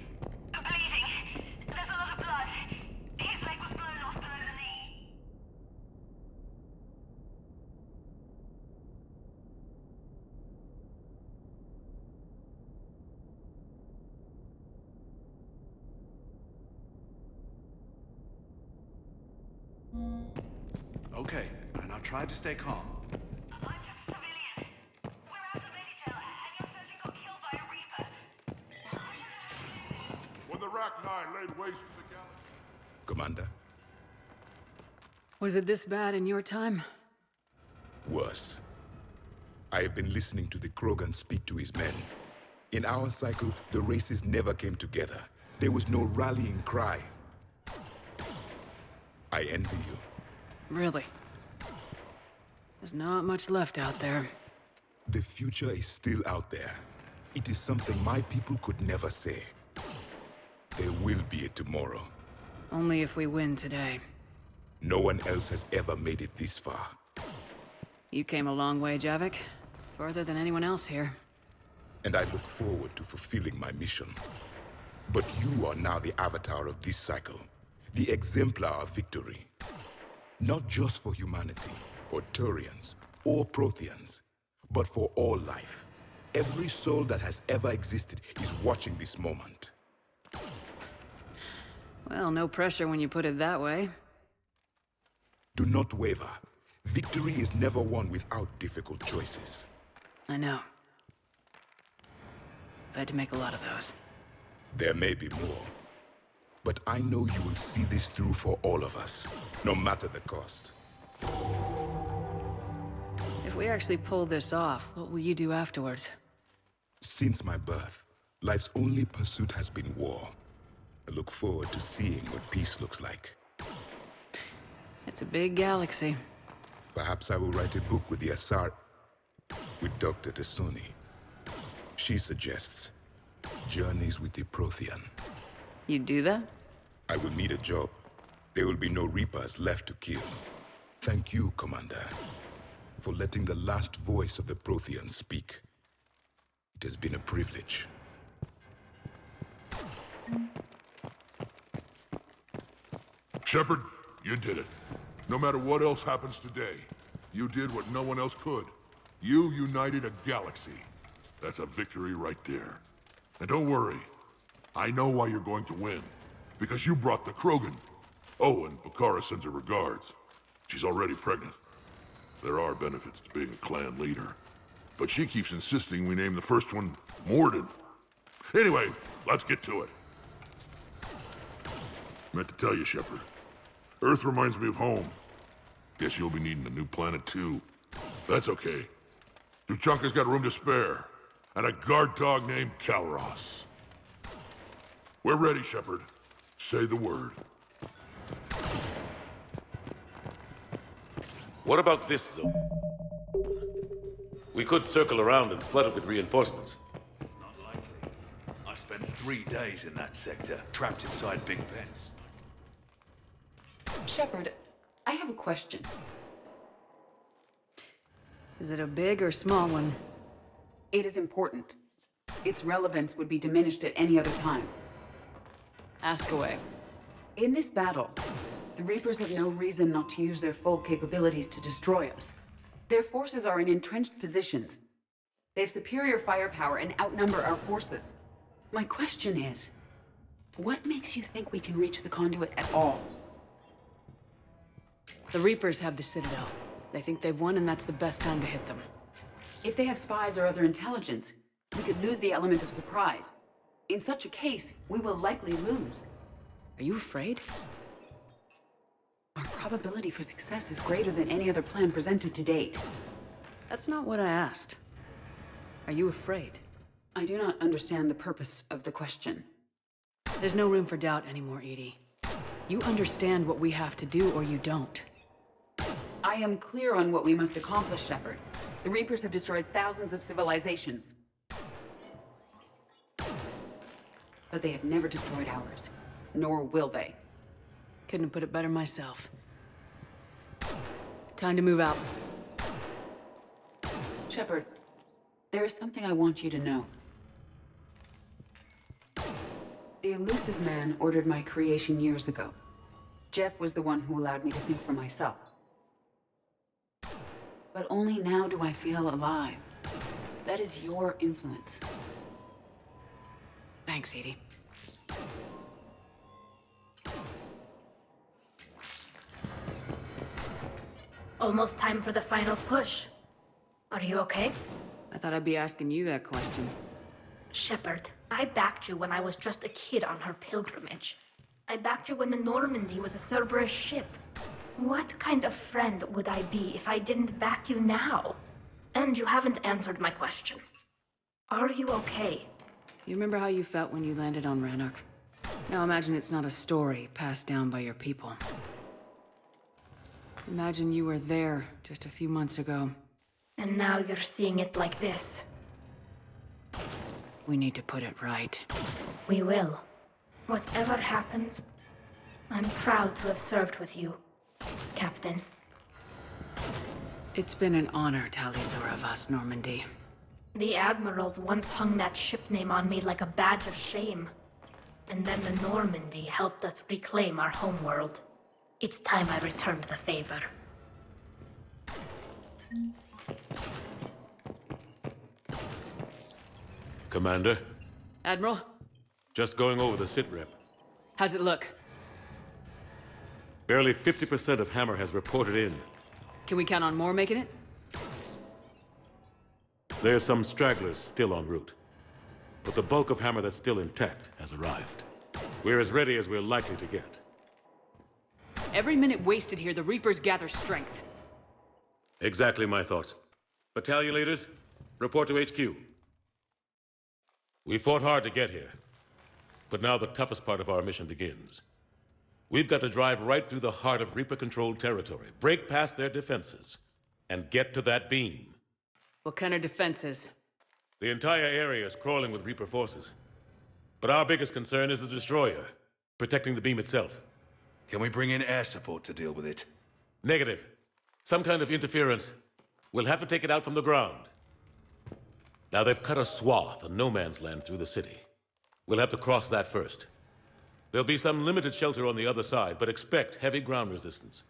Okay, and I'll try to stay calm.
When the Rachni laid waste to the galaxy.
Commander?
Was it this bad in your time?
Worse. I have been listening to the Krogan speak to his men. In our cycle, the races never came together. There was no rallying cry. I envy you.
Really? There's not much left out there.
The future is still out there. It is something my people could never say. There will be a tomorrow.
Only if we win today.
No one else has ever made it this far.
You came a long way, Javik. Farther than anyone else here.
And I look forward to fulfilling my mission. But you are now the avatar of this cycle. The exemplar of victory. Not just for humanity, or Turians, or Protheans, but for all life. Every soul that has ever existed is watching this moment.
Well, no pressure when you put it that way.
Do not waver. Victory is never won without difficult choices.
I know. I've had to make a lot of those.
There may be more. But I know you will see this through for all of us, no matter the cost.
If we actually pull this off, what will you do afterwards?
Since my birth, life's only pursuit has been war. I look forward to seeing what peace looks like.
It's a big galaxy.
Perhaps I will write a book with the Asar... with Dr. T'Soni. She suggests Journeys with the Prothean.
You'd do that?
I will need a job. There will be no Reapers left to kill. Thank you, Commander, for letting the last voice of the Protheans speak. It has been a privilege.
Shepard, you did it. No matter what else happens today, you did what no one else could. You united a galaxy. That's a victory right there. And don't worry, I know why you're going to win. Because you brought the Krogan. Oh, and Bakara sends her regards. She's already pregnant. There are benefits to being a clan leader. But she keeps insisting we name the first one Mordin. Anyway, let's get to it. Meant to tell you, Shepard. Earth reminds me of home. Guess you'll be needing a new planet too. That's okay. Tuchanka's got room to spare. And a guard dog named Kalros. We're ready, Shepard. Say the word.
What about this zone? We could circle around and flood it with reinforcements.
Not likely. I spent 3 days in that sector, trapped inside Big Ben.
Shepard, I have a question. Is it a big or small one?
It is important. Its relevance would be diminished at any other time.
Ask away.
In this battle, the Reapers have no reason not to use their full capabilities to destroy us. Their forces are in entrenched positions. They have superior firepower and outnumber our forces. My question is, what makes you think we can reach the conduit at all?
The Reapers have the Citadel. They think they've won, and that's the best time to hit them.
If they have spies or other intelligence, we could lose the element of surprise. In such a case, we will likely lose.
Are you afraid?
Our probability for success is greater than any other plan presented to date.
That's not what I asked. Are you afraid?
I do not understand the purpose of the question.
There's no room for doubt anymore, EDI. You understand what we have to do, or you don't.
I am clear on what we must accomplish, Shepard. The Reapers have destroyed thousands of civilizations. But they have never destroyed ours. Nor will they.
Couldn't have put it better myself. Time to move out.
Shepard, there is something I want you to know. The Illusive Man ordered my creation years ago. Jeff was the one who allowed me to think for myself. But only now do I feel alive. That is your influence.
Thanks, EDI.
Almost time for the final push. Are you okay?
I thought I'd be asking you that question.
Shepard, I backed you when I was just a kid on her pilgrimage. I backed you when the Normandy was a Cerberus ship. What kind of friend would I be if I didn't back you now? And you haven't answered my question. Are you okay?
You remember how you felt when you landed on Rannoch? Now imagine it's not a story passed down by your people. Imagine you were there just a few months ago.
And now you're seeing it like this.
We need to put it right.
We will. Whatever happens, I'm proud to have served with you, Captain.
It's been an honor, Tali'Zorah of Us, Normandy.
The Admirals once hung that ship name on me like a badge of shame. And then the Normandy helped us reclaim our homeworld. It's time I returned the favor.
Commander?
Admiral?
Just going over the sitrep.
How's it look?
Barely 50% of Hammer has reported in.
Can we count on more making it?
There's some stragglers still en route. But the bulk of Hammer that's still intact has arrived. We're as ready as we're likely to get.
Every minute wasted here, the Reapers gather strength.
Exactly my thoughts. Battalion leaders, report to HQ. We fought hard to get here. But now the toughest part of our mission begins. We've got to drive right through the heart of Reaper-controlled territory, break past their defenses, and get to that beam.
What kind of defenses?
The entire area is crawling with Reaper forces. But our biggest concern is the destroyer, protecting the beam itself.
Can we bring in air support to deal with it?
Negative. Some kind of interference. We'll have to take it out from the ground. Now they've cut a swath of no man's land through the city. We'll have to cross that first. There'll be some limited shelter on the other side, but expect heavy ground resistance.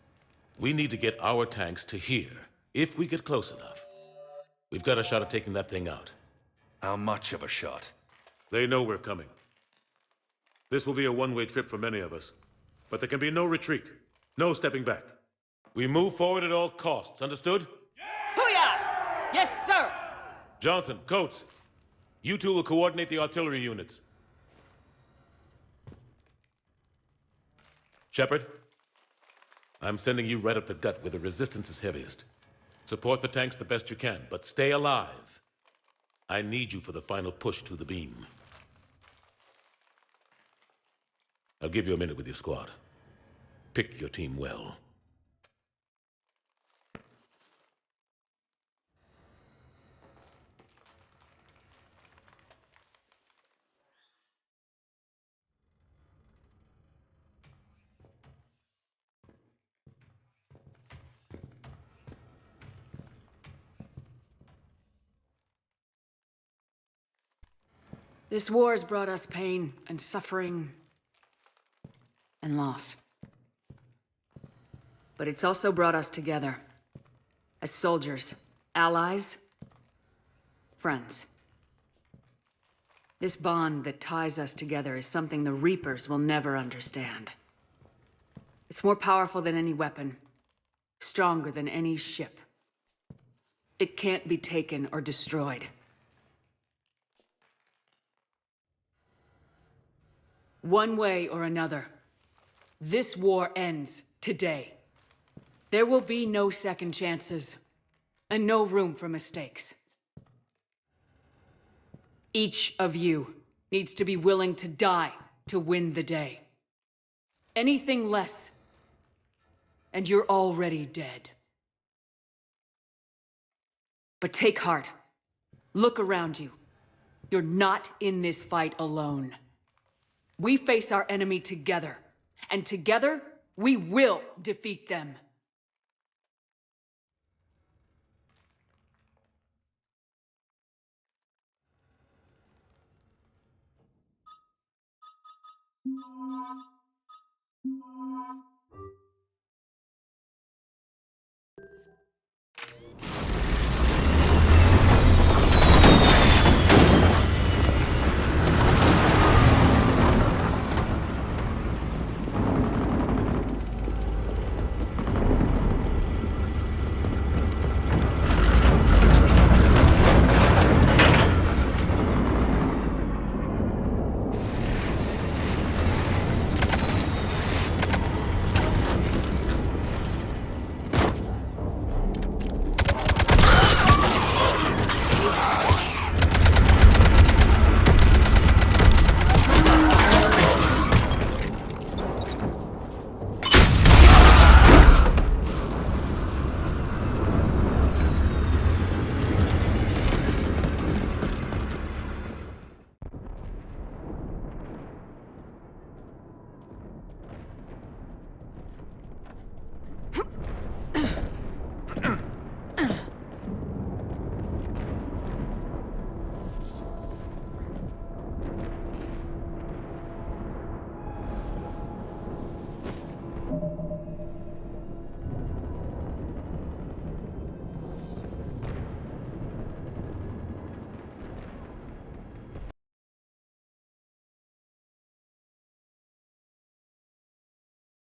We need to get our tanks to here, if we get close enough. We've got a shot at taking that thing out.
How much of a shot?
They know we're coming. This will be a one-way trip for many of us. But there can be no retreat. No stepping back. We move forward at all costs, understood?
Hoo-yah! Yes, sir!
Johnson, Coates, you two will coordinate the artillery units. Shepard, I'm sending you right up the gut where the resistance is heaviest. Support the tanks the best you can, but stay alive. I need you for the final push to the beam. I'll give you a minute with your squad. Pick your team well.
This war's brought us pain and suffering and loss. But it's also brought us together. As soldiers, allies, friends. This bond that ties us together is something the Reapers will never understand. It's more powerful than any weapon, stronger than any ship. It can't be taken or destroyed. One way or another, this war ends today. There will be no second chances, and no room for mistakes. Each of you needs to be willing to die to win the day. Anything less, and you're already dead. But take heart. Look around you. You're not in this fight alone. We face our enemy together, and together, we will defeat them.